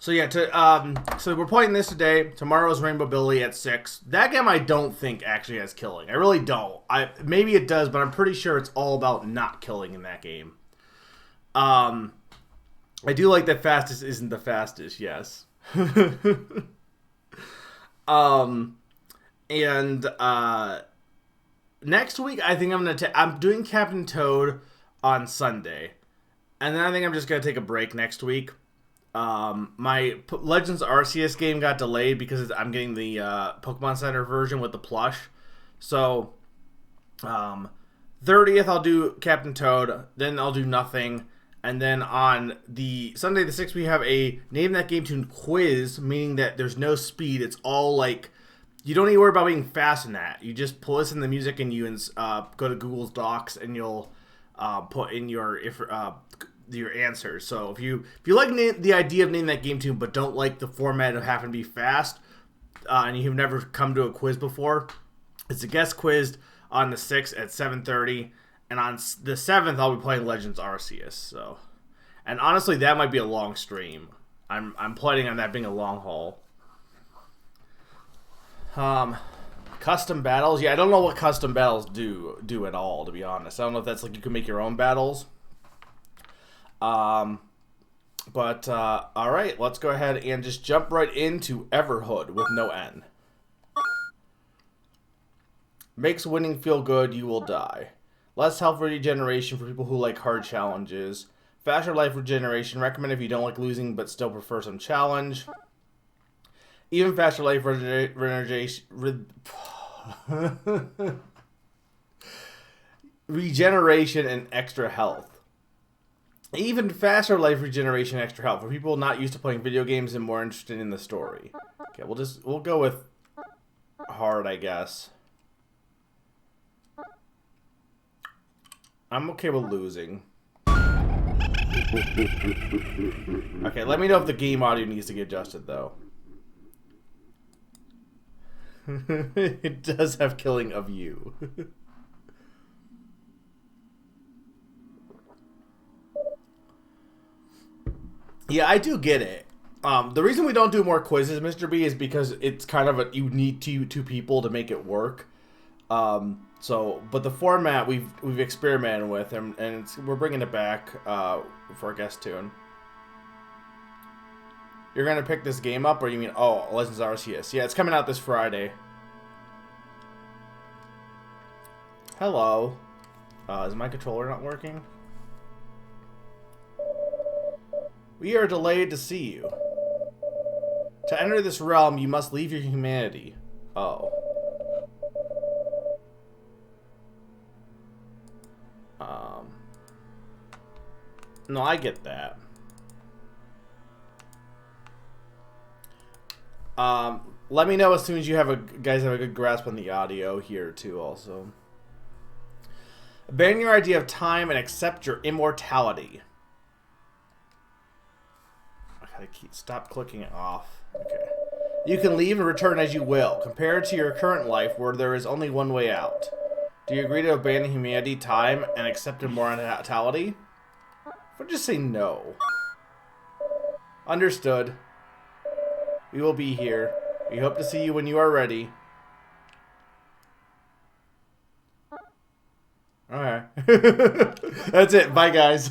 So yeah, so we're playing this today. Tomorrow's Rainbow Billy at 6. That game I don't think actually has killing. I really don't. Maybe it does, but I'm pretty sure it's all about not killing in that game. I do like that fastest isn't the fastest. Yes. And next week I think I'm doing Captain Toad on Sunday, and then I think I'm just gonna take a break next week. My Legends Arceus game got delayed because I'm getting the Pokemon Center version with the plush. So, 30th I'll do Captain Toad, then I'll do nothing, and then on the Sunday the 6th we have a Name That Game Tune quiz, meaning that there's no speed. It's all like, you don't need to worry about being fast in that. You just listen to the music and you go to Google's Docs and you'll put in your answers. So if you like the idea of naming that game tune but don't like the format of having to be fast, and you've never come to a quiz before, it's a guest quiz on the 6th at 7:30, and on the 7th I'll be playing Legends Arceus. So, and honestly that might be a long stream. I'm planning on that being a long haul. Custom battles, yeah, I don't know what custom battles do at all, to be honest. I don't know if that's like you can make your own battles. Alright, let's go ahead and just jump right into Everhood with no N. Makes winning feel good, you will die. Less health regeneration for people who like hard challenges. Faster life regeneration, recommend if you don't like losing but still prefer some challenge. Even faster life regeneration and extra health. Even faster life regeneration, extra health for people not used to playing video games and more interested in the story. Okay, we'll go with hard, I guess. I'm okay with losing. Okay, let me know if the game audio needs to get adjusted though. It does have killing of you. Yeah, I do get it. The reason we don't do more quizzes, Mr. B, is because it's kind of you need two people to make it work. But the format we've experimented with, and we're bringing it back for a guest tune. You're gonna pick this game up, or you mean Legends Arceus? Yeah, it's coming out this Friday. Hello. Is my controller not working? We are delayed to see you. To enter this realm, you must leave your humanity. Oh. No, I get that. Let me know as soon as you guys have a good grasp on the audio here too. Also, abandon your idea of time and accept your immortality. I gotta stop clicking it off. Okay. You can leave and return as you will. Compared to your current life, where there is only one way out. Do you agree to abandon humanity, time, and accept immortality? Or just say no. Understood. We will be here. We hope to see you when you are ready. Alright. That's it. Bye, guys.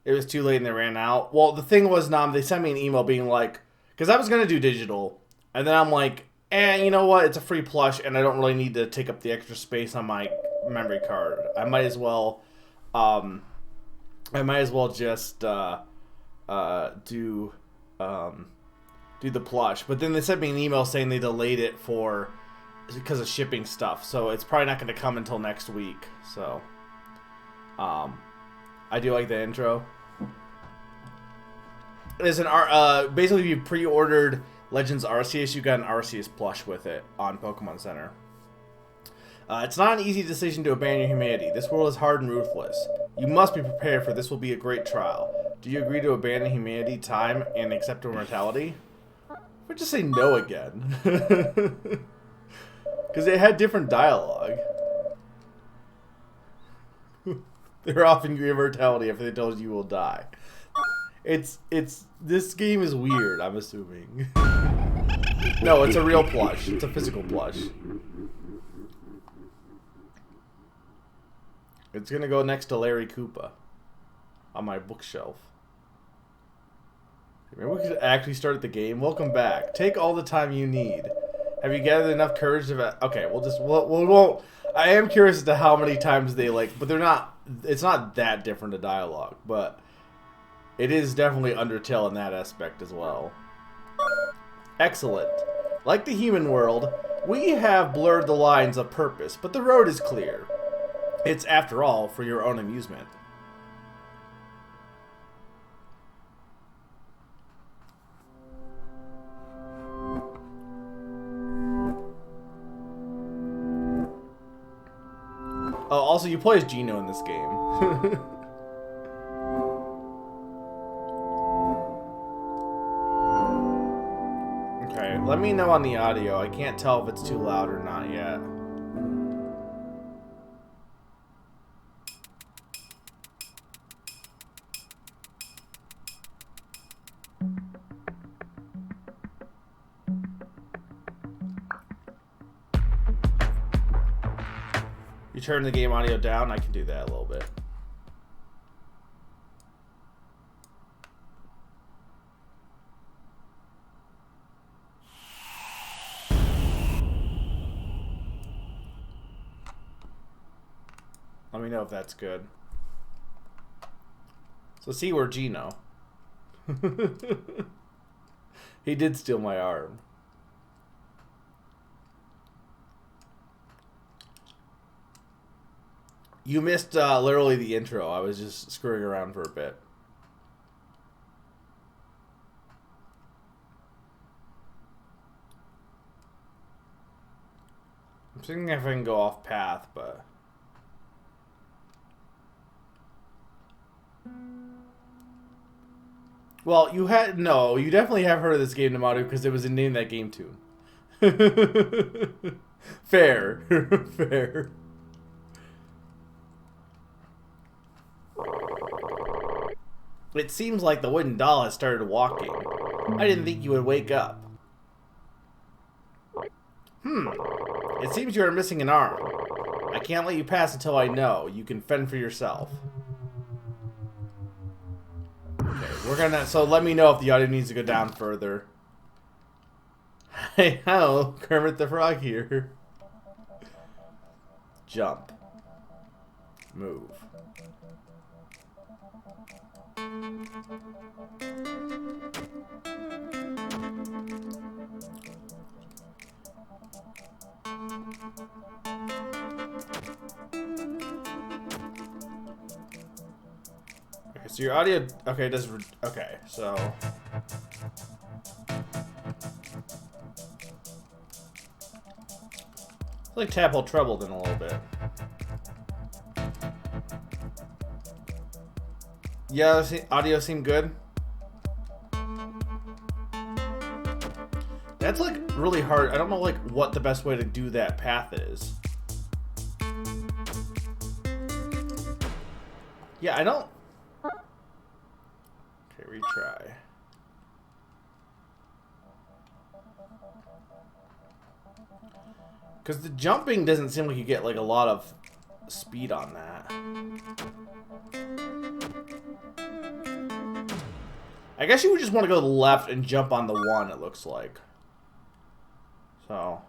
It was too late and they ran out. Well, the thing was, they sent me an email being like, because I was going to do digital, and then I'm like, you know what? It's a free plush, and I don't really need to take up the extra space on my memory card. I might as well just do the plush. But then they sent me an email saying they delayed it because of shipping stuff, so it's probably not going to come until next week. So, I do like the intro. It's basically if you pre-ordered Legends Arceus, you got an Arceus plush with it on Pokemon Center. It's not an easy decision to abandon your humanity. This world is hard and ruthless. You must be prepared for this will be a great trial. Do you agree to abandon humanity, time, and accept immortality? Or just say no again. Because it had different dialogue. They're offering you immortality if they told you will die. This game is weird, I'm assuming. No, it's a real plush. It's a physical plush. It's gonna go next to Larry Koopa on my bookshelf. Maybe we could actually start the game. Welcome back. Take all the time you need. Have you gathered enough courage to... Okay, we won't... I am curious as to how many times they like... But they're not... It's not that different a dialogue, but... It is definitely Undertale in that aspect as well. Excellent. Like the human world, we have blurred the lines of purpose, but the road is clear. It's, after all, for your own amusement. Oh, also, you play as Gino in this game. Okay, let me know on the audio. I can't tell if it's too loud or not yet. You turn the game audio down, I can do that a little bit. Let me know if that's good. So see, we're Gino. He did steal my arm. You missed literally the intro. I was just screwing around for a bit. I'm thinking if I can go off path, but... Well, you definitely have heard of this game, Namadu, because it was in Name That Game tune. Fair. Fair. It seems like the wooden doll has started walking. I didn't think you would wake up. It seems you are missing an arm. I can't let you pass until I know. You can fend for yourself. Okay, so let me know if the audio needs to go down further. Hey, hello, Kermit the Frog here. Jump. Move. Okay, so your audio, okay, okay, so. It's like Tadpole Troubled in a little bit. Yeah, audio seemed good. That's like really hard. I don't know like what the best way to do that path is. Yeah, I don't. Okay, retry. Because the jumping doesn't seem like you get like a lot of speed on that. I guess you would just want to go to the left and jump on the one, it looks like. So.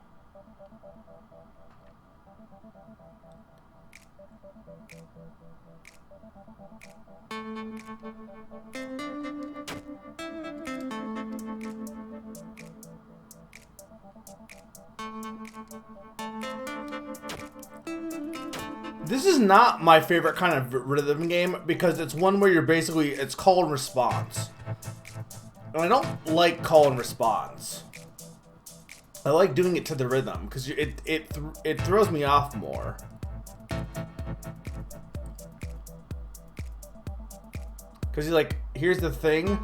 This is not my favorite kind of rhythm game because it's one where you're basically, it's call and response. And I don't like call and response. I like doing it to the rhythm because it throws me off more. Because you're like, here's the thing.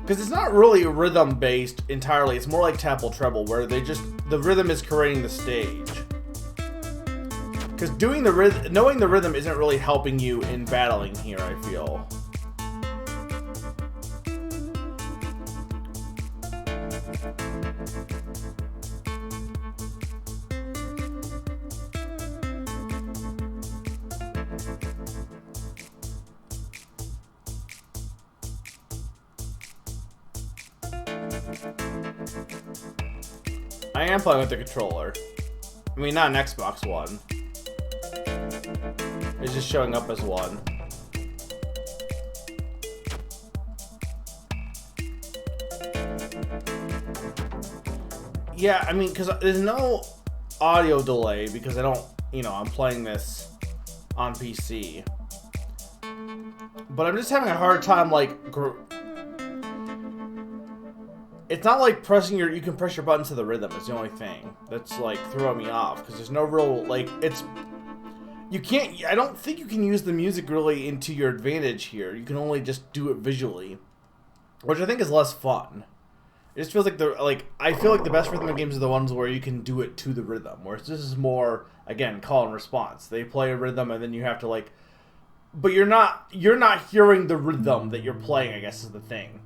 Because it's not really rhythm based entirely. It's more like tap treble, where the rhythm is creating the stage. Because knowing the rhythm isn't really helping you in battling here, I feel. I am playing with the controller. I mean, not an Xbox One. It's just showing up as one. Yeah, I mean, because there's no audio delay because I don't, I'm playing this on PC. But I'm just having a hard time, like, it's not like you can press your button to the rhythm. It's the only thing that's, like, throwing me off. Because there's no real, like, I don't think you can use the music really into your advantage here. You can only just do it visually. Which I think is less fun. It just feels like I feel like the best rhythm games are the ones where you can do it to the rhythm. Whereas this is more, again, call and response. They play a rhythm and then you have to, like, but you're not hearing the rhythm that you're playing, I guess is the thing.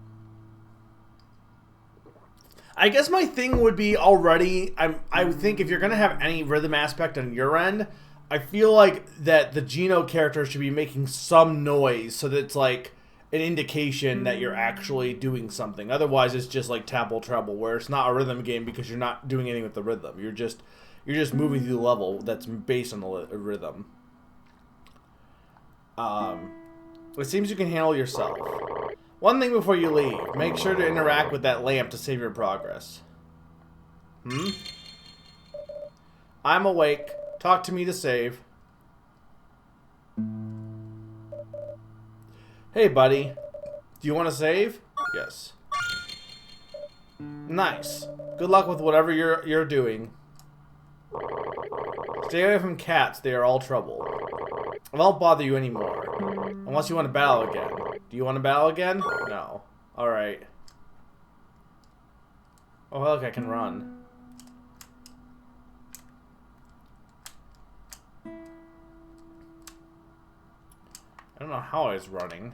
I guess my thing would be already, I would think if you're going to have any rhythm aspect on your end, I feel like that the Geno character should be making some noise so that it's like an indication that you're actually doing something. Otherwise, it's just like tap treble, where it's not a rhythm game because you're not doing anything with the rhythm. You're just moving through the level that's based on the rhythm. It seems you can handle yourself. One thing before you leave, make sure to interact with that lamp to save your progress. I'm awake. Talk to me to save. Hey, buddy. Do you want to save? Yes. Nice. Good luck with whatever you're doing. Stay away from cats. They are all trouble. I won't bother you anymore. Unless you want to battle again. Do you want to battle again? No. Alright. Oh, look, I can run. I don't know how I was running.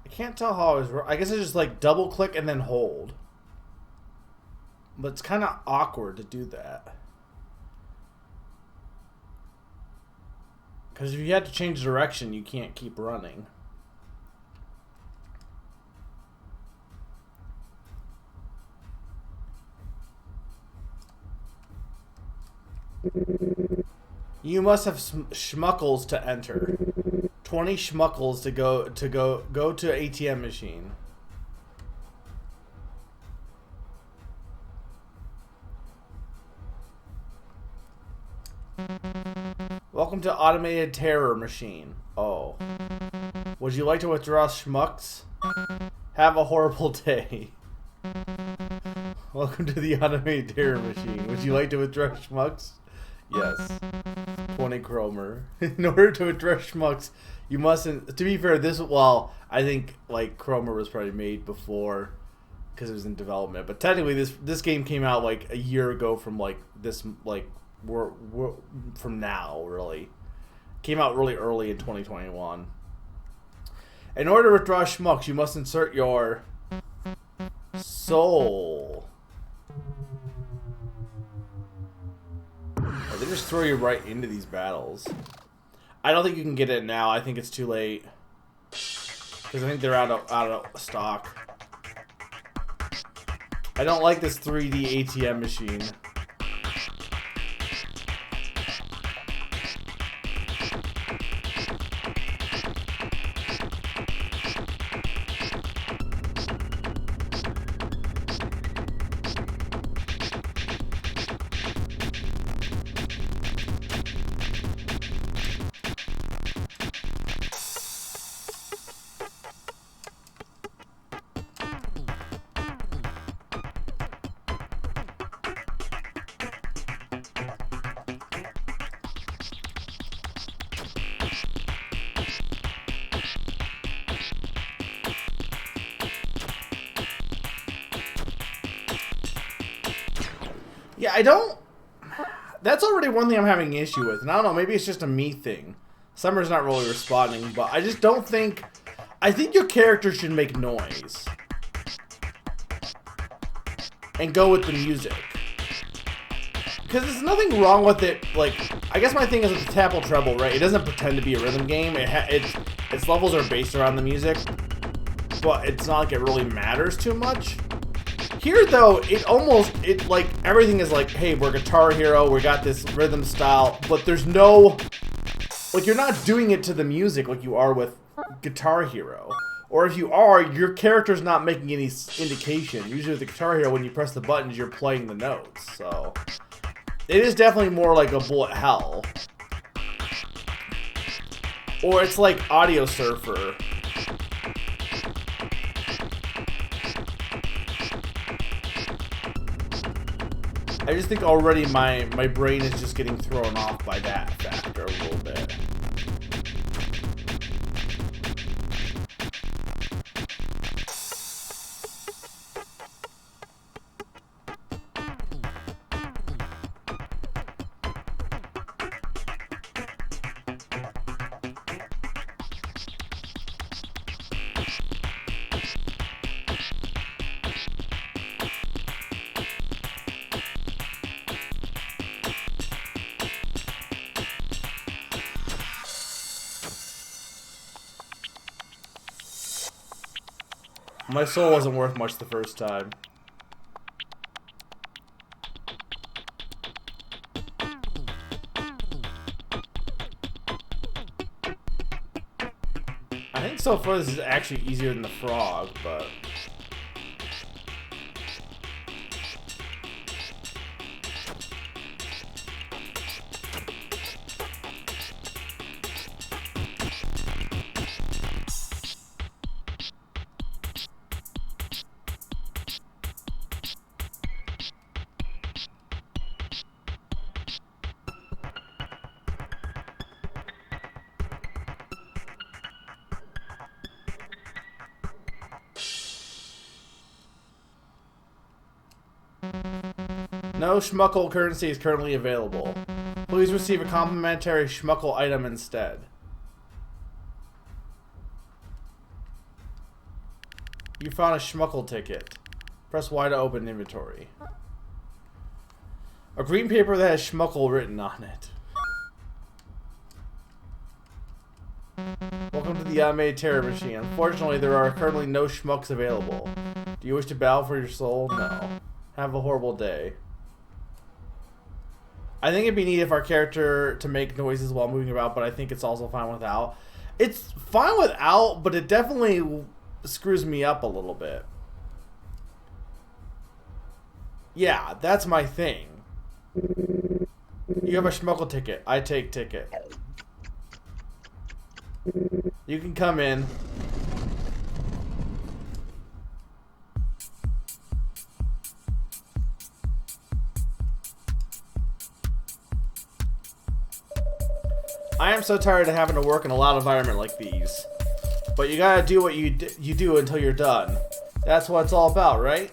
I can't tell how I was. I guess I just like double click and then hold. But it's kind of awkward to do that. Because if you had to change direction, you can't keep running. You must have schmuckles to enter. 20 schmuckles to go to ATM machine. Welcome to automated terror machine. Oh. Would you like to withdraw schmucks? Have a horrible day. Welcome to the automated terror machine. Would you like to withdraw schmucks? Yes. 20 Chromer. In order to withdraw schmucks, you mustn't. To be fair, I think like Chromer was probably made before because it was in development. But technically, this game came out like a year ago from like this we're from now really. Came out really early in 2021. In order to withdraw schmucks, you must insert your soul. They just throw you right into these battles. I don't think you can get it now. I think it's too late. Because I think they're out of stock. I don't like this 3D ATM machine. Yeah, I don't... That's already one thing I'm having an issue with. And I don't know, maybe it's just a me thing. Summer's not really responding, but I just don't think... I think your character should make noise. And go with the music. Because there's nothing wrong with it, like... I guess my thing is with the Tapple Treble, right? It doesn't pretend to be a rhythm game. Its levels are based around the music. But it's not like it really matters too much. Here, though, like, everything is like, hey, we're Guitar Hero, we got this rhythm style, but there's no, like, you're not doing it to the music like you are with Guitar Hero. Or if you are, your character's not making any indication. Usually with the Guitar Hero, when you press the buttons, you're playing the notes, so. It is definitely more like a bullet hell. Or it's like Audio Surfer. I just think already my brain is just getting thrown off by that factor a little bit. My soul wasn't worth much the first time. I think so far this is actually easier than the frog, but... No Schmuckle currency is currently available. Please receive a complimentary Schmuckle item instead. You found a Schmuckle ticket. Press Y to open inventory. A green paper that has Schmuckle written on it. Welcome to the automated terror machine. Unfortunately, there are currently no schmucks available. Do you wish to battle for your soul? No. Have a horrible day. I think it'd be neat if our character to make noises while moving about, but I think it's also fine without. It's fine without, but it definitely screws me up a little bit. Yeah, that's my thing. You have a Schmuckle ticket. I take ticket. You can come in. I am so tired of having to work in a loud environment like these. But you gotta do what you do until you're done. That's what it's all about, right?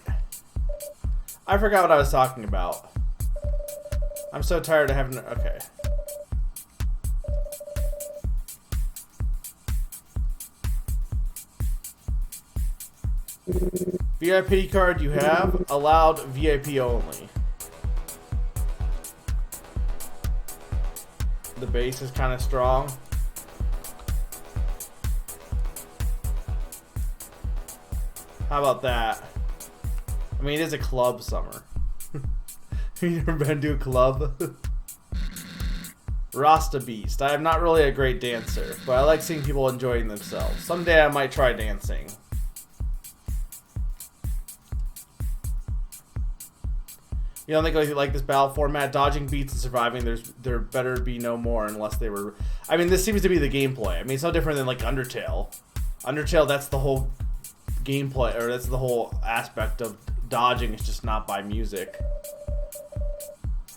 I forgot what I was talking about. I'm so tired of having to... Okay. VIP card you have. Allowed VIP only. The base is kind of strong. How about that? I mean, it is a club summer. You never been to a club? Rasta Beast. I am not really a great dancer, but I like seeing people enjoying themselves. Someday I might try dancing. You don't think like this battle format, dodging beats and surviving, there better be no more unless they were... I mean, this seems to be the gameplay. I mean, it's no different than like Undertale. Undertale, that's the whole gameplay, or that's the whole aspect of dodging. It's just not by music.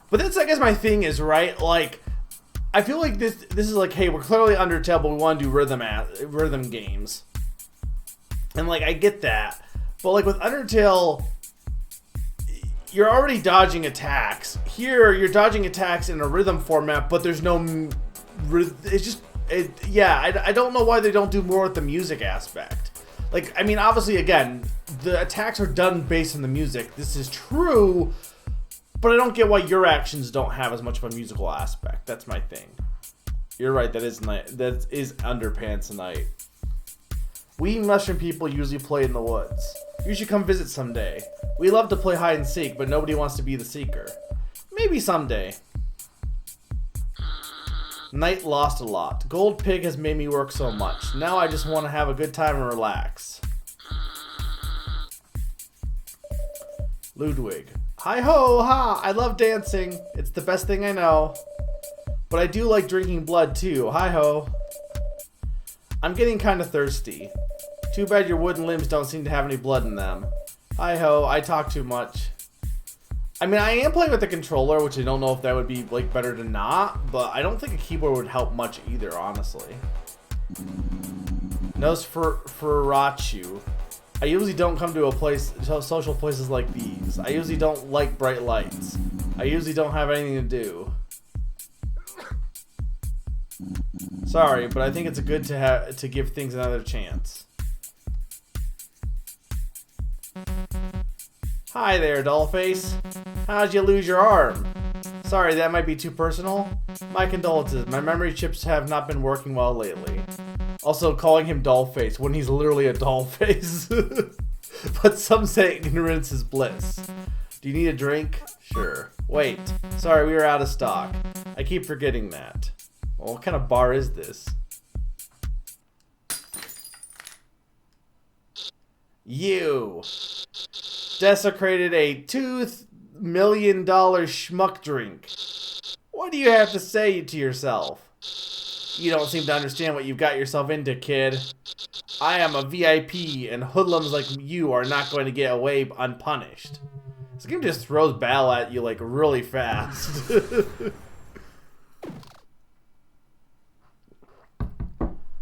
But that's, I guess, my thing is, right? Like, I feel like this is like, hey, we're clearly Undertale, but we want to do rhythm games. And like, I get that. But like with Undertale... you're already dodging attacks. Here, you're dodging attacks in a rhythm format, but there's no... It's just... I don't know why they don't do more with the music aspect. Like, I mean, obviously, again, the attacks are done based on the music. This is true, but I don't get why your actions don't have as much of a musical aspect. That's my thing. You're right, that is Underpants Night. We mushroom people usually play in the woods. You should come visit someday. We love to play hide and seek, but nobody wants to be the seeker. Maybe someday. Night lost a lot. Gold Pig has made me work so much. Now I just want to have a good time and relax. Ludwig. Hi-ho, ha! I love dancing. It's the best thing I know. But I do like drinking blood too. Hi-ho. I'm getting kind of thirsty. Too bad your wooden limbs don't seem to have any blood in them. Hi-ho, I talk too much. I mean, I am playing with the controller, which I don't know if that would be, like, better to not, but I don't think a keyboard would help much either, honestly. Nosferatu. I usually don't come to social places like these. I usually don't like bright lights. I usually don't have anything to do. Sorry, but I think it's good to give things another chance. Hi there, dollface. How'd you lose your arm? Sorry, that might be too personal. My condolences. My memory chips have not been working well lately. Also, calling him dollface when he's literally a dollface. But some say ignorance is bliss. Do you need a drink? Sure. Wait. Sorry, we are out of stock. I keep forgetting that. Well, what kind of bar is this? You desecrated a $2 million schmuck drink. What do you have to say to yourself? You don't seem to understand what you've got yourself into, kid. I am a VIP, and hoodlums like you are not going to get away unpunished. This game just throws battle at you, like, really fast.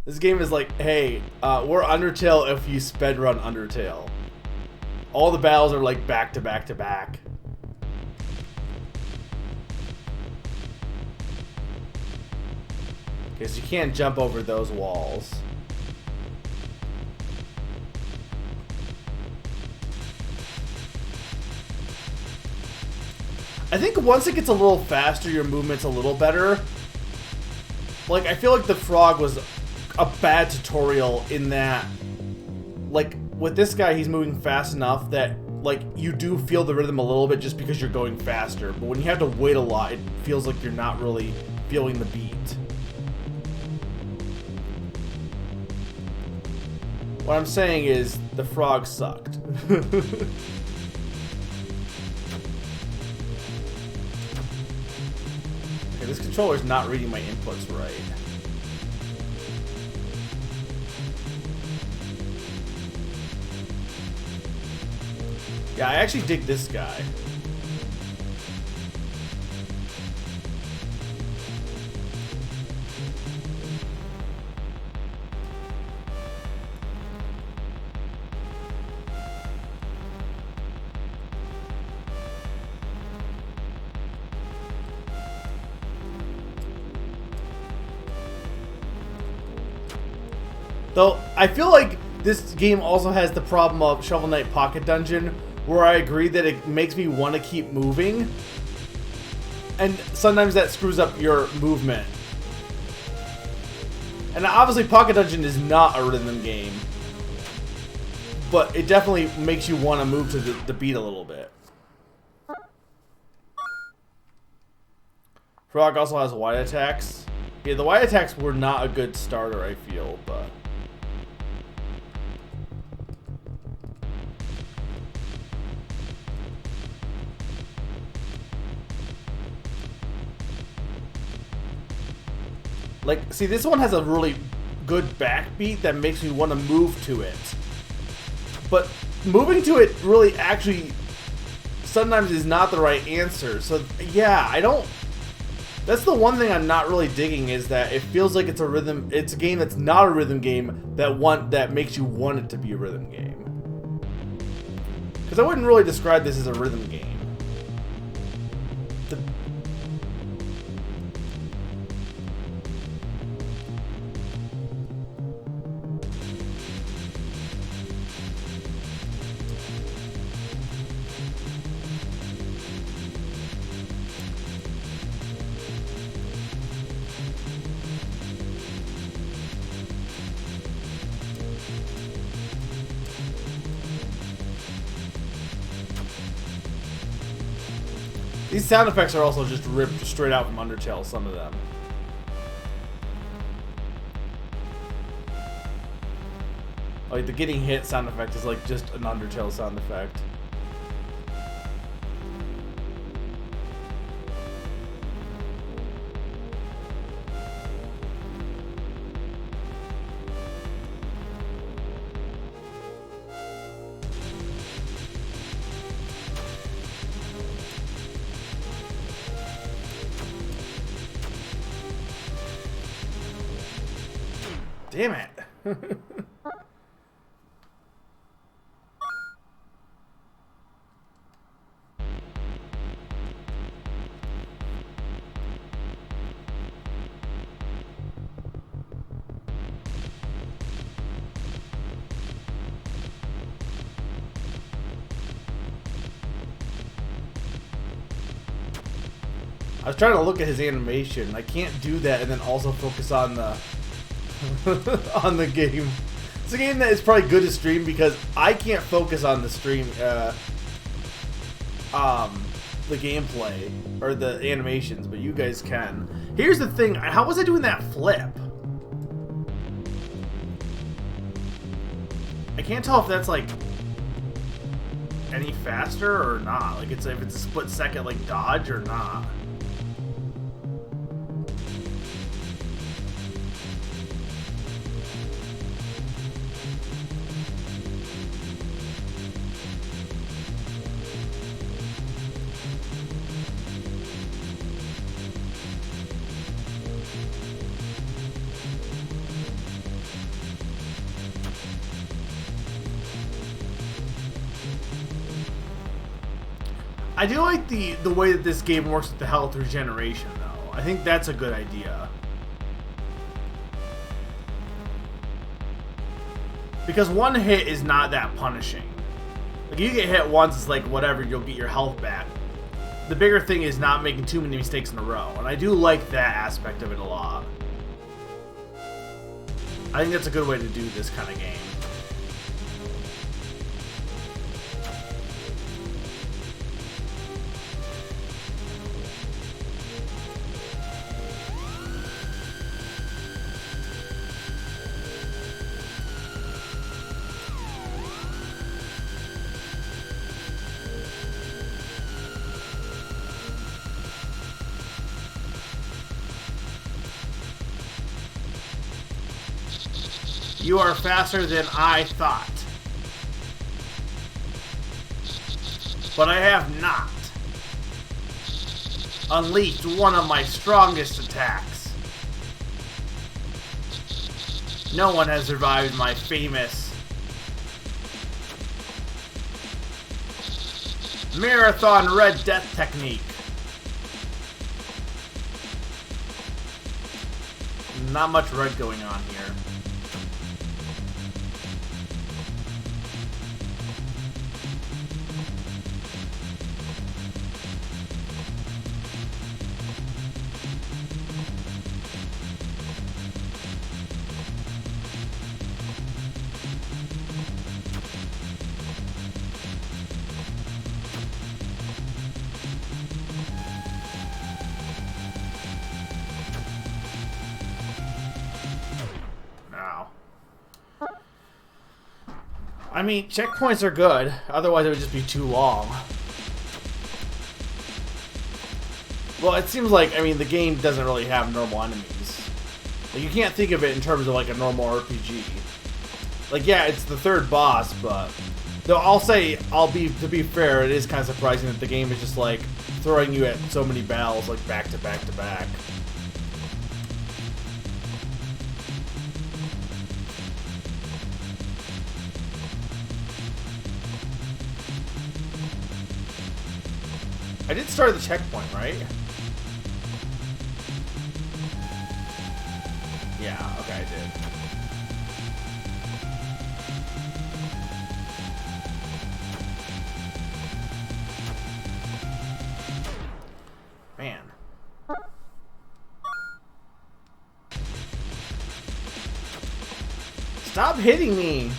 This game is like, hey, we're Undertale if you speedrun Undertale. All the battles are like back to back to back. Because you can't jump over those walls. I think once it gets a little faster, your movement's a little better. Like, I feel like the frog was a bad tutorial in that, like, with this guy, he's moving fast enough that, like, you do feel the rhythm a little bit just because you're going faster. But when you have to wait a lot, it feels like you're not really feeling the beat. What I'm saying is, the frog sucked. Okay, this controller's not reading my inputs right. Yeah, I actually dig this guy. Though, I feel like this game also has the problem of Shovel Knight Pocket Dungeon, where I agree that it makes me want to keep moving, and sometimes that screws up your movement. And obviously Pocket Dungeon is not a rhythm game, but it definitely makes you want to move to the beat a little bit. Frog also has wide attacks. Yeah, the wide attacks were not a good starter, I feel, but... Like, see, this one has a really good backbeat that makes me want to move to it. But moving to it really actually sometimes is not the right answer. So, yeah, I don't... That's the one thing I'm not really digging, is that it feels like it's a rhythm... It's a game that's not a rhythm game that makes you want it to be a rhythm game. Because I wouldn't really describe this as a rhythm game. These sound effects are also just ripped straight out from Undertale, some of them. Like the getting hit sound effect is like just an Undertale sound effect. Damn it. I was trying to look at his animation. I can't do that and then also focus on the on the game. It's a game that is probably good to stream because I can't focus on the stream, the gameplay or the animations, but you guys can. Here's the thing: how was I doing that flip? I can't tell if that's like any faster or not. Like if it's a split second like dodge or not. I do like the way that this game works with the health regeneration, though. I think that's a good idea. Because one hit is not that punishing. Like, you get hit once, it's like, whatever, you'll get your health back. The bigger thing is not making too many mistakes in a row. And I do like that aspect of it a lot. I think that's a good way to do this kind of game. You are faster than I thought. But I have not unleashed one of my strongest attacks. No one has survived my famous Marathon Red Death technique. Not much red going on here. I mean, checkpoints are good, otherwise it would just be too long. Well, it seems like, I mean, the game doesn't really have normal enemies. Like, you can't think of it in terms of, like, a normal RPG. Like, yeah, it's the third boss, but... Though I'll say, to be fair, it is kind of surprising that the game is just, like, throwing you at so many battles, like, back to back to back. I did start at the checkpoint, right? Yeah, okay, I did. Man. Stop hitting me!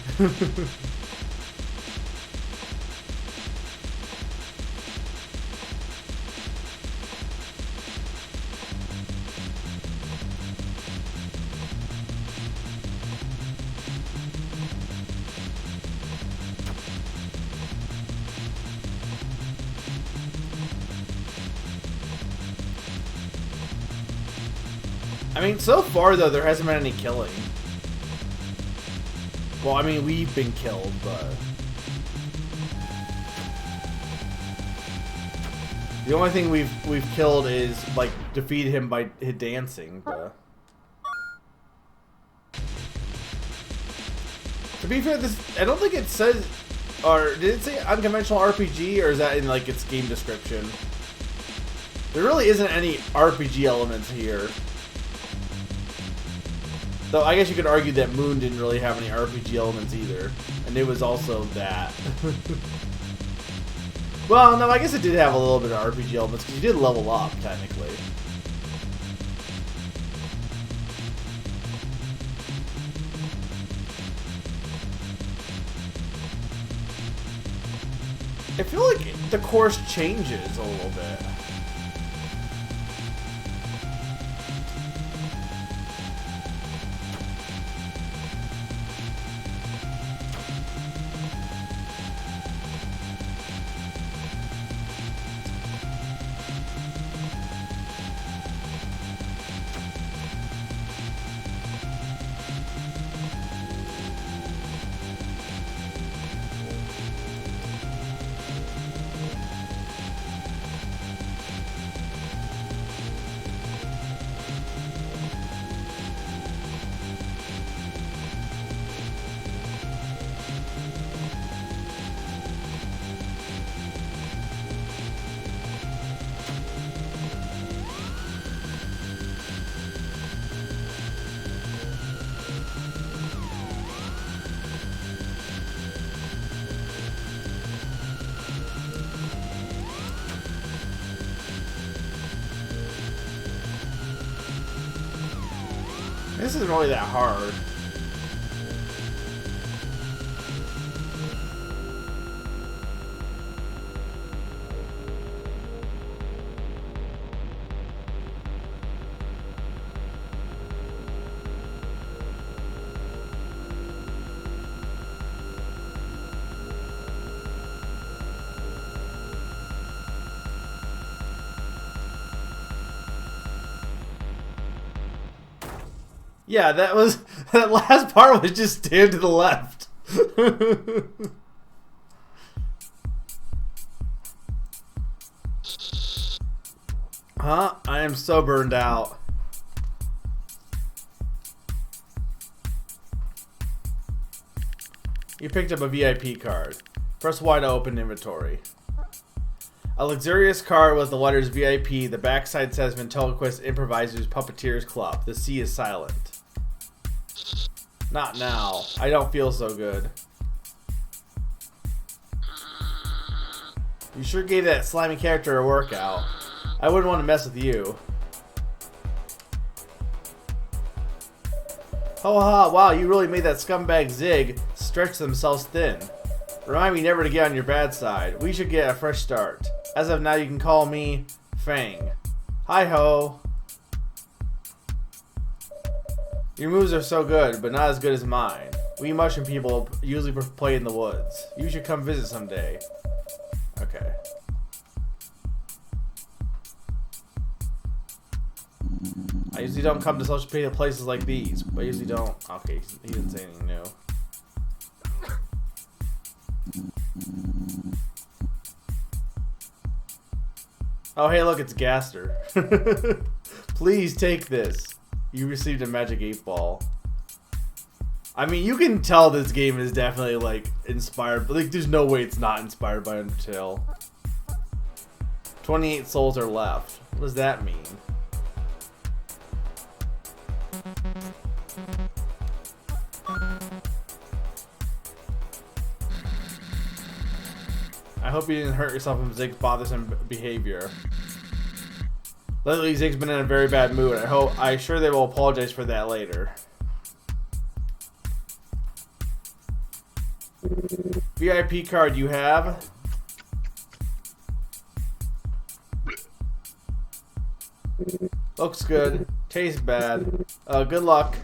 I mean, so far though, there hasn't been any killing. Well, I mean, we've been killed, but the only thing we've killed is like defeat him by dancing. But to be fair, this I don't think it says, or did it say unconventional RPG, or is that in like its game description? There really isn't any RPG elements here. Though I guess you could argue that Moon didn't really have any RPG elements either, and it was also that. Well, no, I guess it did have a little bit of RPG elements because you did level up technically. I feel like the course changes a little bit. This isn't really that hard. Yeah, that last part was just stand to the left. Huh? I am so burned out. You picked up a VIP card. Press Y to open inventory. A luxurious card with the letters VIP. The backside says Ventriloquist Improvisers Puppeteers Club. The C is silent. Not now. I don't feel so good. You sure gave that slimy character a workout. I wouldn't want to mess with you. Ho ha, wow, you really made that scumbag Zig stretch themselves thin. Remind me never to get on your bad side. We should get a fresh start. As of now, you can call me Fang. Hi ho. Your moves are so good, but not as good as mine. We mushroom people usually play in the woods. You should come visit someday. Okay. I usually don't come to social media places like these, but I usually don't. Okay, he didn't say anything new. Oh, hey, look, it's Gaster. Please take this. You received a magic 8-ball. I mean, you can tell this game is definitely, like, inspired. But, like, there's no way it's not inspired by Undertale. 28 souls are left. What does that mean? I hope you didn't hurt yourself from Zig's bothersome behavior. Lately, Zig's been in a very bad mood. I'm sure they will apologize for that later. VIP card you have. Looks good. Tastes bad. Good luck.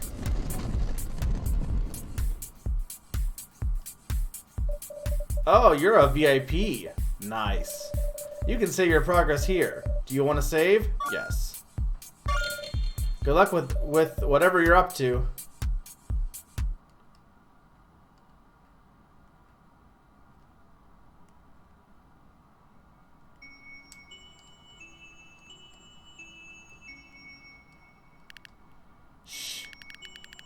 Oh, you're a VIP. Nice. You can save your progress here. Do you want to save? Yes. Good luck with whatever you're up to. Shh.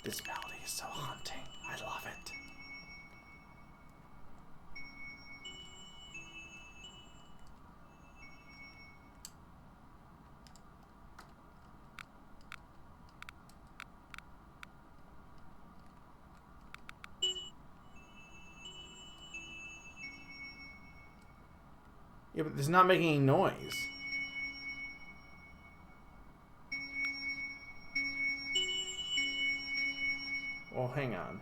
This melody is so haunting. I love it. Yeah, but it's not making any noise. Well, hang on.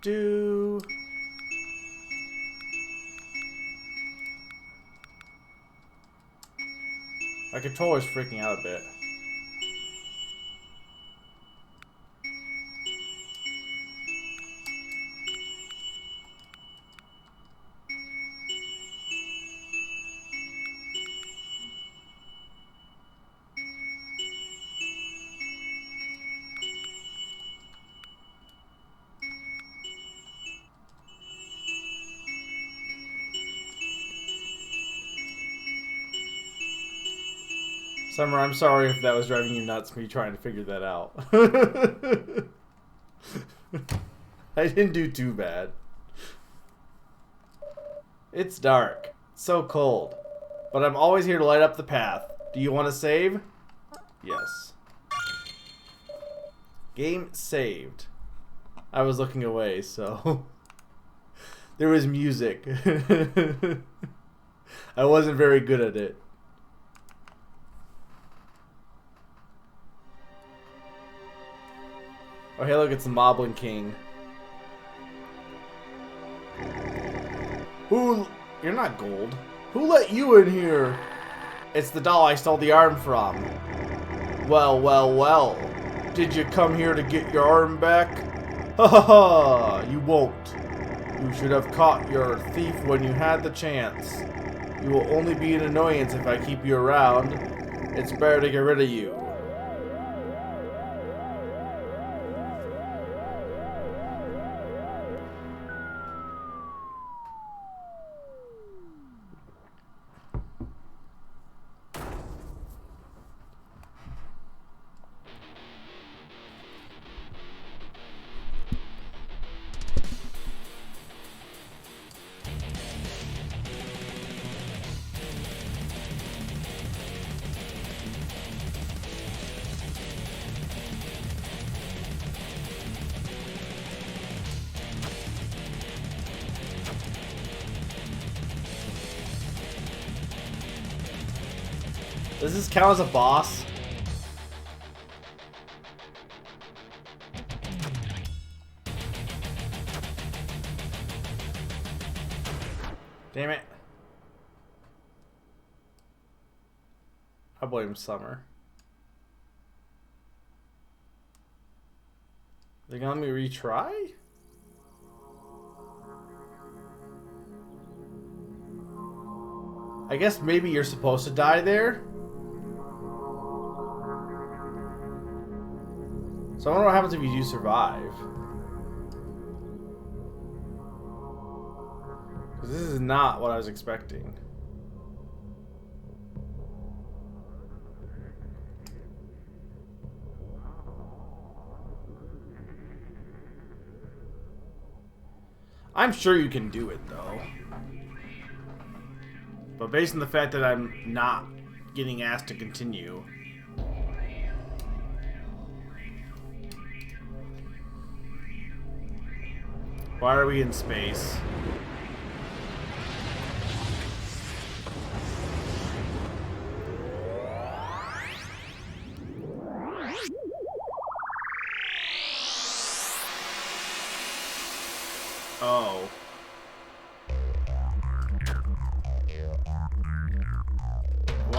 Do. My controller's freaking out a bit. Summer, I'm sorry if that was driving you nuts, me trying to figure that out. I didn't do too bad. It's dark. It's so cold. But I'm always here to light up the path. Do you want to save? Yes. Game saved. I was looking away, so... there was music. I wasn't very good at it. Oh, hey, look, it's the Moblin King. Who? You're not gold. Who let you in here? It's the doll I stole the arm from. Well, well, well. Did you come here to get your arm back? Ha ha ha! You won't. You should have caught your thief when you had the chance. You will only be an annoyance if I keep you around. It's better to get rid of you. Does this count as a boss? Damn it. I blame Summer. They gonna let me retry? I guess maybe you're supposed to die there? So I wonder what happens if you do survive. Because this is not what I was expecting. I'm sure you can do it, though. But based on the fact that I'm not getting asked to continue... Why are we in space? Oh.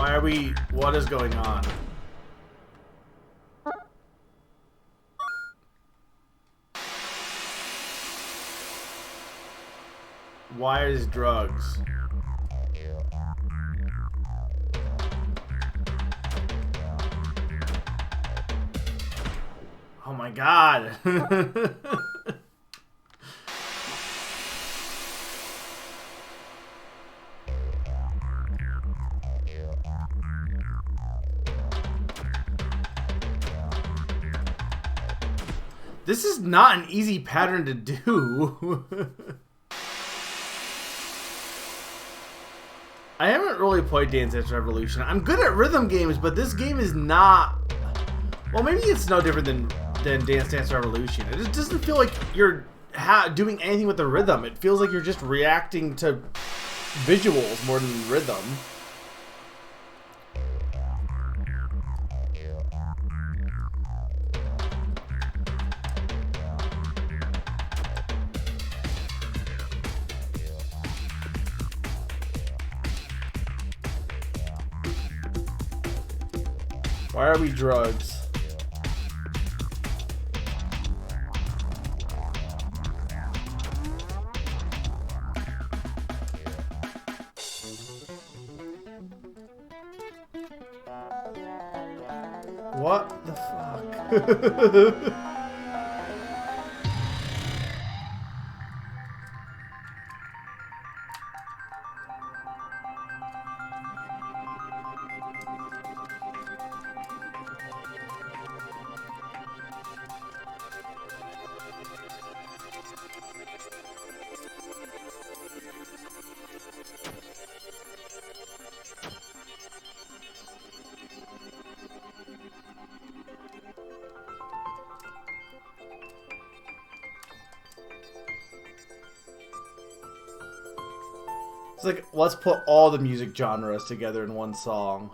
Why are we... What is going on? Why is drugs? Oh my god. This is not an easy pattern to do. I haven't really played Dance Dance Revolution. I'm good at rhythm games, but this game is not... Well, maybe it's no different than Dance Dance Revolution. It just doesn't feel like you're doing anything with the rhythm. It feels like you're just reacting to visuals more than rhythm. Why are we drugs? What the fuck? It's like, let's put all the music genres together in one song.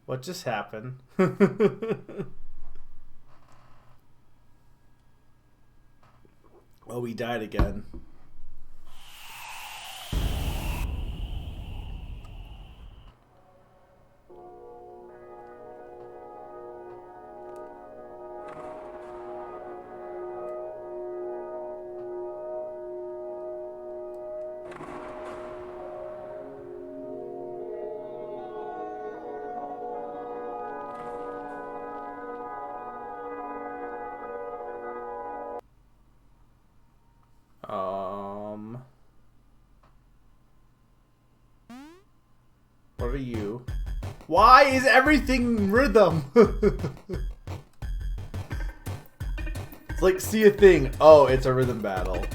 What just happened? Oh, we died again. What are you? Why is everything rhythm? It's like, see a thing. Oh, it's a rhythm battle. What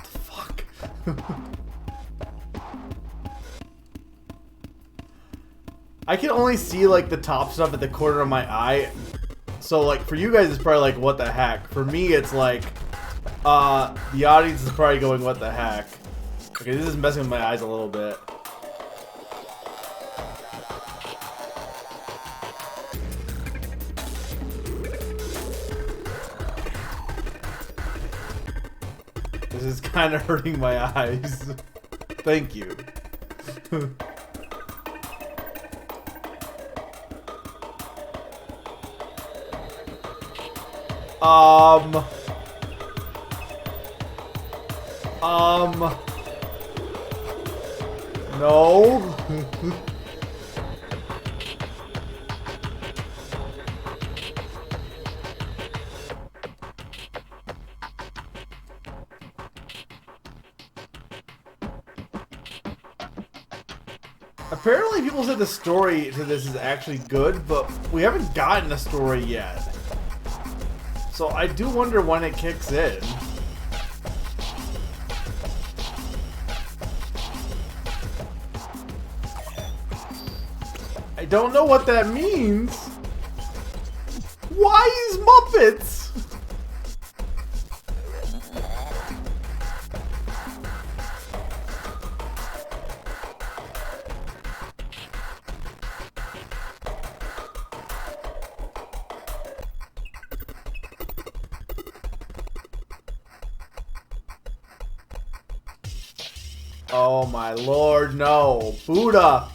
the fuck? I can only see like the top stuff at the corner of my eye. So like for you guys it's probably like what the heck. For me it's like the audience is probably going what the heck. Okay, this is messing with my eyes a little bit. This is kind of hurting my eyes. Thank you. No. Apparently people said the story to this is actually good, but we haven't gotten a story yet. So I do wonder when it kicks in. I don't know what that means. Why is Muppets? Oh my lord, no. Buddha.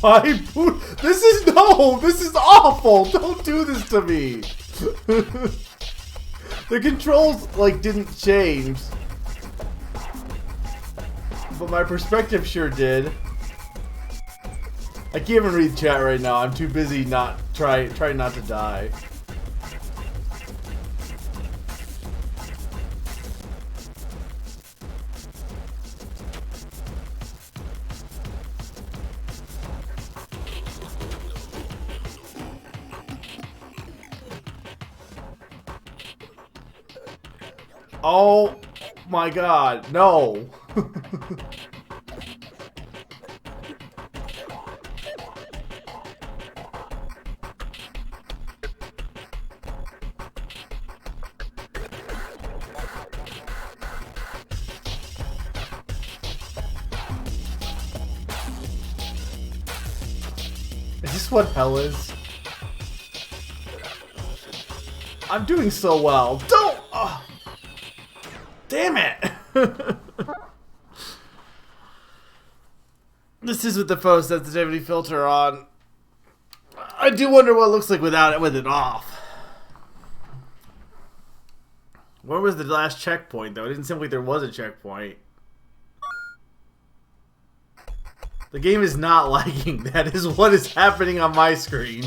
Why Buddha? This is awful. Don't do this to me. The controls, like, didn't change. But my perspective sure did. I can't even read chat right now. I'm too busy trying not to die. Oh my god, no. Is this what hell is? I'm doing so well. Don't! Oh. Damn it! This is with the phone sensitivity filter on. I do wonder what it looks like without it, with it off. Where was the last checkpoint, though? It didn't seem like there was a checkpoint. The game is not liking that, is what is happening on my screen.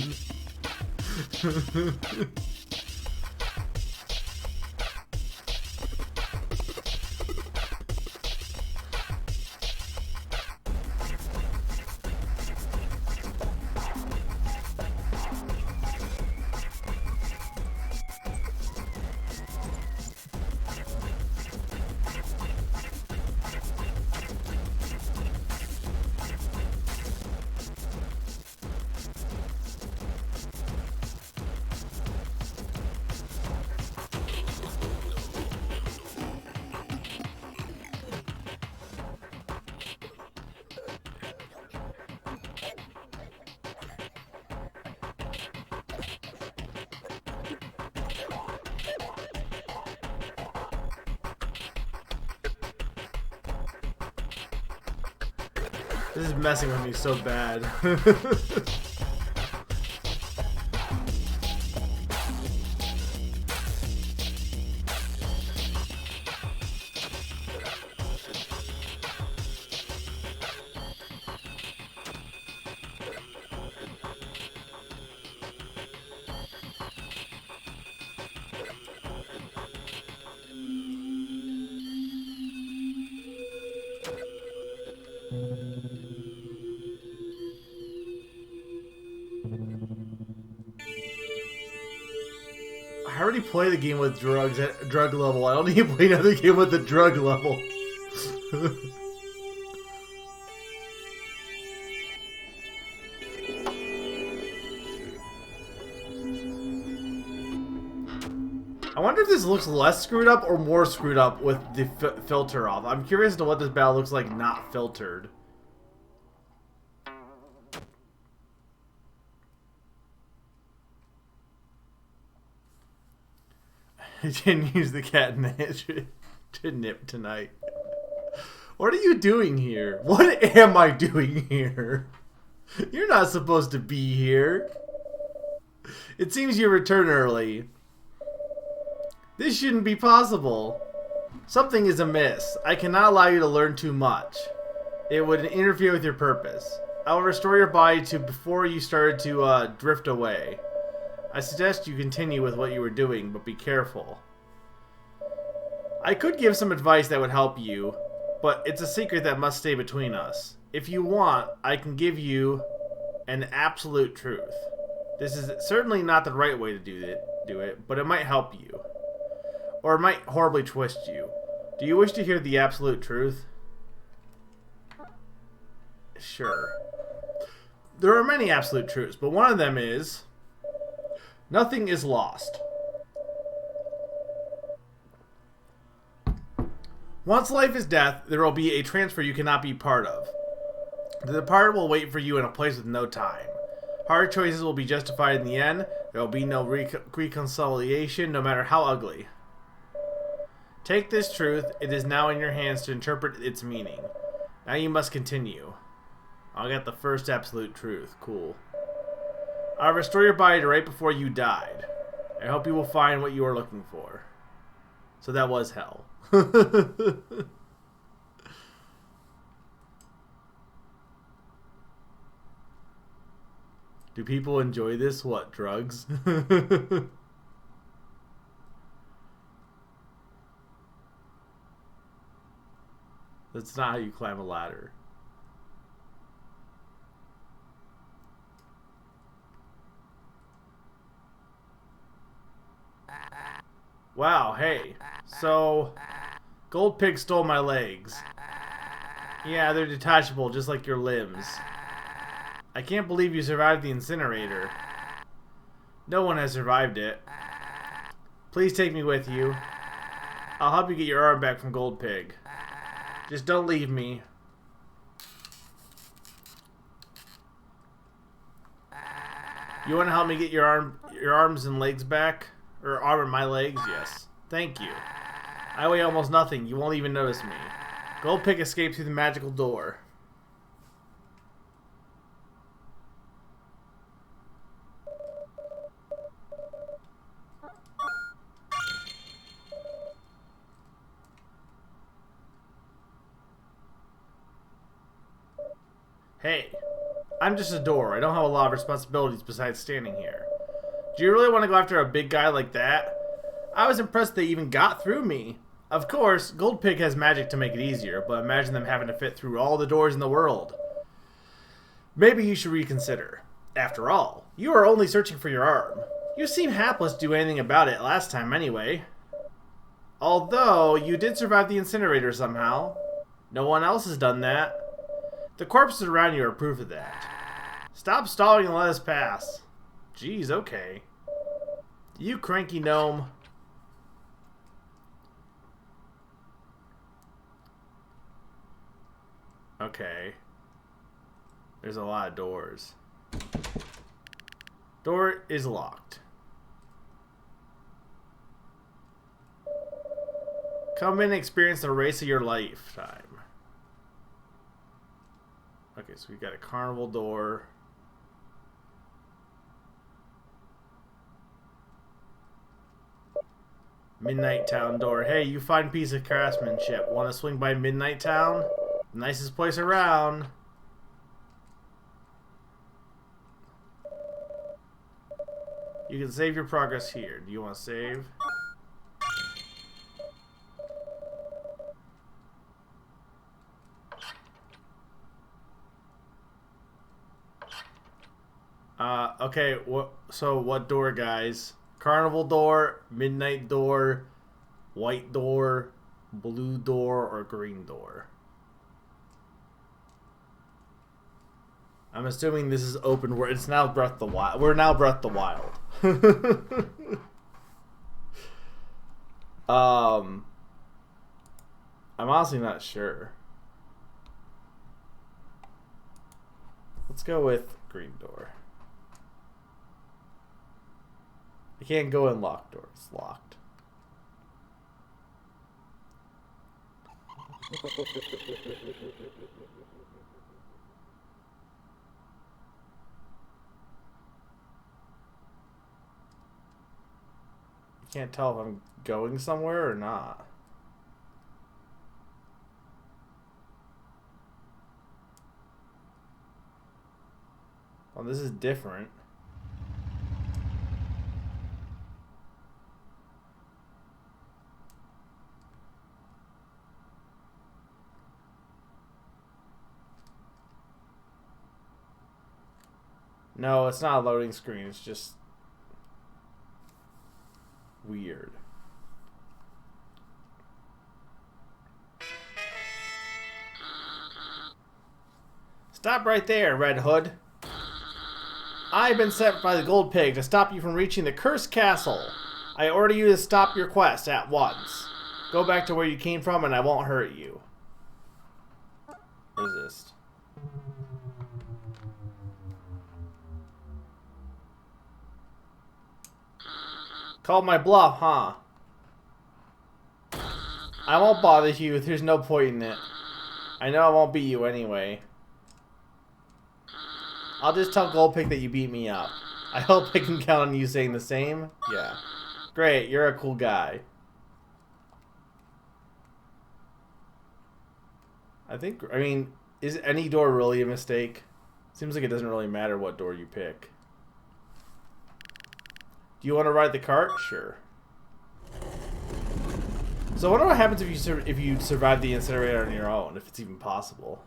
This is messing with me so bad. I already played the game with drugs at drug level. I don't need to play another game with the drug level. I wonder if this looks less screwed up or more screwed up with the filter off. I'm curious to what this battle looks like not filtered. I didn't use the catnip to nip tonight. What are you doing here? What am I doing here? You're not supposed to be here. It seems you returned early. This shouldn't be possible. Something is amiss. I cannot allow you to learn too much. It would interfere with your purpose. I will restore your body to before you started to drift away. I suggest you continue with what you were doing, but be careful. I could give some advice that would help you, but it's a secret that must stay between us. If you want, I can give you an absolute truth. This is certainly not the right way to do do it, but it might help you. Or it might horribly twist you. Do you wish to hear the absolute truth? Sure. There are many absolute truths, but one of them is... nothing is lost. Once life is death, there will be a transfer you cannot be part of. The departed will wait for you in a place with no time. Hard choices will be justified in the end. There will be no reconciliation, no matter how ugly. Take this truth. It is now in your hands to interpret its meaning. Now you must continue. I got the first absolute truth. Cool. I'll restore your body to right before you died. I hope you will find what you are looking for. So that was hell. Do people enjoy this? What, drugs? That's not how you climb a ladder. Wow, hey. So, Gold Pig stole my legs. Yeah, they're detachable, just like your limbs. I can't believe you survived the incinerator. No one has survived it. Please take me with you. I'll help you get your arm back from Gold Pig. Just don't leave me. You want to help me get your arms and legs back? Or arm and my legs? Yes. Thank you. I weigh almost nothing. You won't even notice me. Gold Pig escaped through the magical door. Hey, I'm just a door. I don't have a lot of responsibilities besides standing here. Do you really want to go after a big guy like that? I was impressed they even got through me. Of course, Gold Pig has magic to make it easier, but imagine them having to fit through all the doors in the world. Maybe you should reconsider. After all, you are only searching for your arm. You seem hapless to do anything about it last time anyway. Although, you did survive the incinerator somehow. No one else has done that. The corpses around you are proof of that. Stop stalling and let us pass. Jeez, okay. You cranky gnome. Okay. There's a lot of doors. Door is locked. Come in and experience the race of your lifetime. Okay, so we got a carnival door. Midnight Town door. Hey, you fine piece of craftsmanship. Want to swing by Midnight Town? Nicest place around. You can save your progress here. Do you want to save? Okay, so what door, guys? Carnival door, midnight door, white door, blue door, or green door? I'm assuming this is open where it's now Breath of the Wild. We're now Breath of the Wild. I'm honestly not sure. Let's go with green door. I can't go in locked doors. It's locked. Can't tell if I'm going somewhere or not. Well, this is different. No, it's not a loading screen. It's just... weird. Stop right there, Red Hood. I've been sent by the Gold Pig to stop you from reaching the Cursed Castle. I order you to stop your quest at once. Go back to where you came from and I won't hurt you. Resist. Called my bluff, huh? I won't bother you. There's no point in it. I know I won't beat you anyway. I'll just tell Goldpig that you beat me up. I hope I can count on you saying the same. Yeah. Great, you're a cool guy. I mean, is any door really a mistake? Seems like it doesn't really matter what door you pick. Do you want to ride the cart? Sure. So I wonder what happens if you survive the incinerator on your own, if it's even possible.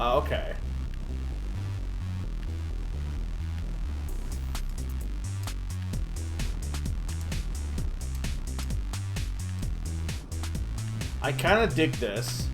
Oh, okay. I kind of dig this.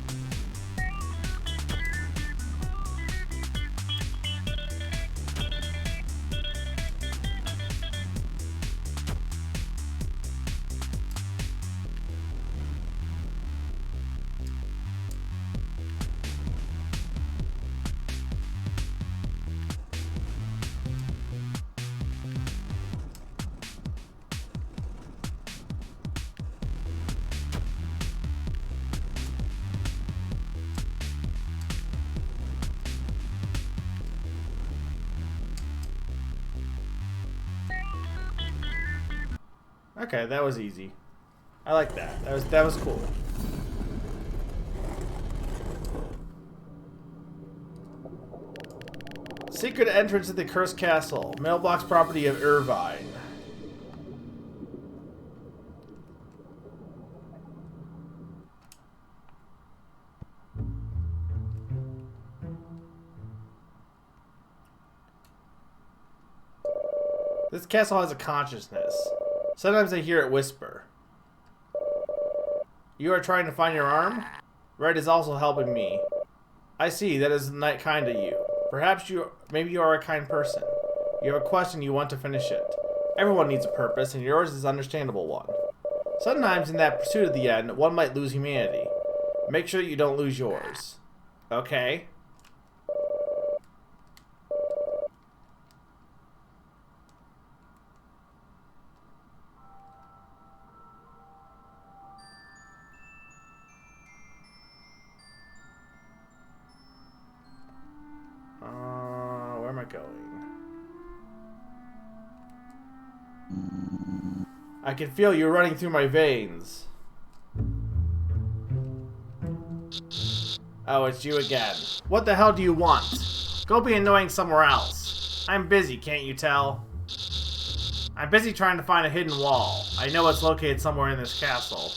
Okay, that was easy. I like that. That was cool. Secret entrance to the Cursed Castle. Mailbox property of Irvine. This castle has a consciousness. Sometimes I hear it whisper. You are trying to find your arm? Red is also helping me. I see, that is not kind of you. Perhaps maybe you are a kind person. You have a quest and you want to finish it. Everyone needs a purpose, and yours is an understandable one. Sometimes in that pursuit of the end, one might lose humanity. Make sure you don't lose yours. Okay? Where am I going? I can feel you running through my veins. Oh, it's you again. What the hell do you want? Go be annoying somewhere else. I'm busy, can't you tell? I'm busy trying to find a hidden wall. I know it's located somewhere in this castle.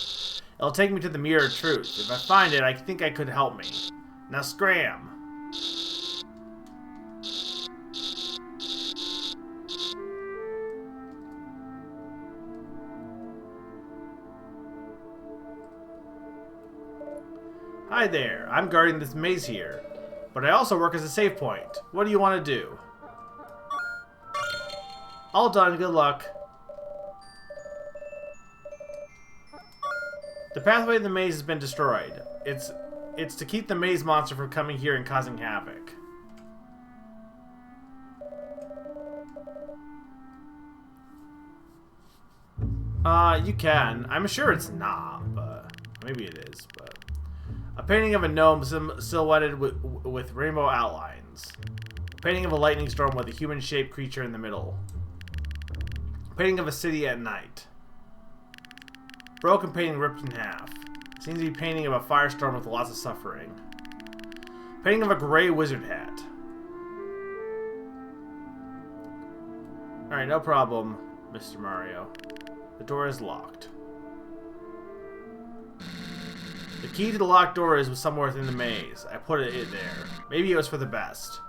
It'll take me to the Mirror of Truth. If I find it, I think I could help me. Now scram. Hi there, I'm guarding this maze here, but I also work as a save point. What do you want to do? All done, good luck. The pathway to the maze has been destroyed. It's to keep the maze monster from coming here and causing havoc. You can. I'm sure it's not, but maybe it is, but... A painting of a gnome silhouetted with rainbow outlines. A painting of a lightning storm with a human-shaped creature in the middle. A painting of a city at night. Broken painting ripped in half. Seems to be a painting of a firestorm with lots of suffering. A painting of a gray wizard hat. Alright, no problem, Mr. Mario. The door is locked. The key to the locked door is somewhere within the maze. I put it in there. Maybe it was for the best.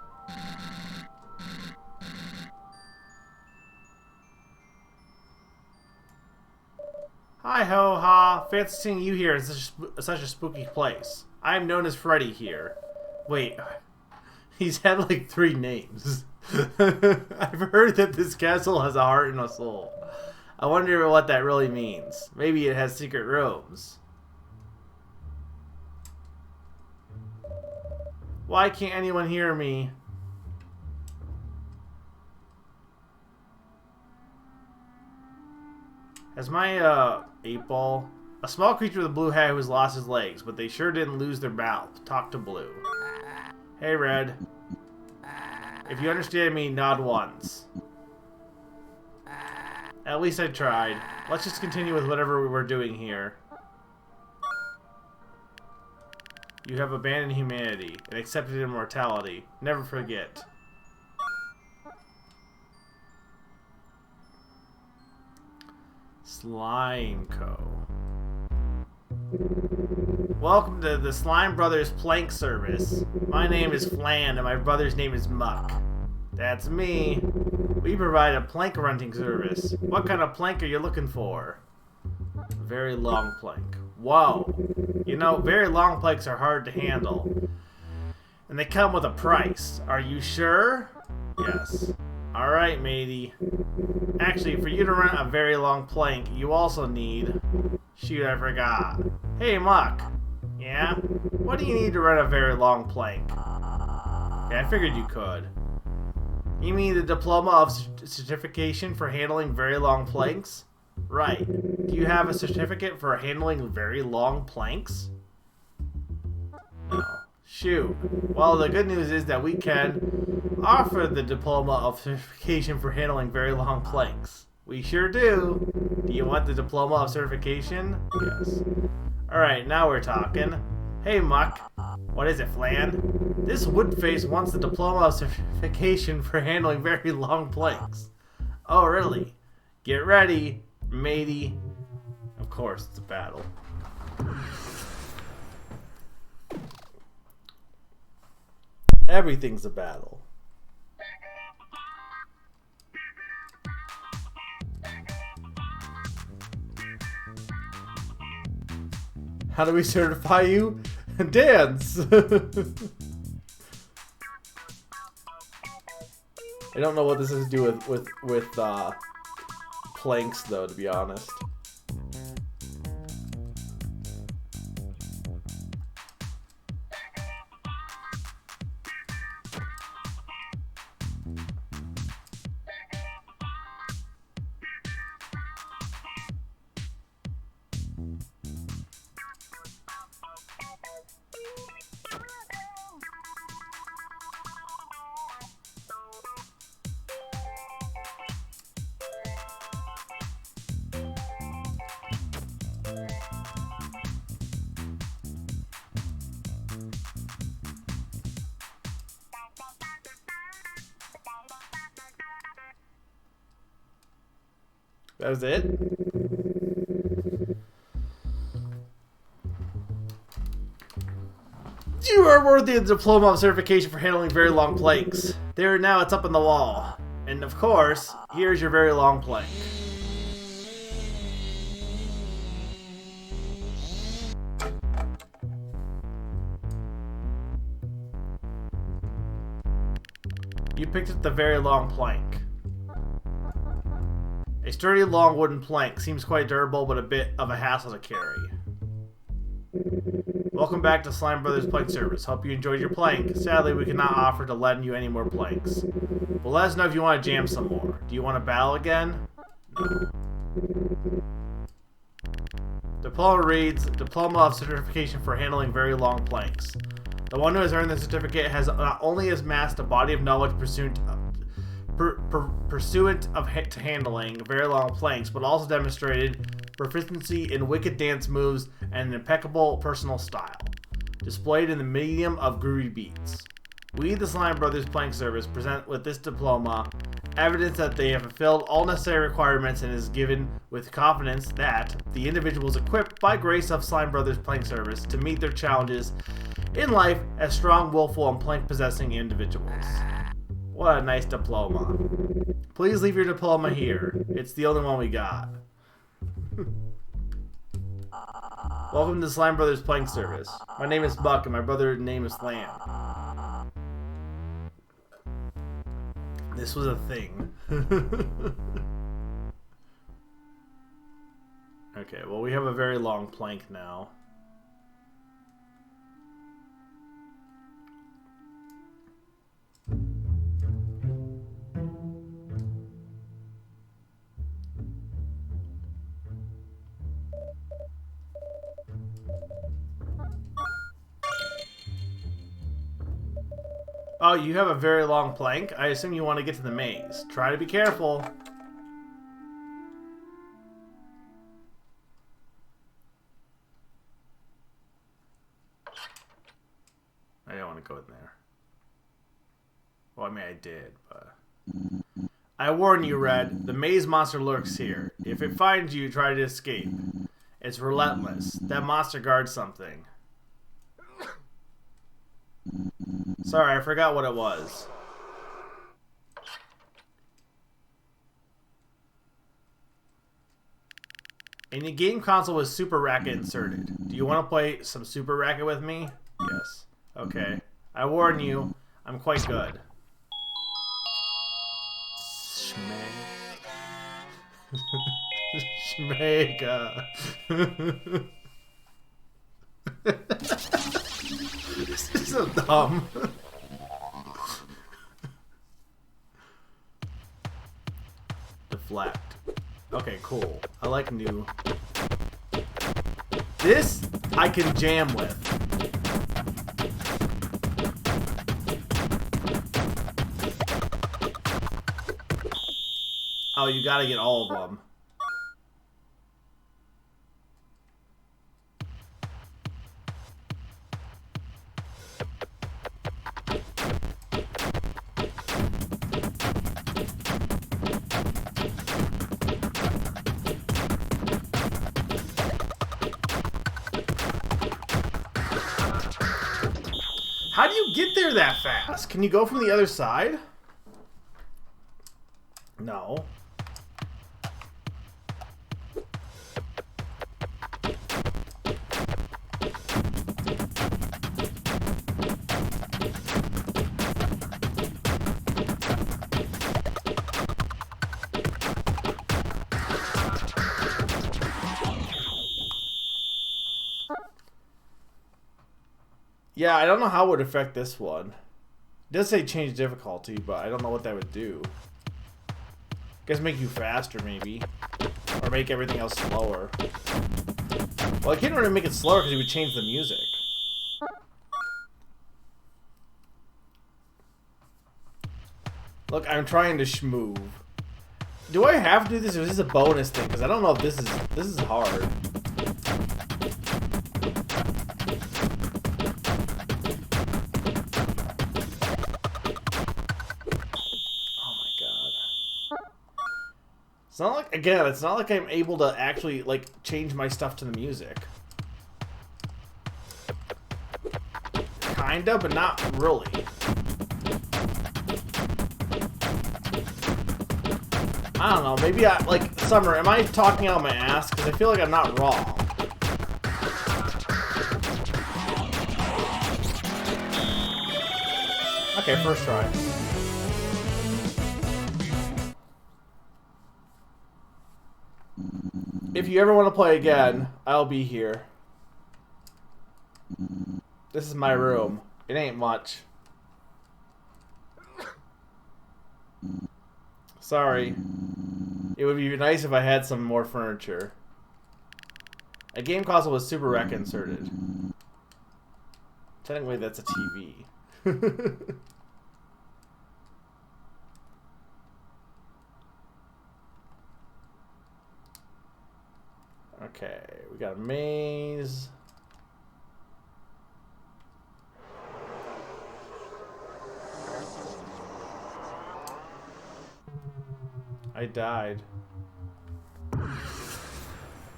Hi ho ha. Fancy seeing you here in such a spooky place. I am known as Freddy here. Wait. He's had like 3 names. I've heard that this castle has a heart and a soul. I wonder what that really means. Maybe it has secret rooms. Why can't anyone hear me? As my 8-ball, a small creature with a blue hat who has lost his legs, but they sure didn't lose their mouth. Talk to Blue. Hey, Red. If you understand me, nod once. At least I tried. Let's just continue with whatever we're doing here. You have abandoned humanity and accepted immortality. Never forget. Slime Co. Welcome to the Slime Brothers Plank Service. My name is Flan and my brother's name is Muck. That's me. We provide a plank renting service. What kind of plank are you looking for? Very long plank. Whoa. You know, very long planks are hard to handle. And they come with a price. Are you sure? Yes. Alright, matey. Actually, for you to rent a very long plank, you also need... Shoot, I forgot. Hey, Muck. Yeah? What do you need to rent a very long plank? Yeah, I figured you could. You mean the diploma of certification for handling very long planks? Right. Do you have a certificate for handling very long planks? No. Shoot. Well, the good news is that we can offer the diploma of certification for handling very long planks. We sure do. Do you want the diploma of certification? Yes. Alright, now we're talking. Hey, Muck. What is it, Flan? This woodface wants the diploma of certification for handling very long planks. Oh, really? Get ready, matey. Of course, it's a battle. Everything's a battle. How do we certify you? Dance! I don't know what this has to do with planks, though, to be honest. That was it? You are worthy of the diploma of certification for handling very long planks. There now, it's up on the wall. And of course, here's your very long plank. You picked up the very long plank. A sturdy, long wooden plank seems quite durable, but a bit of a hassle to carry. Welcome back to Slime Brothers Plank Service. Hope you enjoyed your plank. Sadly, we cannot offer to lend you any more planks. But let us know if you want to jam some more. Do you want to battle again? No. Diploma reads, Diploma of Certification for Handling Very Long Planks. The one who has earned the certificate has not only amassed a body of knowledge pursuant to handling very long planks, but also demonstrated proficiency in wicked dance moves and an impeccable personal style, displayed in the medium of groovy beats. We, the Slime Brothers Plank Service, present with this diploma evidence that they have fulfilled all necessary requirements and is given with confidence that the individual is equipped by grace of Slime Brothers playing service to meet their challenges in life as strong, willful, and plank-possessing individuals. What a nice diploma. Please leave your diploma here. It's the only one we got. Welcome to Slime Brothers playing service. My name is Buck and my brother's name is Lamb. This was a thing. Okay, well we have a very long plank now. Oh, you have a very long plank? I assume you want to get to the maze. Try to be careful. I don't want to go in there. Well, I mean, I did, but... I warn you, Red. The maze monster lurks here. If it finds you, try to escape. It's relentless. That monster guards something. Sorry, I forgot what it was. In your game console was Super Racket inserted. Do you want to play some Super Racket with me? Yes. Okay. I warn you, I'm quite good. Shmega. This is so dumb. Deflect. Okay, cool. I like new. This I can jam with. Oh, you gotta get all of them. How do you get there that fast? Can you go from the other side? No. Yeah, I don't know how it would affect this one. It does say change difficulty, but I don't know what that would do. I guess make you faster, maybe. Or make everything else slower. Well, I can't really make it slower because it would change the music. Look, I'm trying to schmoove. Do I have to do this, or is this a bonus thing? Because I don't know if this is hard. It's not like, again, it's not like I'm able to actually, like, change my stuff to the music. Kinda, but not really. I don't know, maybe I, like, Summer, am I talking out my ass? Because I feel like I'm not wrong. Okay, first try. If you ever want to play again, I'll be here. This is my room. It ain't much. Sorry. It would be nice if I had some more furniture. A game console with Super Rec inserted. Technically, that's a TV. Okay, we got a maze. I died.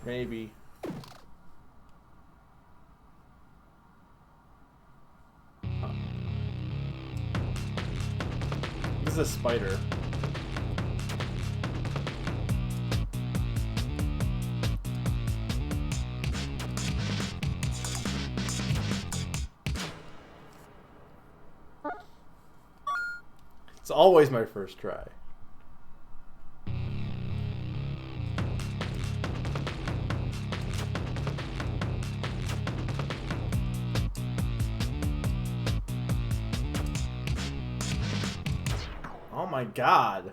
Maybe. This is a spider. It's always my first try. Oh my god.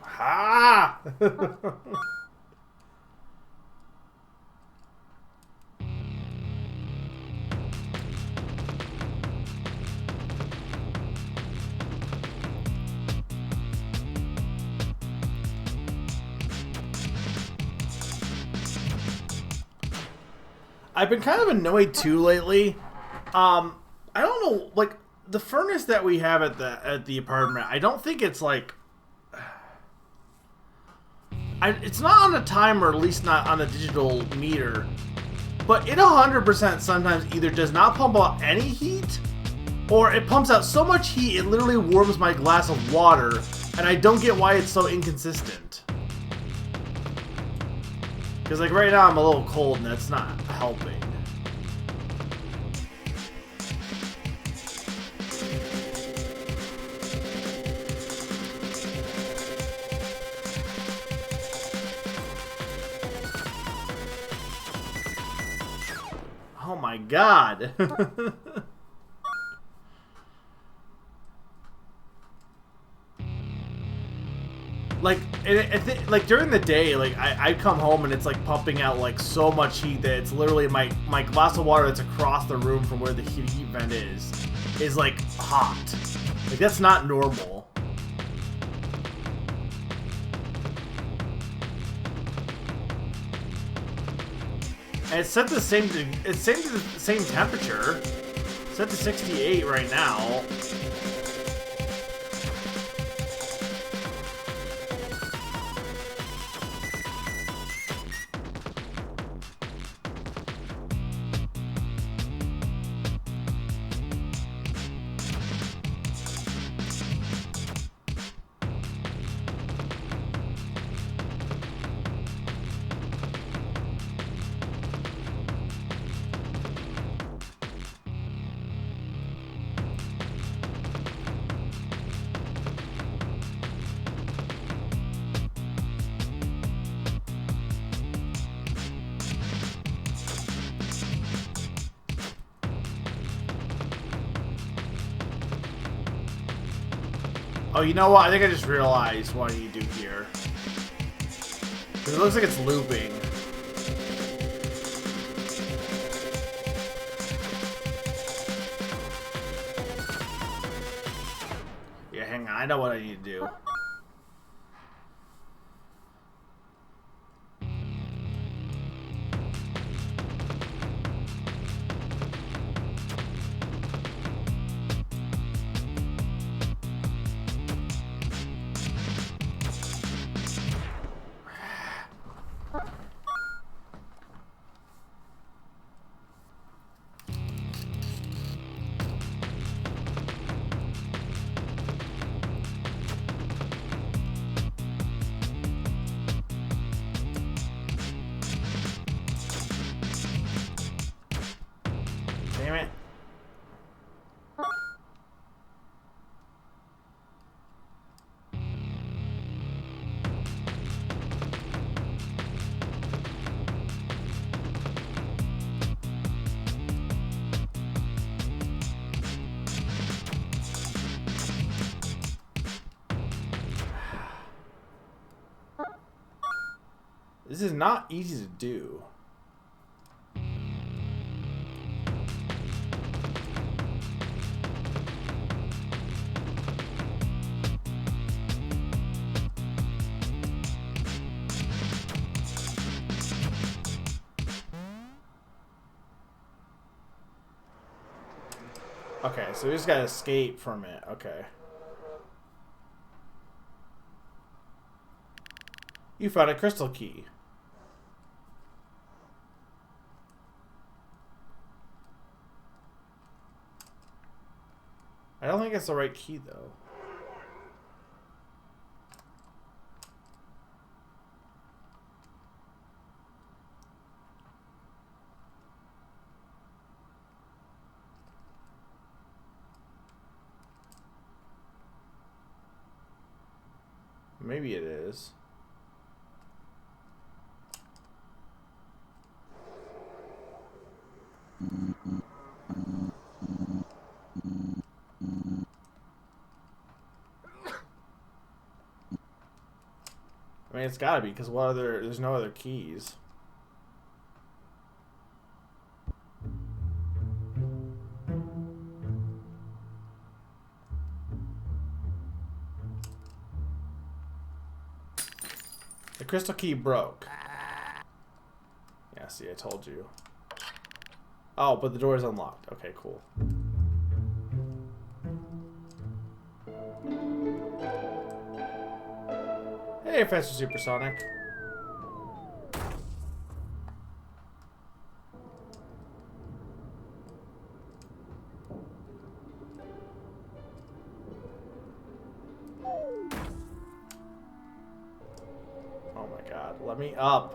Ha! I've been kind of annoyed too lately. I don't know, like the furnace that we have at the apartment. I don't think it's like, it's not on a timer, or at least not on a digital meter. But it 100% sometimes either does not pump out any heat, or it pumps out so much heat it literally warms my glass of water, and I don't get why it's so inconsistent. Because like right now I'm a little cold and that's not helping. Oh my god. Like, like during the day, like I come home and it's like pumping out like so much heat that it's literally my glass of water that's across the room from where the heat vent is like hot. Like that's not normal. And it's set to the same temperature. It's set to 68 right now. Oh, you know what? I think I just realized what I need to do here. Because it looks like it's looping. Yeah, hang on. I know what I need to do. Damn it. This is not easy to do. Okay, so we just gotta escape from it. Okay. You found a crystal key. I don't think it's the right key, though. Maybe it is. I mean, it's gotta be, because there's no other keys. The crystal key broke. Yeah, see, I told you. Oh, but the door is unlocked. Okay, cool. Hey, Faster Supersonic. Oh my god, let me up.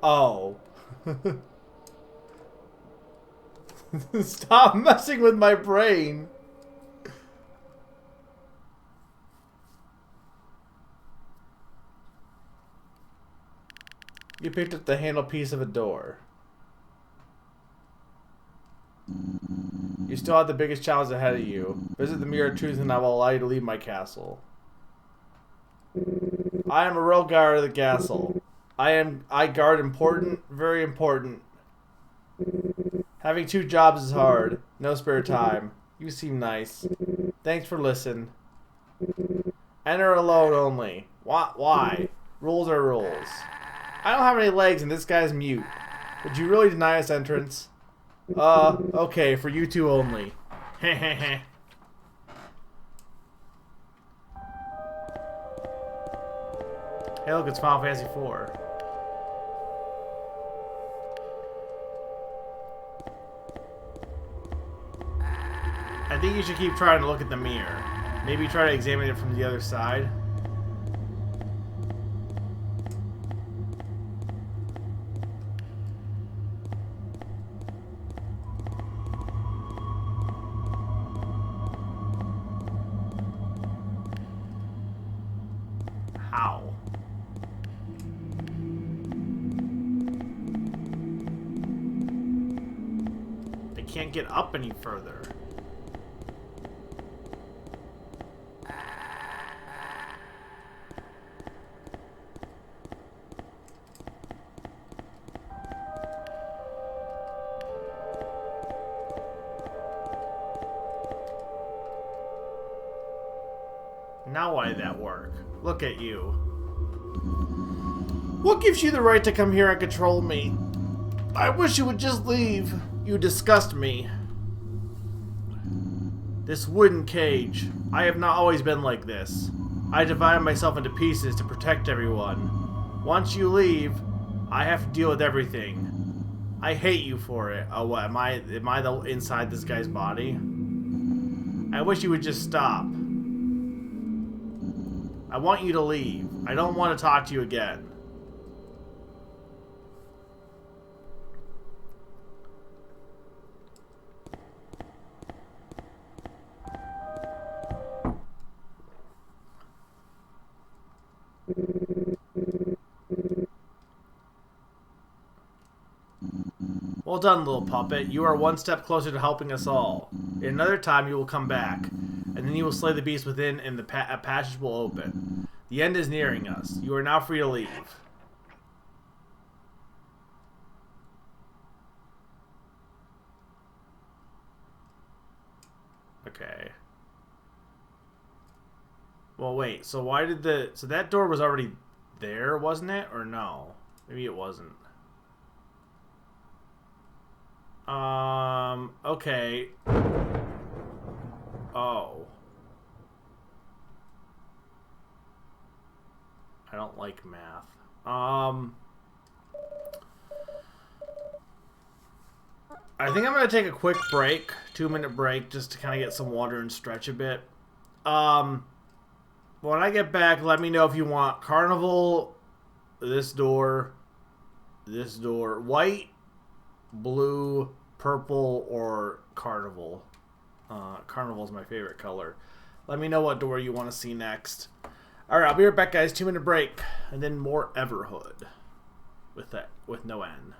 Oh. Stop messing with my brain. You picked up the handle piece of a door. You still have the biggest challenge ahead of you. Visit the Mirror of Truth and I will allow you to leave my castle. I am a real guard of the castle. I guard important, very important. Having 2 jobs is hard. No spare time. You seem nice. Thanks for listening. Enter alone only. Why? Rules are rules. I don't have any legs and this guy's mute. Would you really deny us entrance? Okay, for you two only. Hey, look, it's Final Fantasy IV. I think you should keep trying to look at the mirror. Maybe try to examine it from the other side. How? I can't get up any further. Now why did that work? Look at you. What gives you the right to come here and control me? I wish you would just leave. You disgust me. This wooden cage. I have not always been like this. I divided myself into pieces to protect everyone. Once you leave, I have to deal with everything. I hate you for it. Oh, what? Am I the inside this guy's body? I wish you would just stop. I want you to leave. I don't want to talk to you again. Well done, little puppet. You are one step closer to helping us all. In another time, you will come back, and then you will slay the beast within, and a passage will open. The end is nearing us. You are now free to leave. Okay. Well, wait. So why did so that door was already there, wasn't it? Or no? Maybe it wasn't. Okay. Oh. I don't like math. I think I'm gonna take a quick break, 2 minute break, just to kind of get some water and stretch a bit. Um, when I get back, let me know if you want carnival, this door, white, blue, purple, or carnival. Carnival is my favorite color. Let me know what door you want to see next. All right, I'll be right back, guys. 2 minute break, and then more Everhood with no N.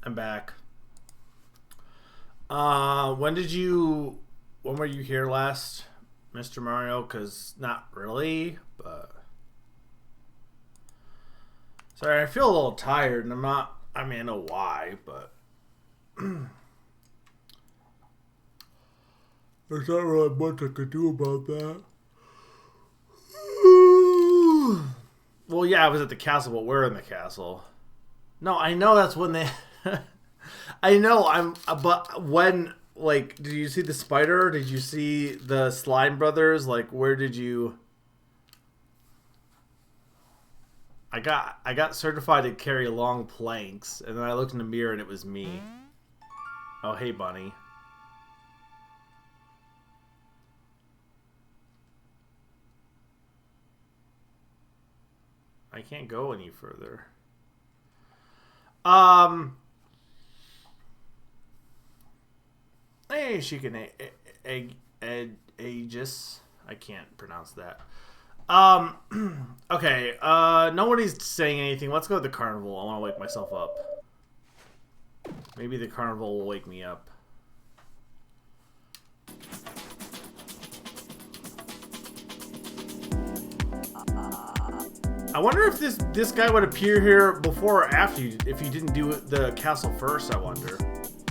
I'm back. When did you when were you here last, Mr. Mario? Because not really, but... Sorry, I feel a little tired, and I'm not... I mean, I know why, but... There's not really much I could do about that. Well, yeah, I was at the castle, but we're in the castle. No, I know that's when they... I know, but when... Like, did you see the spider? Did you see the slime brothers? Like, where did you... I got certified to carry long planks, and then I looked in the mirror and it was me. Oh, hey, bunny. I can't go any further. Hey, she can aegis. I can't pronounce that. Okay. Nobody's saying anything. Let's go to the carnival. I want to wake myself up. Maybe the carnival will wake me up. I wonder if this guy would appear here before or after you, if you didn't do the castle first, I wonder.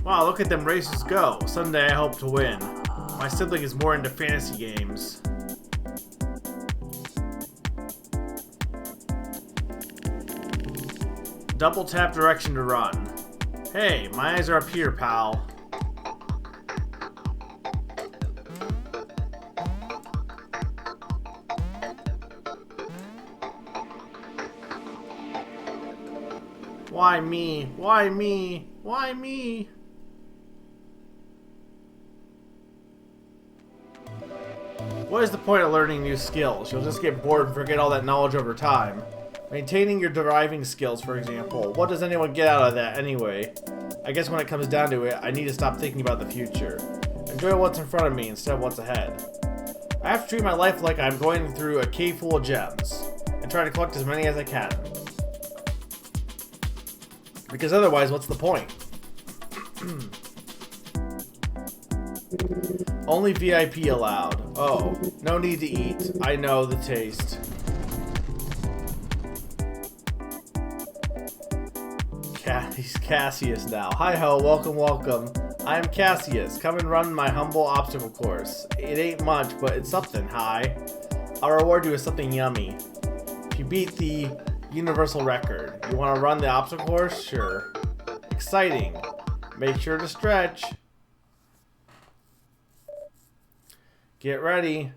Wow, look at them races go. Someday I hope to win. My sibling is more into fantasy games. Double tap direction to run. Hey, my eyes are up here, pal. Why me? Why me? Why me? What is the point of learning new skills? You'll just get bored and forget all that knowledge over time. Maintaining your driving skills, for example. What does anyone get out of that anyway? I guess when it comes down to it, I need to stop thinking about the future. Enjoy what's in front of me instead of what's ahead. I have to treat my life like I'm going through a cave full of gems, and try to collect as many as I can. Because otherwise, what's the point? Only VIP allowed. Oh, no need to eat. I know the taste. He's Cassius now. Hi-ho, welcome, welcome. I am Cassius. Come and run my humble obstacle course. It ain't much, but it's something, hi. I'll reward you with something yummy. If you beat the universal record. You want to run the obstacle course? Sure. Exciting. Make sure to stretch. Get ready.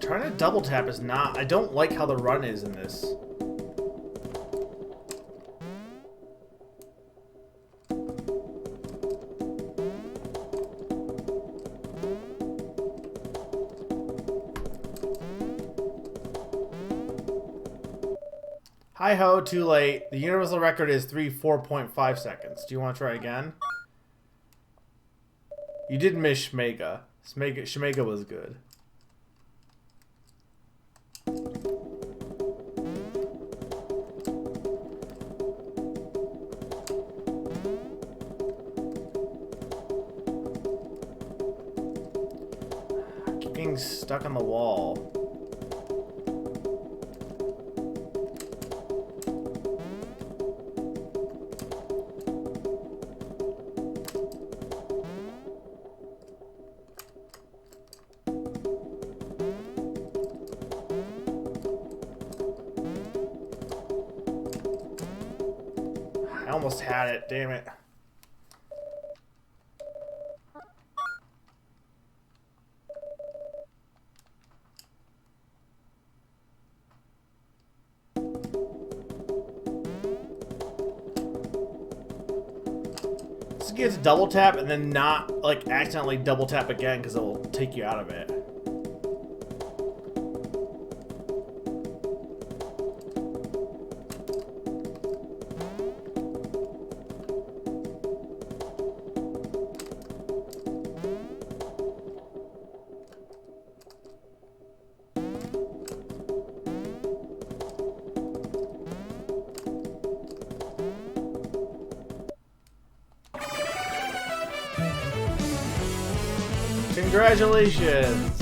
Trying to double tap is not... I don't like how the run is in this. Hi-ho, too late. The universal record is 4.5 seconds. Do you want to try again? You did miss Shmega. Shmega was good. I keep getting stuck on the wall. I almost had it, damn it. Just get to double tap and then not like accidentally double tap again because it will take you out of it. Congratulations!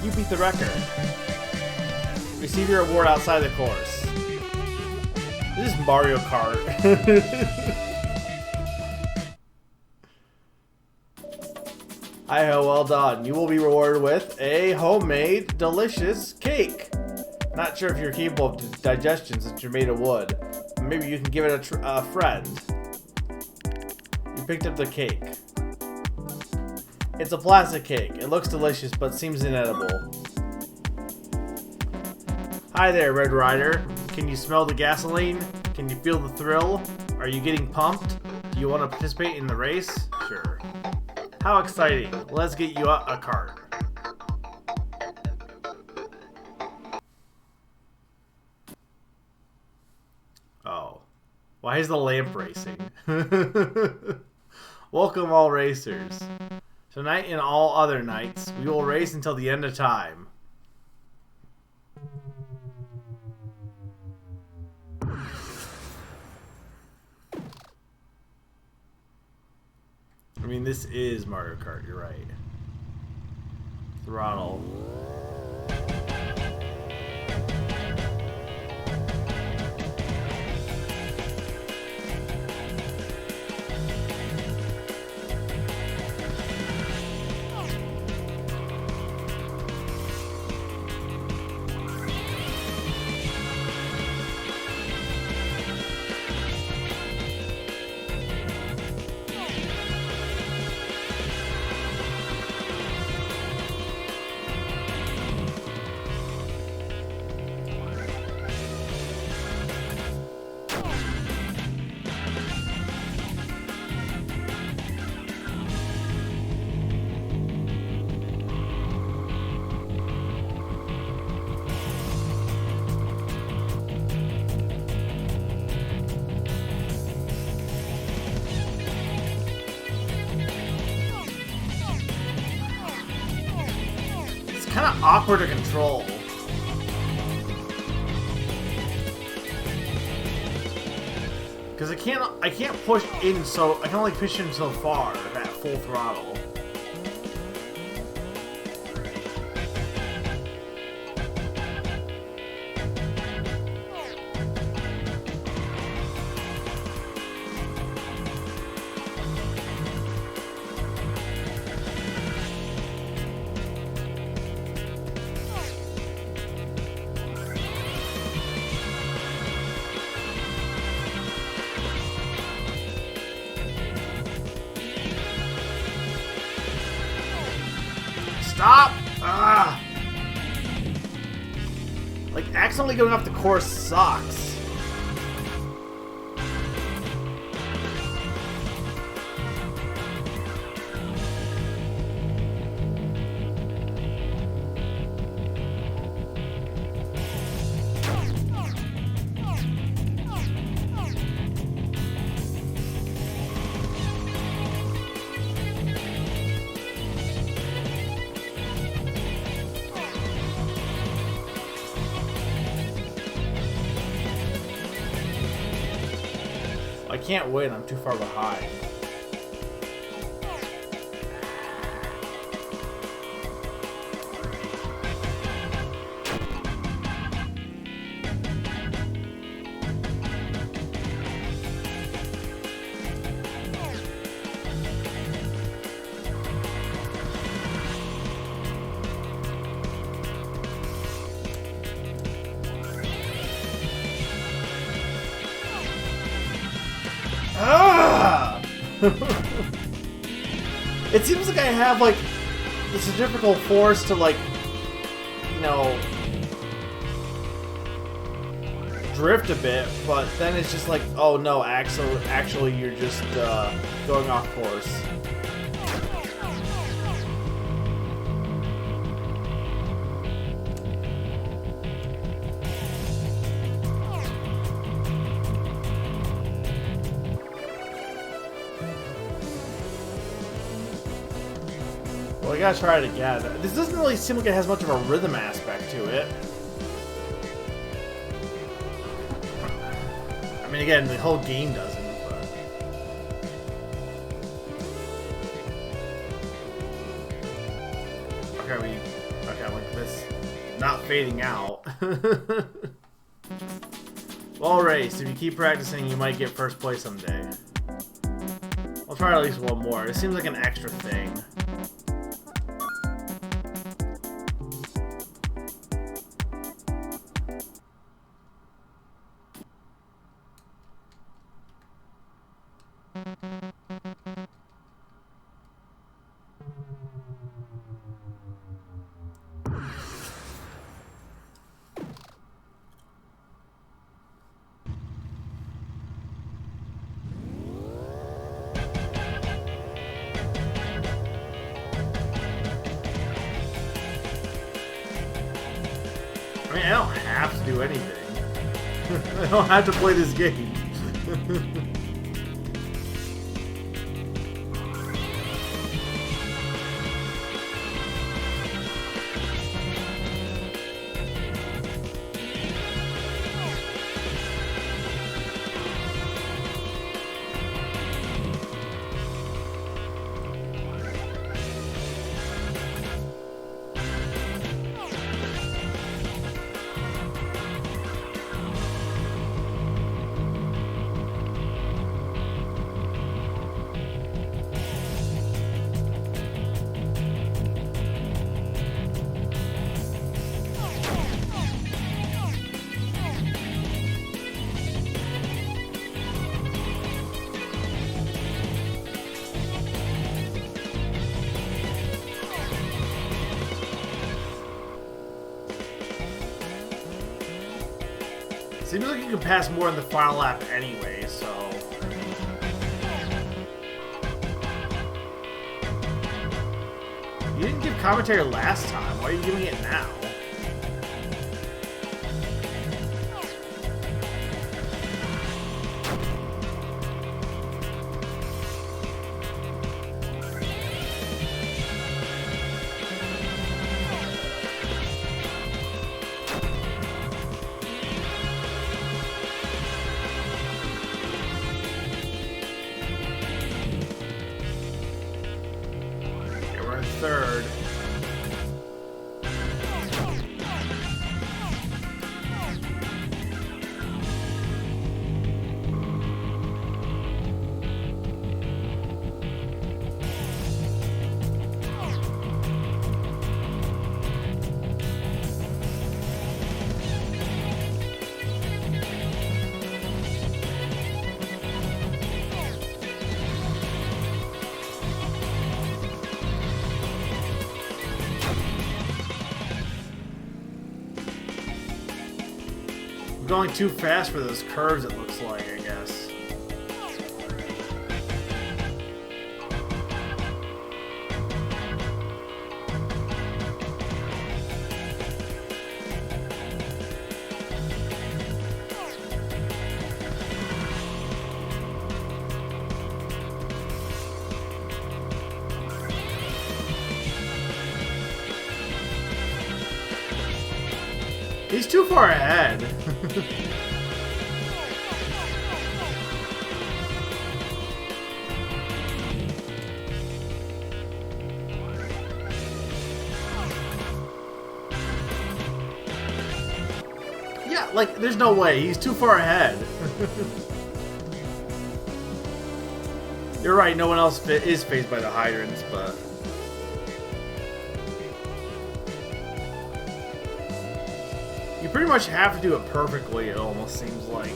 You beat the record. Receive your award outside the course. This is Mario Kart. Hi-ho, well done. You will be rewarded with a homemade, delicious cake. Not sure if you're capable of digestion since you're made of wood. Maybe you can give it a friend. You picked up the cake. It's a plastic cake. It looks delicious, but seems inedible. Hi there, Red Rider. Can you smell the gasoline? Can you feel the thrill? Are you getting pumped? Do you want to participate in the race? Sure. How exciting. Let's get you a cart. Oh. Why is the lamp racing? Welcome all racers. Tonight and all other nights, we will race until the end of time. I mean, this is Mario Kart, you're right. Throttle. Kind of awkward to control. Because I can't push in, so I can only push in so far at full throttle. Stop! Ah! Like, accidentally going off the course sucks. I can't win, I'm too far behind. It seems like I have, like, the centrifugal force to, like, you know, drift a bit, but then it's just like, oh no, actually you're just going off course. Well, I gotta try it again. This doesn't really seem like it has much of a rhythm aspect to it. I mean, again, the whole game doesn't, but... Okay, okay, like this, not fading out. Well, race. If you keep practicing, you might get first place someday. I'll try at least one more. It seems like an extra thing. I mean, I don't have to do anything. I don't have to play this game. Seems like you can pass more in the final lap anyway, so... You didn't give commentary last time. Why are you giving it now? Third. I'm going too fast for those curves, it looks like, I guess. He's too far ahead. Yeah, like, there's no way. He's too far ahead. You're right, no one else is phased by the hydrants, but... You pretty much have to do it perfectly, it almost seems like.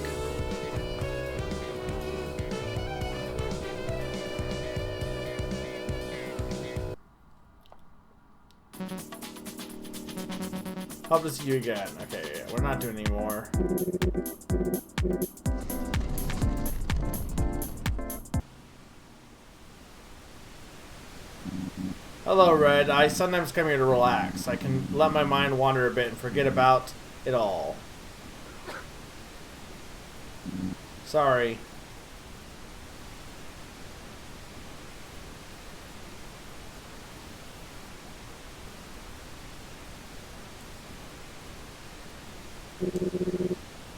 Hope to see you again. Okay, yeah, we're not doing any more. Hello, Red. I sometimes come here to relax. I can let my mind wander a bit and forget about it all. Sorry.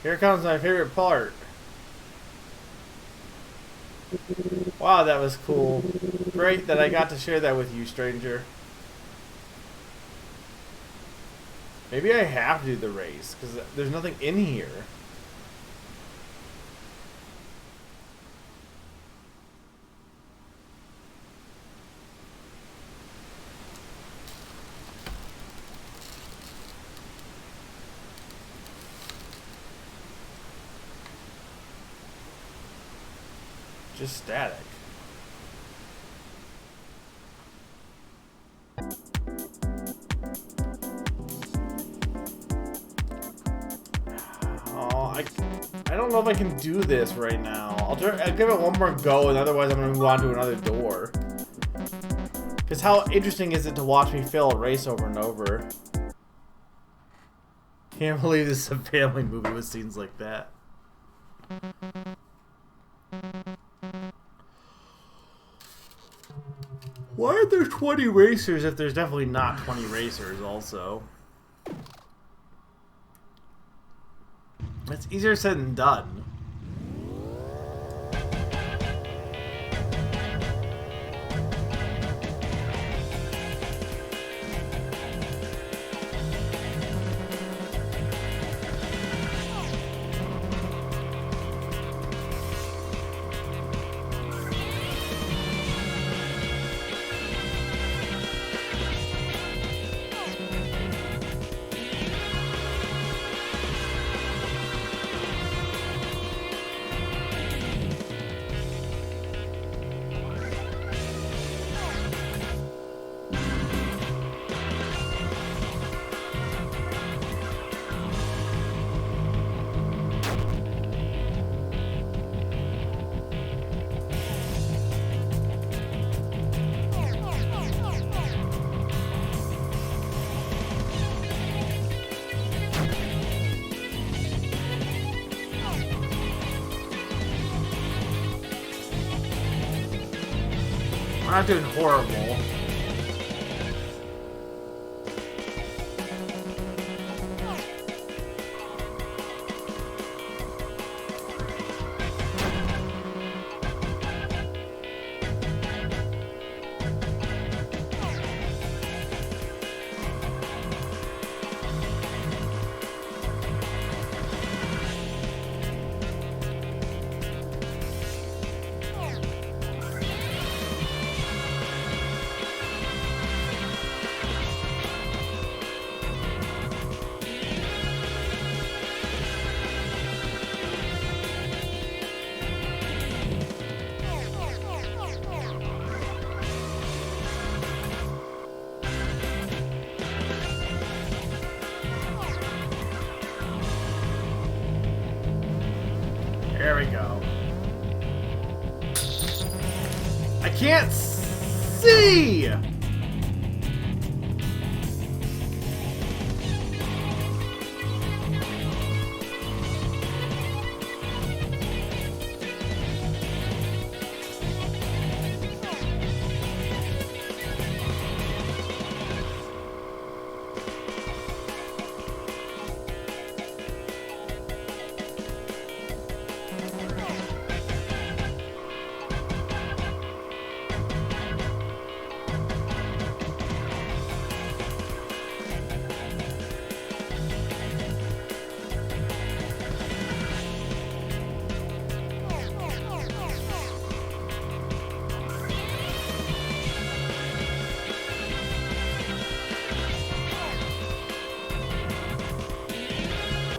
Here comes my favorite part. Wow, that was cool. Great that I got to share that with you, stranger. Maybe I have to do the race because there's nothing in here. Just static. Oh, I don't know if I can do this right now. I'll give it one more go, and otherwise I'm gonna move on to another door. Because how interesting is it to watch me fail a race over and over? Can't believe this is a family movie with scenes like that. Why are there 20 racers if there's definitely not 20 racers also? It's easier said than done. I'm not doing horrible. There we go. I can't see!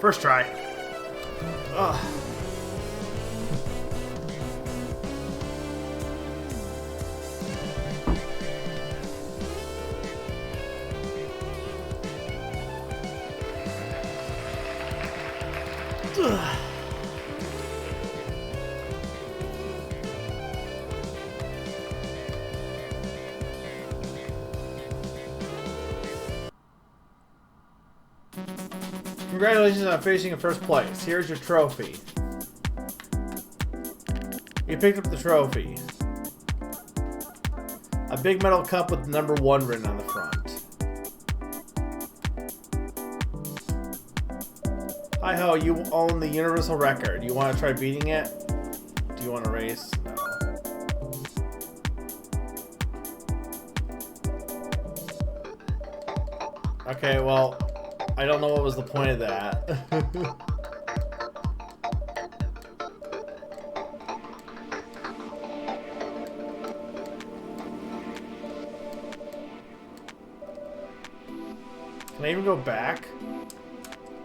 First try. Ugh. Ugh. Congratulations on finishing in first place. Here's your trophy. You picked up the trophy. A big metal cup with number 1 written on the front. Hi-ho, you own the universal record. You want to try beating it? Do you want to race? No. Okay, well, I don't know what was the point of that. Can I even go back?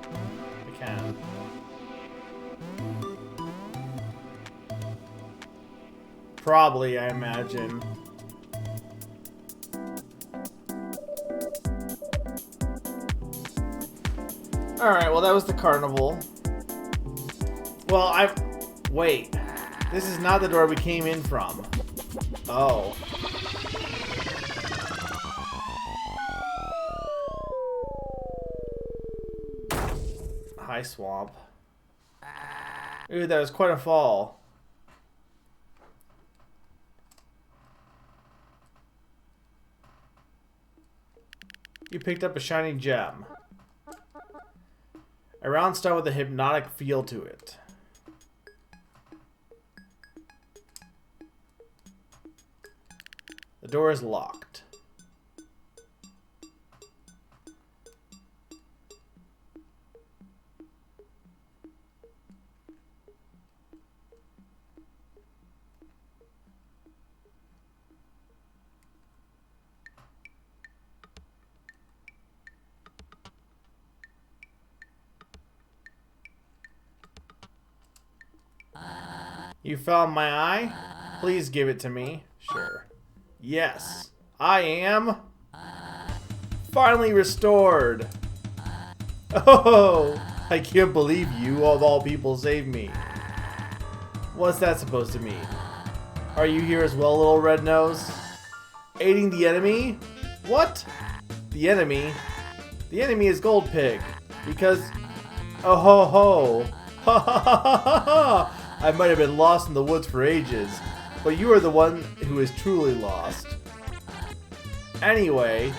I can. Probably, I imagine. Alright, well that was the carnival. Well, wait. This is not the door we came in from. Oh. Hi, swamp. Ooh, that was quite a fall. You picked up a shiny gem. A round star with a hypnotic feel to it. The door is locked. You found my eye? Please give it to me. Sure. Yes. I am finally restored. Oh, I can't believe you, of all people, saved me. What's that supposed to mean? Are you here as well, little red nose? Aiding the enemy? What? The enemy? The enemy is Gold Pig. Because... oh ho ho. Ha ha ha ha ha ha. I might have been lost in the woods for ages, but you are the one who is truly lost. Anyway,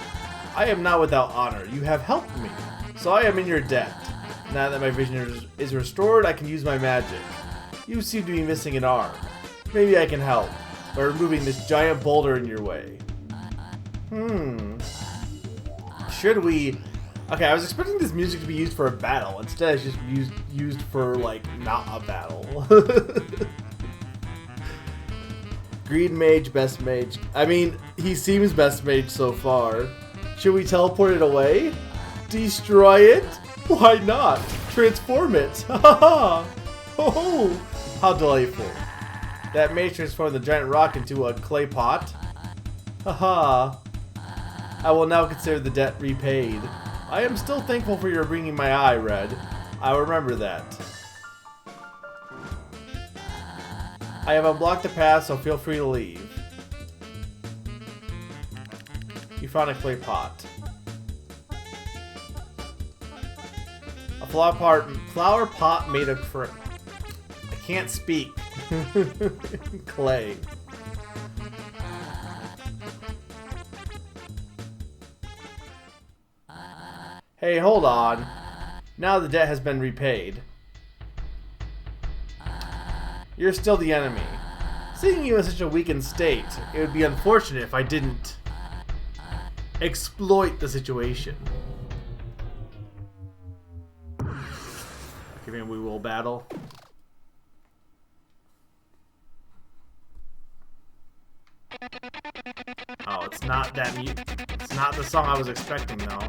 I am not without honor. You have helped me, so I am in your debt. Now that my vision is restored, I can use my magic. You seem to be missing an arm. Maybe I can help by removing this giant boulder in your way. Should we... Okay, I was expecting this music to be used for a battle. Instead, it's just used for, like, not a battle. Green mage, best mage. I mean, he seems best mage so far. Should we teleport it away? Destroy it? Why not? Transform it. Ha ha ha. Oh, how delightful. That mage transformed the giant rock into a clay pot. Ha ha. I will now consider the debt repaid. I am still thankful for your bringing my eye, Red. I'll remember that. I have unblocked the path, so feel free to leave. You found a clay pot. A flower pot made of I can't speak. Clay. Hey, hold on. Now the debt has been repaid. You're still the enemy. Seeing you in such a weakened state, it would be unfortunate if I didn't exploit the situation. Okay, maybe we will battle. Oh, it's not that it's not the song I was expecting though.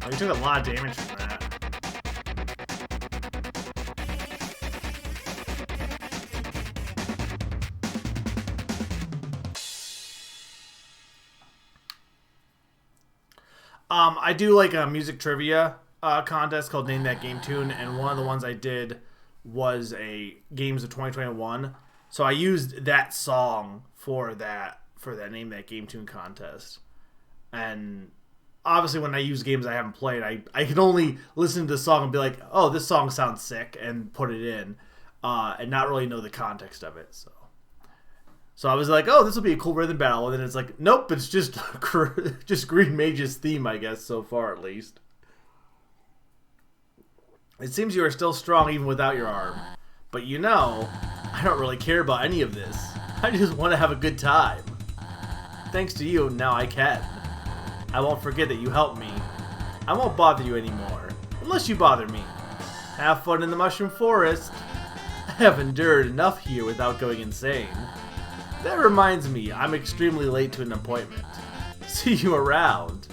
Oh, you took a lot of damage from that. I do like a music trivia contest called Name That Game Tune, and one of the ones I did was a Games of 2021. So I used that song for that Name That Game Tune contest, and obviously when I use games I haven't played, I can only listen to the song and be like, oh, this song sounds sick, and put it in, and not really know the context of it. So I was like, oh, this will be a cool rhythm battle, and then it's like, nope, it's just just Green Mage's theme, I guess, so far at least. It seems you are still strong even without your arm, but you know, I don't really care about any of this. I just want to have a good time. Thanks to you, now I can. I won't forget that you helped me. I won't bother you anymore, unless you bother me. Have fun in the Mushroom Forest. I have endured enough here without going insane. That reminds me, I'm extremely late to an appointment. See you around.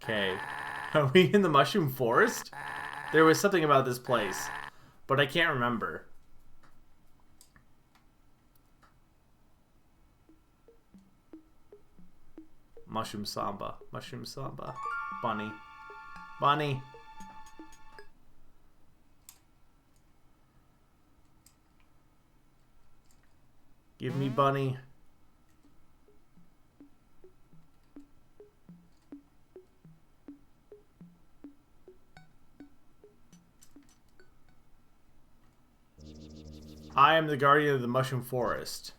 Okay. Are we in the Mushroom Forest? There was something about this place, but I can't remember. Mushroom Samba. Mushroom Samba. Bunny. Bunny. Give me Bunny. I am the guardian of the Mushroom Forest.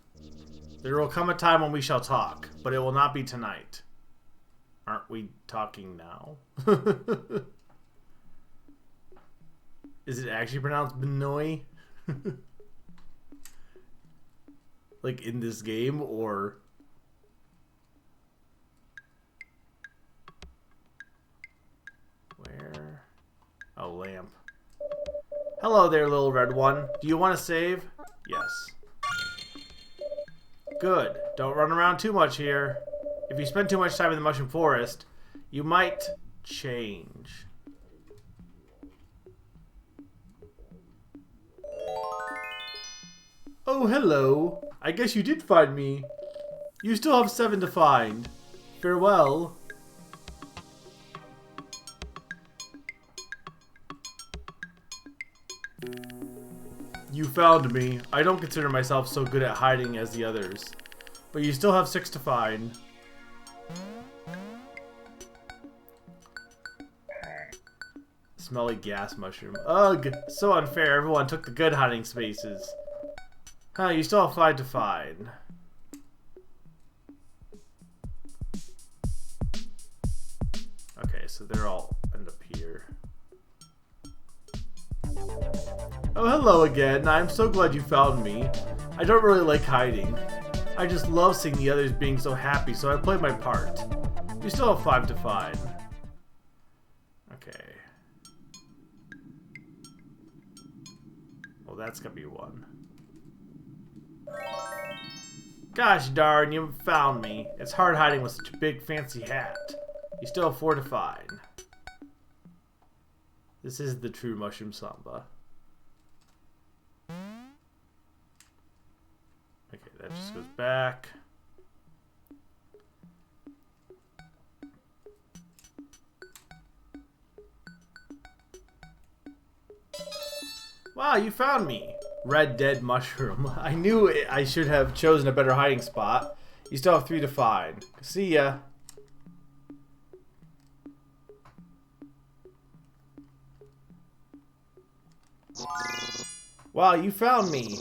There will come a time when we shall talk, but it will not be tonight. Aren't we talking now? Is it actually pronounced Benoy? Like in this game, or... Where? Oh, lamp. Hello there, little red one. Do you want to save? Yes. Good. Don't run around too much here. If you spend too much time in the Mushroom Forest, you might change. Oh, hello. I guess you did find me. You still have 7 to find. Farewell. You found me. I don't consider myself so good at hiding as the others. But you still have 6 to find. Smelly gas mushroom. Ugh! So unfair. Everyone took the good hiding spaces. Huh, you still have 5 to find. Okay, so they're all end up here. Oh, hello again. I'm so glad you found me. I don't really like hiding. I just love seeing the others being so happy, so I played my part. You still have 5 to find. Okay. Well, that's gonna be 1. Gosh darn, you found me. It's hard hiding with such a big fancy hat. You still have 4 to find. This is the true Mushroom Samba. Okay, that just goes back. Wow, you found me! Red Dead Mushroom. I knew I should have chosen a better hiding spot. You still have 3 to find. See ya. Wow, you found me.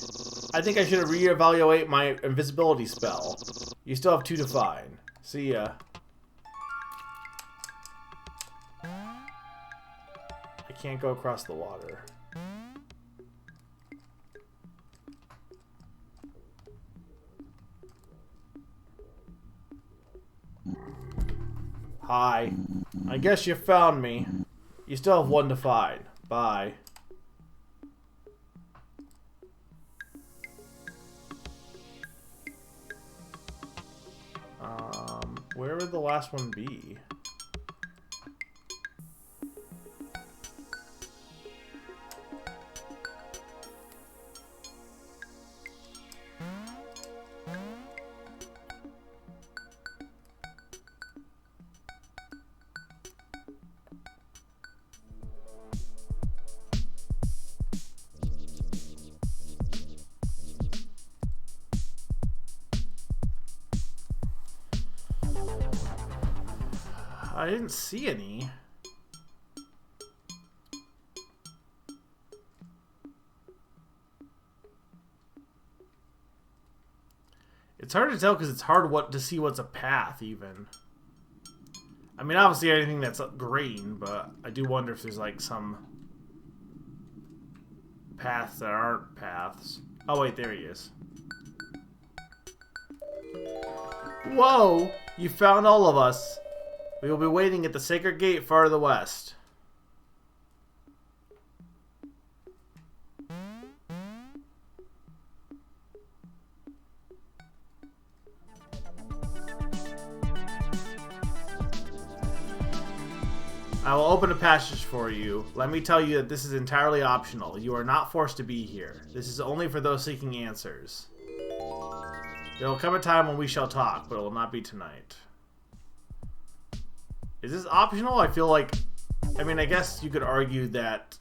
I think I should reevaluate my invisibility spell. You still have 2 to find. See ya. I can't go across the water. Hi. I guess you found me. You still have 1 to find. Bye. Where would the last one be? I didn't see any. It's hard to tell because it's hard to see what's a path even. I mean, obviously anything that's green, but I do wonder if there's like some paths that aren't paths. Oh wait, there he is. Whoa! You found all of us. We will be waiting at the sacred gate far to the west. I will open a passage for you. Let me tell you that this is entirely optional. You are not forced to be here. This is only for those seeking answers. There will come a time when we shall talk, but it will not be tonight. Is this optional? I feel like... I mean, I guess you could argue that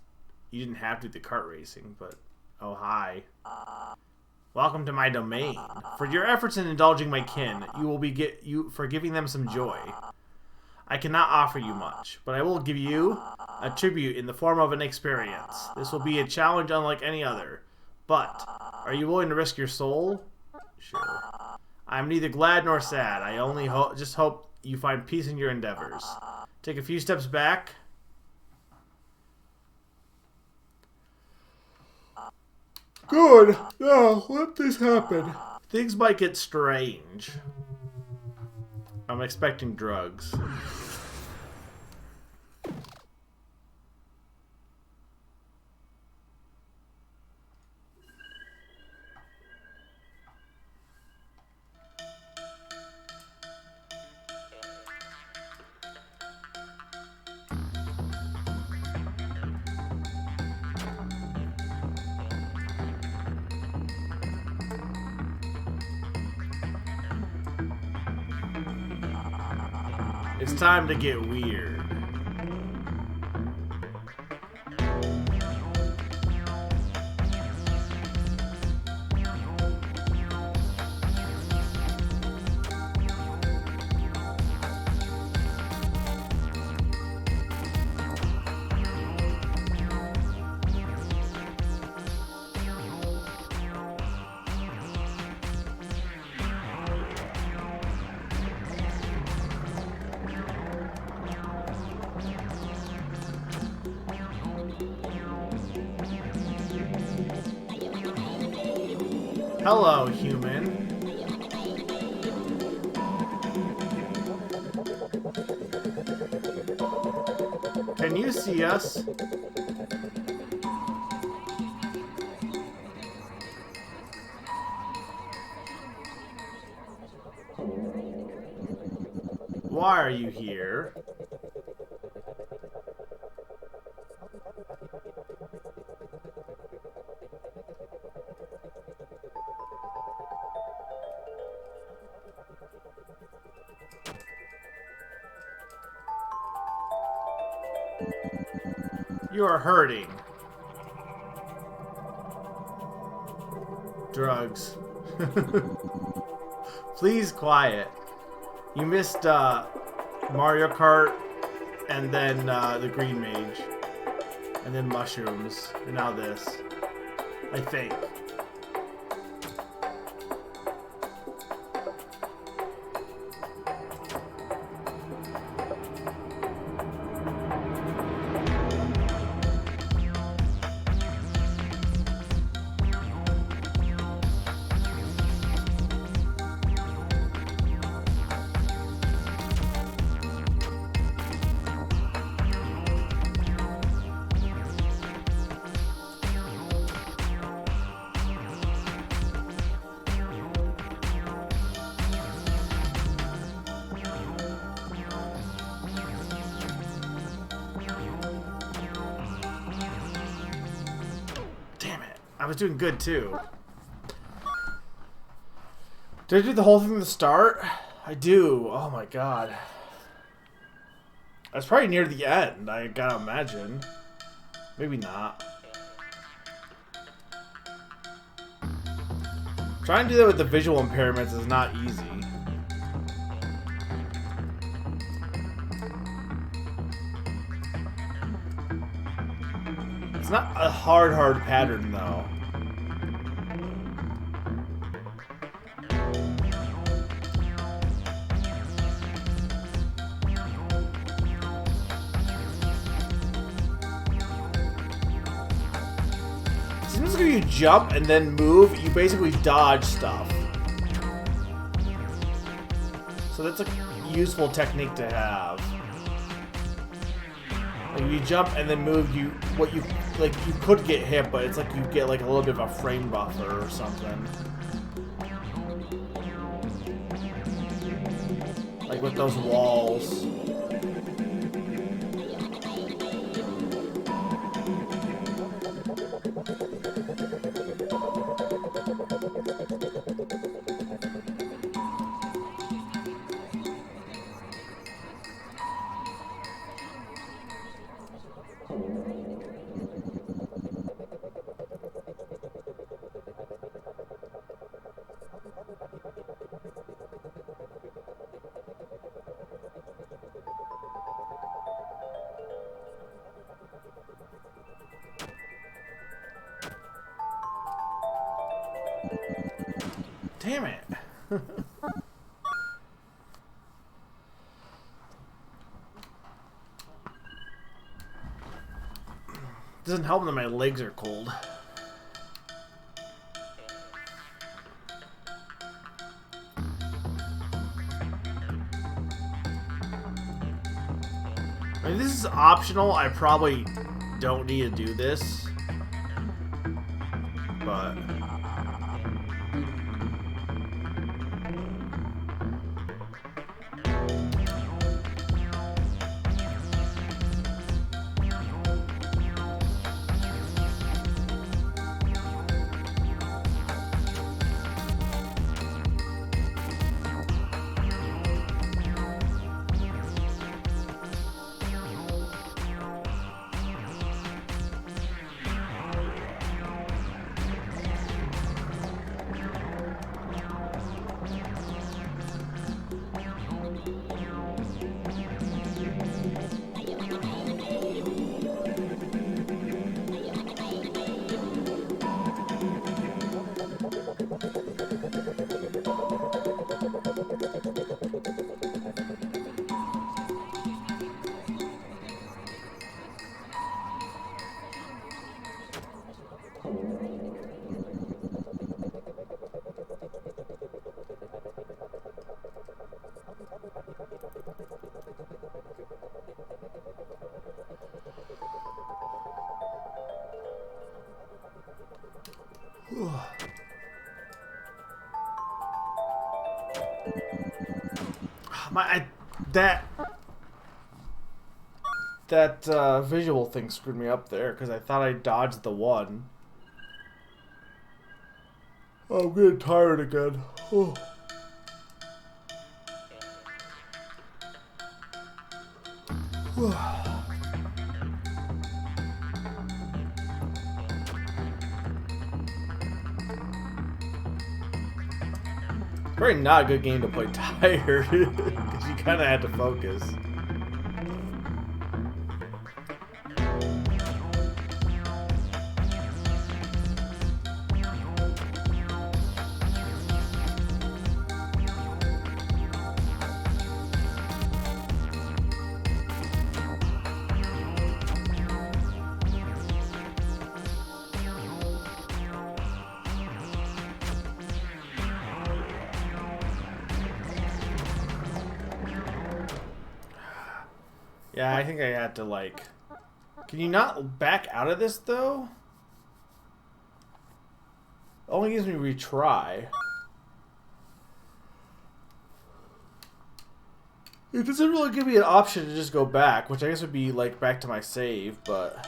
you didn't have to do the kart racing, but... Oh, hi. Welcome to my domain. For your efforts in indulging my kin, you will be for giving them some joy. I cannot offer you much, but I will give you a tribute in the form of an experience. This will be a challenge unlike any other. But, are you willing to risk your soul? Sure. I am neither glad nor sad. I only just hope you find peace in your endeavors. Take a few steps back. Good. Now, let this happen. Things might get strange. I'm expecting drugs. It's time to get weird. Hello, human. Can you see us? Why are you here? You are hurting. Drugs. Please quiet. You missed Mario Kart and then the Green Mage. And then mushrooms. And now this. I think. I was doing good too. Did I do the whole thing from the start? I do. Oh my god. That's probably near the end, I gotta imagine. Maybe not. Trying to do that with the visual impairments is not easy. It's not a hard pattern, though. It seems like if you jump and then move, you basically dodge stuff. So that's a useful technique to have. Like you jump and then move, you could get hit, but it's like you get like a little bit of a frame buffer or something. Like with those walls. Damn it. Doesn't help that my legs are cold. I mean, this is optional. I probably don't need to do this. But... That visual thing screwed me up there because I thought I dodged the one. Oh, I'm getting tired again. Oh. Probably not a good game to play tired because you kind of had to focus. Yeah, I think I had to, like... Can you not back out of this, though? It only gives me retry. It doesn't really give me an option to just go back, which I guess would be, like, back to my save, but...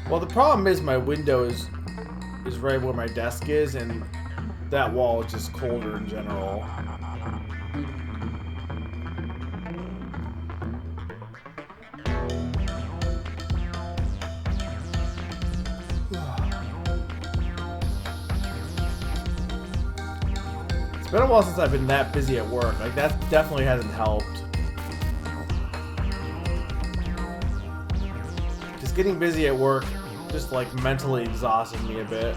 Well, the problem is my window is right where my desk is, and that wall is just colder in general. It's It's been a while since I've been that busy at work. Like, that definitely hasn't helped. Just getting busy at work just, like, mentally exhausted me a bit.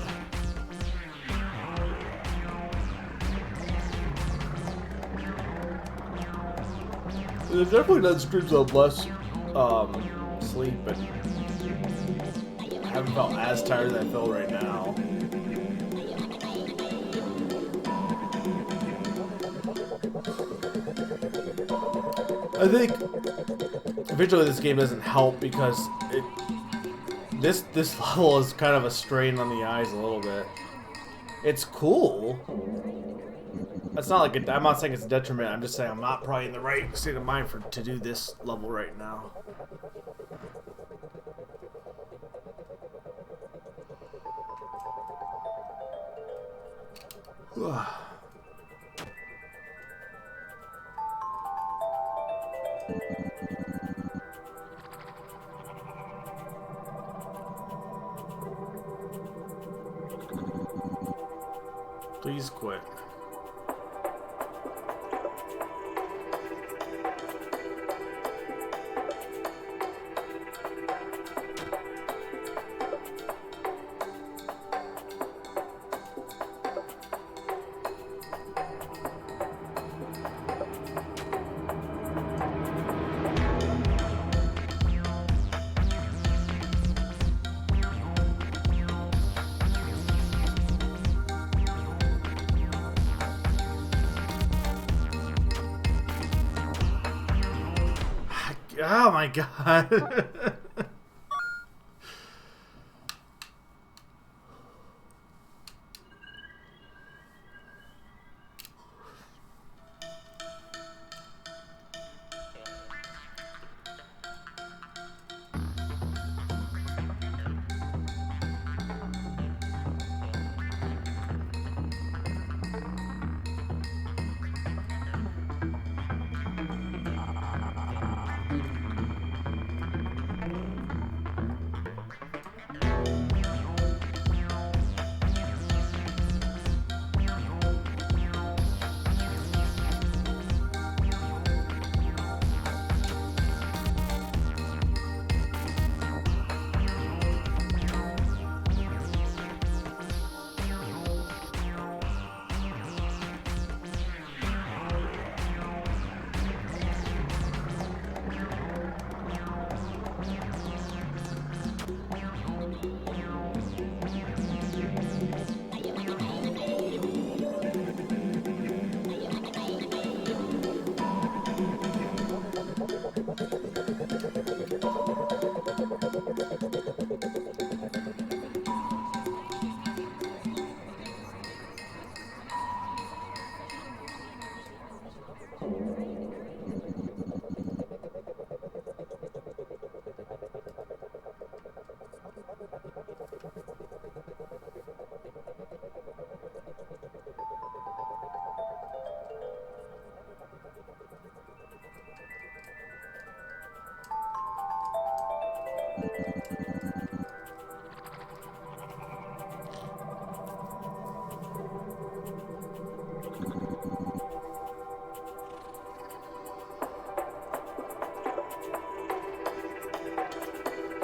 It definitely does streams of less sleep, but I haven't felt as tired as I feel right now. I think visually this game doesn't help because this level is kind of a strain on the eyes a little bit. It's cool. It's not like I'm not saying it's a detriment. I'm just saying I'm not probably in the right state of mind to do this level right now. Please quit. Oh my god.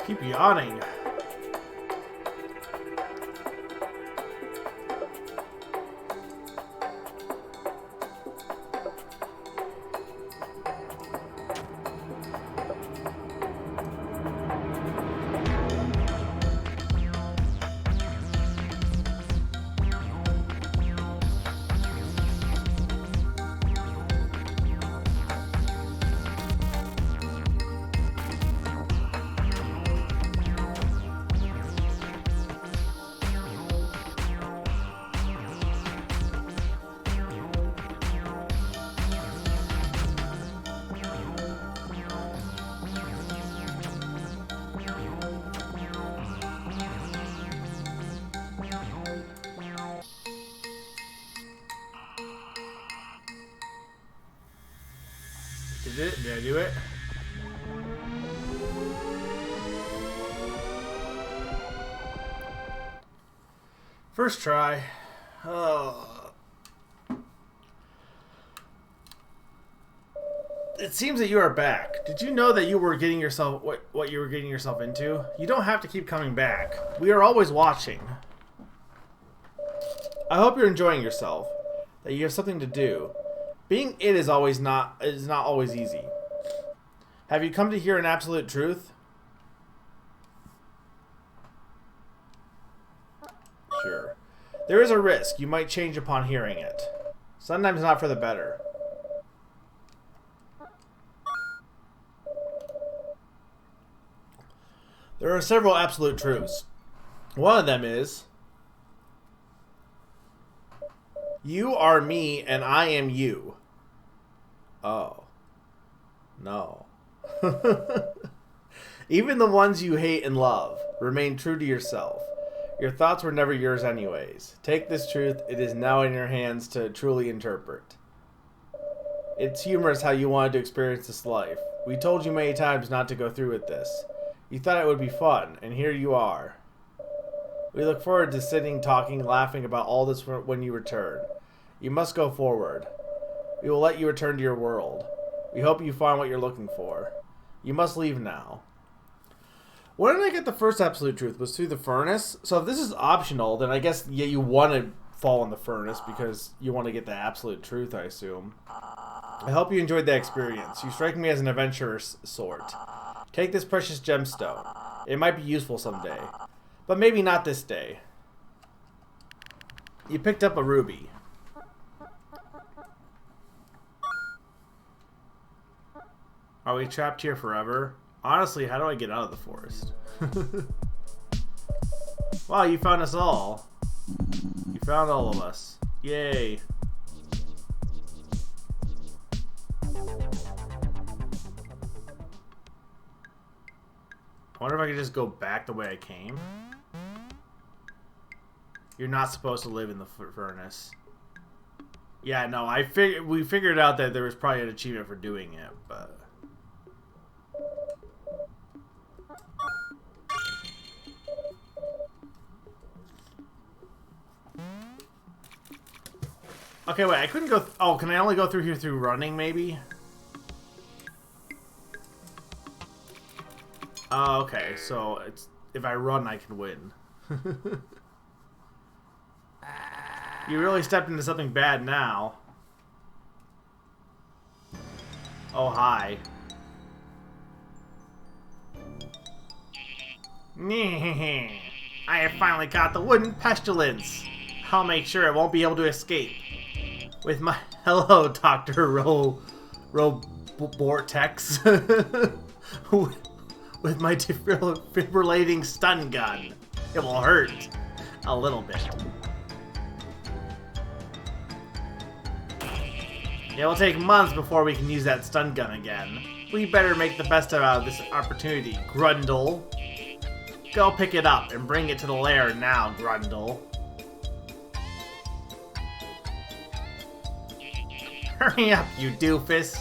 Keep yawning. Is it? Did I do it? First try. Oh. It seems that you are back. Did you know that you were getting yourself what you were getting yourself into? You don't have to keep coming back. We are always watching. I hope you're enjoying yourself. That you have something to do. Being it is not always easy. Have you come to hear an absolute truth? Sure. There is a risk you might change upon hearing it. Sometimes not for the better. There are several absolute truths. One of them is, you are me and I am you. Oh. No. Even the ones you hate and love, remain true to yourself. Your thoughts were never yours anyways. Take this truth, it is now in your hands to truly interpret. It's humorous how you wanted to experience this life. We told you many times not to go through with this. You thought it would be fun, and here you are. We look forward to sitting, talking, laughing about all this when you return. You must go forward. We will let you return to your world. We hope you find what you're looking for. You must leave now. Where did I get the first absolute truth? Was through the furnace? So if this is optional, then I guess you want to fall in the furnace because you want to get the absolute truth, I assume. I hope you enjoyed the experience. You strike me as an adventurous sort. Take this precious gemstone. It might be useful someday. But maybe not this day. You picked up a ruby. Are we trapped here forever? Honestly, how do I get out of the forest? Wow, you found us all. You found all of us. Yay. I wonder if I could just go back the way I came. You're not supposed to live in the furnace. Yeah, no, we figured out that there was probably an achievement for doing it, but... Okay, wait, I couldn't go... Oh, can I only go through here through running, maybe? Oh, okay, so it's if I run, I can win. You really stepped into something bad now. Oh, hi. I have finally caught the wooden pestilence. I'll make sure it won't be able to escape. With my... Hello, Dr. Vortex. With my defibrillating stun gun. It will hurt. A little bit. It will take months before we can use that stun gun again. We better make the best out of this opportunity, Grundle. Go pick it up and bring it to the lair now, Grundle. Hurry up, you doofus.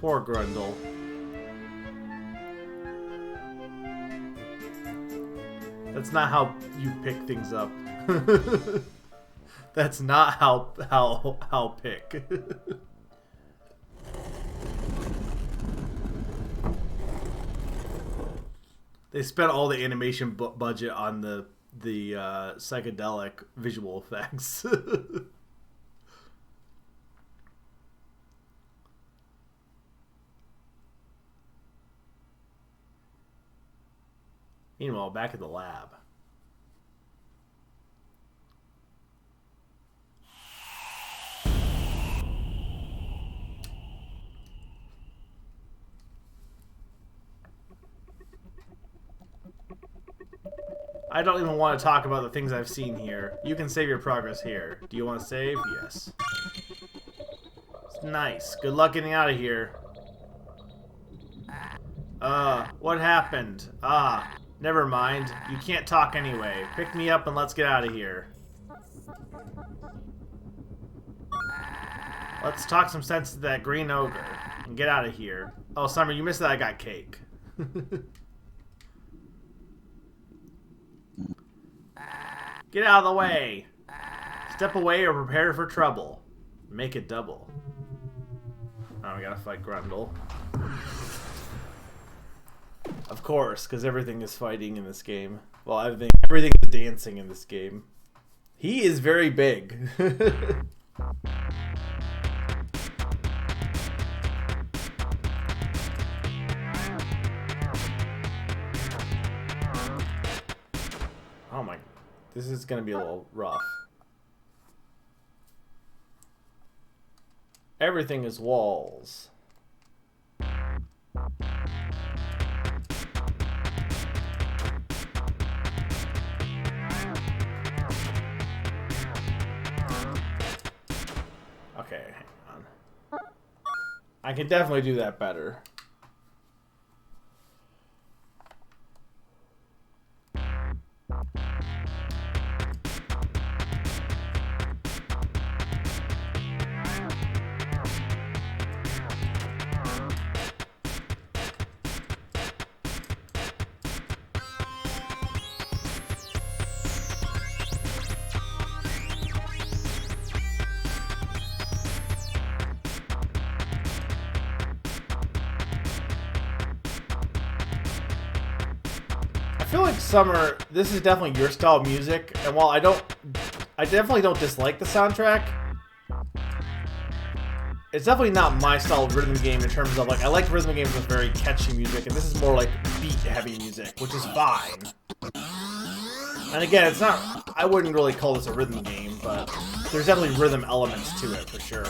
Poor Grundle. That's not how you pick things up. That's not how pick. They spent all the animation budget on the psychedelic visual effects. Meanwhile, back at the lab. I don't even want to talk about the things I've seen here. You can save your progress here. Do you want to save? Yes. Nice. Good luck getting out of here. What happened? Never mind. You can't talk anyway. Pick me up and let's get out of here. Let's talk some sense to that green ogre and get out of here. Oh, Summer, you missed that I got cake. Get out of the way. Step away or prepare for trouble. Make it double. Oh, we gotta fight Grundle. Of course, because everything is fighting in this game. Well, everything is dancing in this game. He is very big. Oh my, this is gonna be a little rough. Everything is walls. Okay, hang on. I can definitely do that better. I feel like Summer, this is definitely your style of music, and while I definitely don't dislike the soundtrack, it's definitely not my style of rhythm game in terms of, like, I like rhythm games with very catchy music, and this is more like beat-heavy music, which is fine. And again, it's not, I wouldn't really call this a rhythm game, but there's definitely rhythm elements to it, for sure.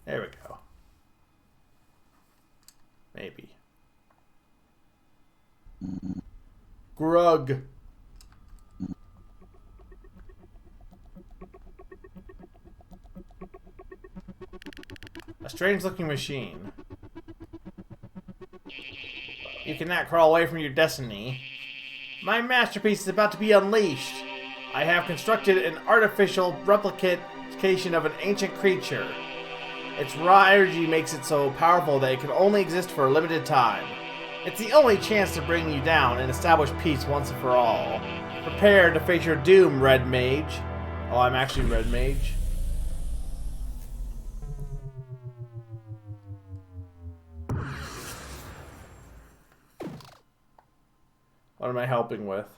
There we go. Maybe. Grug. A strange-looking machine. You cannot crawl away from your destiny. My masterpiece is about to be unleashed. I have constructed an artificial replication of an ancient creature. Its raw energy makes it so powerful that it can only exist for a limited time. It's the only chance to bring you down and establish peace once and for all. Prepare to face your doom, Red Mage. Oh, I'm actually Red Mage. What am I helping with?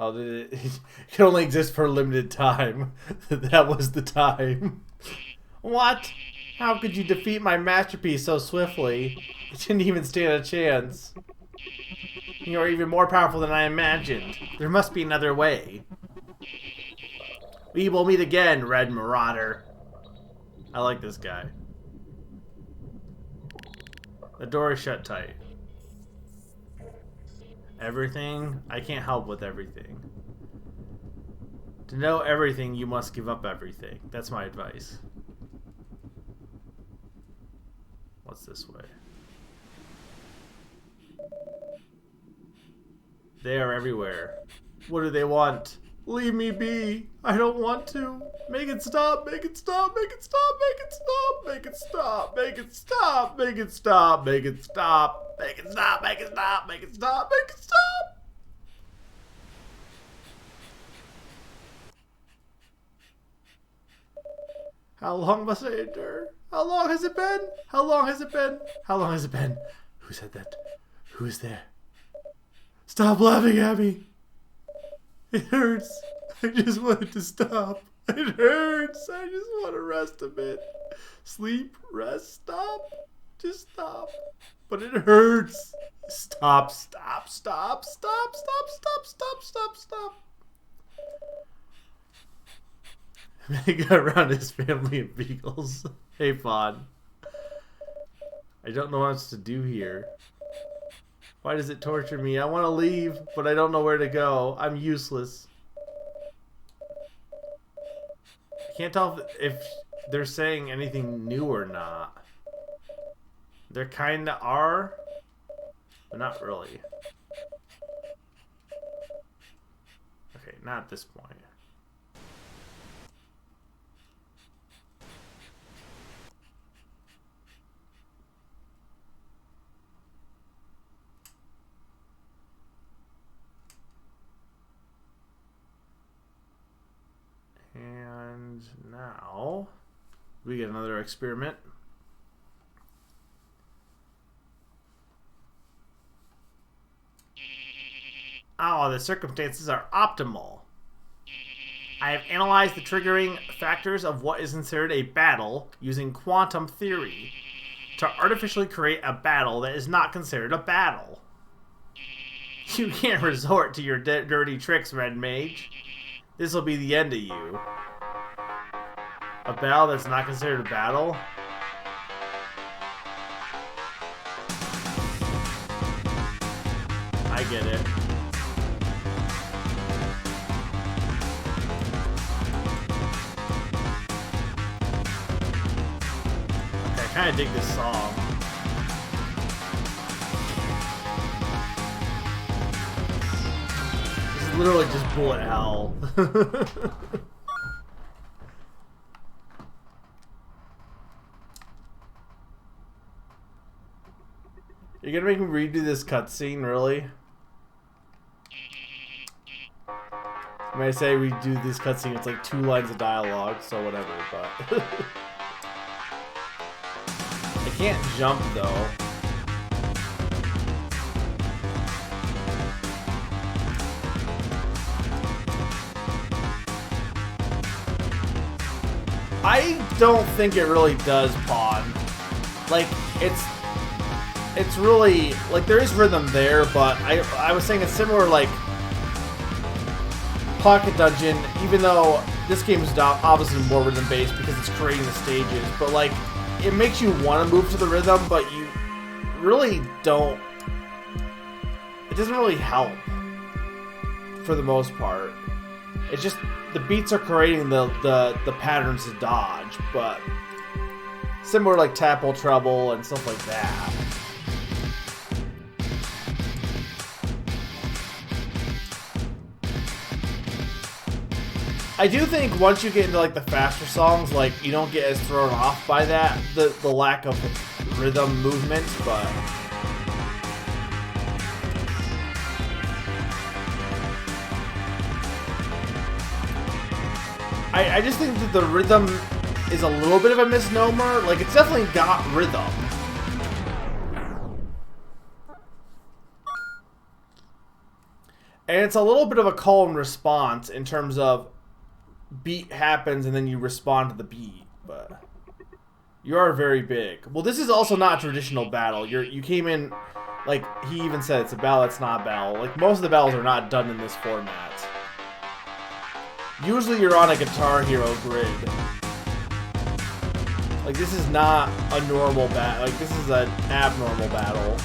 Oh, it can only exist for a limited time. That was the time. What? How could you defeat my masterpiece so swiftly? It didn't even stand a chance. You are even more powerful than I imagined. There must be another way. We will meet again, Red Marauder. I like this guy. The door is shut tight. Everything? I can't help with everything. To know everything, you must give up everything. That's my advice. What's this way? They are everywhere. What do they want? Leave me be. I don't want to. Make it stop. Make it stop. Make it stop. Make it stop. Make it stop. Make it stop. Make it stop. Make it stop. Make it stop. Make it stop. Make it stop. Make it stop. How long must I endure? How long has it been? How long has it been? How long has it been? Who said that? Who is there? Stop laughing at me. It hurts. I just want it to stop. It hurts. I just want to rest a bit. Sleep, rest, stop. Just stop. But it hurts. Stop, stop, stop, stop, stop, stop, stop, stop, stop. He got around his family of beagles. Hey, Fawn. I don't know what else to do here. Why does it torture me? I want to leave, but I don't know where to go. I'm useless. I can't tell if they're saying anything new or not. They kinda are, but not really. Okay, not at this point. And now we get another experiment. Oh, the circumstances are optimal. I have analyzed the triggering factors of what is considered a battle using quantum theory to artificially create a battle that is not considered a battle. You can't resort to your dirty tricks, Red Mage. This will be the end of you. A battle that's not considered a battle? I get it. Okay, I kind of dig this song. This is literally just bullet hell. You're gonna make me redo this cutscene, really? I mean, I say we do this cutscene, it's like 2 lines of dialogue, so whatever, but... I can't jump, though. I don't think it really does, Pawn. Like, it's really, like, there is rhythm there, but I was saying it's similar, like, Pocket Dungeon, even though this game is obviously more rhythm-based because it's creating the stages, but, like, it makes you want to move to the rhythm, but you really don't, it doesn't really help, for the most part. It's just, the beats are creating the patterns to dodge, but similar like Tapple Trouble and stuff like that. I do think once you get into like the faster songs, like you don't get as thrown off by that, the lack of rhythm movement, but I just think that the rhythm is a little bit of a misnomer. Like, it's definitely got rhythm. And it's a little bit of a call and response in terms of beat happens and then you respond to the beat, but you are very big. Well, this is also not a traditional battle. You came in, like, he even said it's a battle that's not a battle. Like, most of the battles are not done in this format. Usually you're on a Guitar Hero grid. Like, this is not a normal battle. Like, this is an abnormal battle.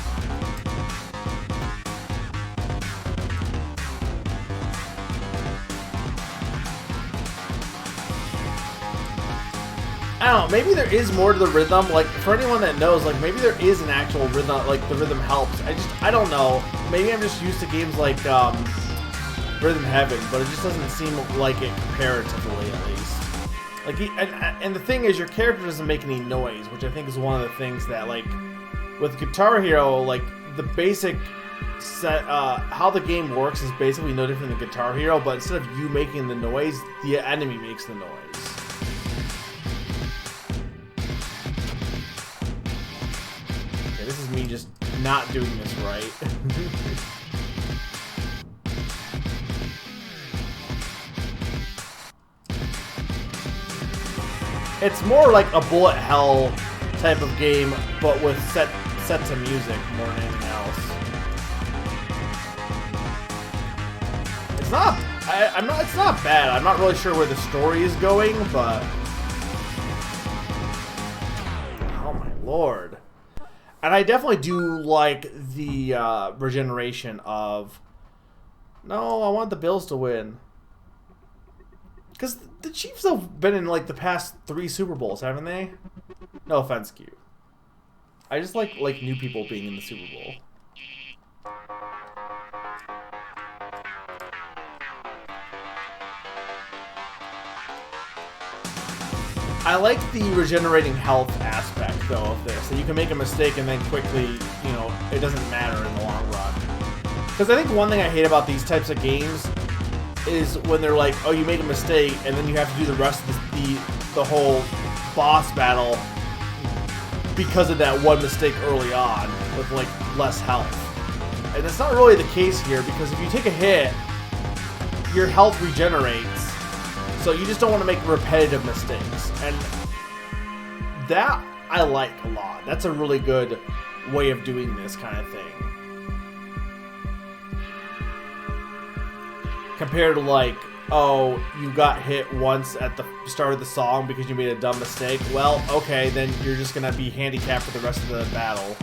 I don't know, maybe there is more to the rhythm. Like, for anyone that knows, like, maybe there is an actual rhythm, like, the rhythm helps. I don't know. Maybe I'm just used to games like, Rhythm Heaven, but it just doesn't seem like it comparatively, at least. Like, and the thing is, your character doesn't make any noise, which I think is one of the things that, like, with Guitar Hero, like, the basic set, how the game works is basically no different than Guitar Hero, but instead of you making the noise, the enemy makes the noise. Okay, this is me just not doing this right. It's more like a bullet hell type of game, but with set to music more than anything else. It's not. It's not bad. I'm not really sure where the story is going, but oh my lord! And I definitely do like the regeneration of... No, I want the Bills to win. Because the Chiefs have been in like the past 3 Super Bowls, haven't they? No offense, Q. I just like new people being in the Super Bowl. I like the regenerating health aspect, though, of this. That you can make a mistake and then quickly, you know, it doesn't matter in the long run. Because I think one thing I hate about these types of games is when they're like, oh, you made a mistake, and then you have to do the rest of the whole boss battle because of that one mistake early on with, like, less health. And it's not really the case here, because if you take a hit, your health regenerates. So you just don't want to make repetitive mistakes. And that I like a lot. That's a really good way of doing this kind of thing. Compared to like, oh, you got hit once at the start of the song because you made a dumb mistake. Well, okay, then you're just going to be handicapped for the rest of the battle.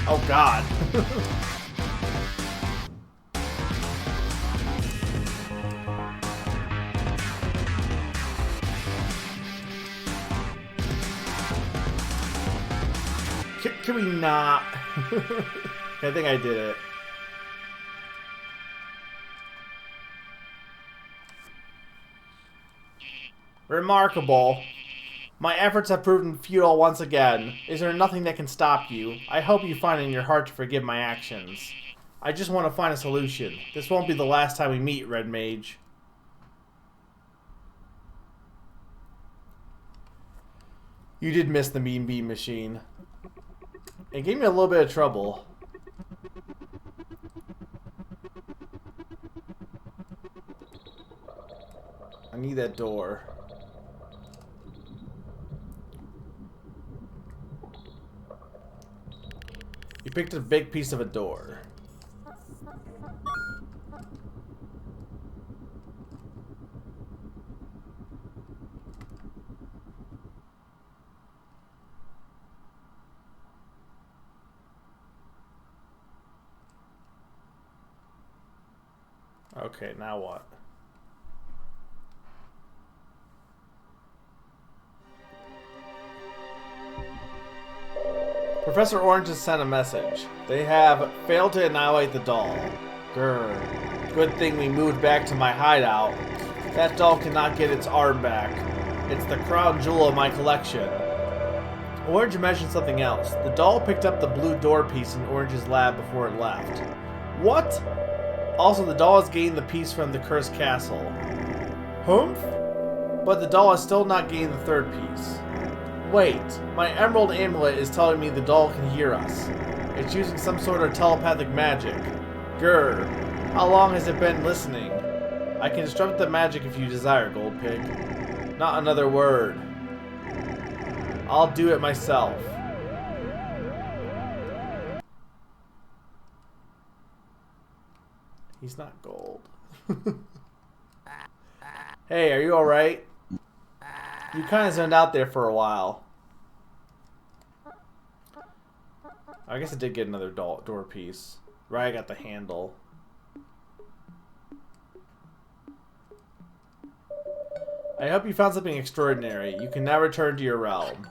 Oh, God. Can we not? I think I did it. Remarkable. My efforts have proven futile once again. Is there nothing that can stop you? I hope you find in your heart to forgive my actions. I just want to find a solution. This won't be the last time we meet, Red Mage. You did miss the Mean Bean Machine. It gave me a little bit of trouble. I need that door. You picked a big piece of a door. Okay, now what? Professor Orange has sent a message. They have failed to annihilate the doll. Grr. Good thing we moved back to my hideout. That doll cannot get its arm back. It's the crown jewel of my collection. Orange mentioned something else. The doll picked up the blue door piece in Orange's lab before it left. What? Also, the doll has gained the piece from the cursed castle. Humph? But the doll has still not gained the third piece. Wait, my emerald amulet is telling me the doll can hear us. It's using some sort of telepathic magic. Grr. How long has it been listening? I can disrupt the magic if you desire, Gold Pig. Not another word. I'll do it myself. He's not gold. Hey, are you alright? You kind of zoned out there for a while. I guess I did get another door piece. Right, I got the handle. I hope you found something extraordinary. You can now return to your realm.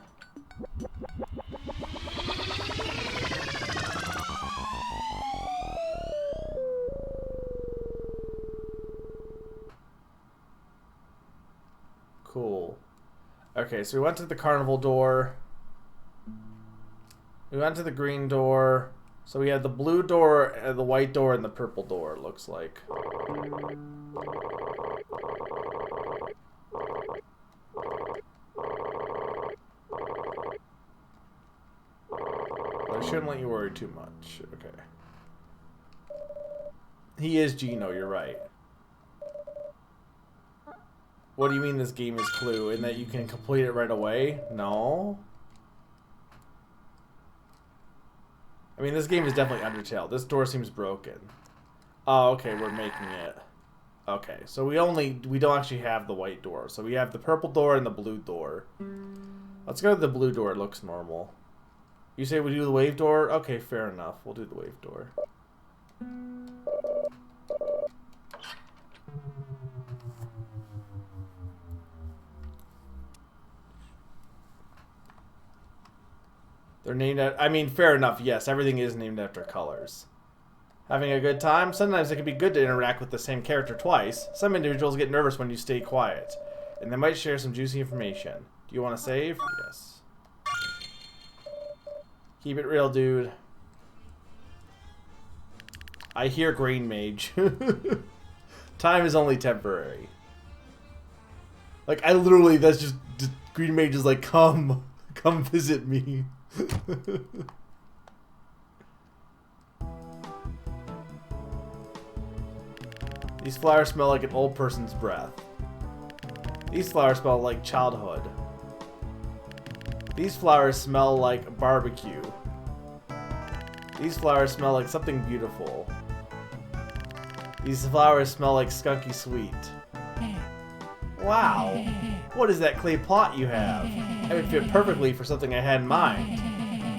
Cool. Okay, so we went to the carnival door. We went to the green door. So we had the blue door, the white door, and the purple door, it looks like. Well, I shouldn't let you worry too much. Okay. He is Gino, you're right. What do you mean this game is Clue? In that you can complete it right away? No. I mean, this game is definitely Undertale. This door seems broken. Oh, okay, we're making it. Okay, so we don't actually have the white door. So we have the purple door and the blue door. Let's go to the blue door. It looks normal. You say we do the wave door? Okay, fair enough. We'll do the wave door. They're named at, I mean, fair enough, yes, everything is named after colors. Having a good time? Sometimes it can be good to interact with the same character twice. Some individuals get nervous when you stay quiet, and they might share some juicy information. Do you want to save? Yes. Keep it real, dude. I hear Green Mage. Time is only temporary. Like, I literally, that's just, Green Mage is like, come visit me. These flowers smell like an old person's breath. These flowers smell like childhood. These flowers smell like barbecue. These flowers smell like something beautiful. These flowers smell like skunky sweet. Wow. What is that clay pot you have? It would fit perfectly for something I had in mind.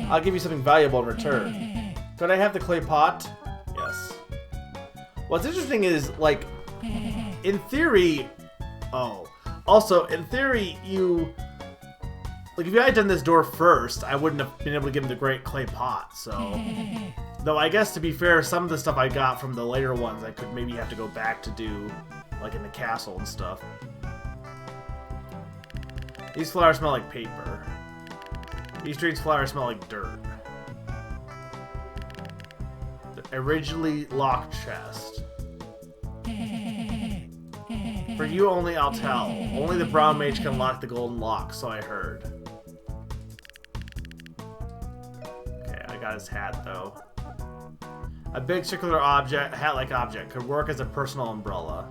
I'll give you something valuable in return. Could I have the clay pot? Yes. What's interesting is, like, in theory... Oh. Also, in theory, you... Like, if you had done this door first, I wouldn't have been able to give him the great clay pot, so... Though, I guess, to be fair, some of the stuff I got from the later ones, I could maybe have to go back to do, like, in the castle and stuff. These flowers smell like paper. These trees flowers smell like dirt. The originally locked chest. For you only I'll tell. Only the brown mage can lock the golden lock, so I heard. Okay, I got his hat though. A big circular object, hat-like object, could work as a personal umbrella.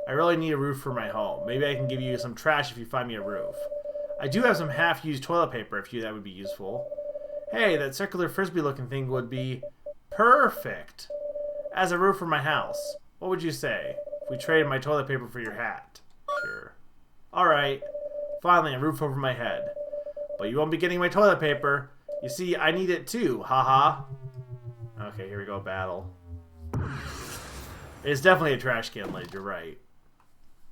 I really need a roof for my home. Maybe I can give you some trash if you find me a roof. I do have some half-used toilet paper if that would be useful. Hey, that circular frisbee-looking thing would be perfect as a roof for my house. What would you say if we traded my toilet paper for your hat? Sure. Alright. Finally, a roof over my head. But you won't be getting my toilet paper. You see, I need it too. Haha. Okay, here we go, battle. It's definitely a trash can lid, you're right.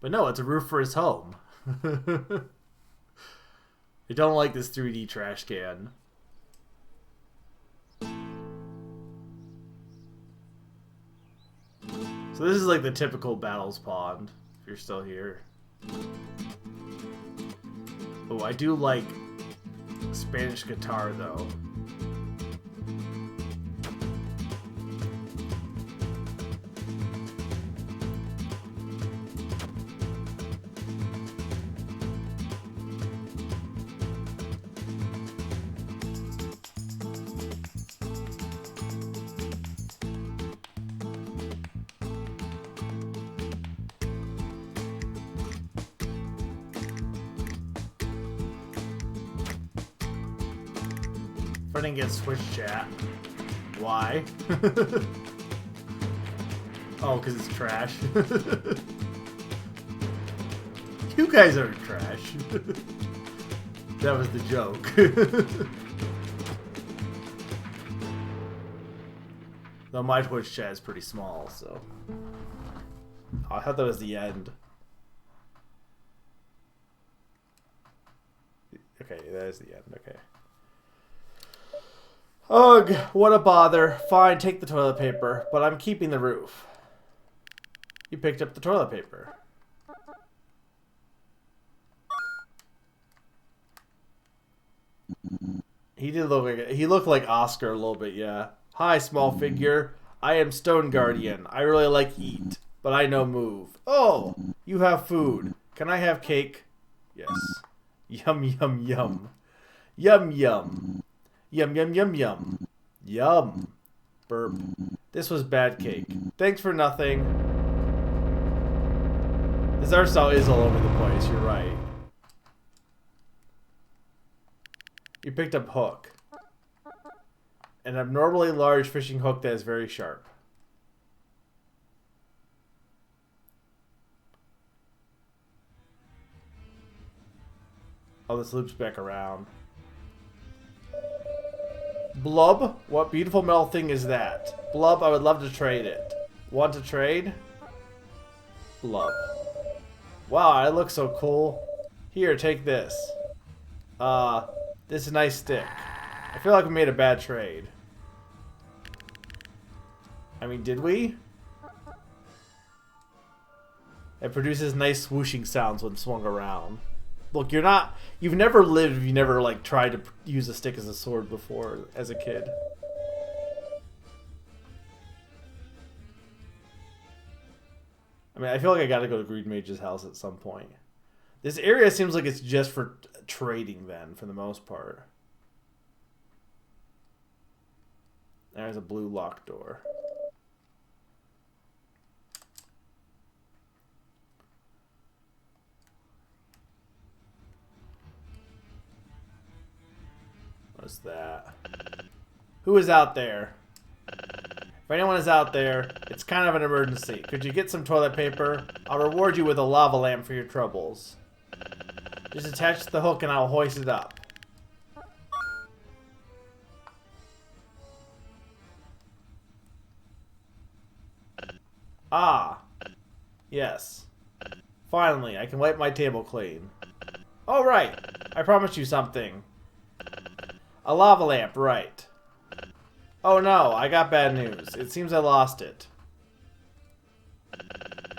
But no, it's a roof for his home. I don't like this 3D trash can. So this is like the typical Battles Pond, if you're still here. Oh, I do like Spanish guitar though. I didn't get Switch chat. Why? Oh, because it's trash. You guys are trash. That was the joke. Though my Twitch chat is pretty small, so... Oh, I thought that was the end. Okay, that is the end, okay. Ugh, what a bother. Fine, take the toilet paper, but I'm keeping the roof. You picked up the toilet paper. He did look like he looked like Oscar a little bit, yeah. Hi, small figure. I am Stone Guardian. I really like eat, but I no move. Oh, you have food. Can I have cake? Yes. Yum yum yum. Yum yum. Yum yum yum yum. Yum. Burp. This was bad cake. Thanks for nothing. This art style is all over the place, you're right. You picked up hook. An abnormally large fishing hook that is very sharp. Oh, this loops back around. Blub? What beautiful metal thing is that? Blub, I would love to trade it. Want to trade? Blub. Wow, I look so cool. Here, take this. This is a nice stick. I feel like we made a bad trade. I mean, did we? It produces nice swooshing sounds when swung around. Look, you've never lived if you never, like, tried to use a stick as a sword before as a kid. I mean, I feel like I gotta go to Green Mage's house at some point. This area seems like it's just for trading then, for the most part. There's a blue locked door. What's that? Who is out there? If anyone is out there, it's kind of an emergency. Could you get some toilet paper? I'll reward you with a lava lamp for your troubles. Just attach the hook and I'll hoist it up. Ah. Yes. Finally, I can wipe my table clean. Oh, right. I promised you something. A lava lamp, right. Oh no, I got bad news. It seems I lost it.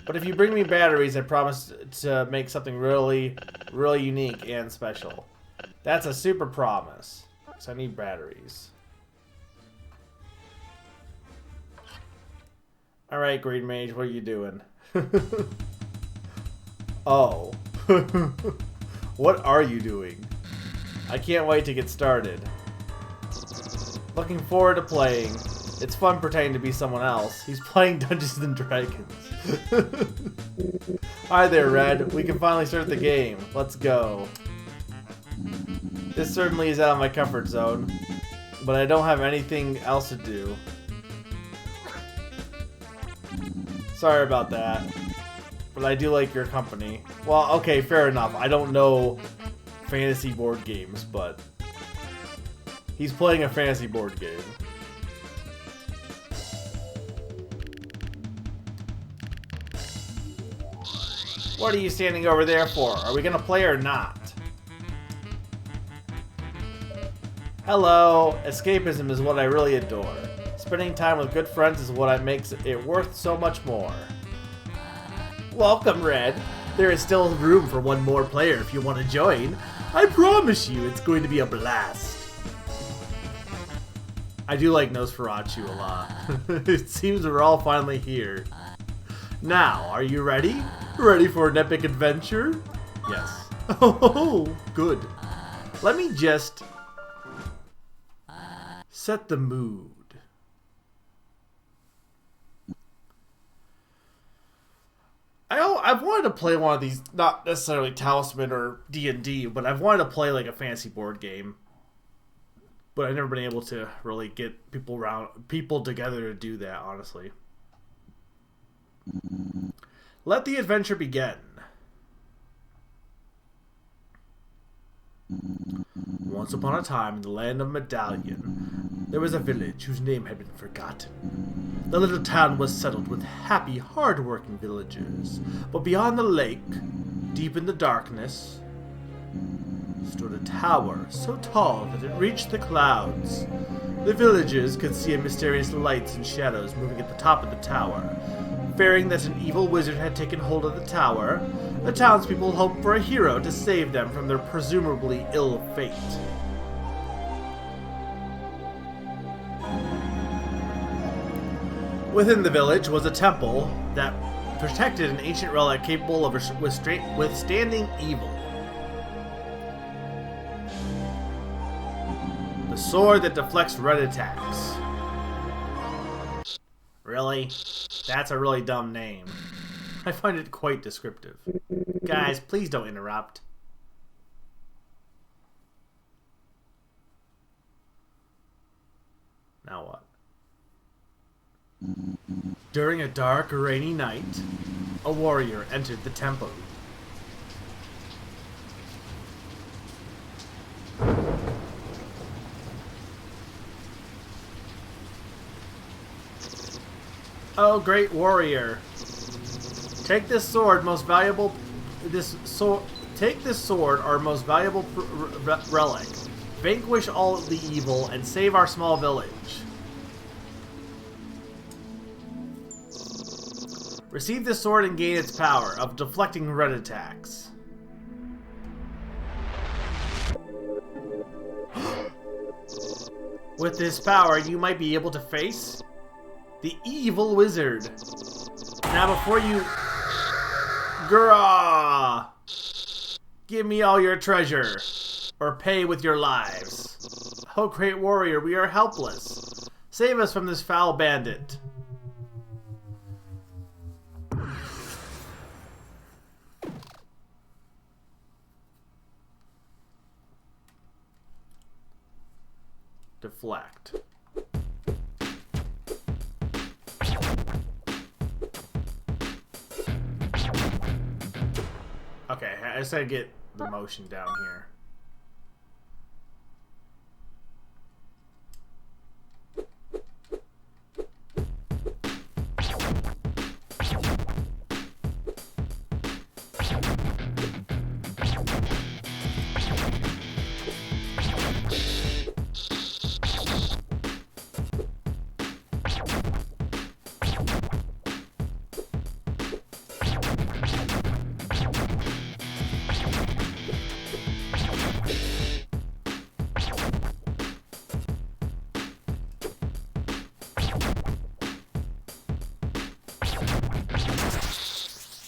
But if you bring me batteries, I promise to make something really, really unique and special. That's a super promise. So I need batteries. Alright, Green Mage, what are you doing? Oh. What are you doing? I can't wait to get started. Looking forward to playing. It's fun pretending to be someone else. He's playing Dungeons and Dragons. Hi there, Red. We can finally start the game. Let's go. This certainly is out of my comfort zone, but I don't have anything else to do. Sorry about that, but I do like your company. Well, okay, fair enough. I don't know fantasy board games, but he's playing a fantasy board game. What are you standing over there for? Are we gonna play or not? Hello. Escapism is what I really adore. Spending time with good friends is what makes it worth so much more. Welcome, Red. There is still room for one more player if you want to join. I promise you it's going to be a blast. I do like Nosferatu a lot. It seems we're all finally here. Now, are you ready? Ready for an epic adventure? Yes. Oh, good. Let me just set the mood. I've wanted to play one of these, not necessarily Talisman or D&D, but I've wanted to play like a fantasy board game. But I've never been able to really get people together to do that, honestly. Let the adventure begin. Once upon a time in the land of Medallion, there was a village whose name had been forgotten. The little town was settled with happy, hard-working villagers, but beyond the lake, deep in the darkness, stood a tower so tall that it reached the clouds. The villagers could see mysterious lights and shadows moving at the top of the tower. Fearing that an evil wizard had taken hold of the tower, the townspeople hoped for a hero to save them from their presumably ill fate. Within the village was a temple that protected an ancient relic capable of withstanding evil. The sword that deflects red attacks. Really? That's a really dumb name. I find it quite descriptive. Guys, please don't interrupt. Now what? During a dark, rainy night, a warrior entered the temple. Oh, great warrior! Take this sword, most valuable. Take this sword, our most valuable relic. Vanquish all of the evil and save our small village. Receive this sword and gain its power of deflecting red attacks. With this power, you might be able to face the evil wizard. Now before you... Grah! Give me all your treasure, or pay with your lives. Oh, great warrior, we are helpless. Save us from this foul bandit. Deflect. Okay, I just gotta get the motion down here.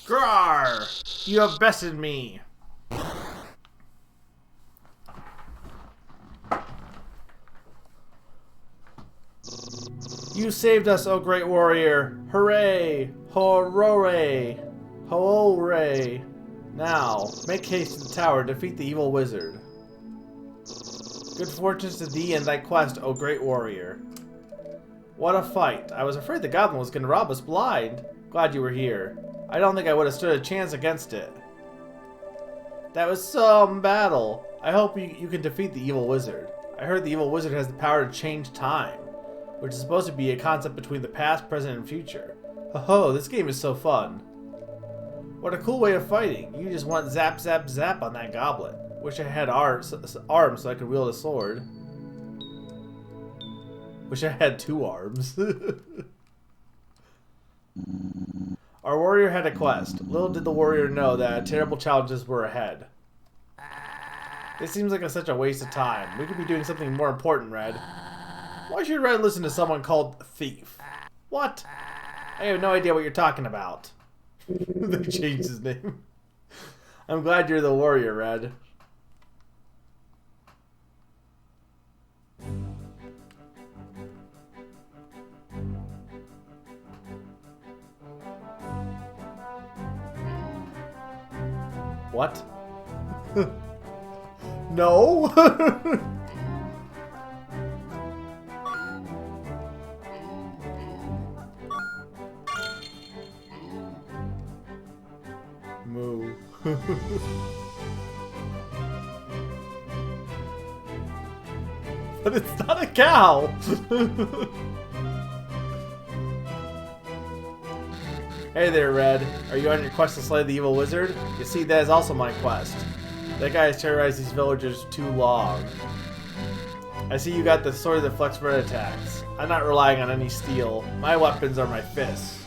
Grar! You have bested me! You saved us, O great warrior! Hooray! Horore! Hoore! Now, make haste to the tower, defeat the evil wizard. Good fortunes to thee and thy quest, O great warrior. What a fight. I was afraid the goblin was going to rob us blind. Glad you were here. I don't think I would have stood a chance against it. That was some battle. I hope you can defeat the evil wizard. I heard the evil wizard has the power to change time, which is supposed to be a concept between the past, present, and future. Oh, this game is so fun. What a cool way of fighting. You just want zap, zap, zap on that goblin. Wish I had arms so I could wield a sword. Wish I had 2 arms. Our warrior had a quest. Little did the warrior know that terrible challenges were ahead. This seems like such a waste of time. We could be doing something more important, Red. Why should Red listen to someone called Thief? What? I have no idea what you're talking about. They changed his name. I'm glad you're the warrior, Red. What? No? Moo. But it's not a cow! Hey there, Red. Are you on your quest to slay the evil wizard? You see, that is also my quest. That guy has terrorized these villagers too long. I see you got the sword that deflects red attacks. I'm not relying on any steel. My weapons are my fists.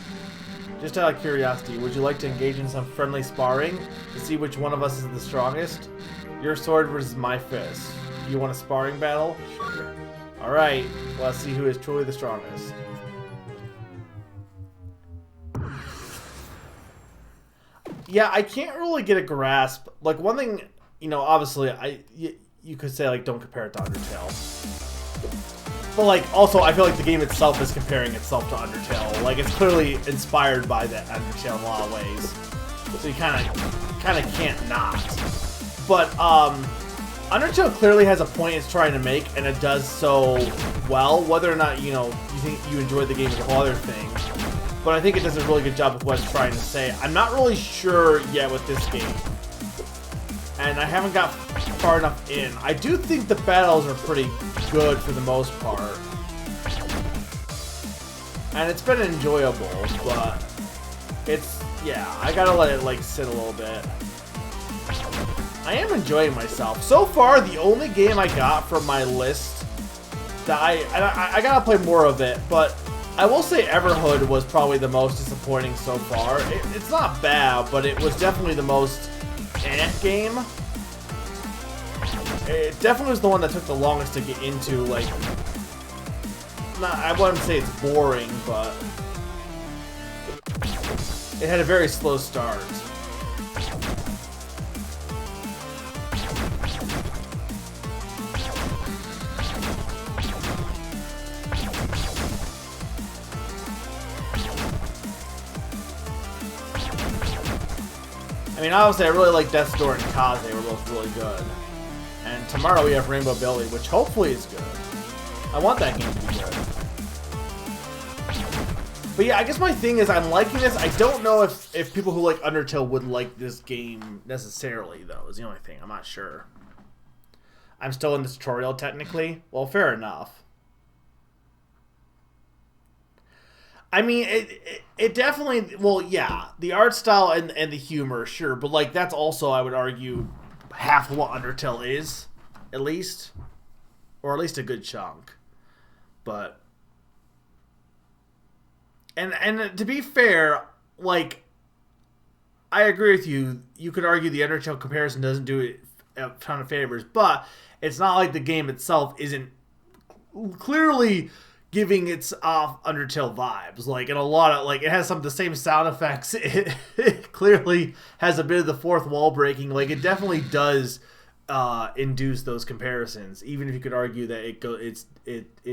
Just out of curiosity, would you like to engage in some friendly sparring to see which one of us is the strongest? Your sword versus my fist. Do you want a sparring battle? Sure. Alright, let's see who is truly the strongest. Yeah, I can't really get a grasp. Like, one thing, obviously, you could say, like, don't compare it to Undertale. But, like, also, I feel like the game itself is comparing itself to Undertale. Like, it's clearly inspired by that Undertale in a lot of ways. So you kind of can't not. But, Undertale clearly has a point it's trying to make, and it does so well. Whether or not, you think you enjoyed the game is a whole other thing. But I think it does a really good job with what it's trying to say. I'm not really sure yet with this game. And I haven't got far enough in. I do think the battles are pretty good for the most part. And it's been enjoyable, but yeah, I gotta let it, like, sit a little bit. I am enjoying myself. So far, the only game I got from my list that I gotta play more of it, but I will say Everhood was probably the most disappointing so far. It's not bad, but it was definitely the most game. It definitely was the one that took the longest to get into. Like, I wouldn't say it's boring, but it had a very slow start. I mean, obviously, I really like Death's Door and Kaze. They were both really good. And tomorrow we have Rainbow Billy, which hopefully is good. I want that game to be good. But yeah, I guess my thing is I'm liking this. I don't know if people who like Undertale would like this game necessarily, though, is the only thing. I'm not sure. I'm still in the tutorial, technically. Well, fair enough. I mean, it definitely, well, yeah, the art style and the humor, sure, but, like, that's also, I would argue, half of what Undertale is, at least, or at least a good chunk, but, and to be fair, like, I agree with you, you could argue the Undertale comparison doesn't do it a ton of favors, but it's not like the game itself isn't clearly giving its off Undertale vibes, like, in a lot of, like, it has some of the same sound effects. It clearly has a bit of the fourth wall breaking. Like, it definitely does induce those comparisons, even if you could argue that it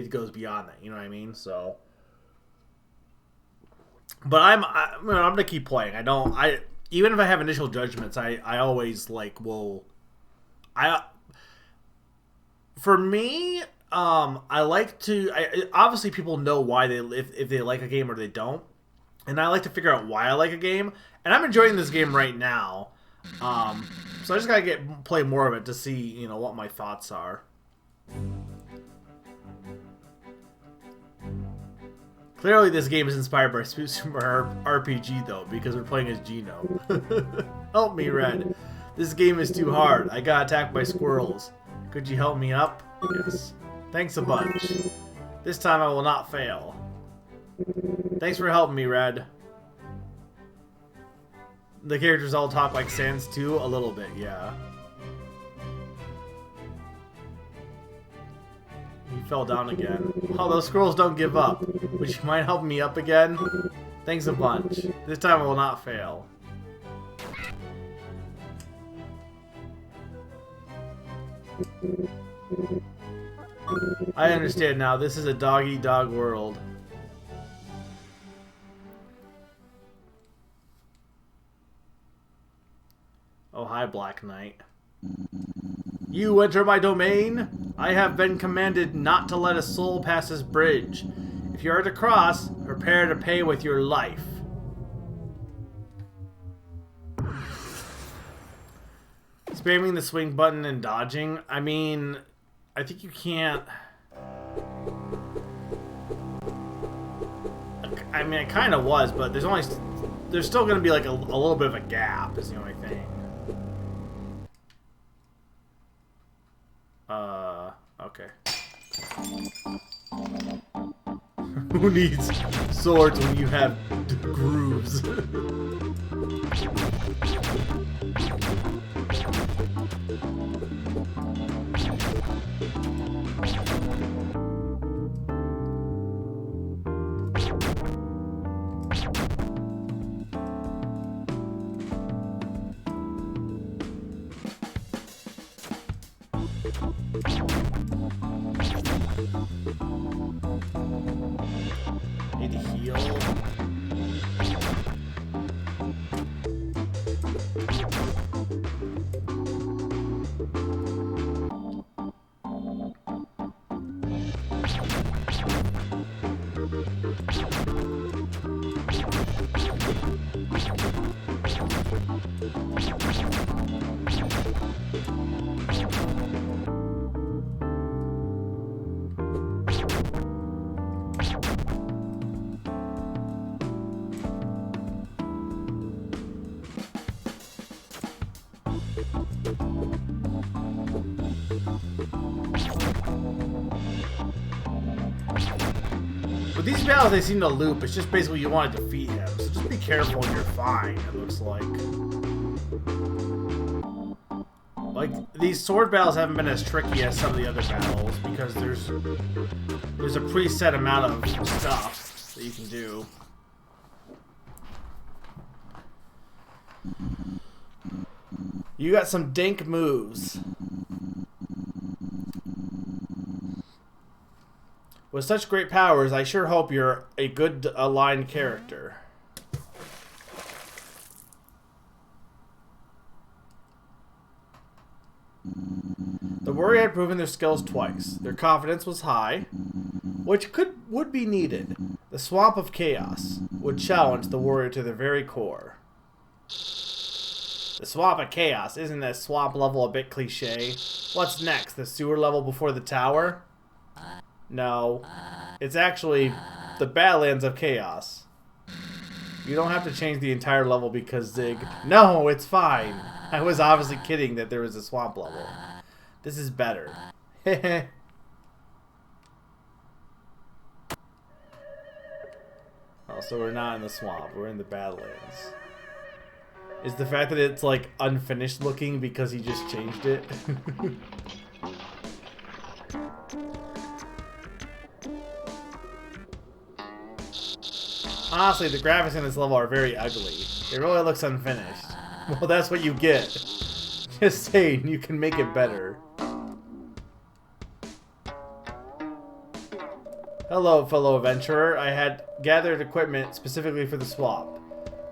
goes beyond that. You know what I mean? So, but I'm gonna keep playing. Even if I have initial judgments, I always for me. I like to. Obviously, people know why if they like a game or they don't, and I like to figure out why I like a game. And I'm enjoying this game right now, so I just gotta play more of it to see what my thoughts are. Clearly, this game is inspired by Super RPG though, because we're playing as Gino. Help me, Red. This game is too hard. I got attacked by squirrels. Could you help me up? Yes. Thanks a bunch. This time I will not fail. Thanks for helping me, Red. The characters all talk like Sans too? A little bit, yeah. He fell down again. Oh, those squirrels don't give up. Would you mind helping me up again? Thanks a bunch. This time I will not fail. I understand now. This is a dog-eat-dog world. Oh, hi, Black Knight. You enter my domain? I have been commanded not to let a soul pass this bridge. If you are to cross, prepare to pay with your life. Spamming the swing button and dodging? I mean, I think you can't... I mean, it kind of was, but there's still going to be like a little bit of a gap is the only thing. Okay. Who needs swords when you have grooves? Need to heal. With these battles, they seem to loop. It's just basically you want to defeat him. So just be careful and you're fine, it looks like. Like, these sword battles haven't been as tricky as some of the other battles because there's a preset amount of stuff that you can do. You got some dank moves. With such great powers, I sure hope you're a good aligned character. The warrior had proven their skills twice. Their confidence was high, which would be needed. The swamp of chaos would challenge the warrior to their very core. The swamp of chaos, isn't that swamp level a bit cliche? What's next? The sewer level before the tower? No. It's actually the Badlands of Chaos. You don't have to change the entire level because Zig... No, it's fine. I was obviously kidding that there was a swamp level. This is better. Oh, so we're not in the swamp. We're in the Badlands. Is the fact that it's like unfinished looking because he just changed it? Honestly, the graphics in this level are very ugly. It really looks unfinished. Well, that's what you get. Just saying, you can make it better. Hello, fellow adventurer. I had gathered equipment specifically for the swamp.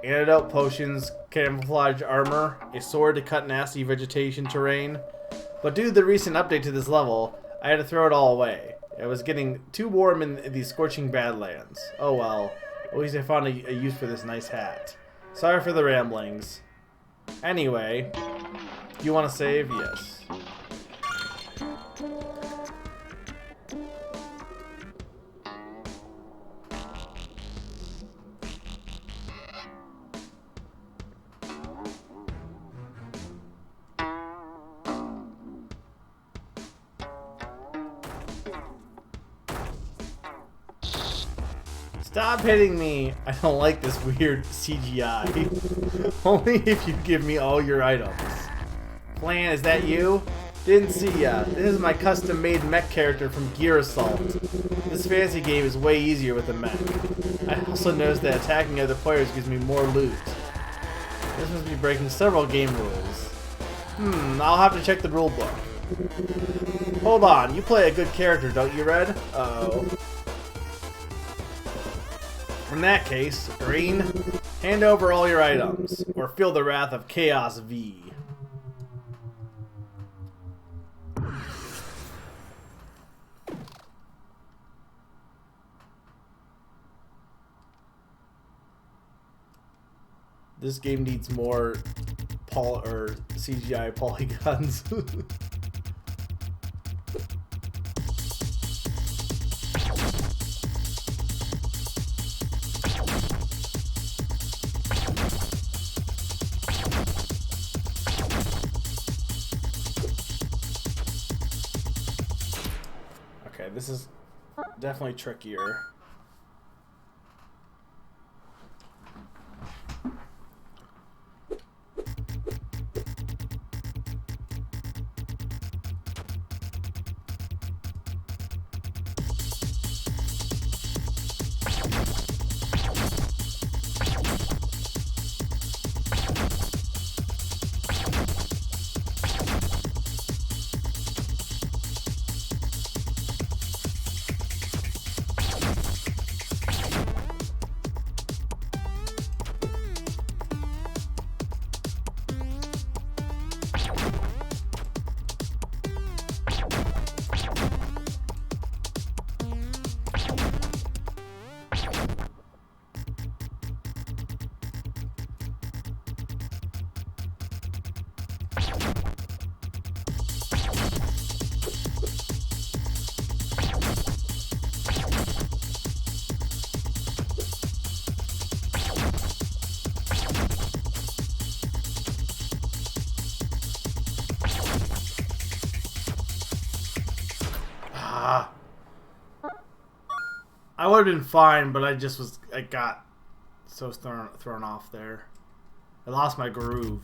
Antidote potions, camouflage armor, a sword to cut nasty vegetation terrain. But due to the recent update to this level, I had to throw it all away. It was getting too warm in these scorching Badlands. Oh well. At least I found a use for this nice hat. Sorry for the ramblings. Anyway, you want to save? Yes. Stop hitting me! I don't like this weird CGI. Only if you give me all your items. Flan, is that you? Didn't see ya. This is my custom-made mech character from Gear Assault. This fantasy game is way easier with a mech. I also noticed that attacking other players gives me more loot. This must be breaking several game rules. I'll have to check the rule book. Hold on, you play a good character, don't you, Red? Uh-oh. In that case, Green, hand over all your items, or feel the wrath of Chaos V. This game needs more CGI polygons. Okay, this is definitely trickier. Ah. I would have been fine, but I got so thrown off there. I lost my groove.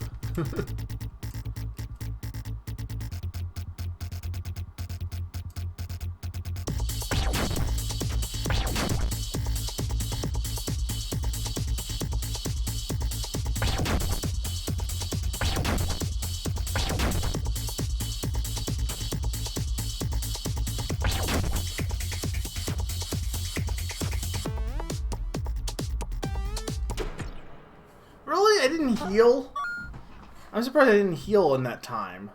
Really? I didn't heal? I'm surprised I didn't heal in that time.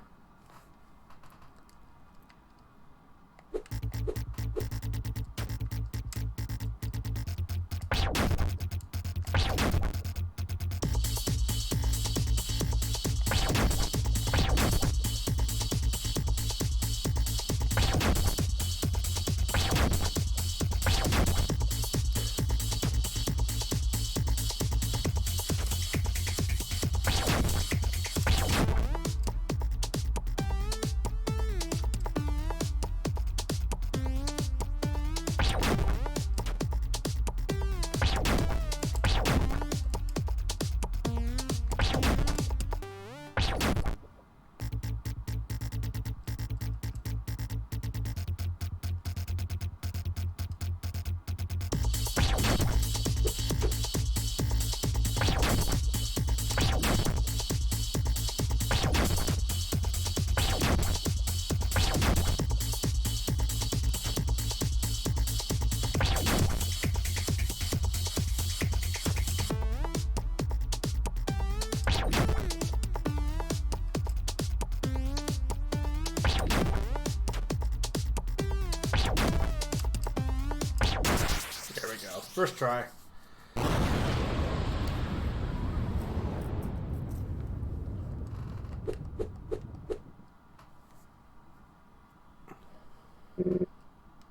First try.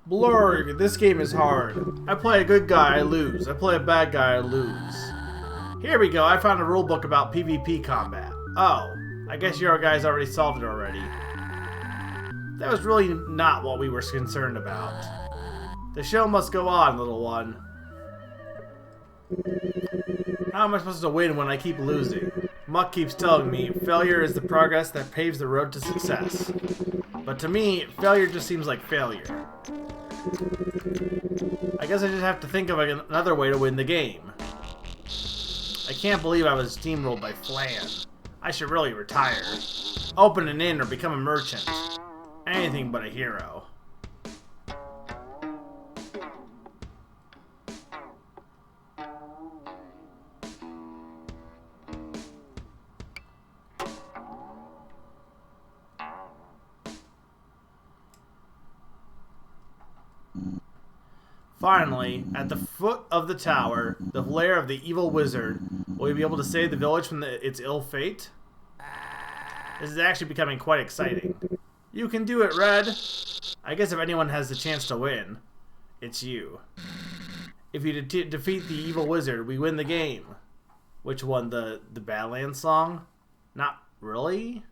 Blurg, this game is hard. I play a good guy, I lose. I play a bad guy, I lose. Here we go, I found a rulebook about PvP combat. Oh, I guess your guys already solved it already. That was really not what we were concerned about. The show must go on, little one. How am I supposed to win when I keep losing? Muck keeps telling me failure is the progress that paves the road to success. But to me, failure just seems like failure. I guess I just have to think of another way to win the game. I can't believe I was steamrolled by Flan. I should really retire. Open an inn or become a merchant. Anything but a hero. Finally, at the foot of the tower, the lair of the evil wizard, will we be able to save the village from its ill fate? This is actually becoming quite exciting. You can do it, Red! I guess if anyone has the chance to win, it's you. If you defeat the evil wizard, we win the game. Which one? The Badlands song? Not really?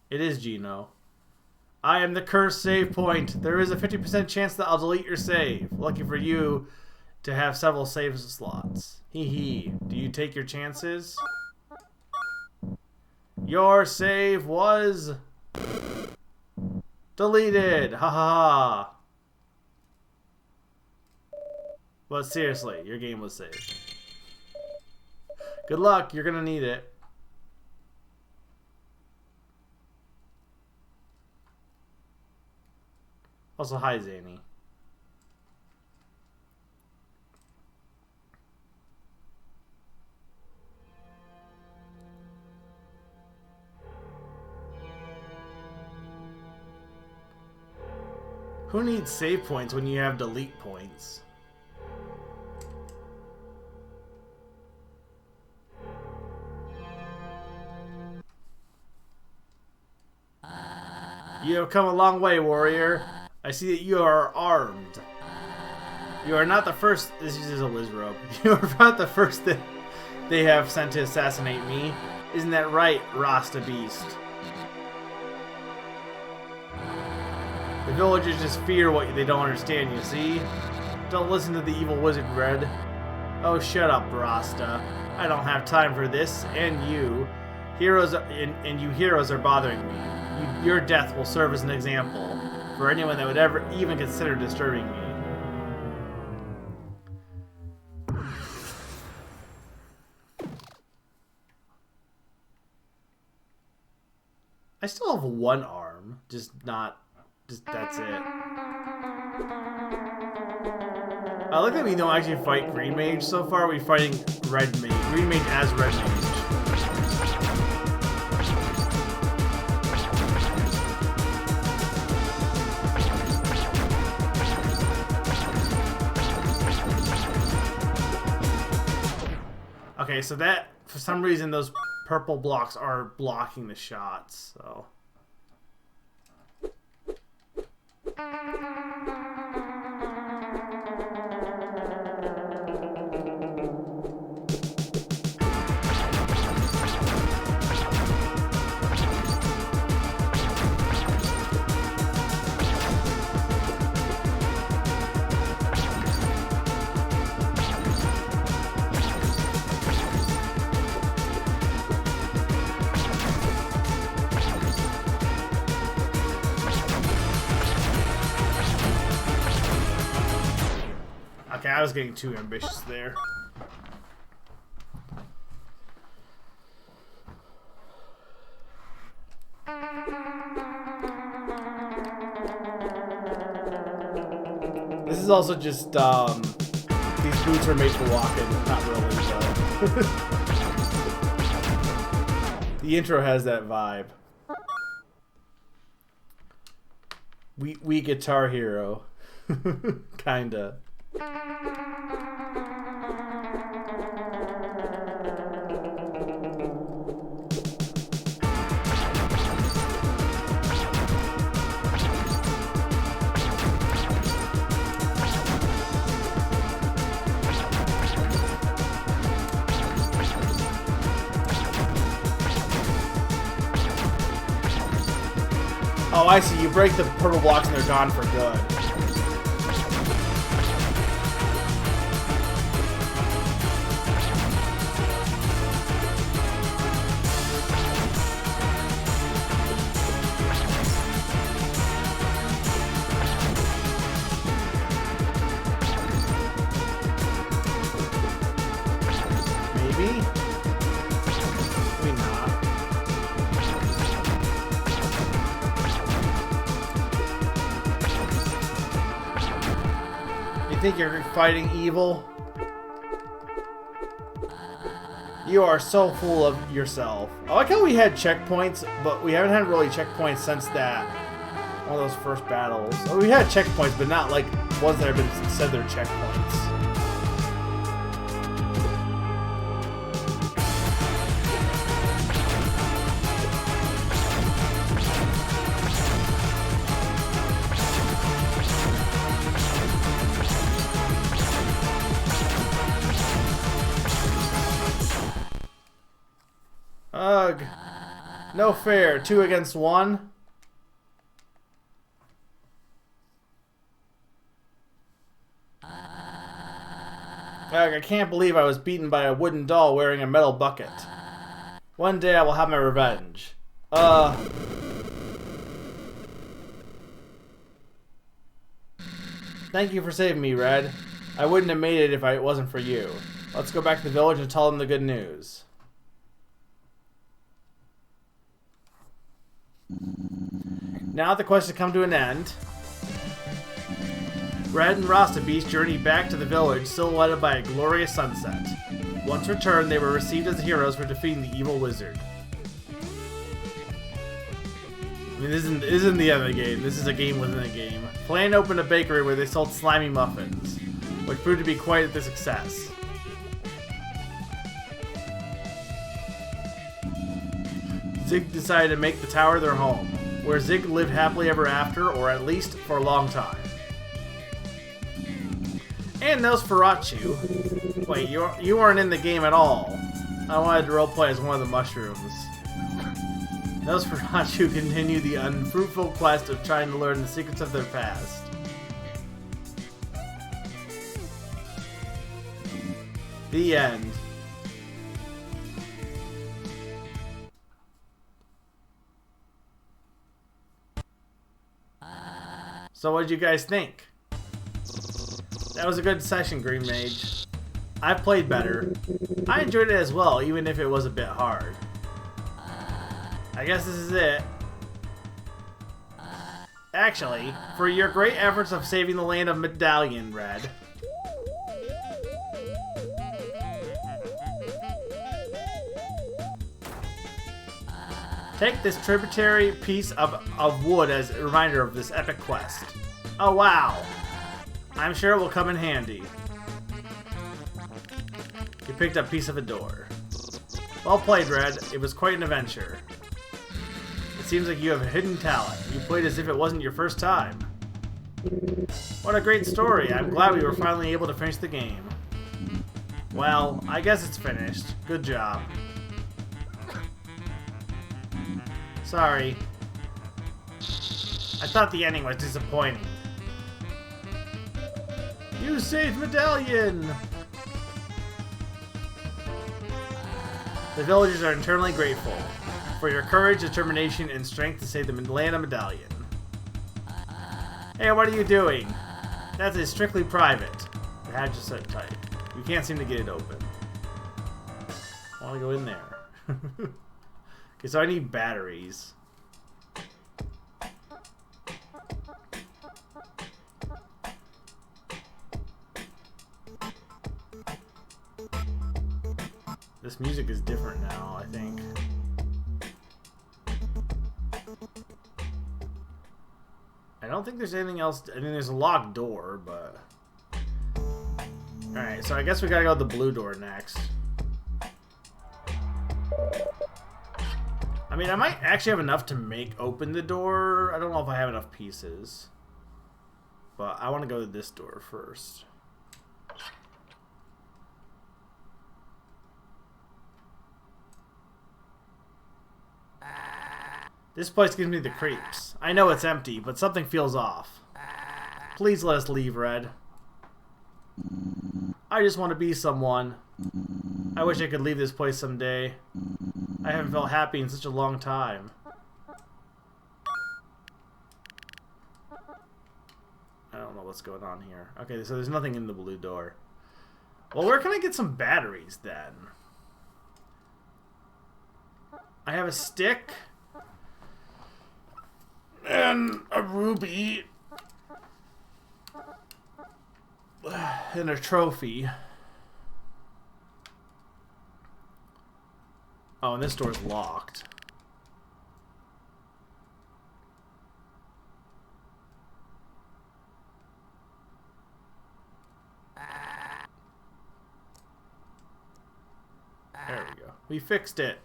It is Gino. I am the cursed save point. There is a 50% chance that I'll delete your save. Lucky for you to have several save slots. Hee hee. Do you take your chances? Your save was deleted. Ha ha ha. But seriously, your game was saved. Good luck. You're gonna need it. Also, hi, Zany. Who needs save points when you have delete points? You have come a long way, warrior. I see that you are armed. You are not the first. This is a Wizrobe. You are not the first that they have sent to assassinate me. Isn't that right, Rasta Beast? The villagers just fear what they don't understand, you see? Don't listen to the evil wizard, Red. Oh, shut up, Rasta. I don't have time for this, and you. You heroes are bothering me. Your death will serve as an example for anyone that would ever even consider disturbing me. I still have one arm, just that's it. I like that we don't actually fight Green Mage so far. We're fighting Red Mage. Green Mage as Red Mage. Okay, so that, for some reason, those purple blocks are blocking the shots, so... Okay, I was getting too ambitious there. This is also just, these boots are made for walking, not really, but... The intro has that vibe. We Guitar Hero. Kinda. Oh, I see. You break the purple blocks and they're gone for good. Maybe? Maybe not. You think you're fighting evil? You are so full of yourself. I like how we had checkpoints, but we haven't had really checkpoints since that one of those first battles. Oh, we had checkpoints, but not like ones that have been said they're checkpoints. Ugh. No fair. 2 against 1. Ugh, I can't believe I was beaten by a wooden doll wearing a metal bucket. One day I will have my revenge. Thank you for saving me, Red. I wouldn't have made it if it wasn't for you. Let's go back to the village and tell them the good news. Now the quest has come to an end. Red and Rasta Beast journeyed back to the village, silhouetted by a glorious sunset. Once returned, they were received as heroes for defeating the evil wizard. I mean, this isn't the other game. This is a game within a game. Plan opened a bakery where they sold slimy muffins, which proved to be quite a success. Zig decided to make the tower their home, where Zig lived happily ever after, or at least for a long time. And Nosferatu. Wait, you weren't in the game at all. I wanted to roleplay as one of the mushrooms. Nosferatu continue the unfruitful quest of trying to learn the secrets of their past. The end. So what did you guys think? That was a good session, Green Mage. I've played better. I enjoyed it as well, even if it was a bit hard. I guess this is it. Actually, for your great efforts of saving the land of Medallion, Red. Take this tributary piece of wood as a reminder of this epic quest. Oh wow! I'm sure it will come in handy. You picked up a piece of a door. Well played, Red. It was quite an adventure. It seems like you have a hidden talent. You played as if it wasn't your first time. What a great story. I'm glad we were finally able to finish the game. Well, I guess it's finished. Good job. Sorry. I thought the ending was disappointing. You saved Medallion! The villagers are eternally grateful for your courage, determination, and strength to save the land of Medallion. Hey, what are you doing? That is strictly private. The hatch is so tight. We can't seem to get it open. I want to go in there. Okay, so I need batteries. This music is different now, I think. I don't think there's anything else. I mean, there's a locked door, but... Alright, so I guess we gotta go to the blue door next. I mean, I might actually have enough to make open the door. I don't know if I have enough pieces. But I want to go to this door first. This place gives me the creeps. I know it's empty, but something feels off. Please let us leave, Red. I just want to be someone. I wish I could leave this place someday. I haven't felt happy in such a long time. I don't know what's going on here. Okay, so there's nothing in the blue door. Well, where can I get some batteries then? I have a stick. And a ruby. And a trophy. Oh, and this door's locked. There we go. We fixed it.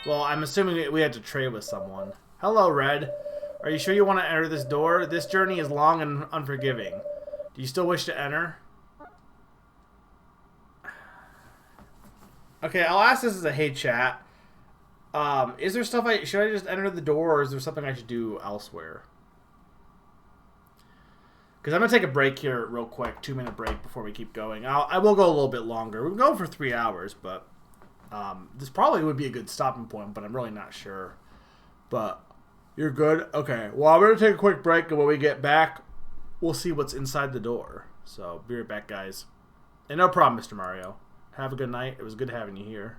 Well, I'm assuming we had to trade with someone. Hello, Red. Are you sure you want to enter this door? This journey is long and unforgiving. Do you still wish to enter? Okay, I'll ask this as a hey chat. Is there stuff should I just enter the door, or is there something I should do elsewhere? Because I'm gonna take a break here real quick, 2-minute break before we keep going. I will go a little bit longer. We've been going for 3 hours, but this probably would be a good stopping point, but I'm really not sure. But you're good? Okay. Well, I'm gonna take a quick break, and when we get back, we'll see what's inside the door. So be right back, guys. And no problem, Mr. Mario. Have a good night. It was good having you here.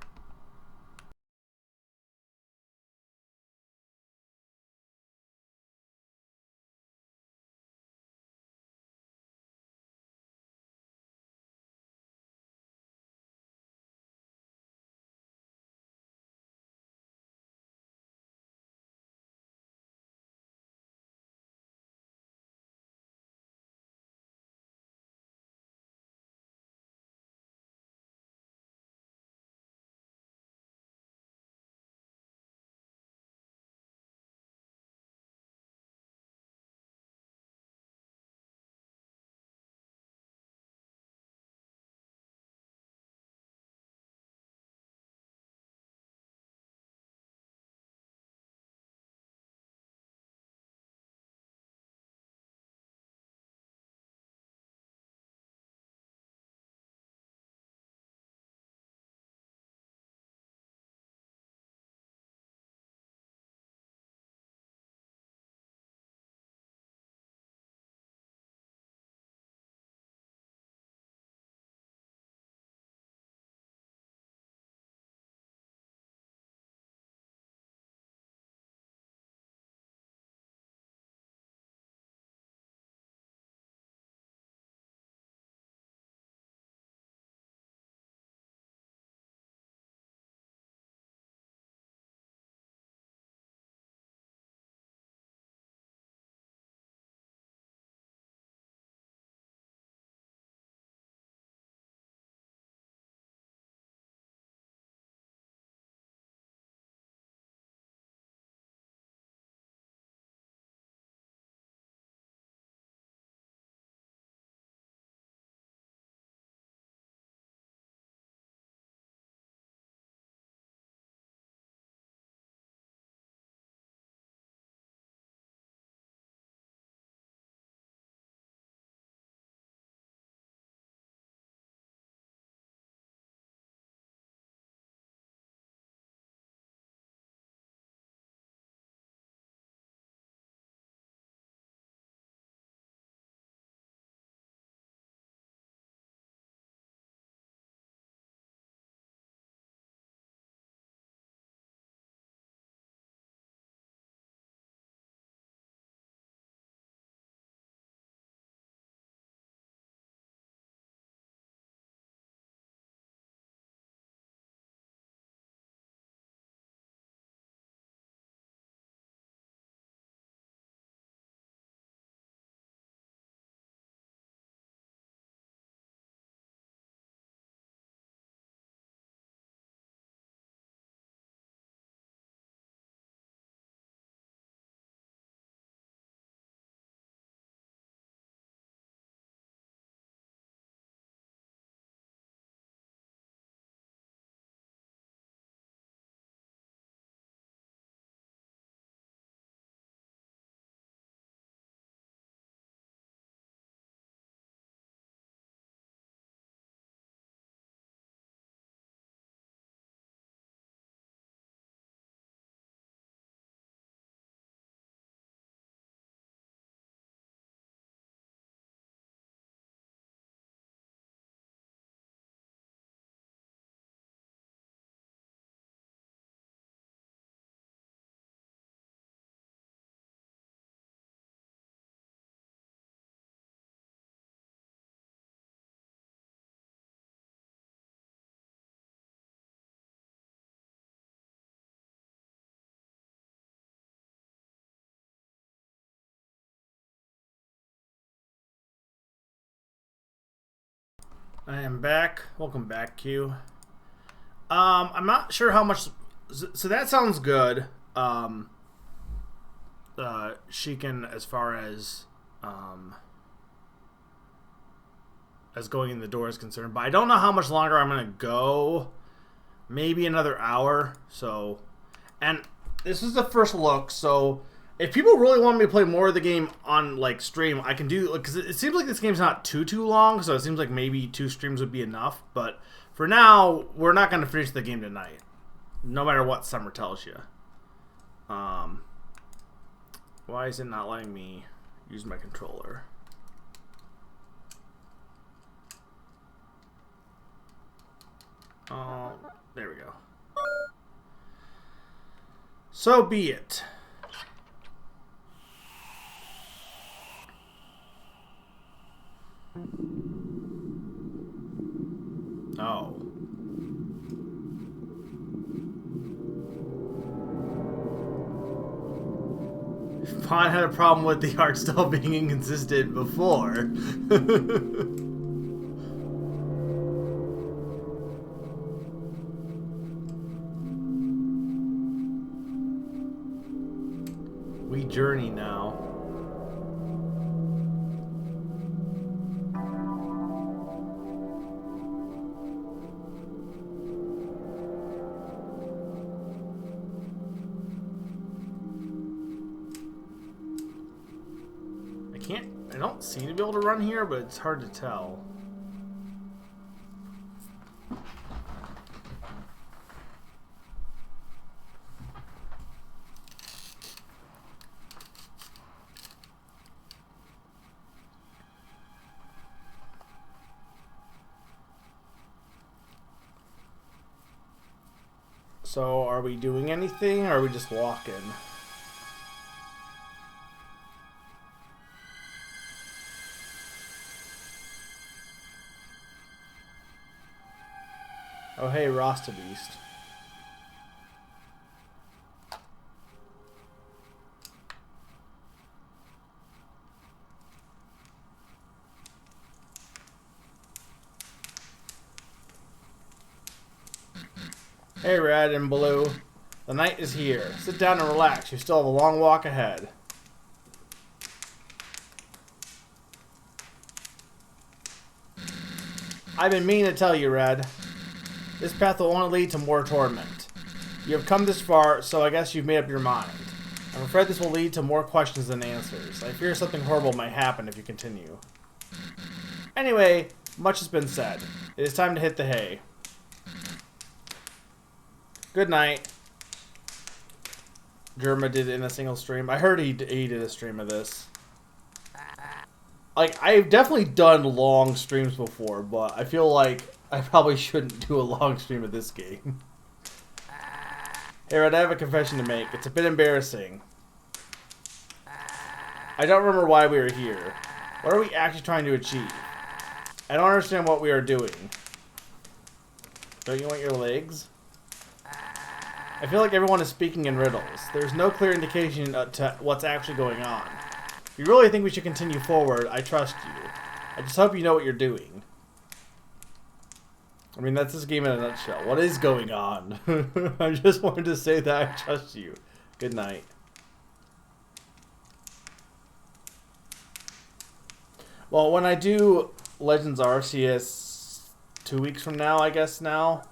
I am back. Welcome back, Q. I'm not sure how much. So that sounds good. She can, as far as going in the door is concerned, but I don't know how much longer I'm gonna go. Maybe another hour. So, and this is the first look. So, if people really want me to play more of the game on like stream, I can do, because it seems like this game's not too long. So it seems like maybe 2 streams would be enough. But for now, we're not gonna finish the game tonight, no matter what Summer tells you. Why is it not letting me use my controller? Oh, there we go. So be it. Oh. Vaughn had a problem with the art style being inconsistent before. We journey now. I don't seem to be able to run here, but it's hard to tell. So, are we doing anything, or are we just walking? Oh, hey, Rasta Beast. Hey, Red and Blue. The night is here. Sit down and relax. You still have a long walk ahead. I've been meaning to tell you, Red. This path will only lead to more torment. You have come this far, so I guess you've made up your mind. I'm afraid this will lead to more questions than answers. I fear something horrible might happen if you continue. Anyway, much has been said. It is time to hit the hay. Good night. Germa did it in a single stream. I heard he did a stream of this. Like, I've definitely done long streams before, but I feel like I probably shouldn't do a long stream of this game. Hey, Red, I have a confession to make. It's a bit embarrassing. I don't remember why we are here. What are we actually trying to achieve? I don't understand what we are doing. Don't you want your legs? I feel like everyone is speaking in riddles. There's no clear indication to what's actually going on. If you really think we should continue forward, I trust you. I just hope you know what you're doing. I mean, that's this game in a nutshell. What is going on? I just wanted to say that I trust you. Good night. Well, when I do Legends Arceus 2 weeks from now, I guess now,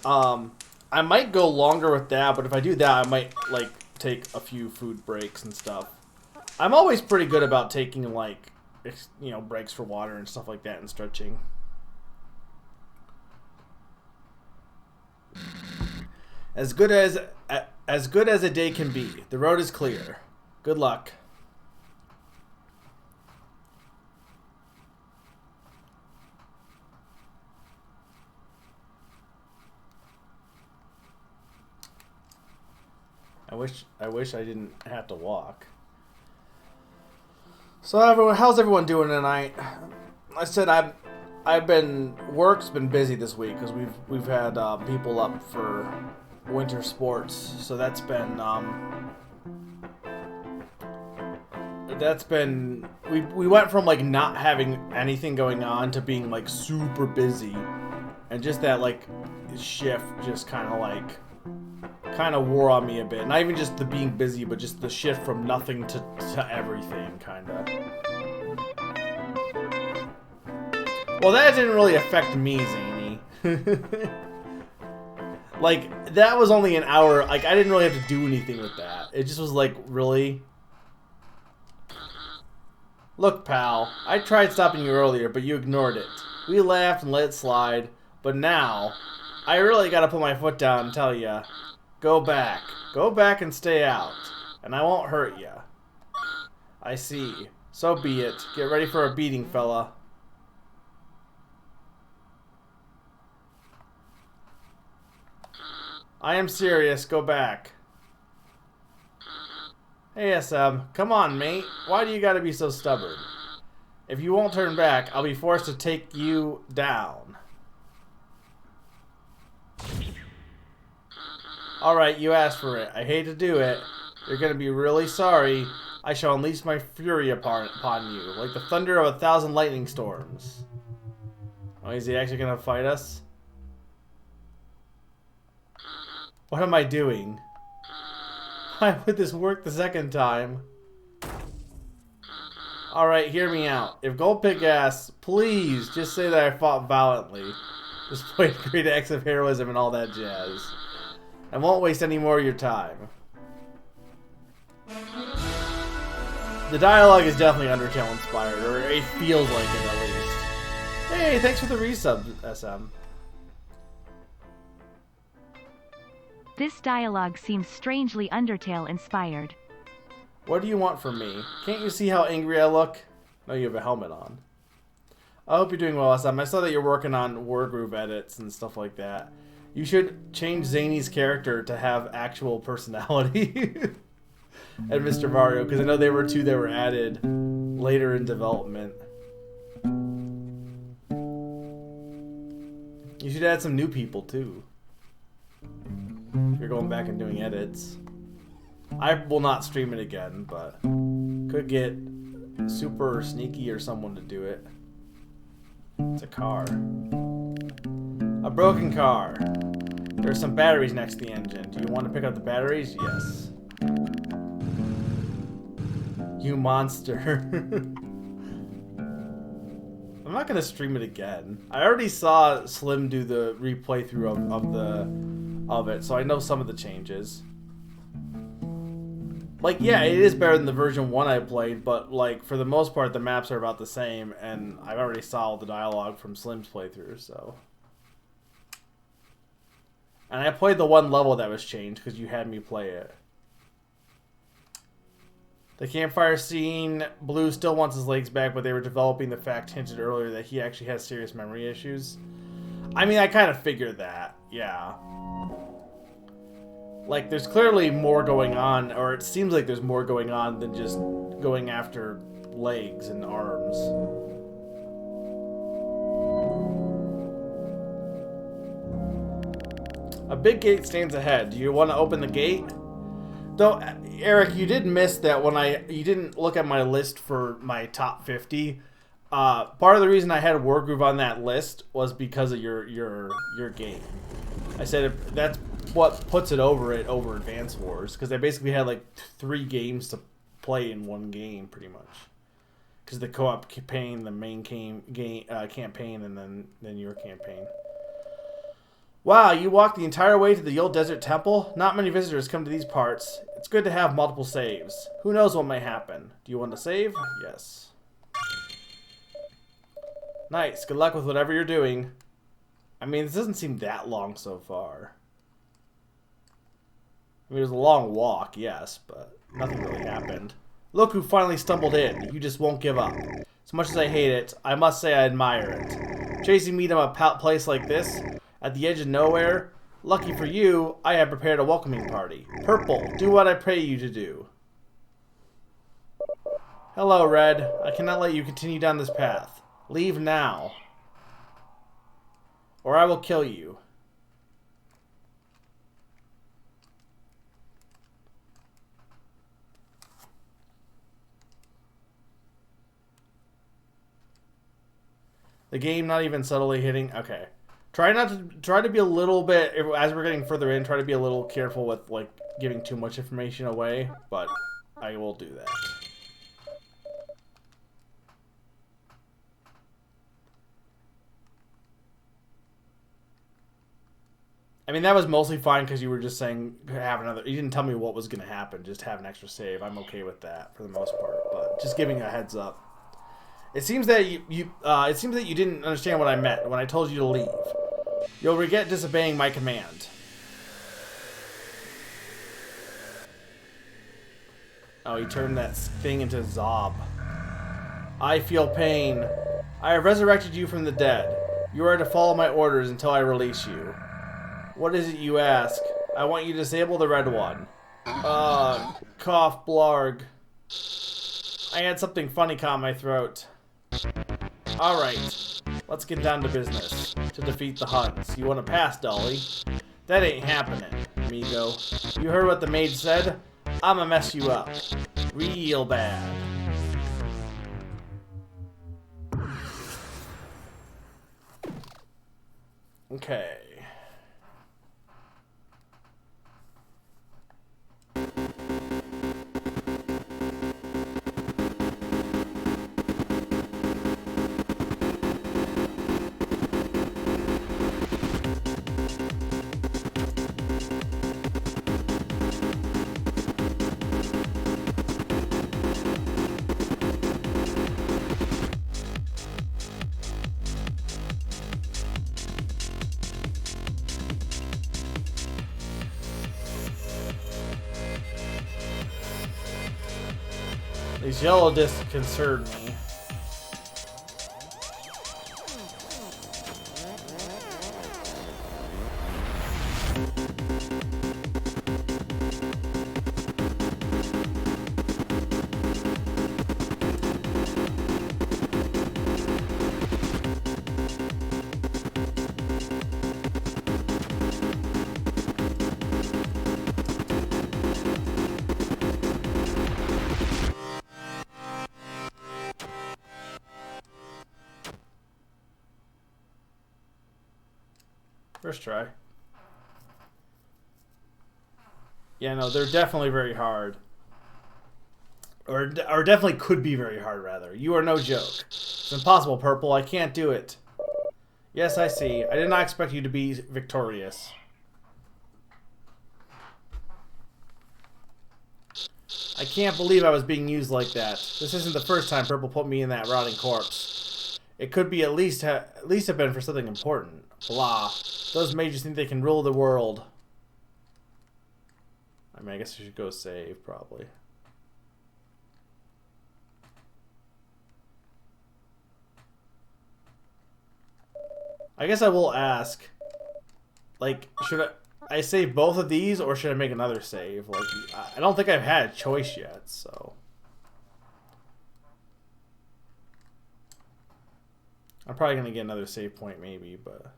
I might go longer with that, but if I do that, I might, like, take a few food breaks and stuff. I'm always pretty good about taking, like, you know, breaks for water and stuff like that and stretching. As good as a day can be. The road is clear. Good luck. I wish I didn't have to walk. So everyone, how's everyone doing tonight? I said work's been busy this week because we've had people up for winter sports, so that's been that's been we went from like not having anything going on to being like super busy, and just that like shift just kind of wore on me a bit. Not even just the being busy, but just the shift from nothing to everything, kind of. Well, that didn't really affect me, Zany. Like, that was only an hour. Like, I didn't really have to do anything with that. It just was like, really? Look, pal, I tried stopping you earlier, but you ignored it. We laughed and let it slide, but now, I really gotta put my foot down and tell ya, go back. Go back and stay out, and I won't hurt ya. I see. So be it. Get ready for a beating, fella. I am serious. Go back. Hey, SM. Come on, mate. Why do you gotta be so stubborn? If you won't turn back, I'll be forced to take you down. Alright, you asked for it. I hate to do it. You're gonna be really sorry. I shall unleash my fury upon you, like the thunder of 1,000 lightning storms. Oh, is he actually gonna fight us? What am I doing? Why would this work the second time? Alright, hear me out. If Goldpig asks, please just say that I fought valiantly, displayed great acts of heroism and all that jazz. I won't waste any more of your time. The dialogue is definitely Undertale inspired, or it feels like it at least. Hey, thanks for the resub, SM. This dialogue seems strangely Undertale inspired. What do you want from me? Can't you see how angry I look? No, you have a helmet on. I hope you're doing well, SM. I saw that you're working on Wargroove edits and stuff like that. You should change Zany's character to have actual personality. And Mr. Mario, because I know they were two that were added later in development. You should add some new people, too. If you're going back and doing edits. I will not stream it again, but could get Super Sneaky or someone to do it. It's a car. A broken car. There's some batteries next to the engine. Do you want to pick up the batteries? Yes. You monster. I'm not gonna stream it again. I already saw Slim do the replay through of it, so I know some of the changes. Like, yeah, it is better than the version 1 I played, but like for the most part the maps are about the same, and I've already saw all the dialogue from Slim's playthrough, so. And I played the one level that was changed because you had me play it. The campfire scene, Blue still wants his legs back, but they were developing the fact hinted earlier that he actually has serious memory issues. I mean, I kind of figured that, yeah. Like, there's clearly more going on, or it seems like there's more going on than just going after legs and arms. A big gate stands ahead. Do you want to open the gate? Though, Eric, you did miss that when you didn't look at my list for my top 50. Part of the reason I had Wargroove on that list was because of your game. I said that's what puts it over Advance Wars, because they basically had like 3 games to play in one game, pretty much. Because the co-op campaign, the main campaign, and then your campaign. Wow, you walked the entire way to the old desert temple? Not many visitors come to these parts. It's good to have multiple saves. Who knows what may happen? Do you want to save? Yes. Nice. Good luck with whatever you're doing. I mean, this doesn't seem that long so far. I mean, it was a long walk, yes, but nothing really happened. Look who finally stumbled in. You just won't give up. As much as I hate it, I must say I admire it. Chasing me to a place like this, at the edge of nowhere, lucky for you, I have prepared a welcoming party. Purple, do what I pray you to do. Hello, Red. I cannot let you continue down this path. Leave now, or I will kill you. The game not even subtly hitting. Okay. Try to be a little bit, as we're getting further in, try to be a little careful with, like, giving too much information away, but I will do that. I mean, that was mostly fine because you were just saying have another. You didn't tell me what was going to happen. Just have an extra save. I'm okay with that for the most part, but just giving a heads up. It seems that you didn't understand what I meant when I told you to leave. You'll regret disobeying my command. Oh, he turned that thing into Zob. I feel pain. I have resurrected you from the dead. You are to follow my orders until I release you. What is it you ask? I want you to disable the red one. Cough, blarg. I had something funny caught in my throat. Alright, let's get down to business. To defeat the Huns. You want to pass, Dolly? That ain't happening, amigo. You heard what the maid said? I'ma mess you up. Real bad. Okay. These yellow discs concern me. First try. Yeah, no, they're definitely very hard. Or definitely could be very hard, rather. You are no joke. It's impossible, Purple. I can't do it. Yes, I see. I did not expect you to be victorious. I can't believe I was being used like that. This isn't the first time Purple put me in that rotting corpse. It could be at least have been for something important. Blah. Those mages think they can rule the world. I mean, I guess I should go save, probably. I guess I will ask. Like, should I save both of these, or should I make another save? Like, I don't think I've had a choice yet, so. I'm probably going to get another save point, maybe, but.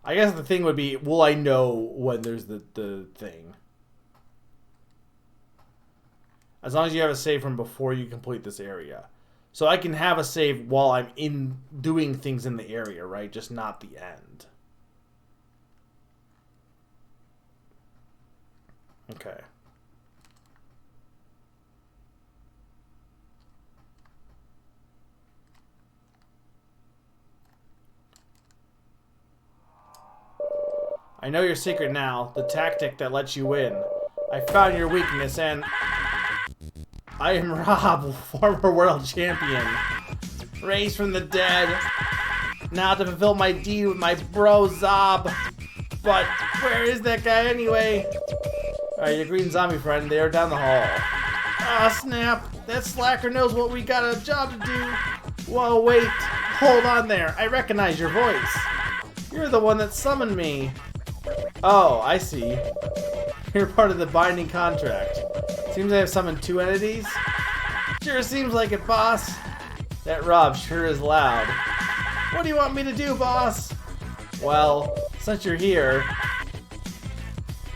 I guess the thing would be, will I know when there's the thing? As long as you have a save from before you complete this area. So I can have a save while I'm in doing things in the area, right? Just not the end. Okay. I know your secret now, the tactic that lets you win. I found your weakness and... I am Rob, former world champion. Raised from the dead. Now to fulfill my deed with my bro Zob. But where is that guy anyway? Alright, your green zombie friend, they are down the hall. Ah, snap. That slacker knows what we got a job to do. Whoa, wait. Hold on there. I recognize your voice. You're the one that summoned me. Oh, I see. You're part of the binding contract. Seems I have summoned 2 entities? Sure seems like it, boss. That Rob sure is loud. What do you want me to do, boss? Well, since you're here...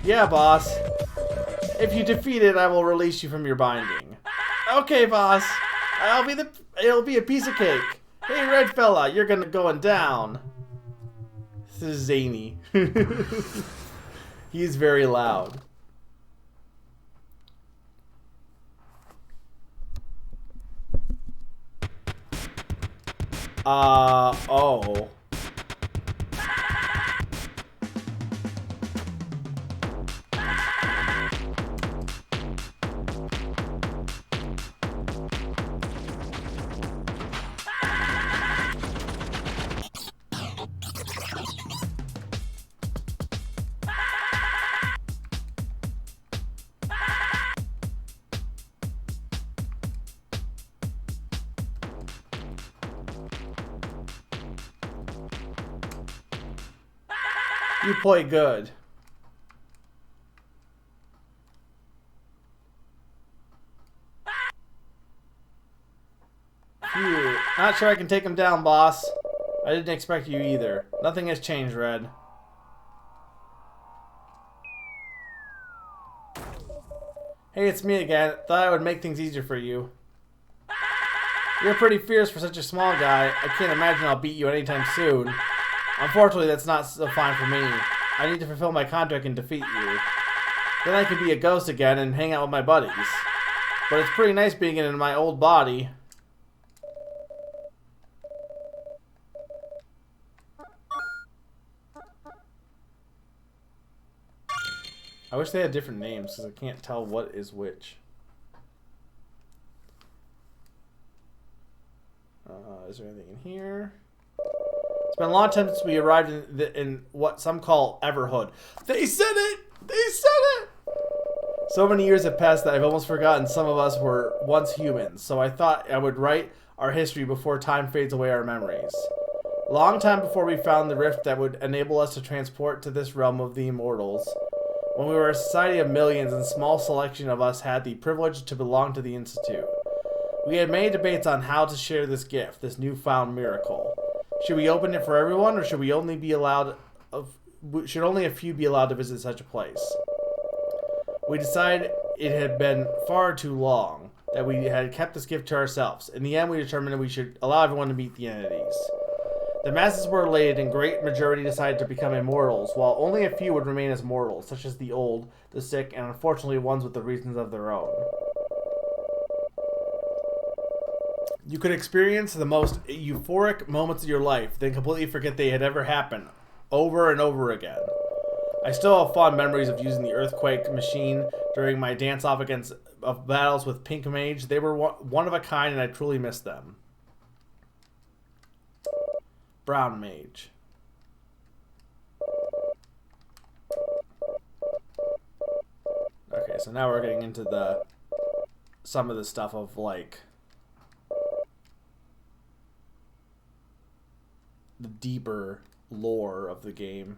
Yeah, boss. If you defeat it, I will release you from your binding. Okay, boss. it'll be a piece of cake. Hey, red fella, you're going down. This is zany. He's very loud. Oh. You play good. Phew. Not sure I can take him down, boss. I didn't expect you either. Nothing has changed, Red. Hey, it's me again. Thought I would make things easier for you. You're pretty fierce for such a small guy. I can't imagine I'll beat you anytime soon. Unfortunately, that's not so fine for me. I need to fulfill my contract and defeat you. Then I could be a ghost again and hang out with my buddies. But it's pretty nice being in my old body. I wish they had different names because I can't tell what is which. Is there anything in here? It's been a long time since we arrived in what some call Everhood. They said it! They said it! So many years have passed that I've almost forgotten some of us were once humans, so I thought I would write our history before time fades away our memories. A long time before we found the rift that would enable us to transport to this realm of the immortals. When we were a society of millions and a small selection of us had the privilege to belong to the Institute. We had many debates on how to share this gift, this newfound miracle. Should we open it for everyone, or should we only be allowed? Should only a few be allowed to visit such a place? We decided it had been far too long that we had kept this gift to ourselves. In the end, we determined that we should allow everyone to meet the entities. The masses were elated, and great majority decided to become immortals, while only a few would remain as mortals, such as the old, the sick, and unfortunately ones with the reasons of their own. You could experience the most euphoric moments of your life, then completely forget they had ever happened, over and over again. I still have fond memories of using the earthquake machine during my dance-off of battles with Pink Mage. They were one of a kind, and I truly miss them. Brown Mage. Okay, so now we're getting into some of the stuff of like the deeper lore of the game.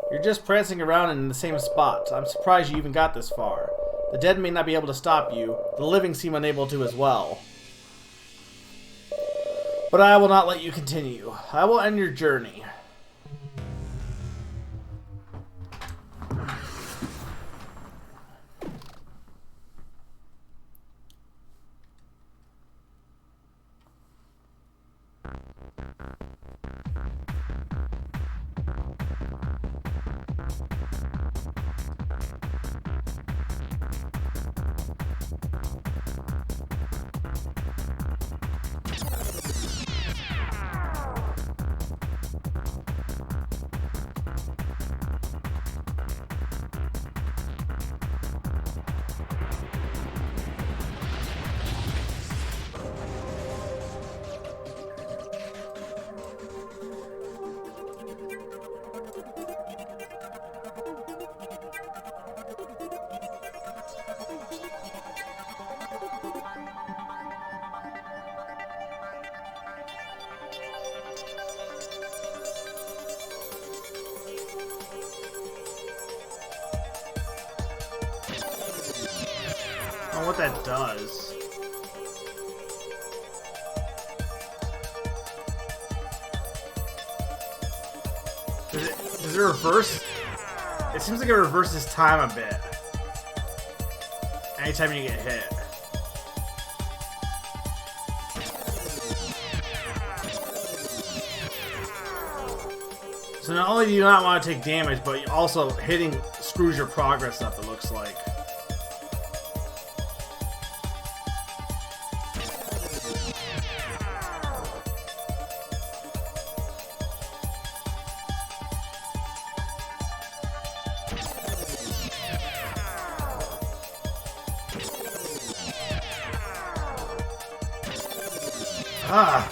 You're just prancing around in the same spot. I'm surprised you even got this far. The dead may not be able to stop you. The living seem unable to as well. But I will not let you continue. I will end your journey. What that does. Does it reverse? It seems like it reverses time a bit. Anytime you get hit. So not only do you not want to take damage, but also hitting screws your progress up, it looks like. Ah!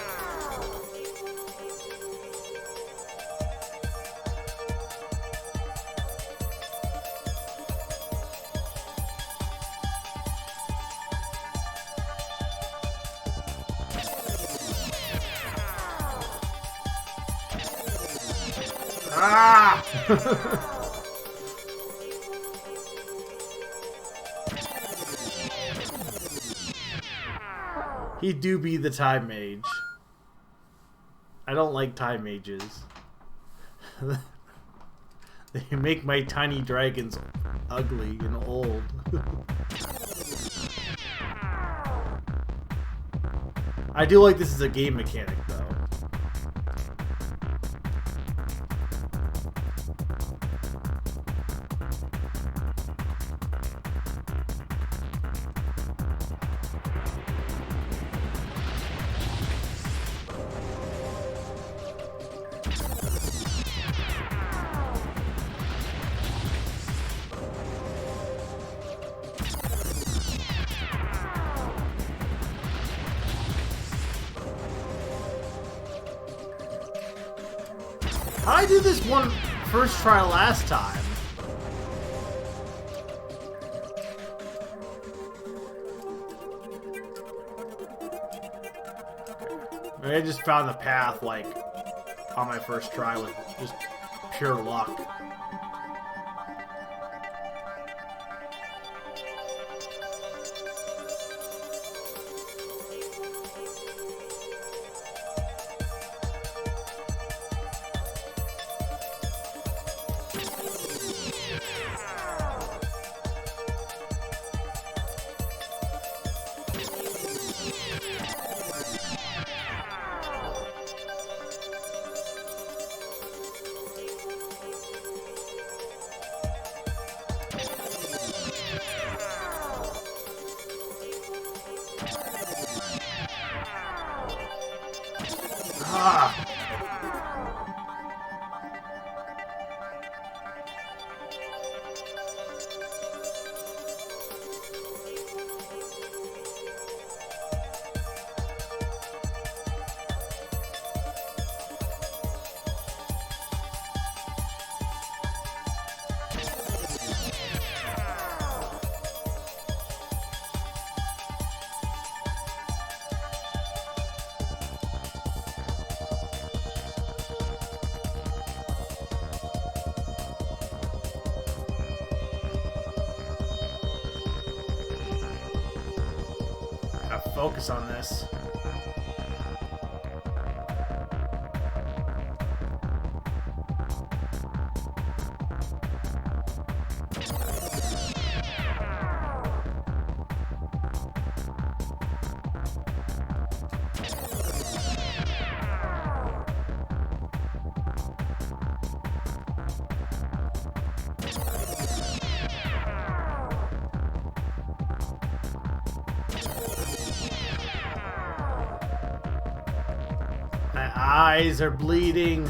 Ah! He do be the time mage. I don't like time mages. They make my tiny dragons ugly and old. I do like this as a game mechanic, though. How'd I do this one first try last time? Maybe I just found the path, like, on my first try with just pure luck. Ah! Focus on this. My eyes are bleeding.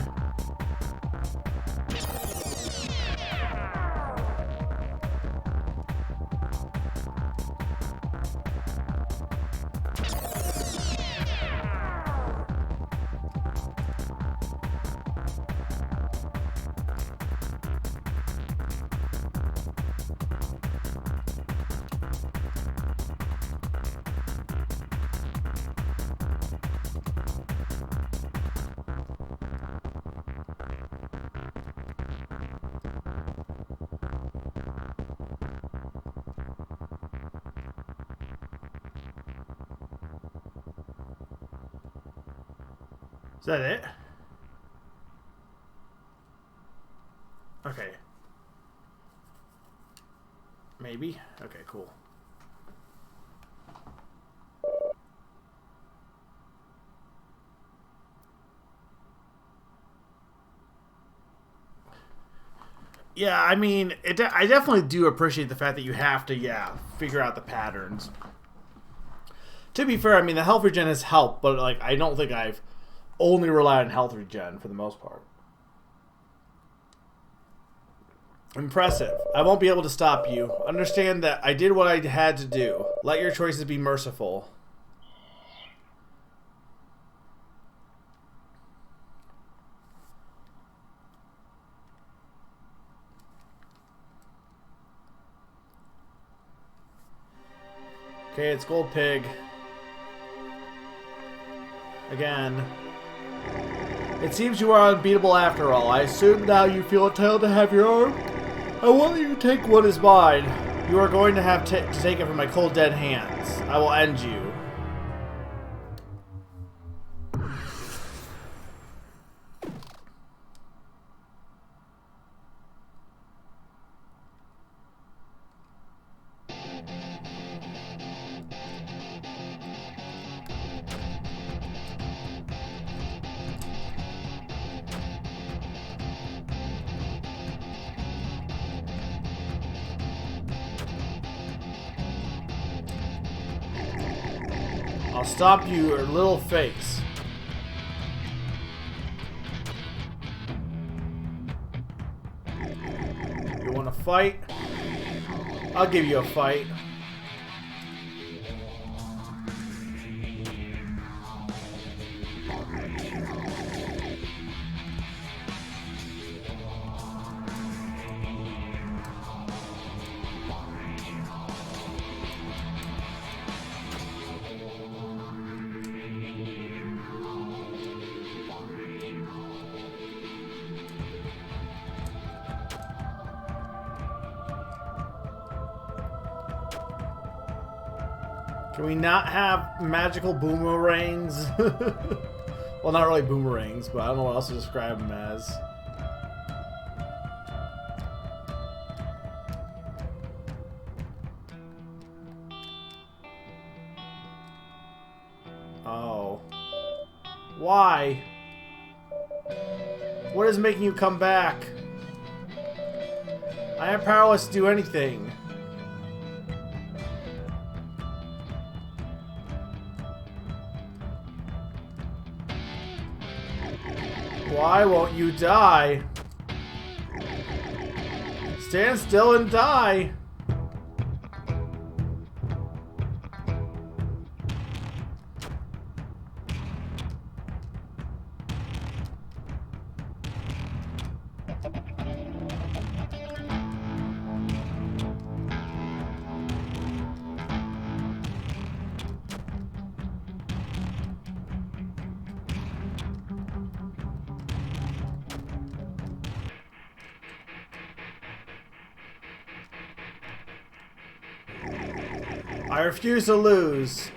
Is that it? Maybe? Okay, cool. Yeah, I mean, I definitely do appreciate the fact that you have to, figure out the patterns. To be fair, I mean, the health regen has helped, but, like, I don't think I've only relied on health regen for the most part. Impressive. I won't be able to stop you. Understand that I did what I had to do. Let your choices be merciful. Okay, it's Gold Pig. Again. It seems you are unbeatable after all. I assume now you feel entitled to have your arm. I want you to take what is mine. You are going to have to take it from my cold dead hands. I will end you. I'll stop you, your little face. You want to fight? I'll give you a fight. Can we not have magical boomerangs? Well, not really boomerangs, but I don't know what else to describe them as. Oh. Why? What is making you come back? I am powerless to do anything. Why won't you die? Stand still and die. I refuse to lose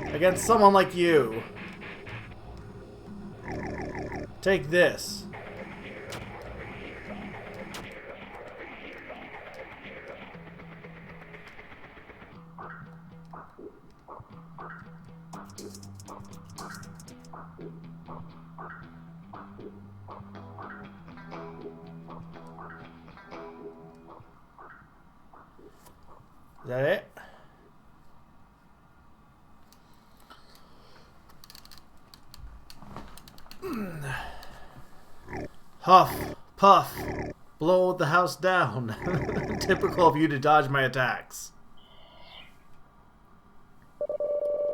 against someone like you. Take this. Is that it? Huff, puff, blow the house down. Typical of you to dodge my attacks.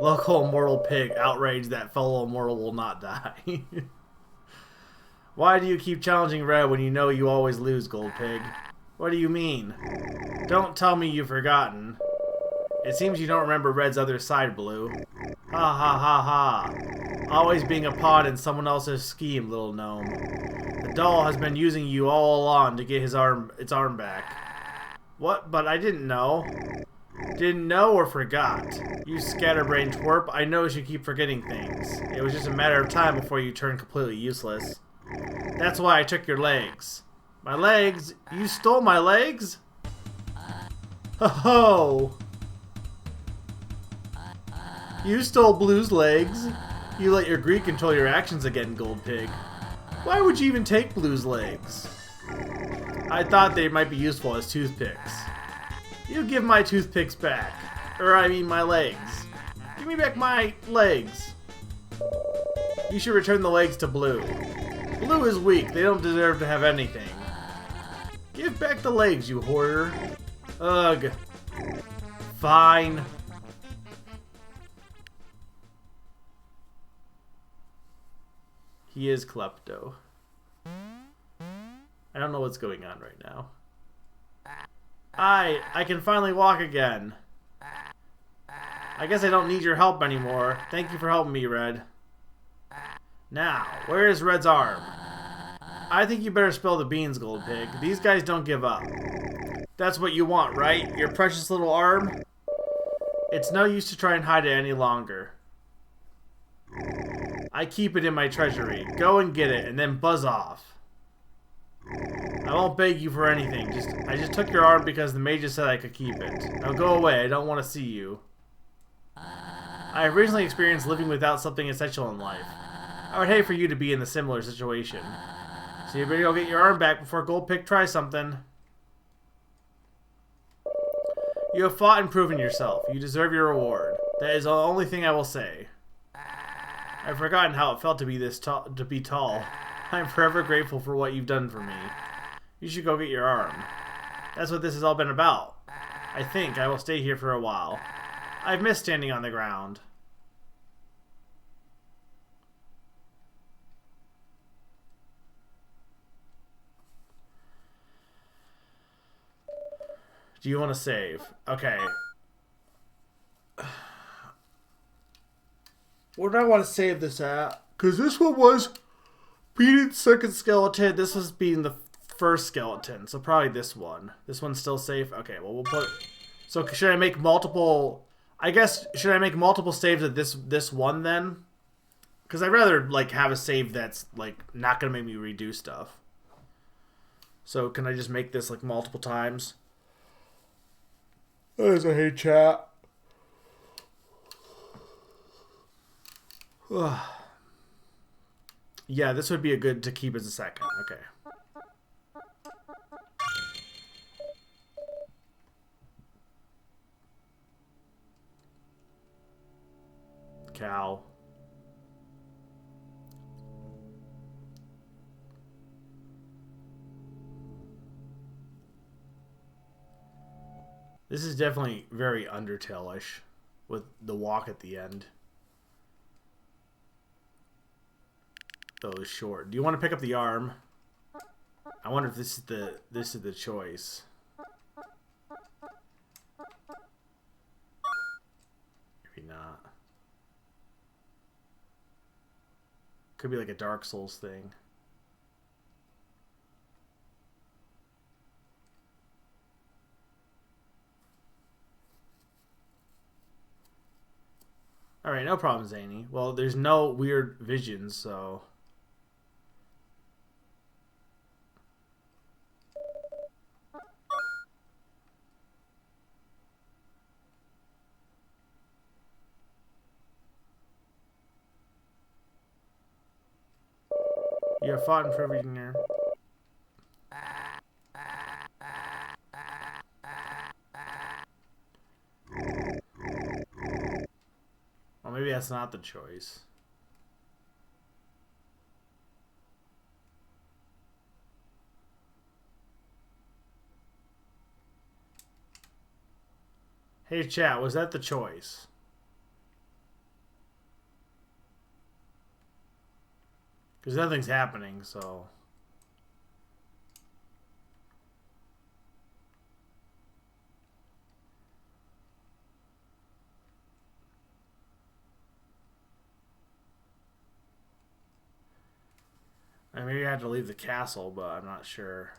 Local immortal pig, outraged that fellow immortal will not die. Why do you keep challenging Red when you know you always lose, Gold Pig? What do you mean? Don't tell me you've forgotten. It seems you don't remember Red's other side, Blue. Ha ha ha ha. Always being a pawn in someone else's scheme, little gnome. The doll has been using you all along to get its arm back. What? But I didn't know. Didn't know or forgot. You scatterbrained twerp, I notice you keep forgetting things. It was just a matter of time before you turned completely useless. That's why I took your legs. My legs? You stole my legs? Ho! You stole Blue's legs. You let your greed control your actions again, Gold Pig. Why would you even take Blue's legs? I thought they might be useful as toothpicks. You give my toothpicks back. Or I mean my legs. Give me back my legs. You should return the legs to Blue. Blue is weak. They don't deserve to have anything. Give back the legs, you hoarder. Ugh. Fine. He is klepto. I don't know what's going on right now. I can finally walk again. I guess I don't need your help anymore. Thank you for helping me, Red. Now, where is Red's arm? I think you better spill the beans, Gold Pig. These guys don't give up. That's what you want, right? Your precious little arm? It's no use to try and hide it any longer. I keep it in my treasury. Go and get it, and then buzz off. I won't beg you for anything. I just took your arm because the mages said I could keep it. Now go away. I don't want to see you. I have recently experienced living without something essential in life. I would hate for you to be in a similar situation. So you better go get your arm back before Gold Pig tries something. You have fought and proven yourself. You deserve your reward. That is the only thing I will say. I've forgotten how it felt to be tall. I'm forever grateful for what you've done for me. You should go get your arm. That's what this has all been about. I think I will stay here for a while. I've missed standing on the ground. Do you want to save? Okay. Where do I want to save this at? Because this one was beating the second skeleton. This was beating the first skeleton. So probably this one. This one's still safe? Okay, well, we'll put... So should I make multiple... I guess, should I make multiple saves at this one then? Because I'd rather, like, have a save that's, like, not going to make me redo stuff. So can I just make this, like, multiple times? There's a hey chat. Yeah, this would be a good to keep as a second. Okay. Cow. This is definitely very Undertale-ish with the walk at the end. Oh, it's short. Do you want to pick up the arm? I wonder if this is the choice. Maybe not. Could be like a Dark Souls thing. Alright, no problem, Zany. Well, there's no weird visions, so... You have fought and privileged in here. Well, maybe that's not the choice. Hey, chat, was that the choice? Because nothing's happening, so... Maybe I had to leave the castle, but I'm not sure.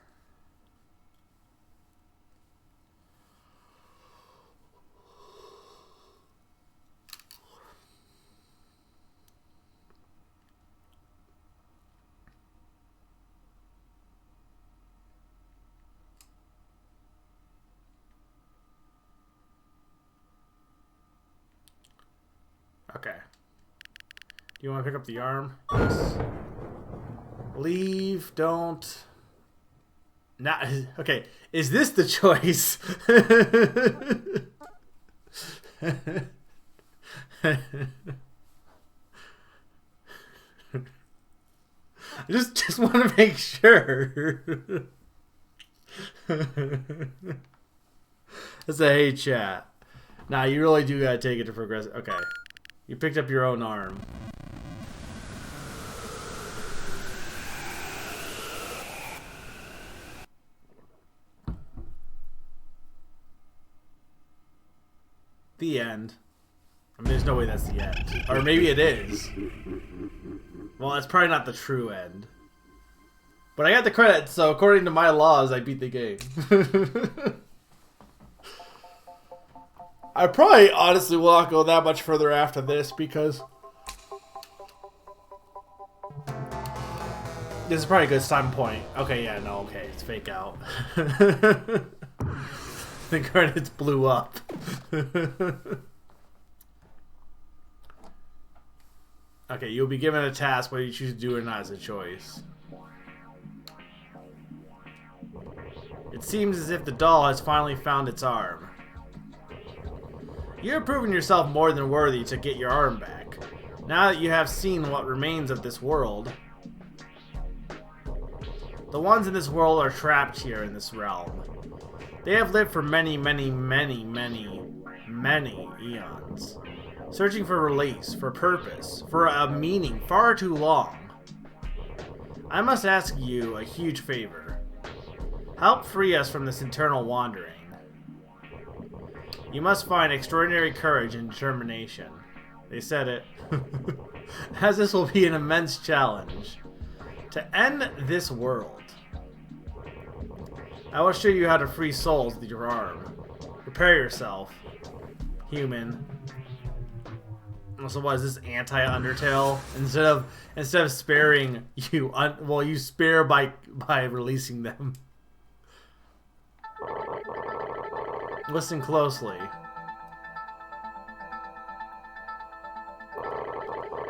Okay. Do you want to pick up the arm? Yes. Leave, don't. Not. Okay, is this the choice? I just want to make sure. That's a hey chat. Nah, you really do gotta take it to progress. Okay. You picked up your own arm. The end. I mean, there's no way that's the end. Or maybe it is. Well, that's probably not the true end. But I got the credits, so according to my laws, I beat the game. I probably honestly will not go that much further after this because this is probably a good time point. Okay, yeah, no, okay, it's fake out. The credits blew up. Okay, you'll be given a task whether you choose to do it or not as a choice. It seems as if the doll has finally found its arm. You have proven yourself more than worthy to get your arm back. Now that you have seen what remains of this world, the ones in this world are trapped here in this realm. They have lived for many, many, many, many, many eons, searching for release, for purpose, for a meaning far too long. I must ask you a huge favor. Help free us from this eternal wandering. You must find extraordinary courage and determination. They said it. As this will be an immense challenge. To end this world. I will show you how to free souls with your arm. Prepare yourself, human. So what is this, anti-Undertale? Instead of sparing you, well, you spare by releasing them. Listen closely.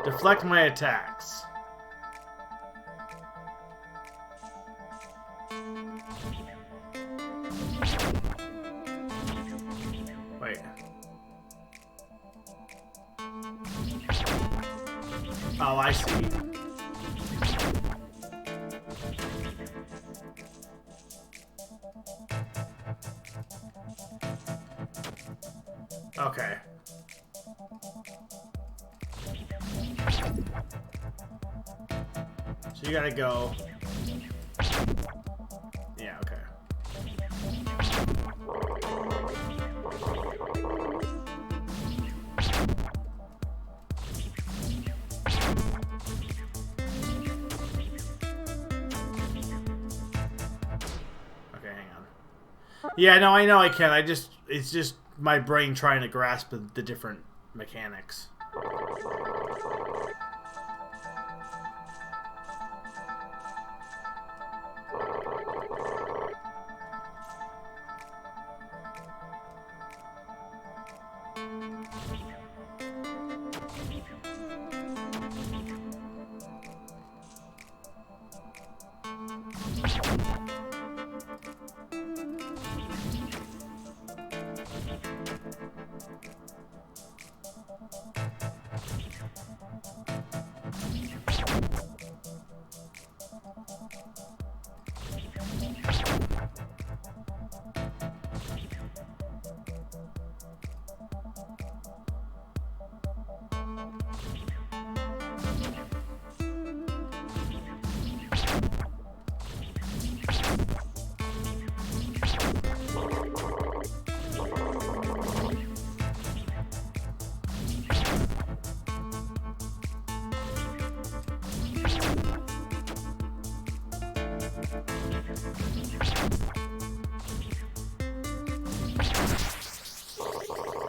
Deflect my attacks. Wait. Oh, I see. Okay. So you gotta go. Yeah, okay. Okay, hang on. Yeah, no, I know I can. It's just my brain trying to grasp the different mechanics.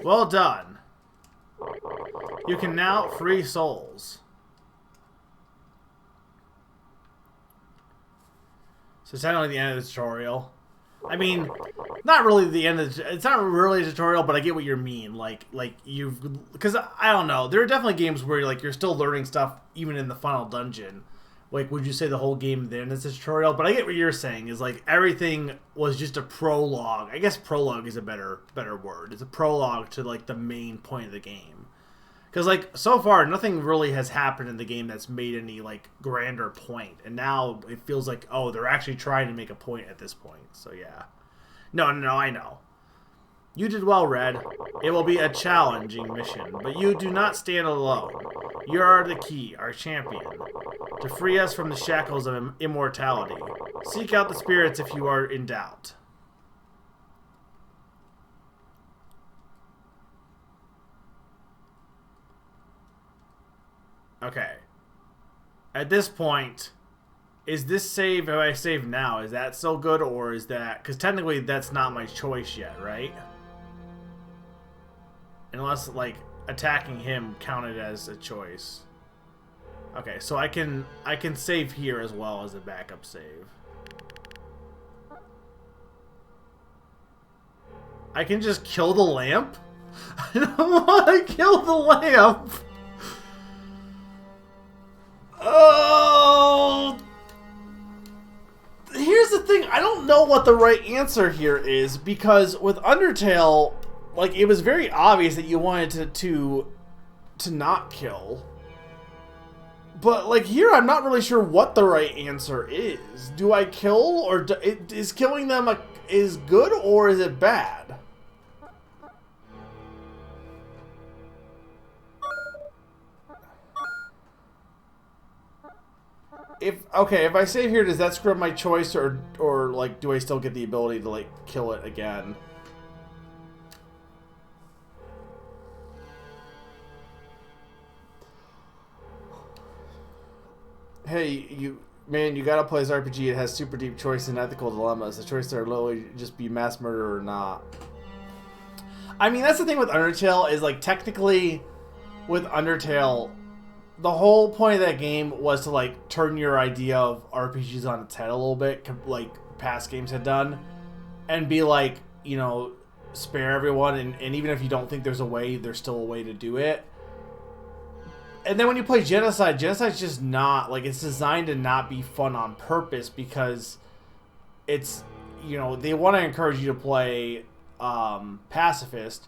Well done. You can now free souls. So it's not only the end of the tutorial. I mean, not really the end of it's not really a tutorial, but I get what you mean. Like you've, because I don't know, there are definitely games where you're still learning stuff even in the final dungeon. Like, would you say the whole game then is a tutorial? But I get what you're saying, is like everything was just a prologue. I guess prologue is a better word. It's a prologue to like the main point of the game. Because like so far nothing really has happened in the game that's made any like grander point. And now it feels like, oh, they're actually trying to make a point at this point. So yeah. No, I know. You did well, Red. It will be a challenging mission, but you do not stand alone. You are the key, our champion, to free us from the shackles of immortality. Seek out the spirits if you are in doubt. Okay. At this point, is this save, if I save now, is that still good, or is that... Because technically that's not my choice yet, right? Unless, like, attacking him counted as a choice. Okay, so I can save here as well as a backup save. I can just kill the lamp? I don't want to kill the lamp! Oh... Here's the thing, I don't know what the right answer here is, because with Undertale, like, it was very obvious that you wanted to not kill. But, like, here I'm not really sure what the right answer is. Do I kill, or is killing them is good, or is it bad? If I save here, does that screw up my choice, or like, do I still get the ability to, like, kill it again? Hey, you gotta play this RPG. It has super deep choice and ethical dilemmas. The choice are literally just be mass murder or not. I mean, that's the thing with Undertale, is like, technically with Undertale, the whole point of that game was to like turn your idea of RPGs on its head a little bit, like past games had done, and be like, you know, spare everyone, and even if you don't think there's a way, there's still a way to do it. And then when you play Genocide's just not, like, it's designed to not be fun on purpose, because it's, you know, they want to encourage you to play pacifist,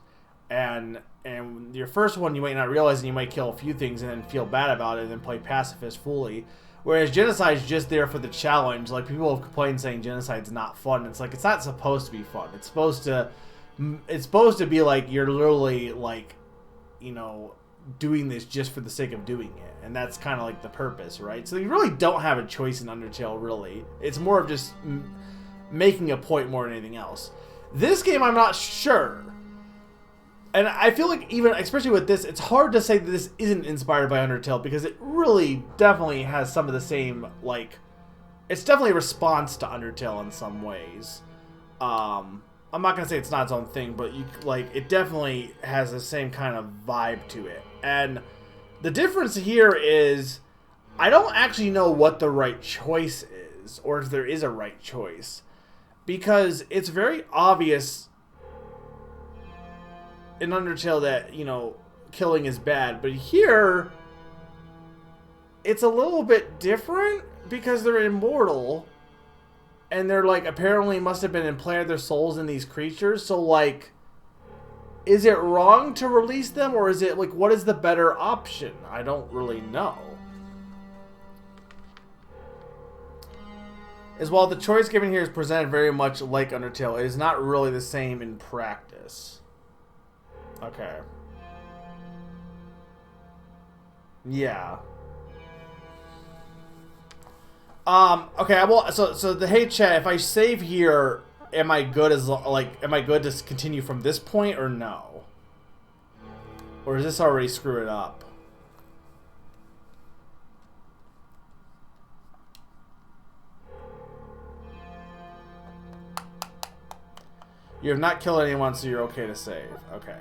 and your first one you might not realize, and you might kill a few things and then feel bad about it and then play pacifist fully. Whereas Genocide's just there for the challenge. Like, people have complained saying Genocide's not fun. It's like, it's not supposed to be fun. It's supposed to be like you're literally, like, you know, doing this just for the sake of doing it. And that's kind of like the purpose, right? So you really don't have a choice in Undertale, really. It's more of just making a point more than anything else. This game, I'm not sure. And I feel like, even, especially with this, it's hard to say that this isn't inspired by Undertale, because it really definitely has some of the same, like, it's definitely a response to Undertale in some ways. I'm not going to say it's not its own thing, but it definitely has the same kind of vibe to it. And the difference here is, I don't actually know what the right choice is, or if there is a right choice, because it's very obvious in Undertale that, you know, killing is bad, but here it's a little bit different, because they're immortal, and they're, like, apparently must have been implanted their souls in these creatures. So, like, is it wrong to release them, or is it, like, what is the better option? I don't really know. As while the choice given here is presented very much like Undertale, it is not really the same in practice. Okay. Yeah. Okay, well, so the hey chat, if I save here, am I good to continue from this point, or no? Or does this already screw it up? You have not killed anyone, so you're okay to save. Okay.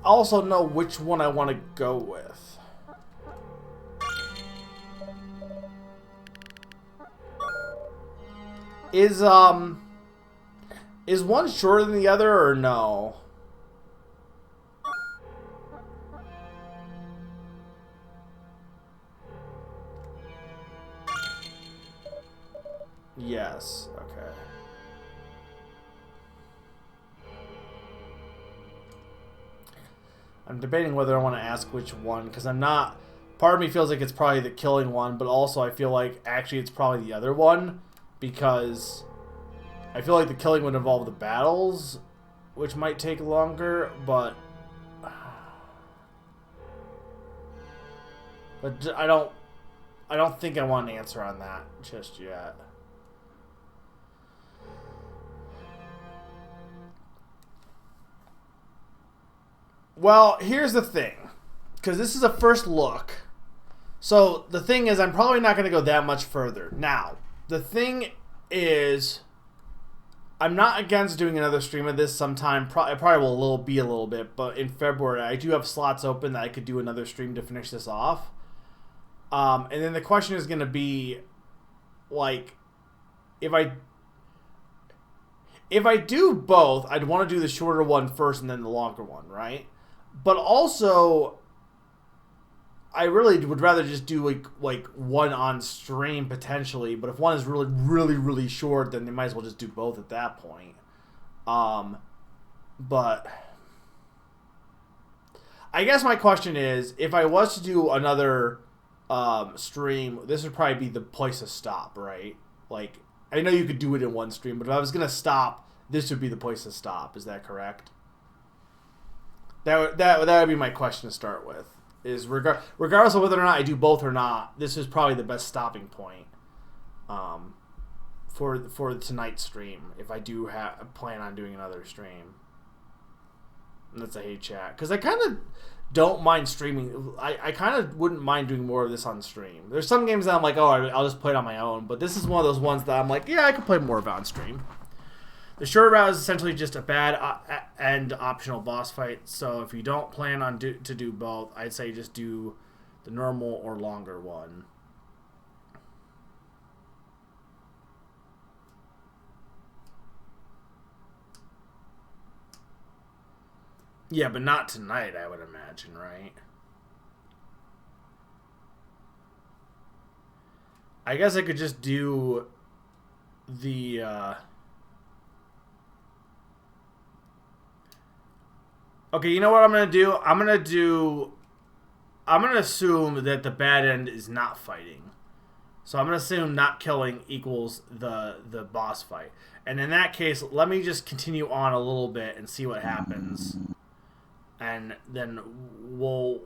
also know which one I want to go with. Is one shorter than the other or no? Yes. Okay. I'm debating whether I want to ask which one, because I'm not... Part of me feels like it's probably the killing one, but also I feel like actually it's probably the other one, because I feel like the killing would involve the battles, which might take longer, but... But I don't think I want an answer on that just yet. Well, here's the thing. Because this is a first look. So, the thing is, I'm probably not going to go that much further. Now, the thing is, I'm not against doing another stream of this sometime. It probably will be a little bit, but in February, I do have slots open that I could do another stream to finish this off. And then the question is going to be, like, if I do both, I'd want to do the shorter one first and then the longer one, right? But also, I really would rather just do like one on stream potentially. But if one is really, really, really short, then they might as well just do both at that point. But I guess my question is, if I was to do another stream, this would probably be the place to stop, right? Like, I know you could do it in one stream, but if I was gonna stop, this would be the place to stop. Is that correct? That would be my question to start with. Is regardless of whether or not I do both or not, this is probably the best stopping point for tonight's stream. If I do plan on doing another stream, and that's a hey chat, because I kind of don't mind streaming. I kind of wouldn't mind doing more of this on stream. There's some games that I'm like, oh, I'll just play it on my own, but this is one of those ones that I'm like, yeah, I could play more of it on stream. The shorter route is essentially just a bad and optional boss fight, so if you don't plan on to do both, I'd say just do the normal or longer one. Yeah, but not tonight, I would imagine, right? I guess I could just do the... Okay, you know what I'm going to do? I'm going to assume that the bad end is not fighting. So I'm going to assume not killing equals the boss fight. And in that case, let me just continue on a little bit and see what happens. And then we'll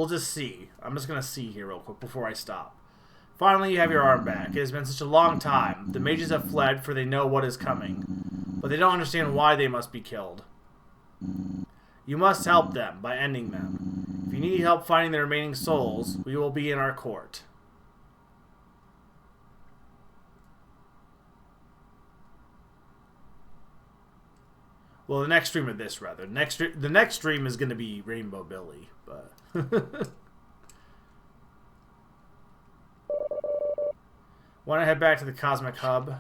just see. I'm just going to see here real quick before I stop. Finally, you have your arm back. It has been such a long time. The mages have fled, for they know what is coming. But they don't understand why they must be killed. You must help them by ending them. If you need help finding the remaining souls, we will be in our court. Well, the next stream of this, rather. The next stream is going to be Rainbow Billy, but... Want to head back to the Cosmic Hub?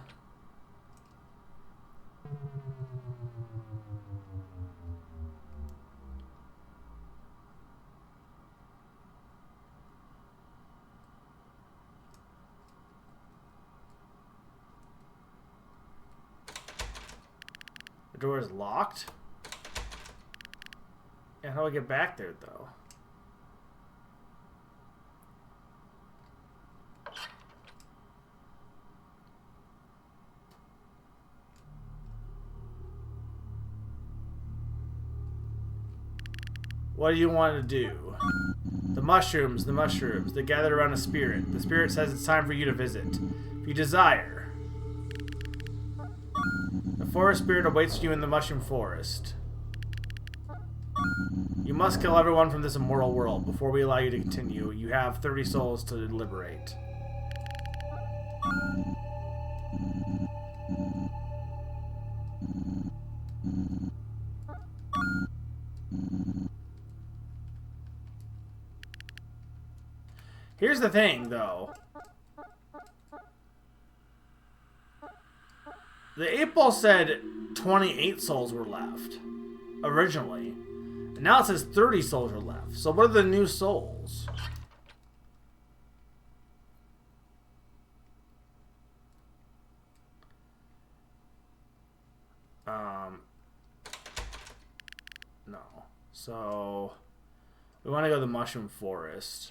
The door is locked? Yeah, how do I get back there, though? What do you want to do? The mushrooms. They gather around a spirit. The spirit says it's time for you to visit. If you desire. The forest spirit awaits you in the mushroom forest. You must kill everyone from this immoral world. Before we allow you to continue, you have 30 souls to liberate. Here's the thing, though. The 8-ball said 28 souls were left. Originally. And now it says 30 souls are left. So what are the new souls? No. So we want to go to the Mushroom Forest.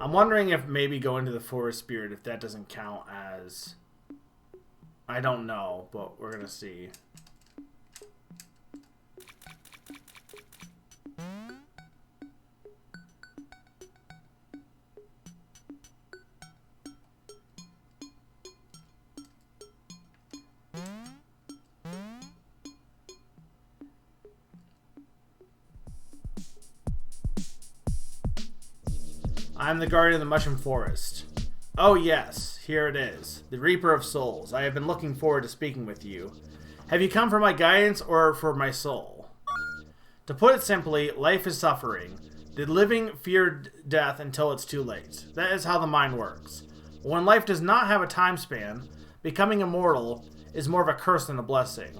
I'm wondering if maybe going to the Forest Spirit, if that doesn't count as... I don't know, but we're going to see. I'm the guardian of the Mushroom Forest. Oh yes, here it is. The Reaper of Souls. I have been looking forward to speaking with you. Have you come for my guidance or for my soul? To put it simply, life is suffering. The living fear death until it's too late. That is how the mind works. When life does not have a time span, becoming immortal is more of a curse than a blessing.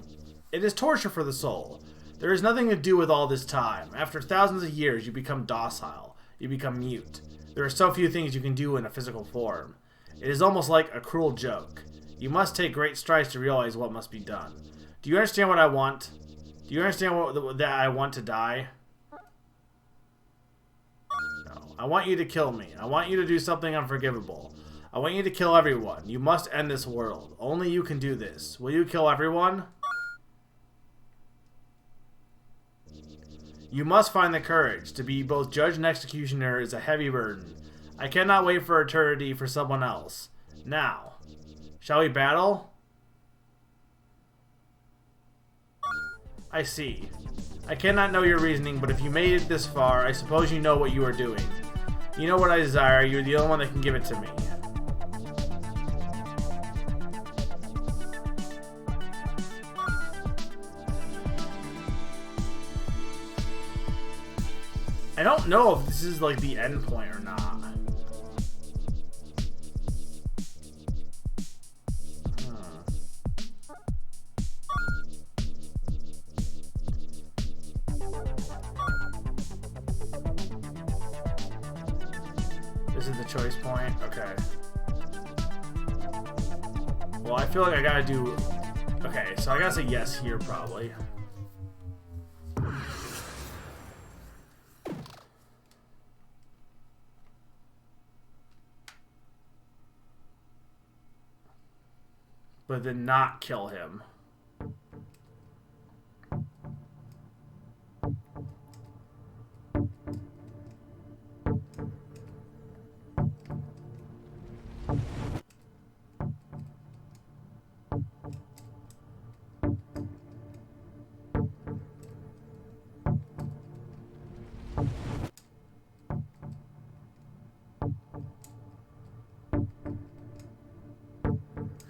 It is torture for the soul. There is nothing to do with all this time. After thousands of years, you become docile. You become mute. There are so few things you can do in a physical form. It is almost like a cruel joke. You must take great strides to realize what must be done. Do you understand what I want? Do you understand that I want to die? No. I want you to kill me. I want you to do something unforgivable. I want you to kill everyone. You must end this world. Only you can do this. Will you kill everyone? You must find the courage. To be both judge and executioner is a heavy burden. I cannot wait for eternity for someone else. Now, shall we battle? I see. I cannot know your reasoning, but if you made it this far, I suppose you know what you are doing. You know what I desire. You're the only one that can give it to me. I don't know if this is like the end point or not. This is the choice point? Okay. Well, I feel like I gotta do... Okay, so I gotta say yes here, probably. But then not kill him.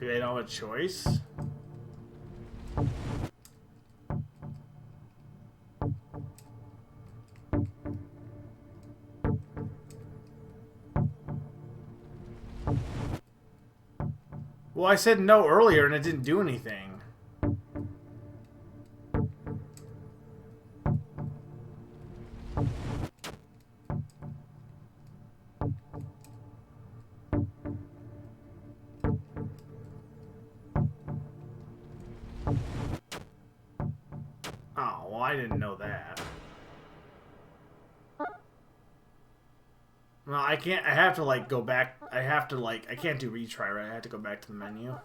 They don't have a choice? Well, I said no earlier and it didn't do anything. Oh, well, I didn't know that. Well, I can't, I have to, like, go back, I have to, like, I can't do retry, right? I have to go back to the menu.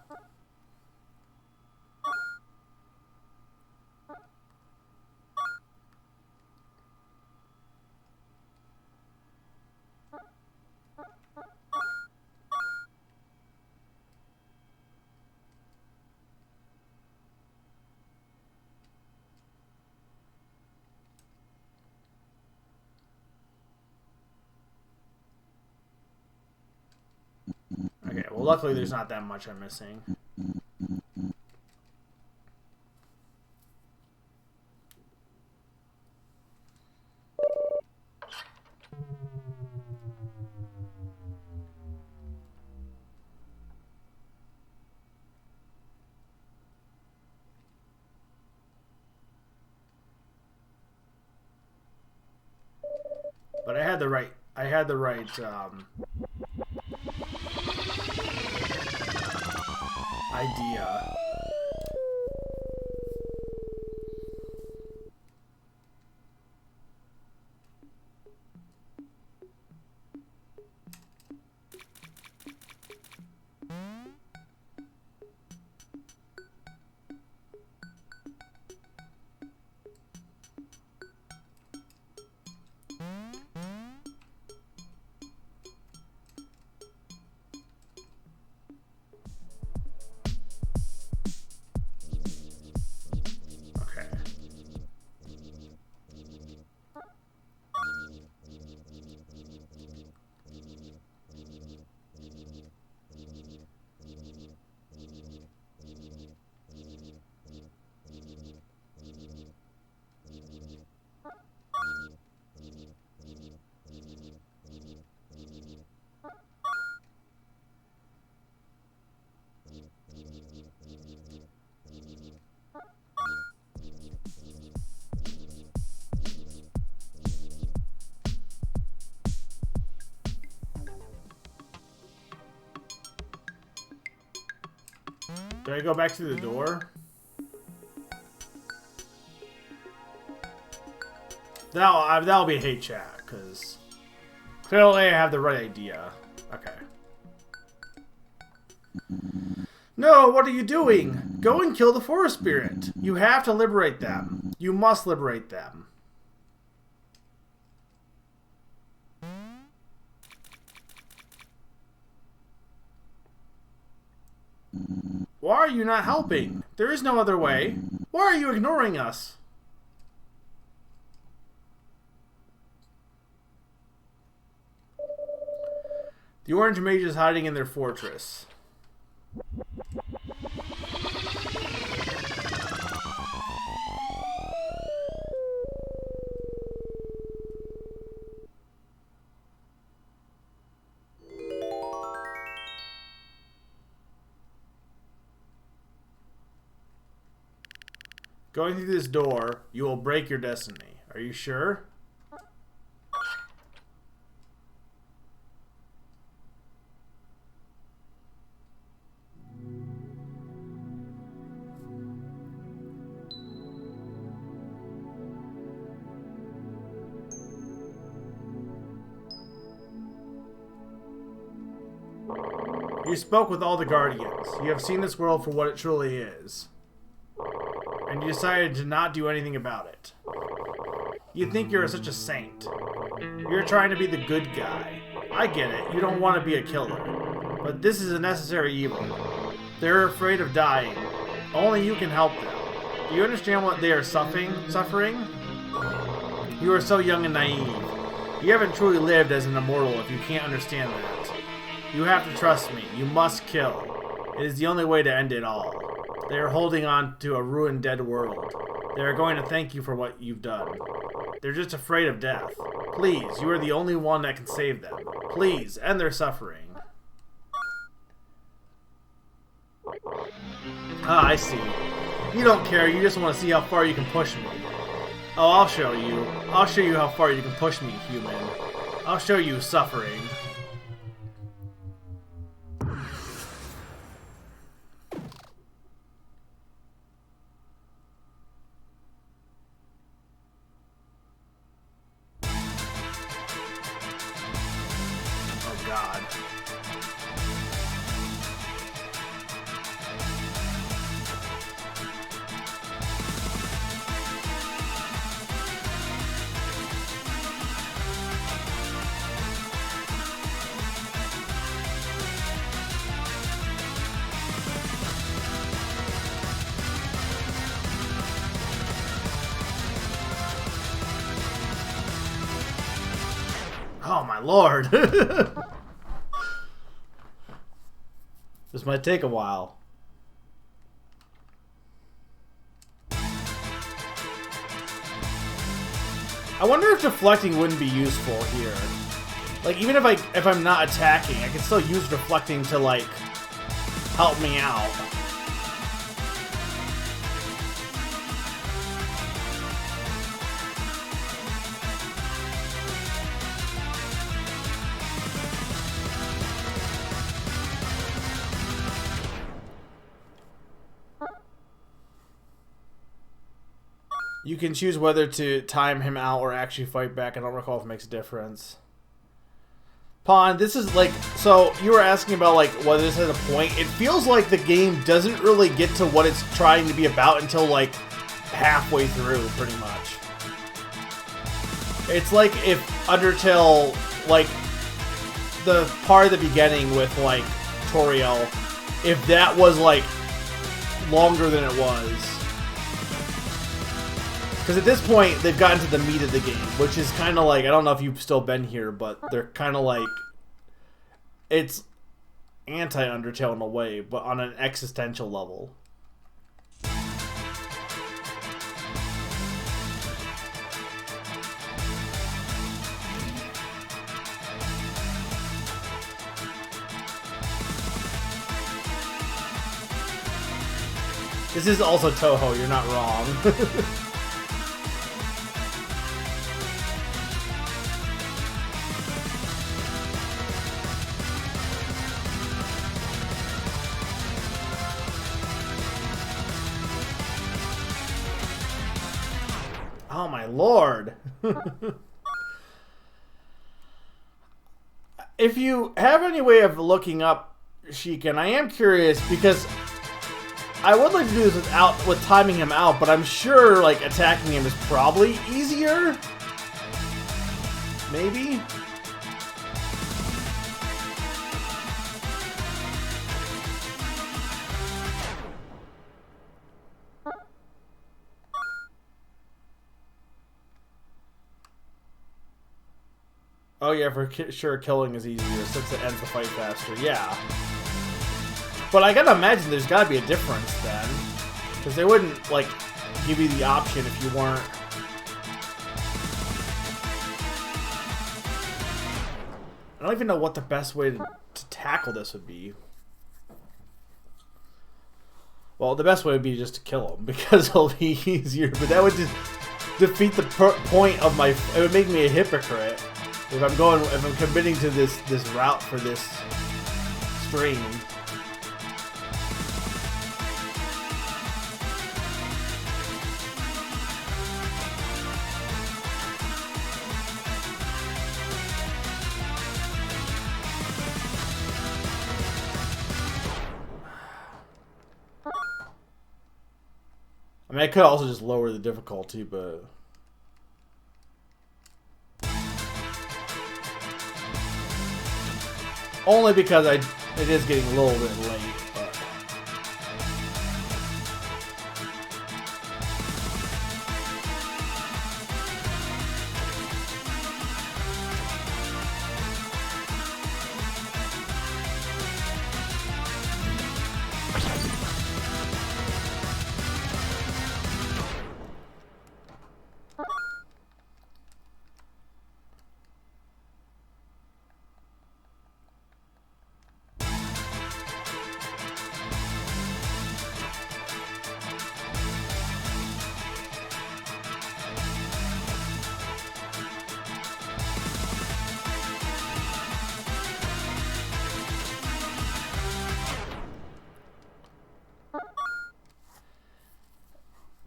Well, luckily there's not that much I'm missing. But I had the right idea. Do I go back to the door? That'll be a hate chat, because clearly I have the right idea. Okay. No, what are you doing? Go and kill the forest spirit. You have to liberate them. You must liberate them. Why are you not helping? There is no other way. Why are you ignoring us? The Orange Mage is hiding in their fortress. Going through this door, you will break your destiny. Are you sure? You spoke with all the Guardians. You have seen this world for what it truly is. And you decided to not do anything about it. You think you're such a saint. You're trying to be the good guy. I get it. You don't want to be a killer. But this is a necessary evil. They're afraid of dying. Only you can help them. Do you understand what they are suffering? You are so young and naive. You haven't truly lived as an immortal if you can't understand that. You have to trust me. You must kill. It is the only way to end it all. They are holding on to a ruined, dead world. They are going to thank you for what you've done. They're just afraid of death. Please, you are the only one that can save them. Please, end their suffering. Ah, I see. You don't care, you just want to see how far you can push me. Oh, I'll show you. I'll show you how far you can push me, human. I'll show you suffering. God. Oh my lord. This might take a while. I wonder if deflecting wouldn't be useful here. Like, even if I'm not attacking, I can still use deflecting to, like, help me out. You can choose whether to time him out or actually fight back. I don't recall if it makes a difference. Pawn, this is like, so you were asking about like whether this has a point. It feels like the game doesn't really get to what it's trying to be about until like halfway through, pretty much. It's like if Undertale, like the part of the beginning with like Toriel, if that was like longer than it was. Because at this point, they've gotten to the meat of the game, which is kind of like, I don't know if you've still been here, but they're kind of like, it's anti-Undertale in a way, but on an existential level. This is also Toho, you're not wrong. Oh my lord. If you have any way of looking up Sheik, I am curious because I would like to do this with timing him out, but I'm sure like attacking him is probably easier. Maybe? Oh yeah, for sure killing is easier since it ends the fight faster. Yeah. But I gotta imagine there's gotta be a difference then. Because they wouldn't, like, give you the option if you weren't... I don't even know what the best way to tackle this would be. Well, the best way would be just to kill him, because it'll be easier. But that would just defeat the point of my... It would make me a hypocrite. If I'm committing to this route for this stream. I mean, I could also just lower the difficulty, but... Only because it is getting a little bit late, but...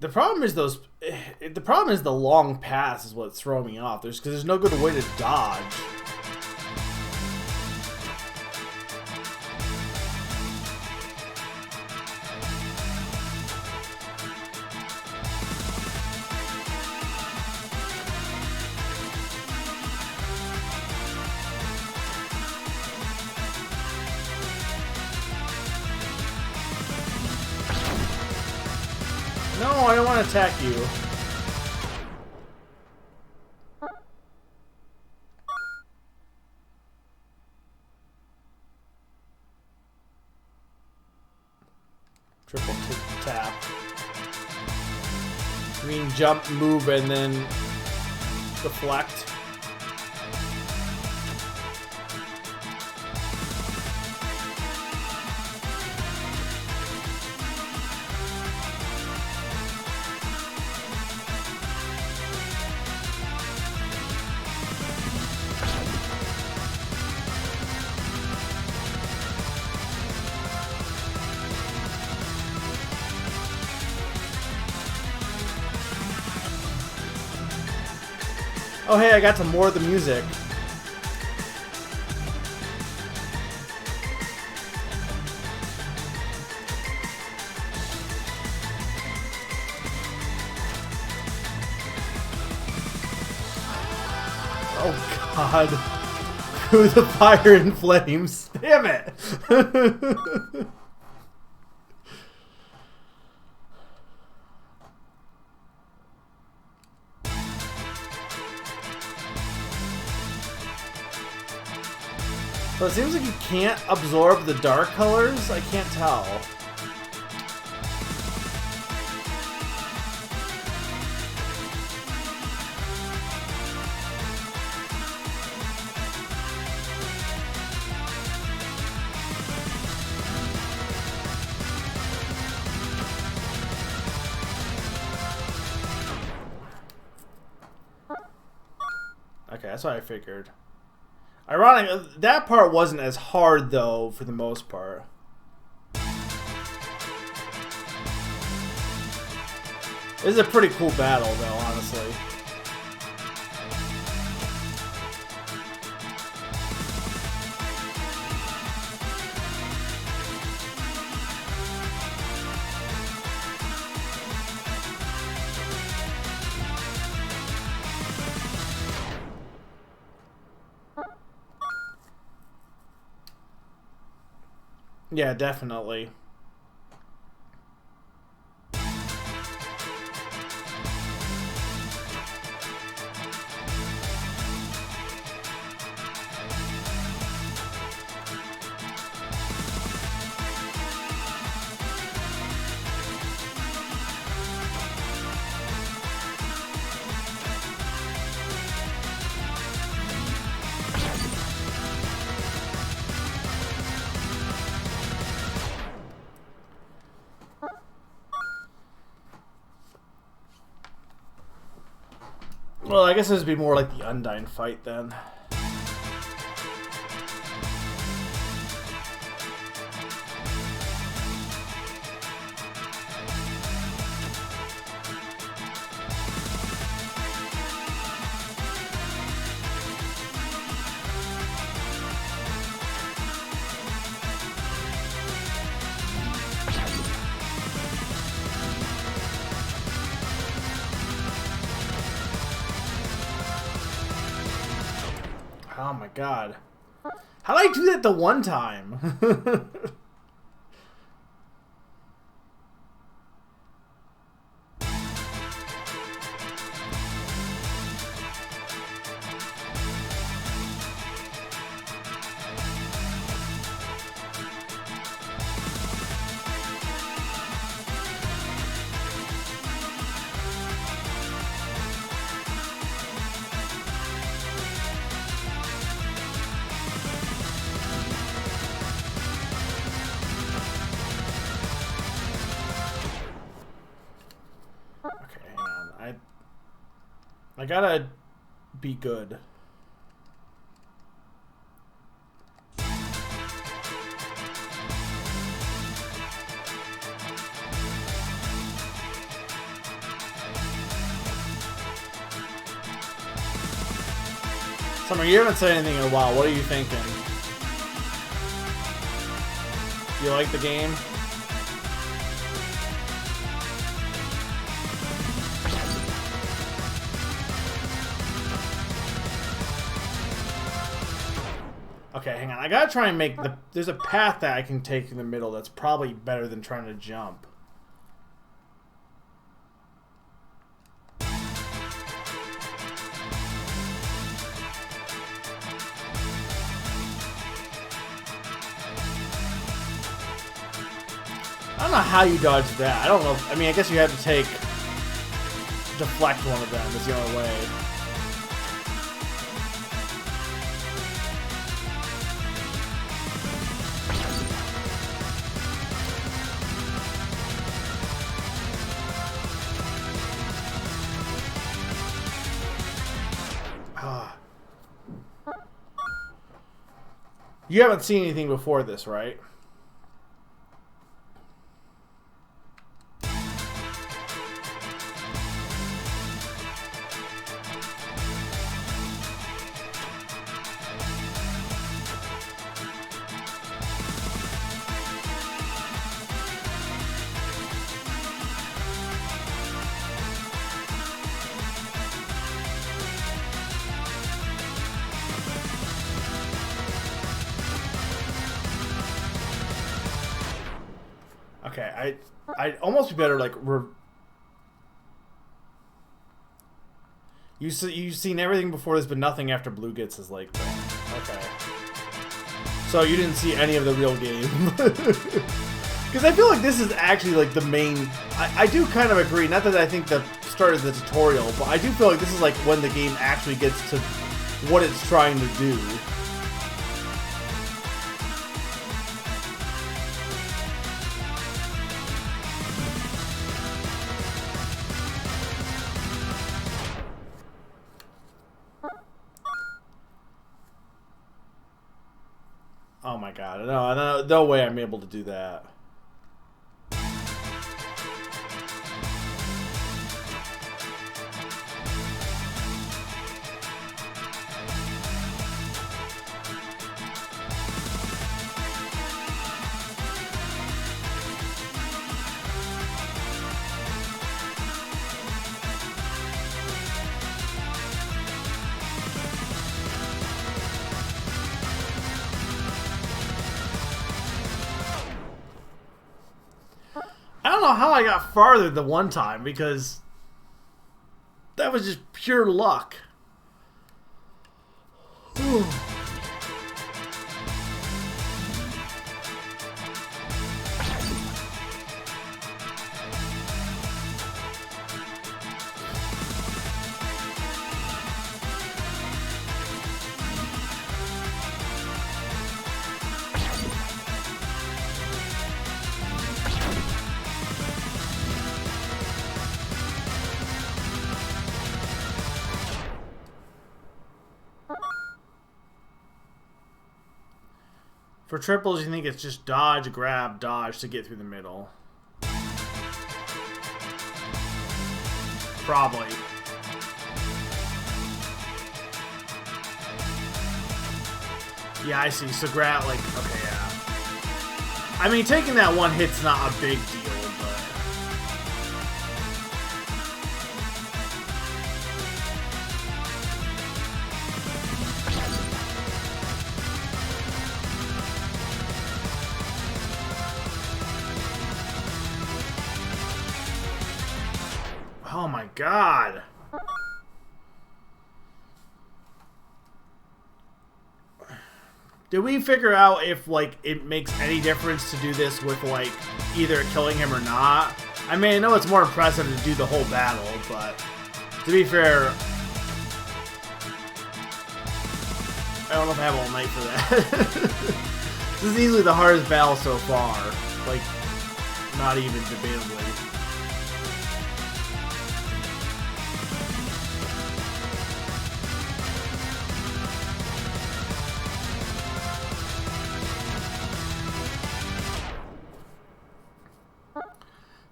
The problem is the problem is the long pass is what's throwing me off. Because there's no good way to dodge. No, I don't want to attack you. tap. I mean jump, move, and then deflect. Oh hey, I got some more of the music. Oh god. Through the fire and flames. Damn it! So it seems like you can't absorb the dark colors? I can't tell. Okay, that's what I figured. Ironic, that part wasn't as hard, though, for the most part. This is a pretty cool battle, though, honestly. Yeah, definitely. Well, I guess this would be more like the Undyne fight then. Oh my god. How did I do that the one time? I gotta be good. Summer, you haven't said anything in a while. What are you thinking? You like the game? Okay, hang on. I gotta try and make the... There's a path that I can take in the middle that's probably better than trying to jump. I don't know how you dodge that. I don't know. I mean, I guess you have to take... deflect one of them is the only way. You haven't seen anything before this, right? Okay, I'd almost be better like you've seen everything before this, but nothing after Blue gets his leg back. Okay, so you didn't see any of the real game because I feel like this is actually like the main. I do kind of agree. Not that I think the start of the tutorial, but I do feel like this is like when the game actually gets to what it's trying to do. Oh my god, no way I'm able to do that. I don't know how I got farther the one time because that was just pure luck. For triples, you think it's just dodge, grab, dodge to get through the middle. Probably. Yeah, I see. So grab, like, okay, yeah. I mean, taking that one hit's not a big deal, but... Oh my god. Did we figure out if, like, it makes any difference to do this with, like, either killing him or not? I mean, I know it's more impressive to do the whole battle, but to be fair, I don't know if I have all night for that. This is easily the hardest battle so far. Like, not even debatably.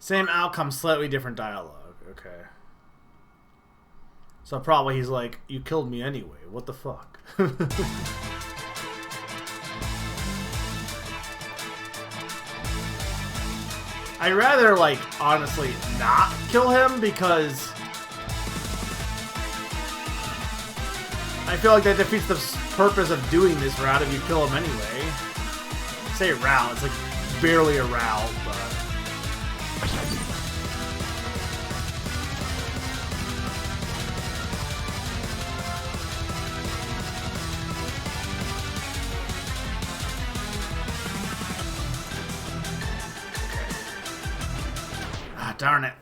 Same outcome, slightly different dialogue. Okay. So probably he's like, you killed me anyway. What the fuck? I'd rather, like, honestly not kill him because I feel like that defeats the purpose of doing this route if you kill him anyway. I say route, it's like barely a route, but... darn it.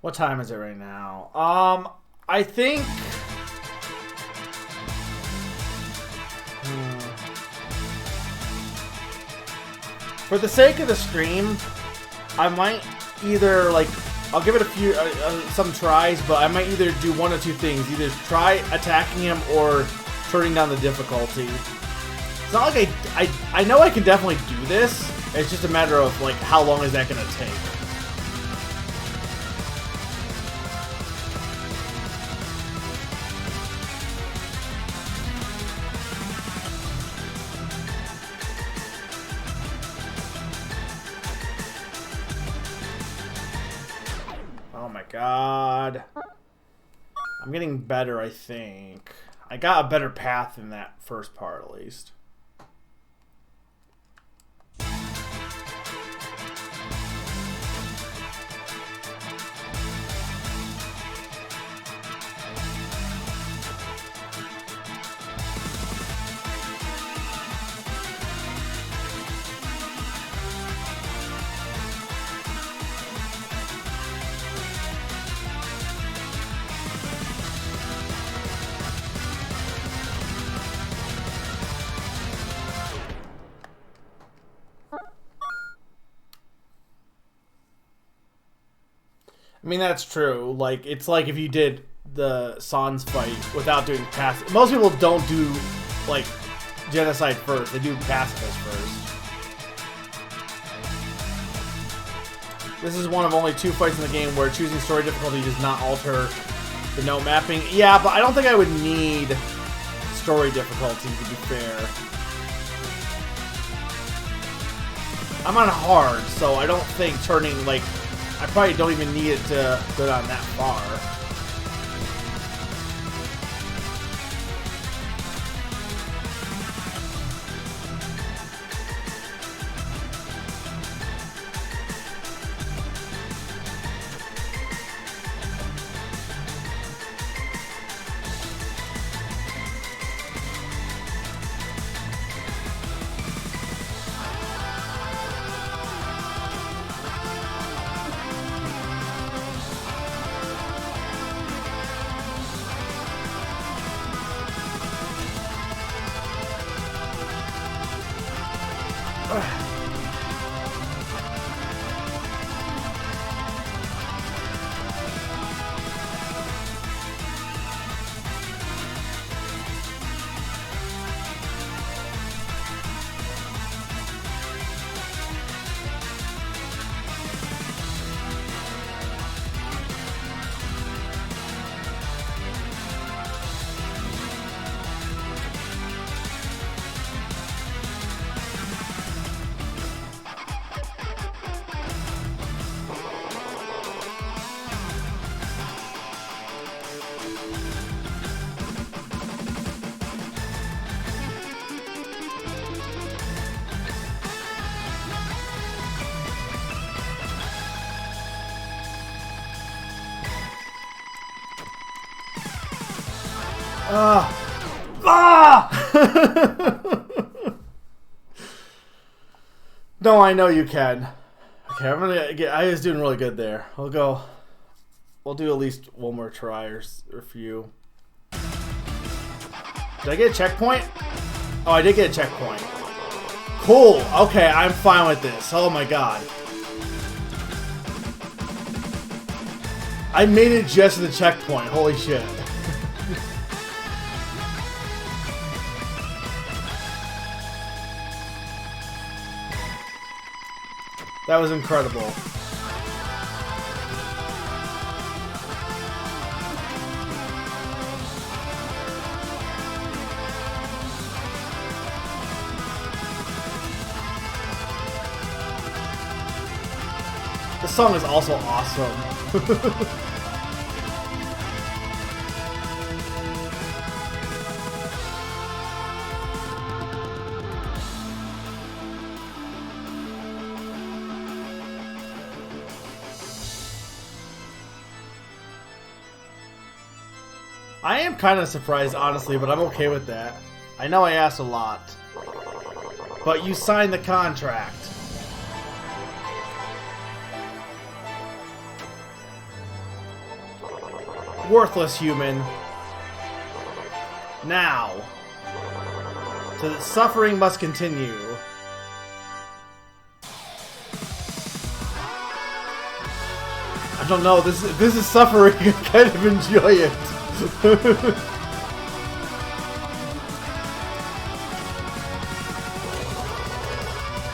What time is it right now? I think... For the sake of the stream, I might either, like, I'll give it a few, some tries, but I might either do one of two things. Either try attacking him or turning down the difficulty. It's not like I know I can definitely do this. It's just a matter of, like, how long is that going to take. Oh my god. I'm getting better, I think. I got a better path in that first part, at least. I mean, that's true. Like, it's like if you did the Sans fight without doing passive. Most people don't do, like, genocide first. They do pacifist first. This is one of only 2 fights in the game where choosing story difficulty does not alter the note mapping. Yeah, but I don't think I would need story difficulty, to be fair. I'm on hard, so I don't think turning, like... I probably don't even need it to go down that far. No, I know you can. Okay, I'm gonna get. I was doing really good there. We'll go. We'll do at least one more try or a few. Did I get a checkpoint? Oh, I did get a checkpoint. Cool. Okay, I'm fine with this. Oh my god. I made it just to the checkpoint. Holy shit. That was incredible. This song is also awesome. I am kind of surprised, honestly, but I'm okay with that. I know I asked a lot. But you signed the contract. Worthless human. Now. So the suffering must continue. I don't know, this is suffering. I kind of enjoy it.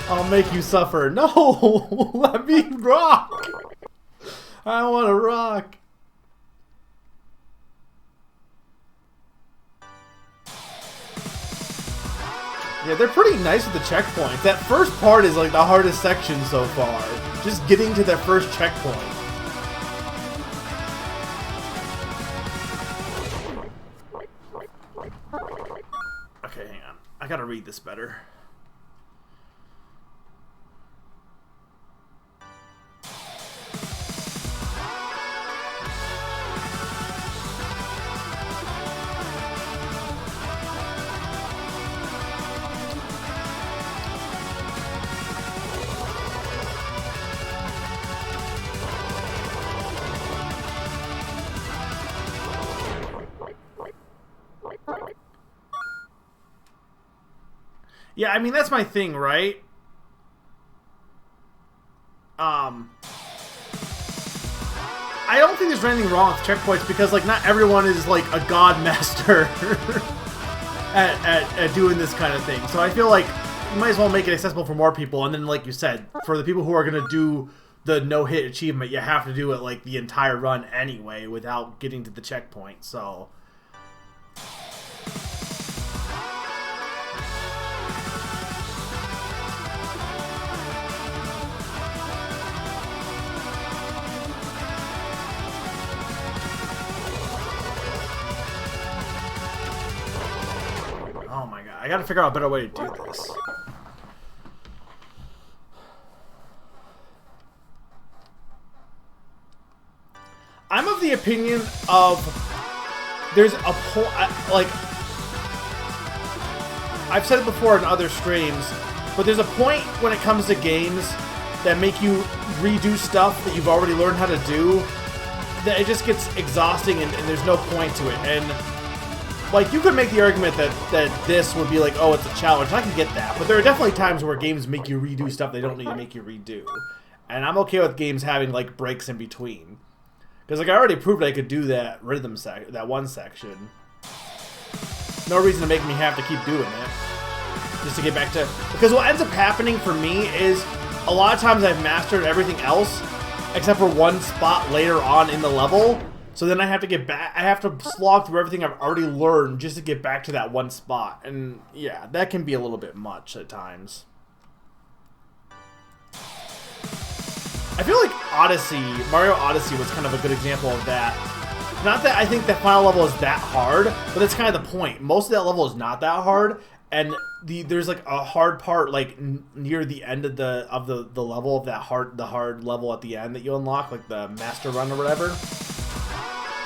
I'll make you suffer. No! Let me rock! I want to rock. Yeah, they're pretty nice with the checkpoints. That first part is like the hardest section so far. Just getting to that first checkpoint. Okay, hang on. I gotta read this better. Yeah, I mean, that's my thing, right? I don't think there's anything wrong with checkpoints because, like, not everyone is, like, a god master at doing this kind of thing. So I feel like you might as well make it accessible for more people. And then, like you said, for the people who are going to do the no-hit achievement, you have to do it, like, the entire run anyway without getting to the checkpoint, so... Oh my god, I gotta figure out a better way to do this. I'm of the opinion of there's a point, like, I've said it before in other streams, but there's a point when it comes to games that make you redo stuff that you've already learned how to do, that it just gets exhausting and there's no point to it. And like, you could make the argument that this would be like, oh, it's a challenge. I can get that. But there are definitely times where games make you redo stuff they don't need to make you redo. And I'm okay with games having, like, breaks in between. Because, like, I already proved I could do that rhythm that one section. No reason to make me have to keep doing it. Just to get back to... Because what ends up happening for me is, a lot of times I've mastered everything else, except for one spot later on in the level. So then I have to get back, I have to slog through everything I've already learned just to get back to that one spot. And yeah, that can be a little bit much at times. I feel like Mario Odyssey was kind of a good example of that. Not that I think the final level is that hard, but that's kind of the point. Most of that level is not that hard, and there's like a hard part like near the end of the level of that the hard level at the end that you unlock, like the Master Run or whatever.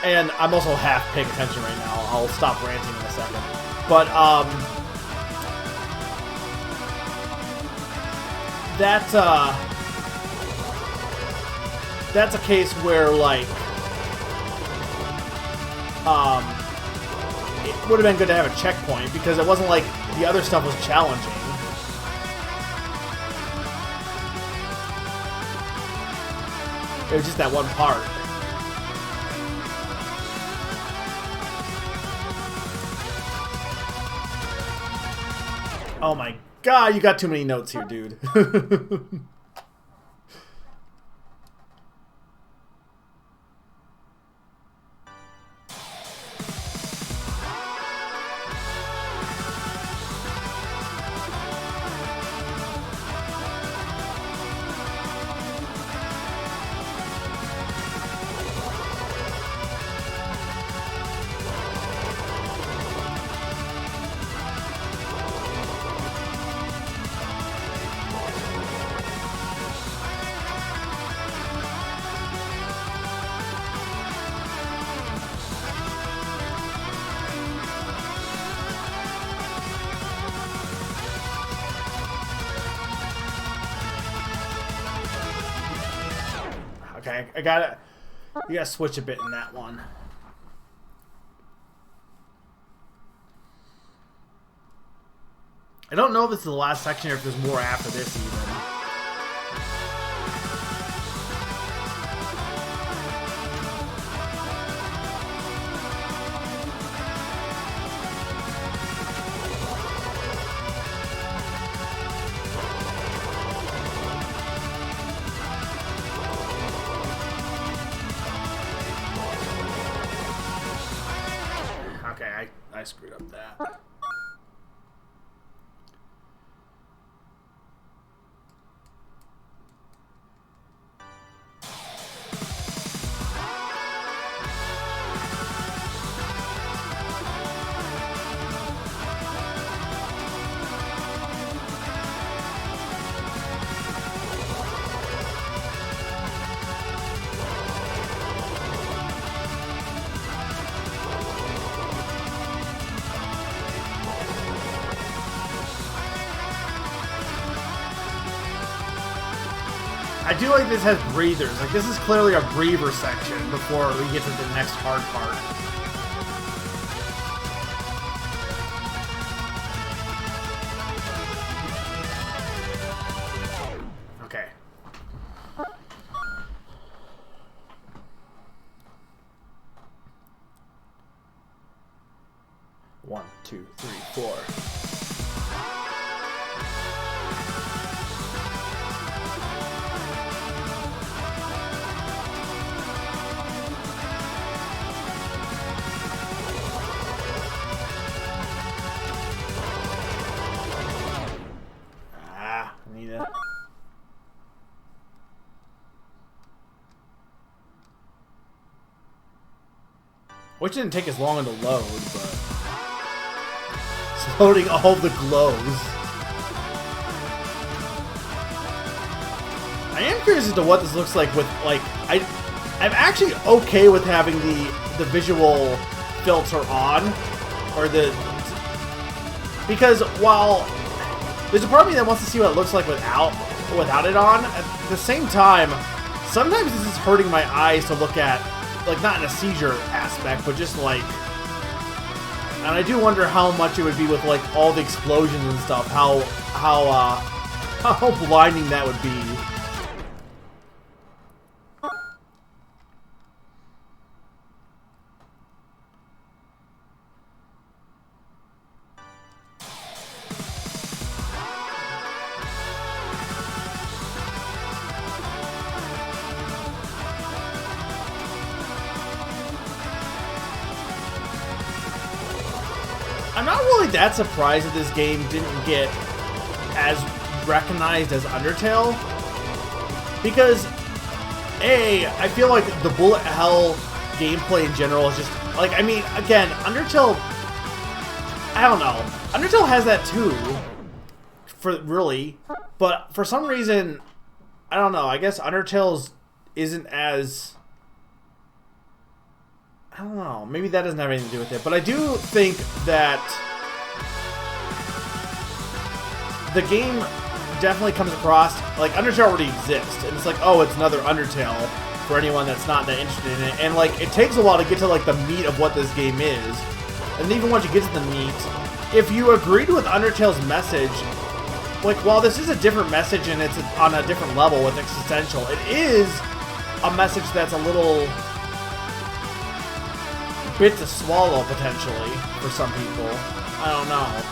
And I'm also half paying attention right now. I'll stop ranting in a second. But, that's a case where, like, it would have been good to have a checkpoint, because it wasn't like the other stuff was challenging. It was just that one part. Oh my god, you got too many notes here, dude. Okay, I gotta... You gotta switch a bit in that one. I don't know if this is the last section or if there's more after this even. Okay, I screwed up that. I do like this has breathers. Like, this is clearly a breather section before we get to the next hard part. Okay. One, two, three, four. Which didn't take as long to load, but it's loading all the glows. I am curious as to what this looks like with, like, I'm actually okay with having the visual filter on, or because while there's a part of me that wants to see what it looks like without it on, at the same time, sometimes this is hurting my eyes to look at. Like, not in a seizure aspect, but just like... And I do wonder how much it would be with, like, all the explosions and stuff. How blinding that would be. I'm not really that surprised that this game didn't get as recognized as Undertale, because I feel like the bullet hell gameplay in general is just like, I mean, again, Undertale, I don't know, Undertale has that too, but for some reason, I don't know, I guess Undertale's isn't as, I don't know, maybe that doesn't have anything to do with it, but I do think that the game definitely comes across, like, Undertale already exists, and it's like, oh, it's another Undertale for anyone that's not that interested in it, and, like, it takes a while to get to, like, the meat of what this game is, and even once you get to the meat, if you agreed with Undertale's message, like, while this is a different message and it's on a different level with existential, it is a message that's a little bit to swallow, potentially, for some people. I don't know.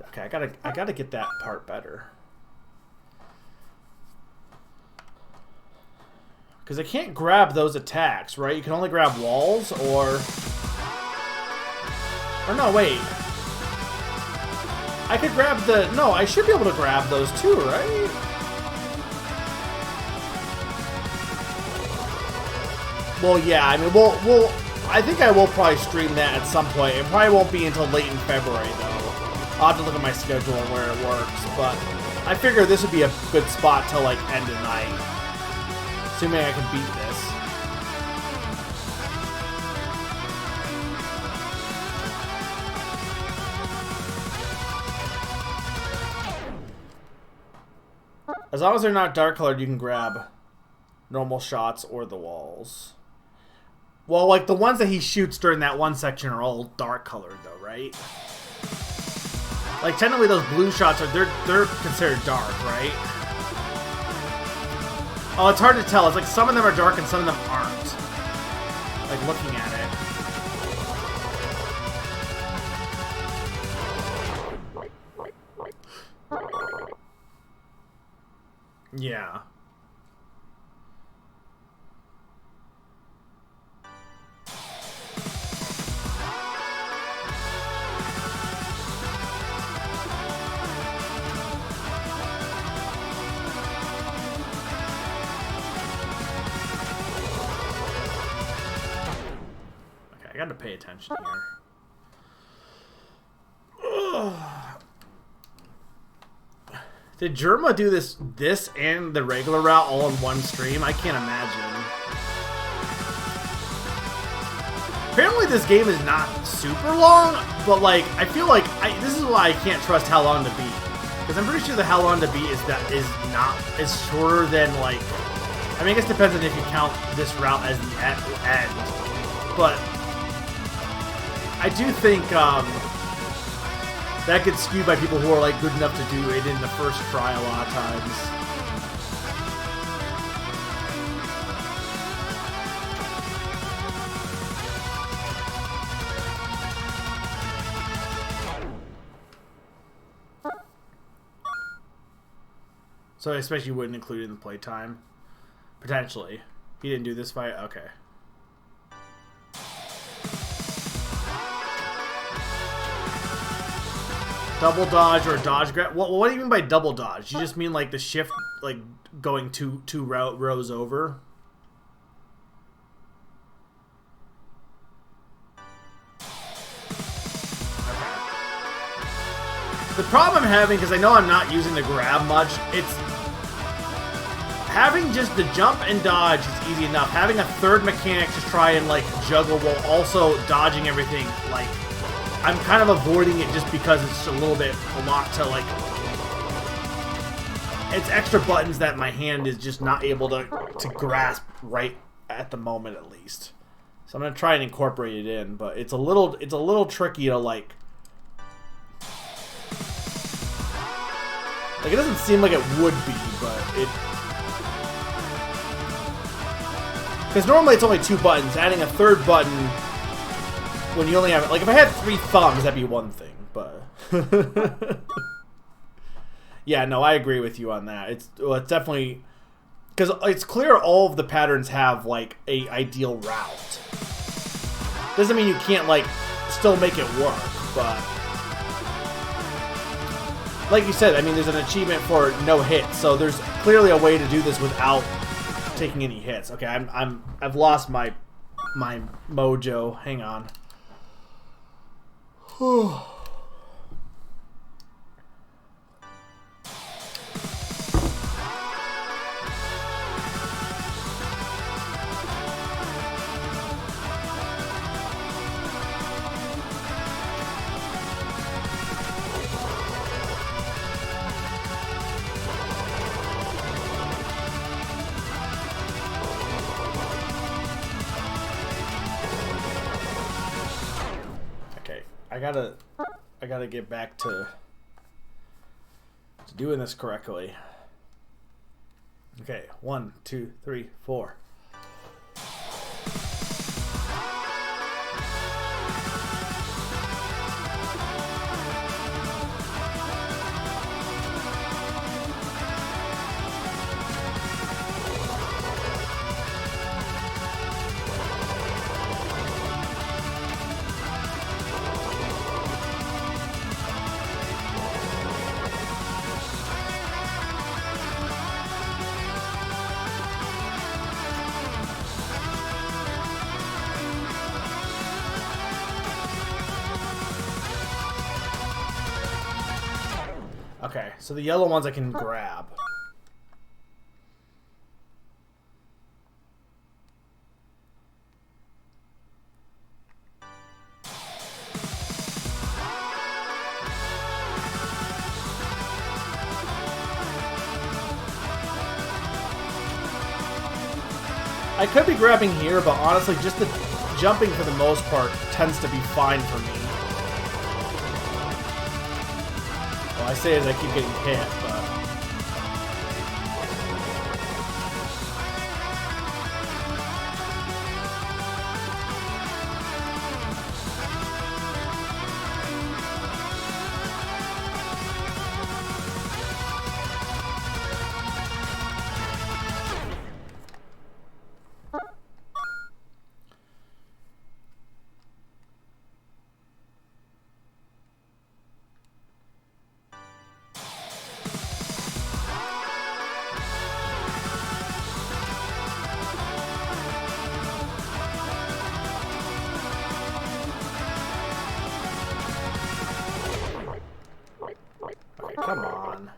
Okay, I gotta get that part better. Because I can't grab those attacks, right? You can only grab walls, or no, wait. I could grab the... No, I should be able to grab those too, right? Well, yeah, I mean, I think I will probably stream that at some point. It probably won't be until late in February, though. I'll have to look at my schedule and where it works, but I figure this would be a good spot to, like, end the night. Assuming I can beat this. As long as they're not dark colored, you can grab normal shots or the walls. Well, like the ones that he shoots during that one section are all dark colored, though, right? Like technically, those blue shots they're considered dark, right? Oh, it's hard to tell. It's like some of them are dark and some of them aren't. Like looking at it. Yeah. Okay, I gotta pay attention here. Ugh. Did Germa do this and the regular route all in one stream? I can't imagine. Apparently this game is not super long, but like I feel like this is why I can't trust How Long to Beat, because I'm pretty sure the How Long to Beat is shorter than like. I mean, I guess it depends on if you count this route as the end, but I do think that gets skewed by people who are like good enough to do it in the first try a lot of times. So I expect you wouldn't include it in the playtime? Potentially. He didn't do this fight? Okay. Double dodge or dodge grab? What do you mean by double dodge? You just mean like the shift, like going two rows over? Okay. The problem I'm having, because I know I'm not using the grab much, it's having just the jump and dodge is easy enough. Having a third mechanic to try and like juggle while also dodging everything, like I'm kind of avoiding it just because it's a lot to like. It's extra buttons that my hand is just not able to grasp right at the moment, at least. So I'm gonna try and incorporate it in, but it's a little tricky to like. Like it doesn't seem like it would be, but it. Because normally it's only 2 buttons. Adding a third button when you only have, like, if I had 3 thumbs, that'd be one thing, but yeah, no, I agree with you on that. It's definitely, because it's clear all of the patterns have like a ideal route. Doesn't mean you can't like still make it work, but like you said, I mean, there's an achievement for no hits, so there's clearly a way to do this without taking any hits. Okay, I've lost my mojo. Hang on. I gotta get back to doing this correctly. Okay, 1, 2, 3, 4. Okay, so the yellow ones I can grab. I could be grabbing here, but honestly, just the jumping for the most part tends to be fine for me. Well, I say as I keep getting hit, but... Come on.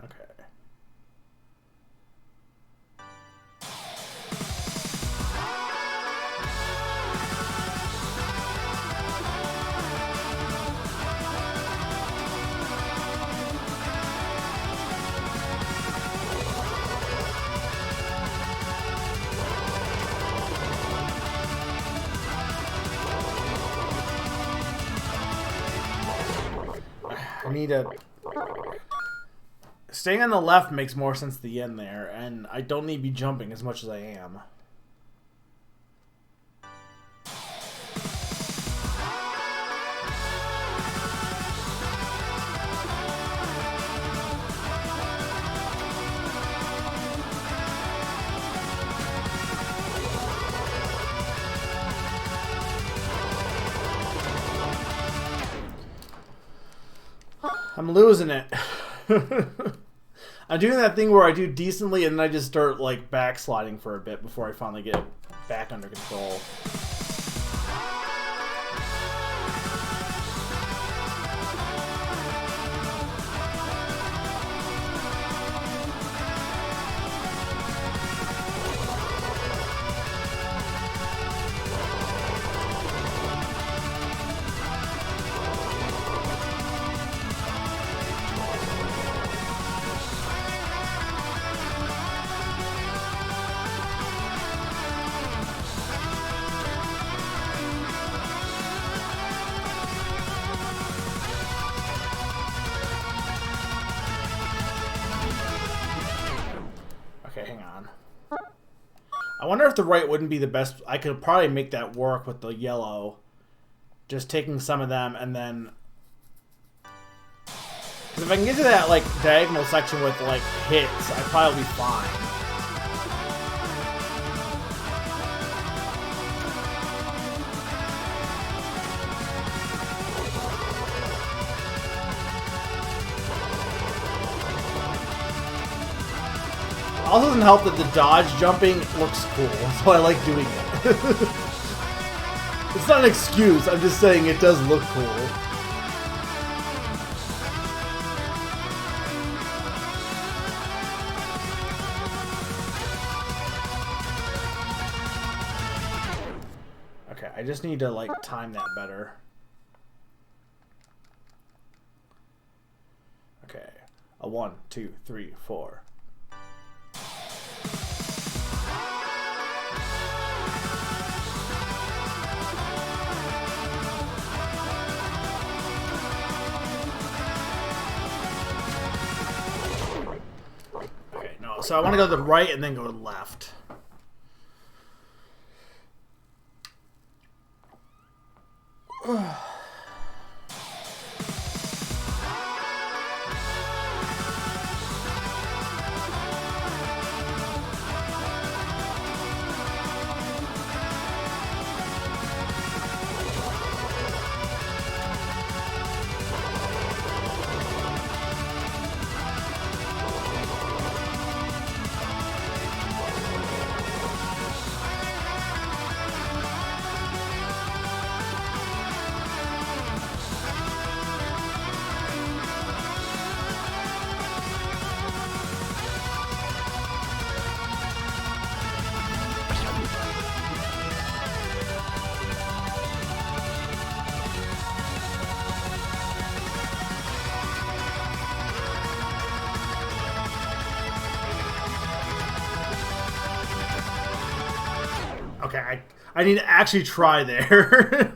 Okay. I need a... Staying on the left makes more sense at the end there, and I don't need to be jumping as much as I am. I'm losing it. I'm doing that thing where I do decently and then I just start like backsliding for a bit before I finally get it back under control. Hang on. I wonder if the right wouldn't be the best. I could probably make that work with the yellow. Just taking some of them and then... Because if I can get to that like diagonal section with like hits, I'd probably be fine. Also doesn't help that the dodge jumping looks cool, so I like doing it. It's not an excuse, I'm just saying it does look cool. Okay, I just need to like time that better. Okay, a 1, 2, 3, 4. So I want to go to the right and then go to the left. I need to actually try there.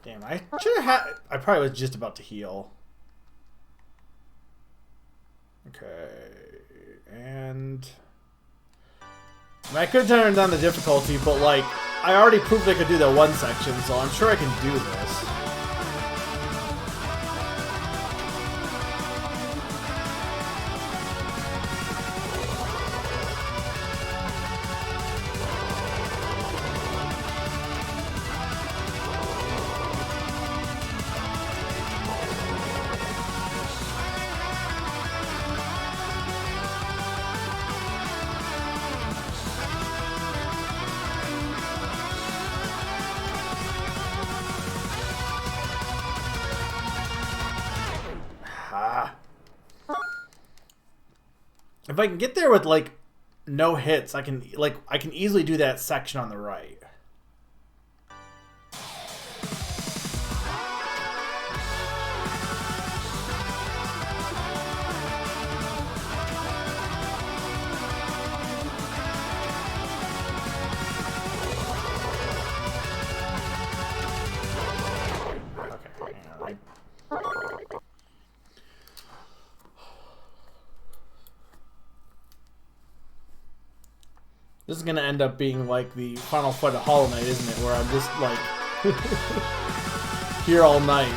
Damn, I should have had... I probably was just about to heal. Okay, and... I could have turned down the difficulty, but, like, I already proved I could do that one section, so I'm sure I can do this. If I can get there with, like, no hits, I can easily do that section on the right. This is gonna end up being like the final fight of Hollow Knight, isn't it? Where I'm just like here all night.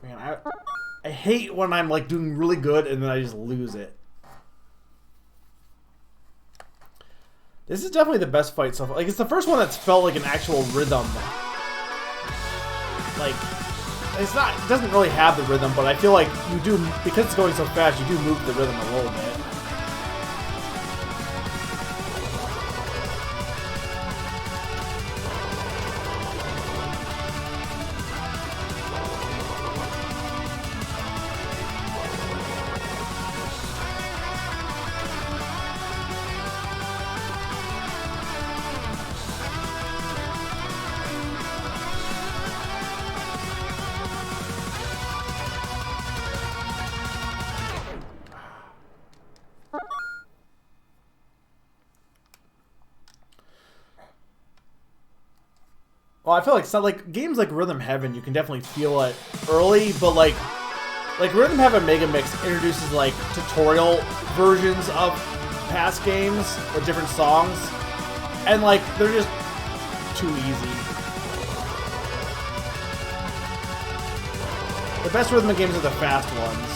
Man, I hate when I'm like doing really good and then I just lose it. This is definitely the best fight so far. Like, it's the first one that's felt like an actual rhythm. Like, it doesn't really have the rhythm, but I feel like you do, because it's going so fast, you do move the rhythm a little bit. Well, I feel like games like Rhythm Heaven, you can definitely feel it early, but like Rhythm Heaven Mega Mix introduces like tutorial versions of past games with different songs, and like they're just too easy. The best rhythm games are the fast ones.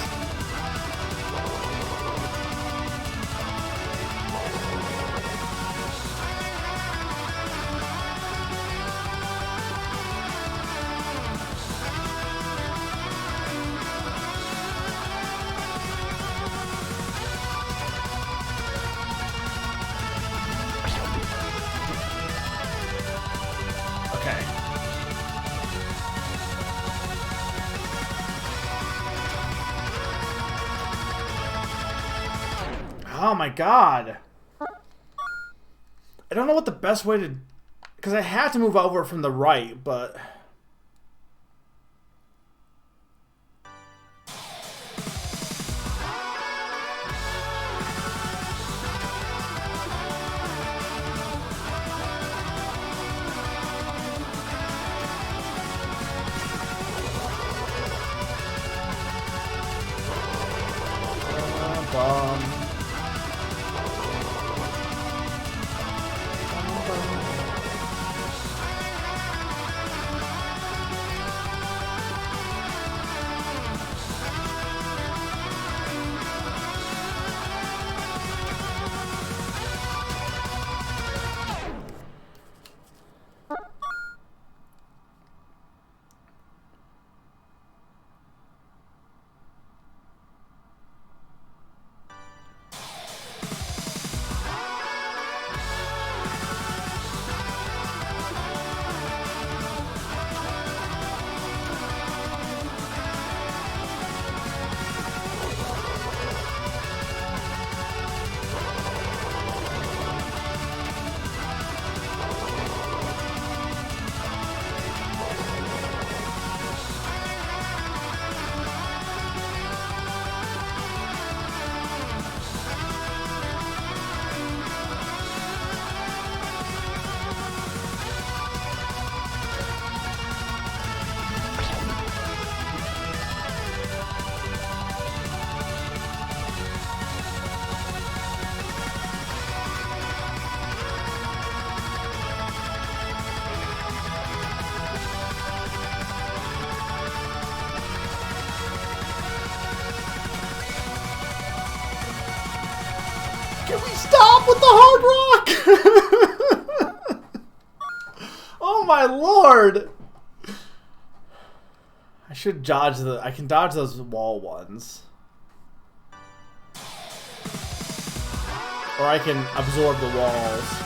Oh my god. I don't know what the best way to... Because I had to move over from the right, but... Can we stop with the hard rock? Oh my lord! I should dodge the... I can dodge those wall ones. Or I can absorb the walls.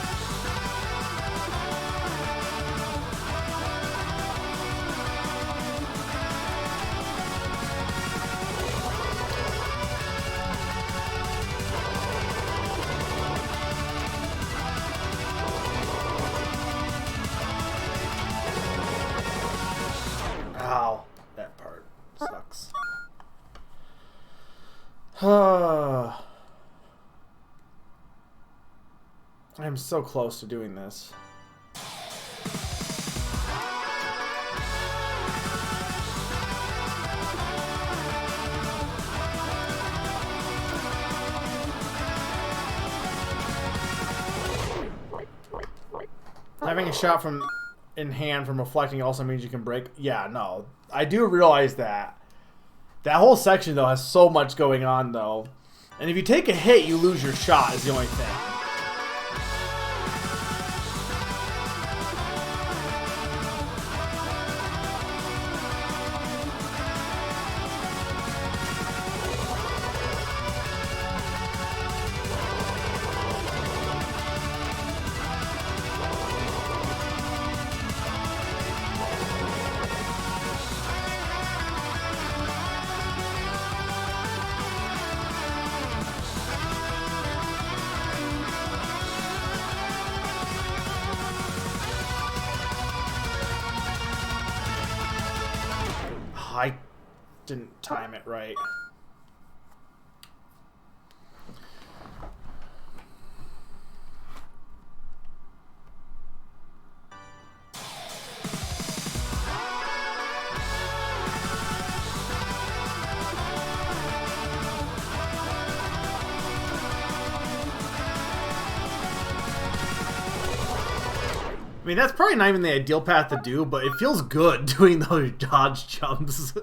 Ow. That part sucks. I am so close to doing this. Having a shot from in hand from reflecting also means you can break. Yeah, no. I do realize that. That whole section, though, has so much going on, though. And if you take a hit, you lose your shot is the only thing. I didn't time it right. I mean, that's probably not even the ideal path to do, but it feels good doing those dodge jumps.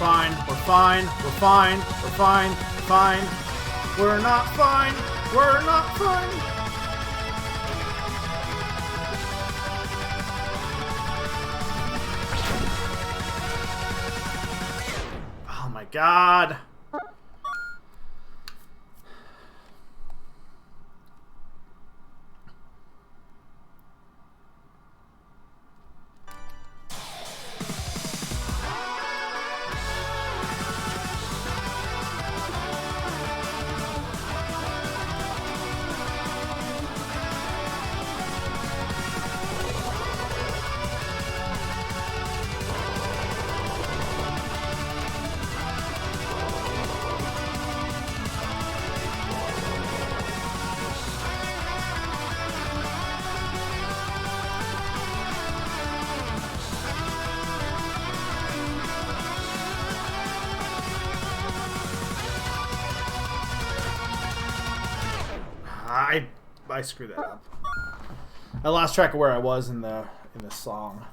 fine. We're fine. We're fine. We're fine. Fine. We're not fine. We're not fine. Oh my god. I screwed that up. I lost track of where I was in the song.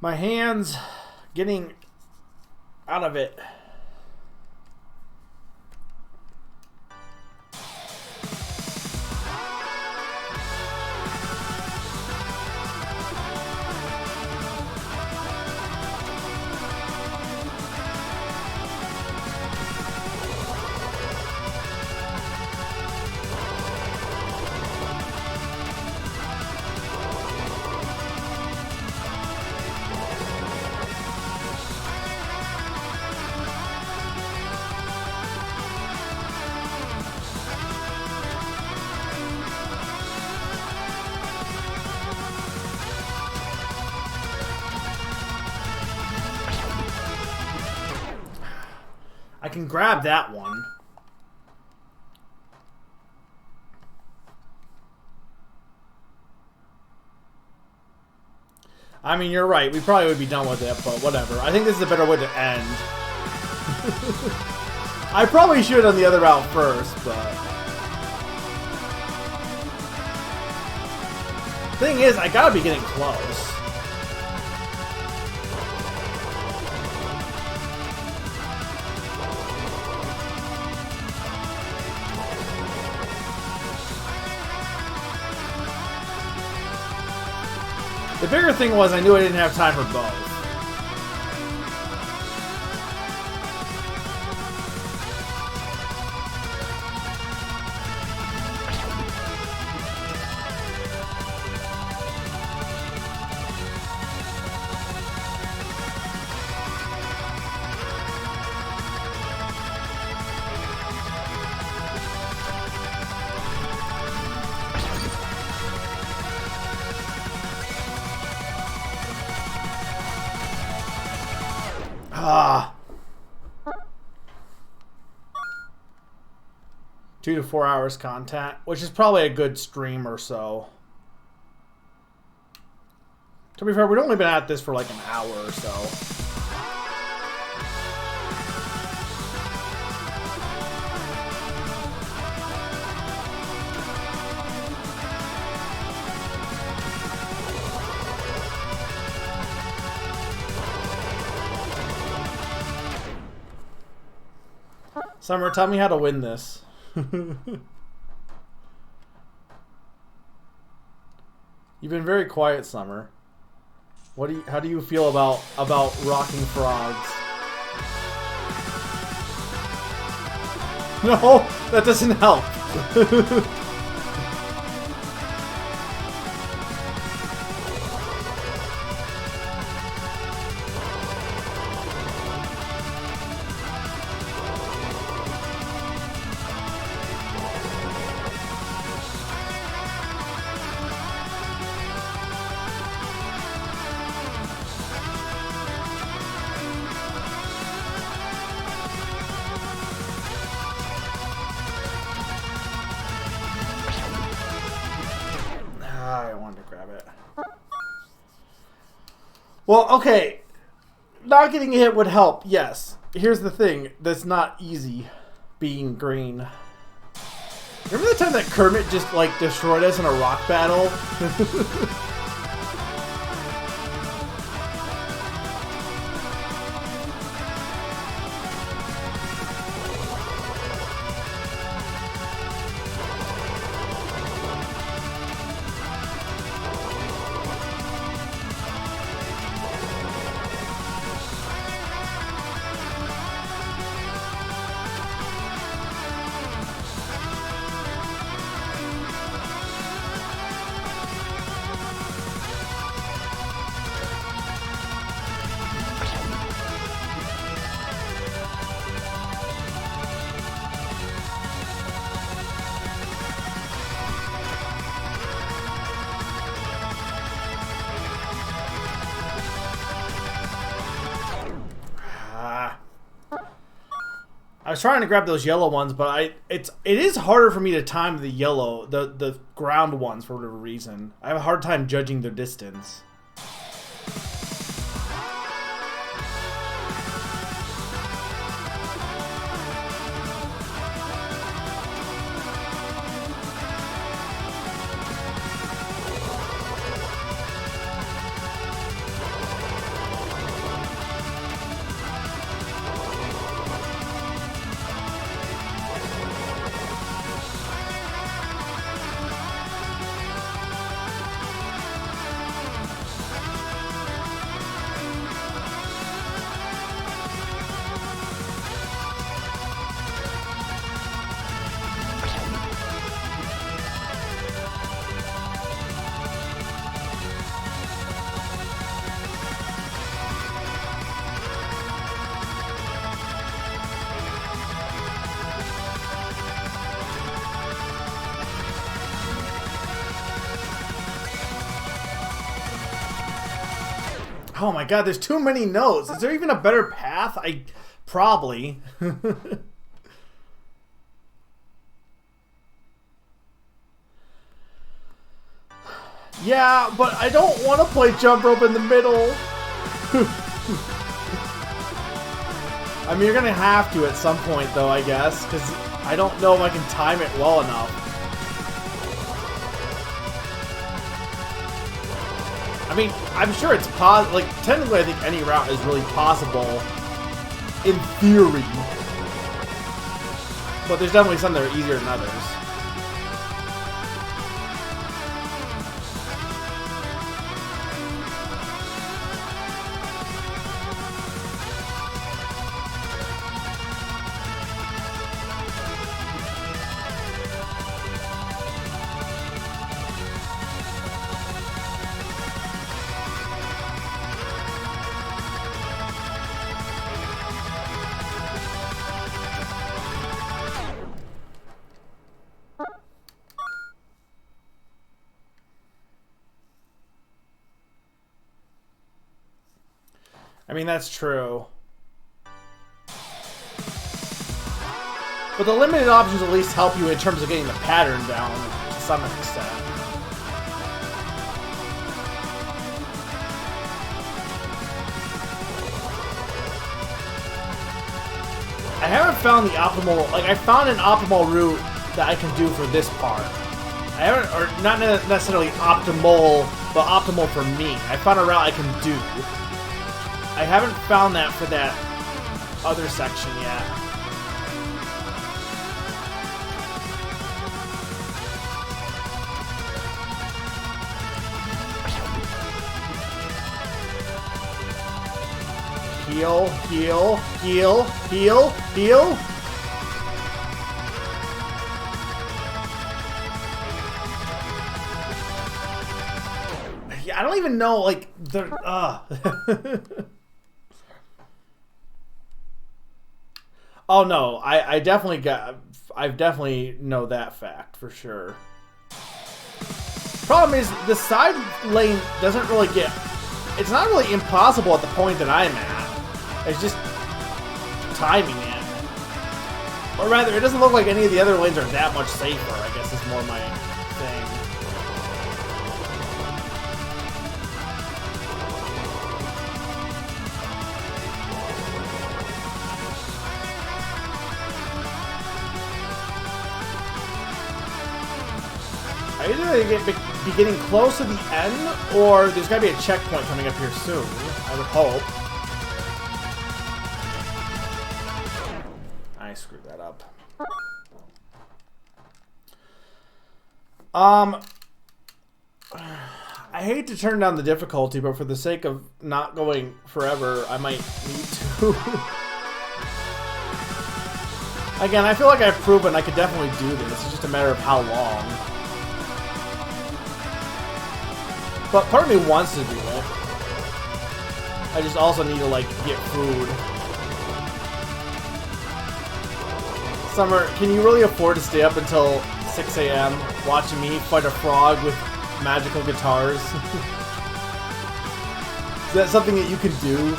My hands getting out of it. I can grab that one. I mean, you're right. We probably would be done with it, but whatever. I think this is a better way to end. I probably should have done the other route first, but... Thing is, I gotta be getting close. The bigger thing was I knew I didn't have time for both. Ah. 2 to 4 hours content, which is probably a good stream or so. To be fair, we've only been at this for like an hour or so. Summer, tell me how to win this. You've been very quiet, Summer. How do you feel about rocking frogs? No, that doesn't help. it. Well, okay. Not getting hit would help, yes. Here's the thing. That's not easy, being green. Remember the time that Kermit just, like, destroyed us in a rock battle? I was trying to grab those yellow ones, but it is harder for me to time the yellow, the ground ones for whatever reason. I have a hard time judging their distance. Oh my god, there's too many notes. Is there even a better path? Probably. Yeah, but I don't want to play jump rope in the middle. I mean, you're going to have to at some point, though, I guess, because I don't know if I can time it well enough. I mean, I'm sure it's possible. Like, technically, I think any route is really possible in theory. But there's definitely some that are easier than others. I mean, that's true. But the limited options at least help you in terms of getting the pattern down to some extent. I haven't found the optimal, like, I found an optimal route that I can do for this part. I haven't, or not necessarily optimal, but optimal for me. I found a route I can do. I haven't found that for that other section yet. Heal, heal, heal, heal, heal. Yeah, I don't even know, like, Oh no, I definitely know that fact for sure. Problem is, the side lane doesn't really get, it's not really impossible at the point that I'm at. It's just timing it. Or rather, it doesn't look like any of the other lanes are that much safer, I guess is more my thing. either be getting close to the end, or there's got to be a checkpoint coming up here soon. I would hope. I screwed that up. I hate to turn down the difficulty, but for the sake of not going forever, I might need to. Again, I feel like I've proven I could definitely do this. It's just a matter of how long. But part of me wants to do it. I just also need to, like, get food. Summer, can you really afford to stay up until 6 a.m. watching me fight a frog with magical guitars? Is that something that you can do?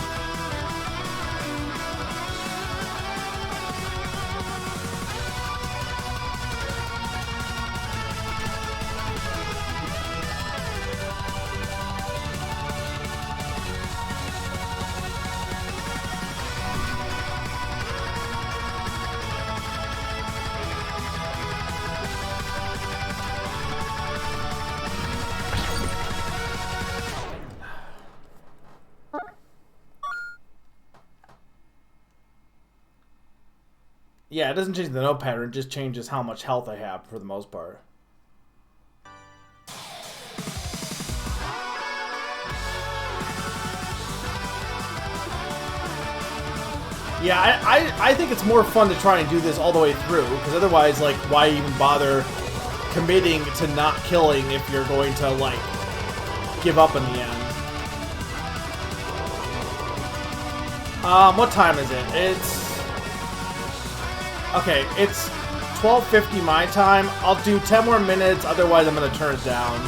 Yeah, it doesn't change the no pattern, it just changes how much health I have for the most part. Yeah, I think it's more fun to try and do this all the way through, because otherwise, like, why even bother committing to not killing if you're going to, like, give up in the end? What time is it? It's... Okay, it's 12:50 my time. I'll do 10 more minutes, otherwise I'm going to turn it down.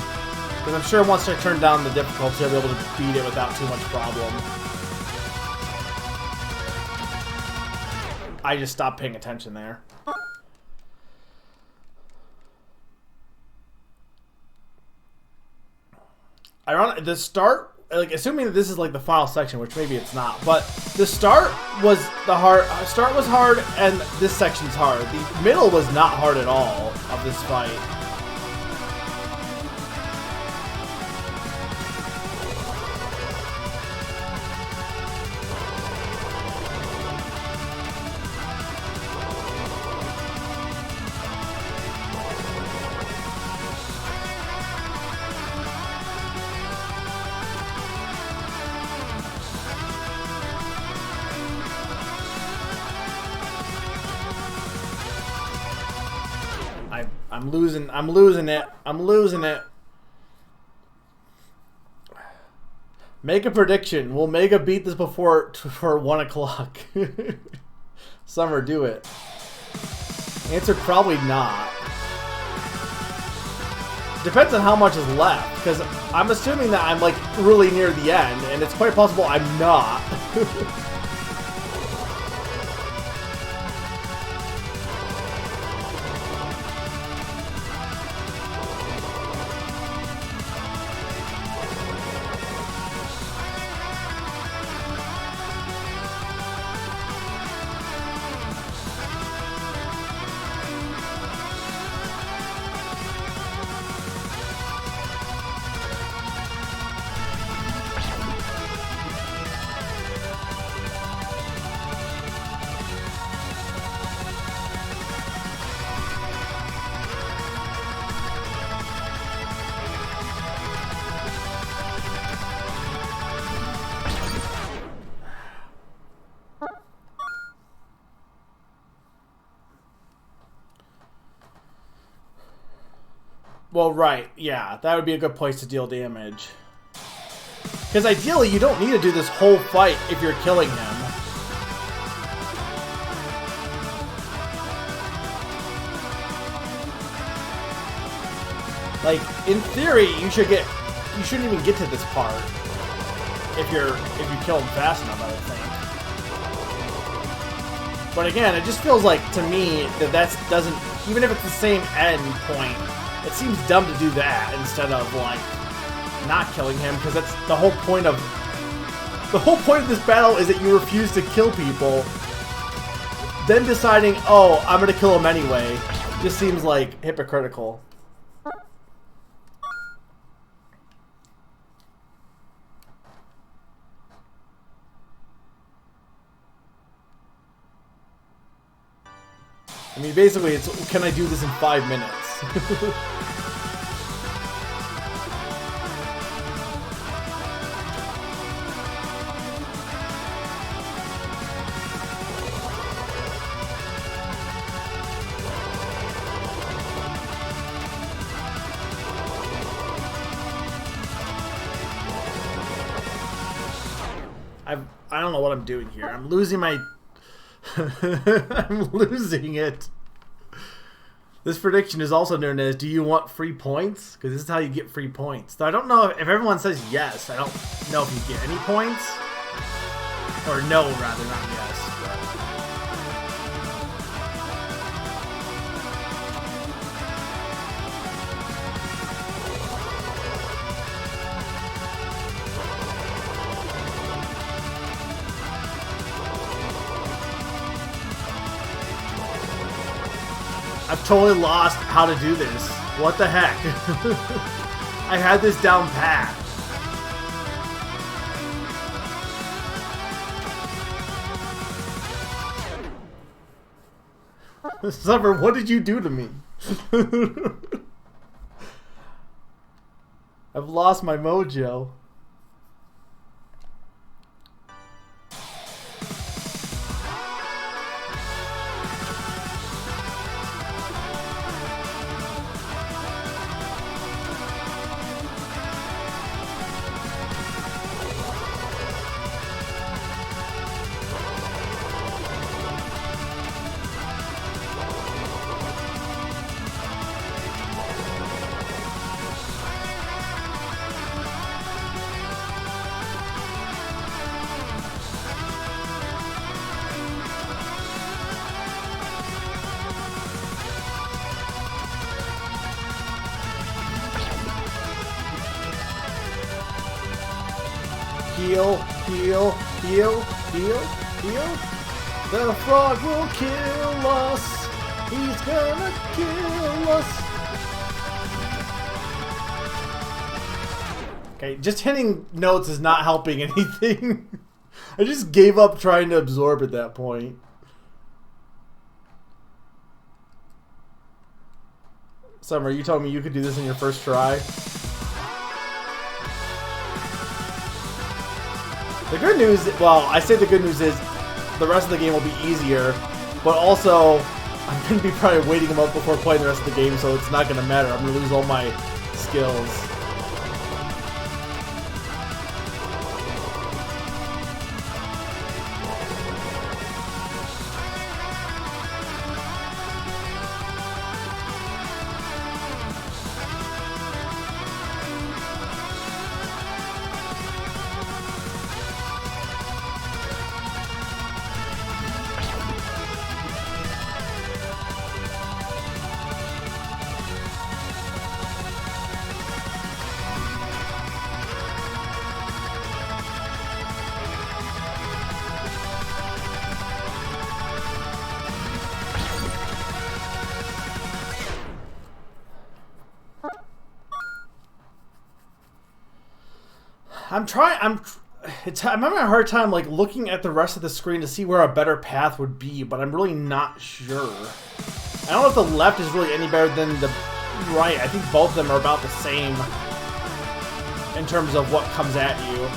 Because I'm sure once I turn down the difficulty, I'll be able to beat it without too much problem. I just stopped paying attention there. Ironic, the start, like, assuming that this is like the final section, which maybe it's not, but the start was hard, and this section's hard. The middle was not hard at all of this fight. I'm losing it. Make a prediction. Will Mega beat this before 1 o'clock? Summer, do it. Answer, probably not. Depends on how much is left, because I'm assuming that I'm, like, really near the end, and it's quite possible I'm not. Well, right, yeah, that would be a good place to deal damage. Because ideally, you don't need to do this whole fight if you're killing him. Like, in theory, you shouldn't even get to this part if you kill him fast enough, I would think. But again, it just feels like to me that doesn't, even if it's the same end point, it seems dumb to do that instead of, like, not killing him, because that's the whole point of this battle is that you refuse to kill people. Then deciding, oh, I'm gonna kill him anyway, just seems like hypocritical. I mean, basically, it's can I do this in 5 minutes? I don't know what I'm doing here. I'm losing my... I'm losing it. This prediction is also known as, do you want free points? Because this is how you get free points. So I don't know if everyone says yes. I don't know if you get any points. Or no, rather, not yes. But... I've totally lost how to do this. What the heck? I had this down pat. Summer, what did you do to me? I've lost my mojo. Heal, heal, heal, heal, heal. The frog will kill us. He's gonna kill us. Okay, just hitting notes is not helping anything. I just gave up trying to absorb at that point. Summer, you told me you could do this in your first try. The good news, well, I say the good news is the rest of the game will be easier, but also I'm going to be probably waiting them up before playing the rest of the game, so it's not going to matter. I'm going to lose all my skills. I'm having a hard time like looking at the rest of the screen to see where a better path would be, but I'm really not sure. I don't know if the left is really any better than the right. I think both of them are about the same in terms of what comes at you.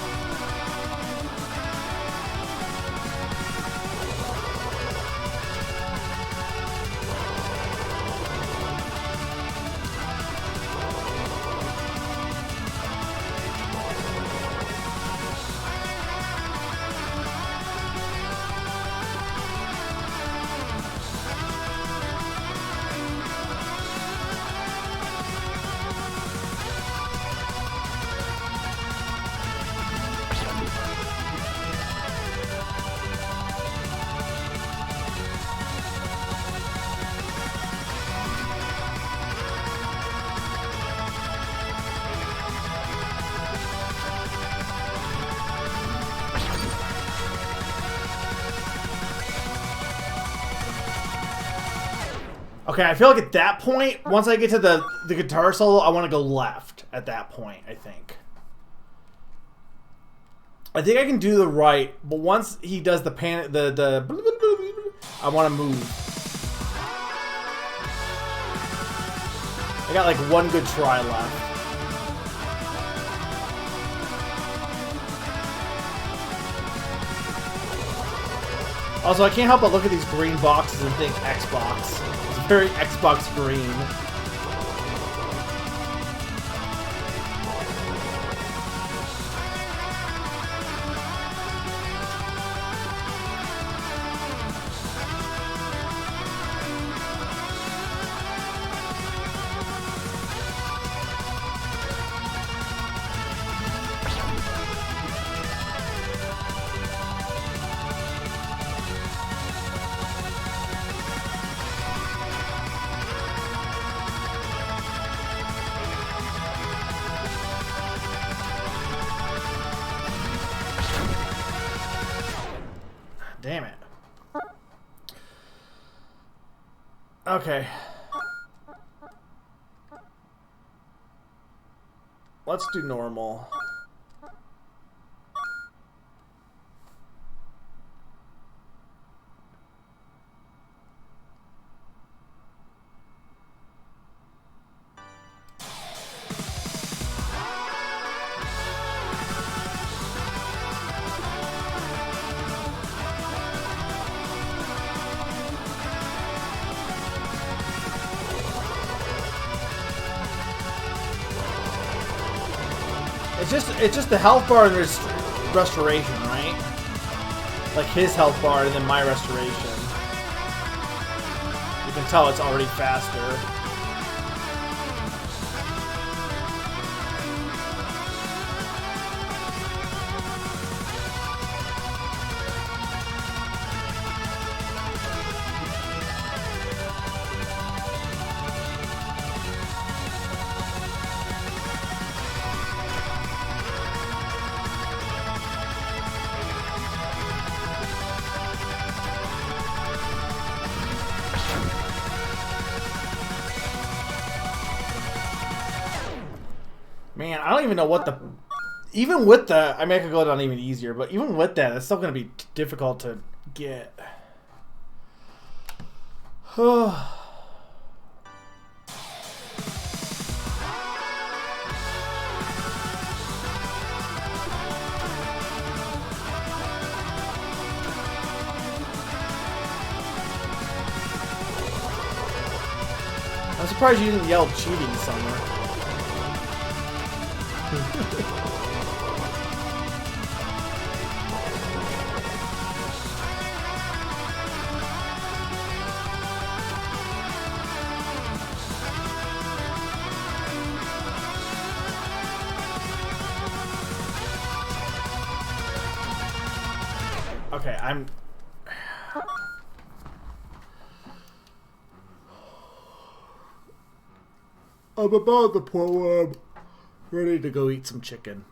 Okay, I feel like at that point, once I get to the guitar solo, I want to go left at that point, I think. I think I can do the right, but once he does the panic, I want to move. I got like one good try left. Also, I can't help but look at these green boxes and think Xbox. It's very Xbox green. Damn it. Okay. Let's do normal. It's just the health bar and there's restoration, right? Like his health bar and then my restoration. You can tell it's already faster. Man, I don't even know what the... Even with the... I mean, I could go down even easier, but even with that, it's still going to be difficult to get. I'm surprised you didn't yell cheating somewhere. Okay, I'm about the point where I'm ready to go eat some chicken.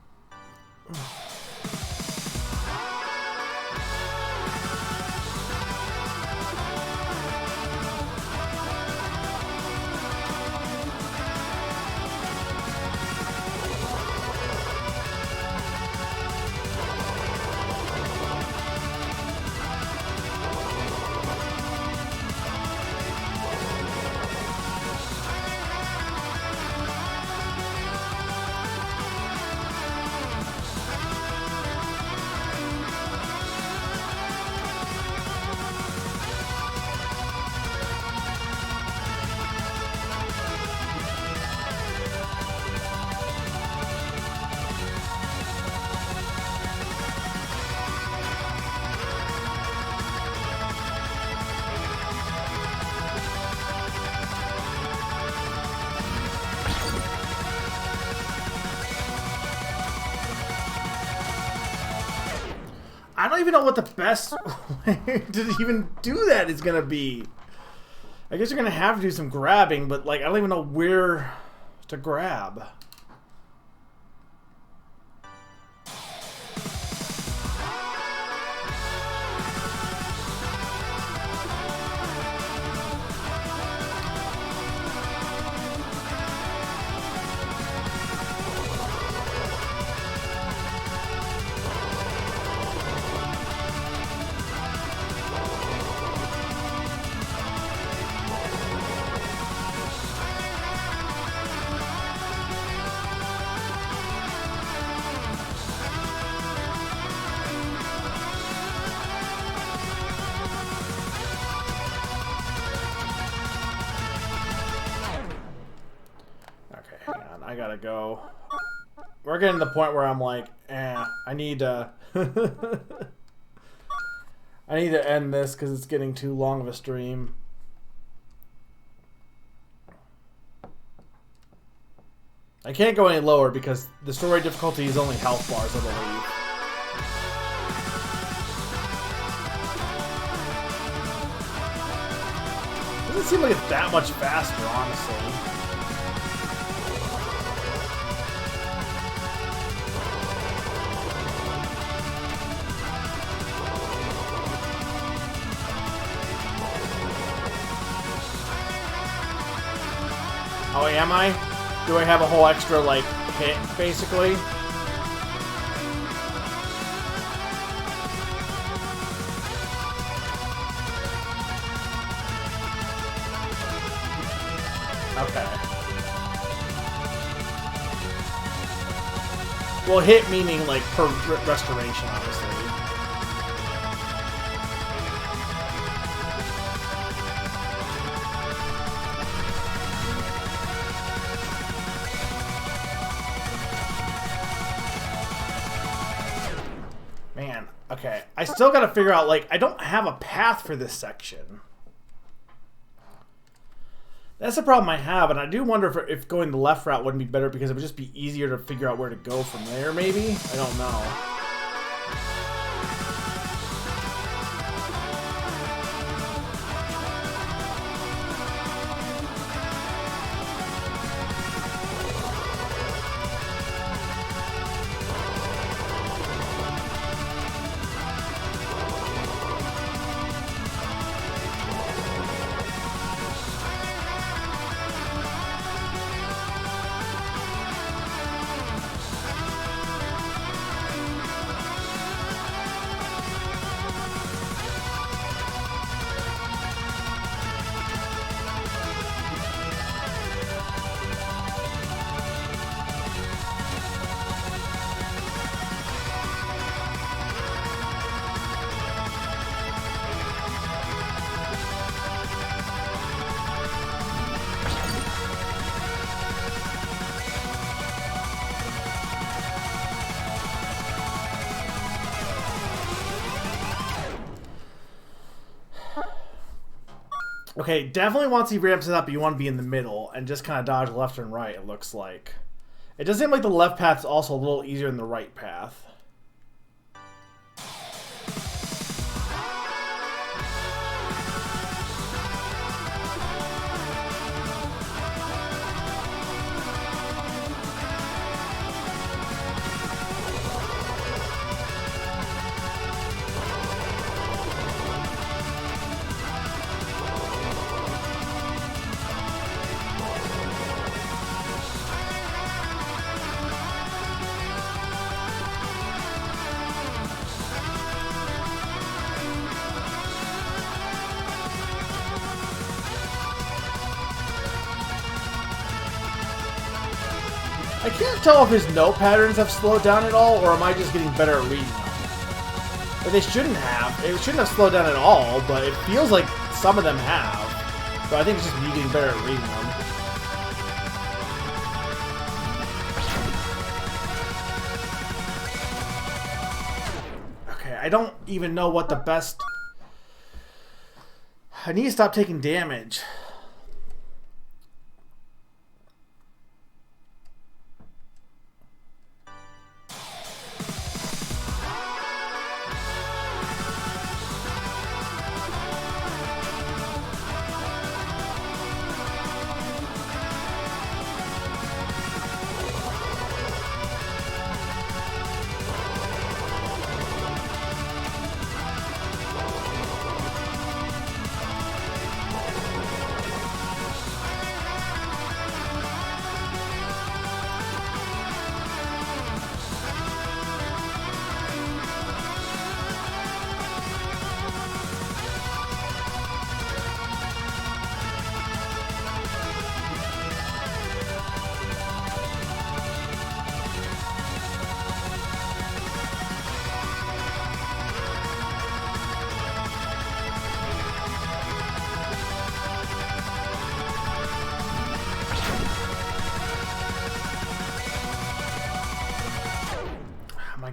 I don't even know what the best way to even do that is going to be. I guess you're going to have to do some grabbing, but like I don't even know where to grab. gotta go. We're getting to the point where I'm like, I need to... I need to end this because it's getting too long of a stream. I can't go any lower because the story difficulty is only health bars, I believe. Doesn't seem like it's that much faster, honestly. Oh, am I? Do I have a whole extra, like, hit, basically? Okay. Well, hit meaning, like, per restoration, obviously. Man, okay. I still gotta figure out, like, I don't have a path for this section. That's the problem I have, and I do wonder if going the left route wouldn't be better because it would just be easier to figure out where to go from there, maybe? I don't know. Okay, definitely once he ramps it up, you want to be in the middle and just kind of dodge left and right, it looks like. It does seem like the left path's also a little easier than the right path. I can't tell if his note patterns have slowed down at all, or am I just getting better at reading them? But they shouldn't have. It shouldn't have slowed down at all, but it feels like some of them have. So I think it's just me getting better at reading them. Okay, I don't even know what the best... I need to stop taking damage.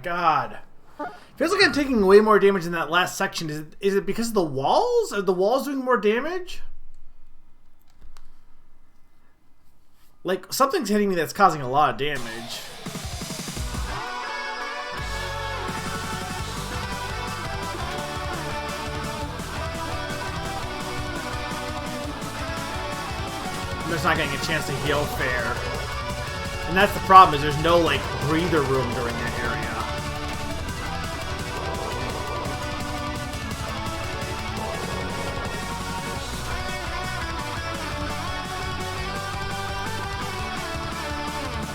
god. Feels like I'm taking way more damage in that last section. Is it because of the walls? Are the walls doing more damage? Like, something's hitting me that's causing a lot of damage. I'm just not getting a chance to heal fair. And that's the problem, is there's no, like, breather room during that area.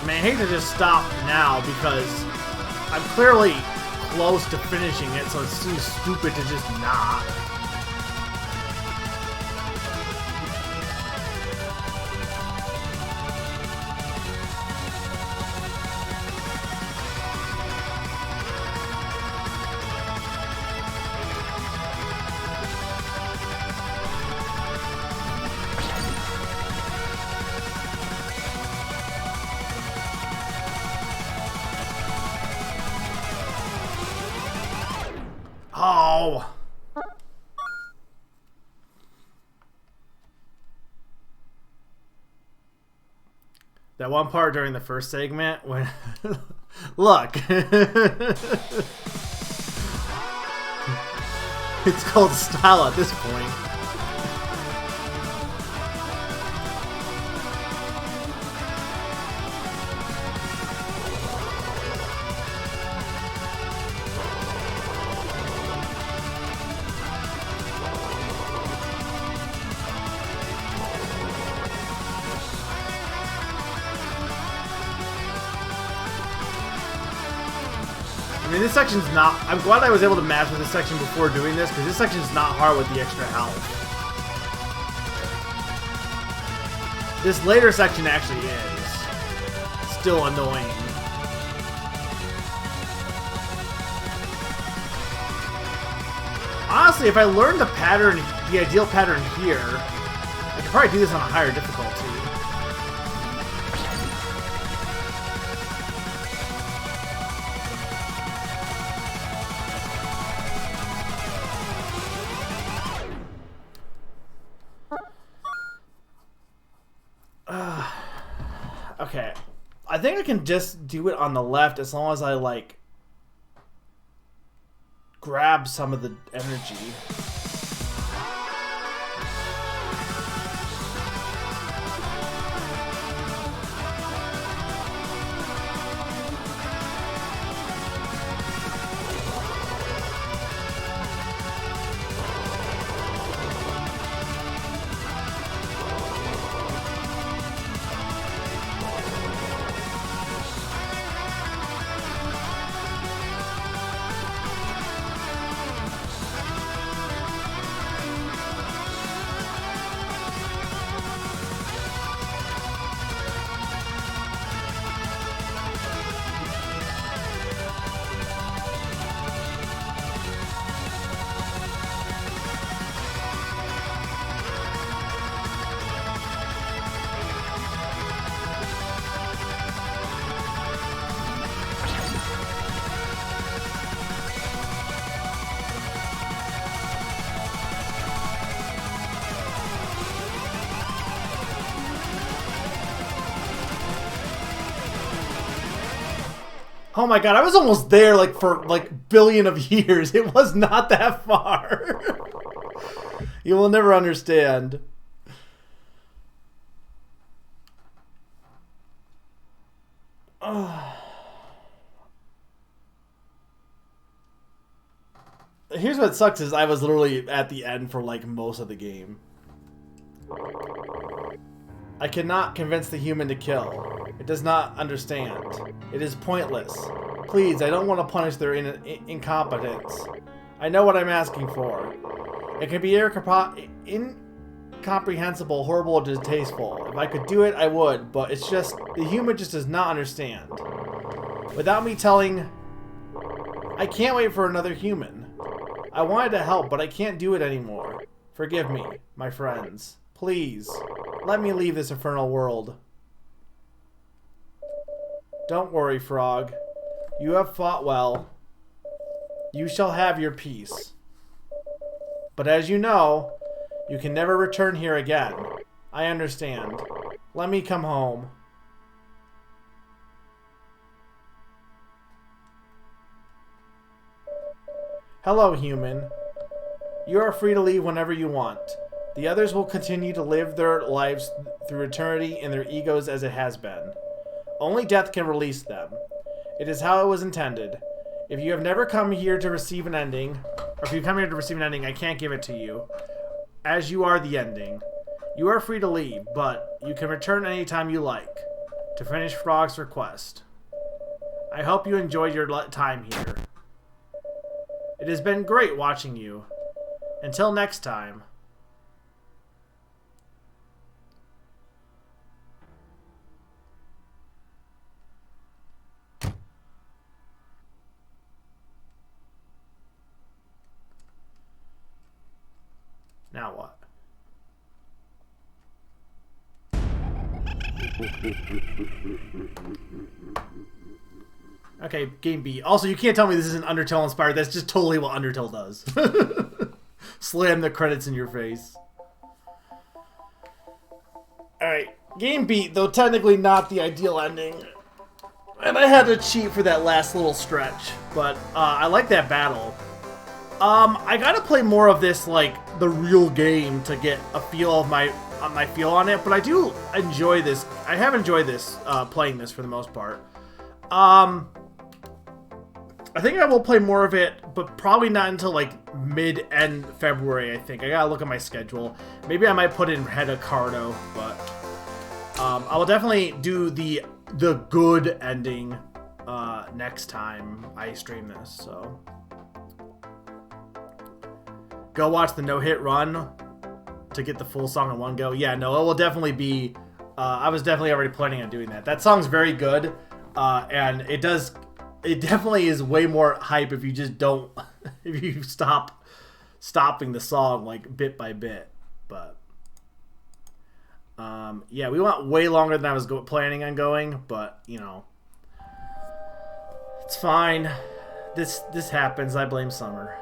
I mean, I hate to just stop now because I'm clearly close to finishing it, so it seems stupid to just not. Oh! That one part during the first segment when... Look! It's called style at this point. I mean, this section's not... I'm glad I was able to match with this section before doing this, because this section's not hard with the extra health. This later section actually is. Still annoying. Honestly, if I learned the pattern, the ideal pattern here, I could probably do this on a higher difficulty. Okay, I think I can just do it on the left as long as I, like, grab some of the energy. Oh my god, I was almost there, like, for, like, billion of years. It was not that far. You will never understand. Here's what sucks is I was literally at the end for, like, most of the game. I cannot convince the human to kill. It does not understand. It is pointless. Please, I don't want to punish their incompetence. I know what I'm asking for. It can be incomprehensible, horrible, or distasteful. If I could do it, I would, but it's just, the human just does not understand. Without me telling, I can't wait for another human. I wanted to help, but I can't do it anymore. Forgive me, my friends. Please, let me leave this infernal world. Don't worry, Frog. You have fought well. You shall have your peace. But as you know, you can never return here again. I understand. Let me come home. Hello, human. You are free to leave whenever you want. The others will continue to live their lives through eternity in their egos as it has been. Only death can release them. It is how it was intended. If you have never come here to receive an ending, or if you come here to receive an ending, I can't give it to you, as you are the ending. You are free to leave, but you can return anytime you like, to finish Frog's request. I hope you enjoyed your time here. It has been great watching you. Until next time. Now what? Okay, game B. Also, you can't tell me this isn't Undertale inspired. That's just totally what Undertale does. Slam the credits in your face. Alright, game B, though technically not the ideal ending. And I had to cheat for that last little stretch. But I like that battle. I gotta play more of this, like, the real game to get a feel of my feel on it. But I do enjoy this. I have enjoyed this, playing this for the most part. I think I will play more of it, but probably not until like mid-end February, I think. I gotta look at my schedule. Maybe I might put in Head of Cardo, but I will definitely do the good ending next time I stream this, so. Go watch the No Hit Run to get the full song in one go. Yeah, no, it will definitely be, I was definitely already planning on doing that. That song's very good, and it definitely is way more hype if you just don't, if you stopping the song like bit by bit. But yeah, we went way longer than I was planning on going, but you know, it's fine. This happens. I blame Summer.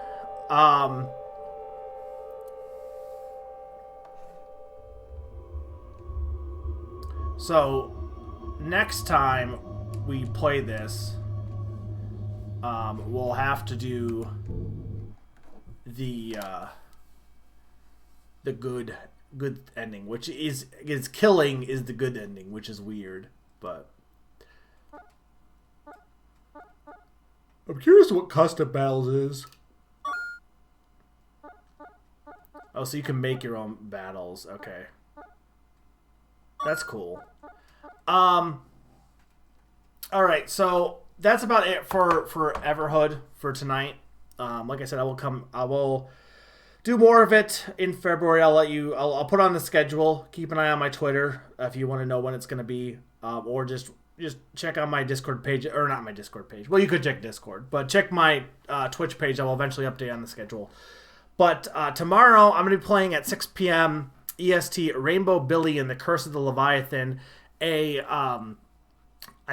So next time we play this, we'll have to do the good ending, which is killing is the good ending, which is weird, but I'm curious what custom battles is. Oh, so you can make your own battles. Okay. That's cool. Alright, so that's about it for Everhood for tonight. Like I said, I will do more of it in February. I'll put on the schedule. Keep an eye on my Twitter if you want to know when it's going to be, or just check out my Discord page, or not my Discord page. Well, you could check Discord, but check my Twitch page. I will eventually update on the schedule. But tomorrow I'm going to be playing at 6 p.m. EST Rainbow Billy and the Curse of the Leviathan, I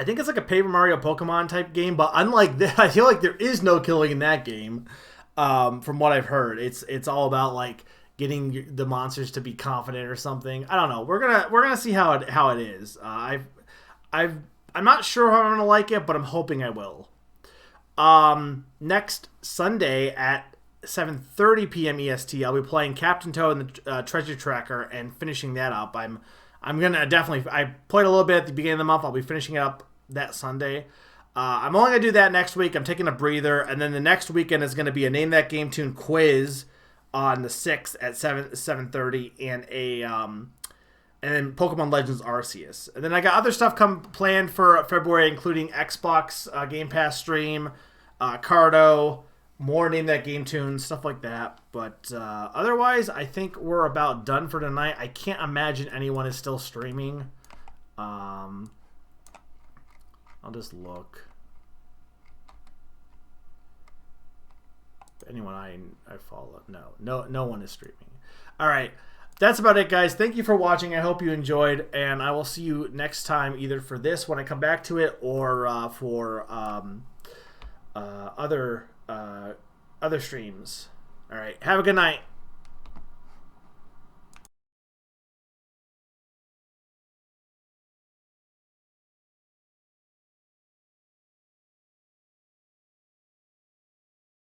think it's like a Paper Mario Pokemon type game, but unlike that, I feel like there is no killing in that game. From what I've heard, it's all about like getting the monsters to be confident or something. I don't know. We're gonna see how it is. I'm not sure how I'm gonna like it, but I'm hoping I will. Next Sunday at 7:30 p.m. EST, I'll be playing Captain Toad and the Treasure Tracker and finishing that up. I'm gonna definitely. I played a little bit at the beginning of the month. I'll be finishing it up that Sunday. I'm only gonna do that next week. I'm taking a breather, and then the next weekend is gonna be a Name That Game Tune quiz on the 6th at 7:30, and then Pokemon Legends Arceus. And then I got other stuff planned for February, including Xbox Game Pass stream, Cardo, more Name That Game Tune, stuff like that. But otherwise, I think we're about done for tonight. I can't imagine anyone is still streaming. I'll just look. Anyone I follow? No one is streaming. All right, that's about it, guys. Thank you for watching. I hope you enjoyed, and I will see you next time, either for this when I come back to it, or for other streams. All right. Have a good night.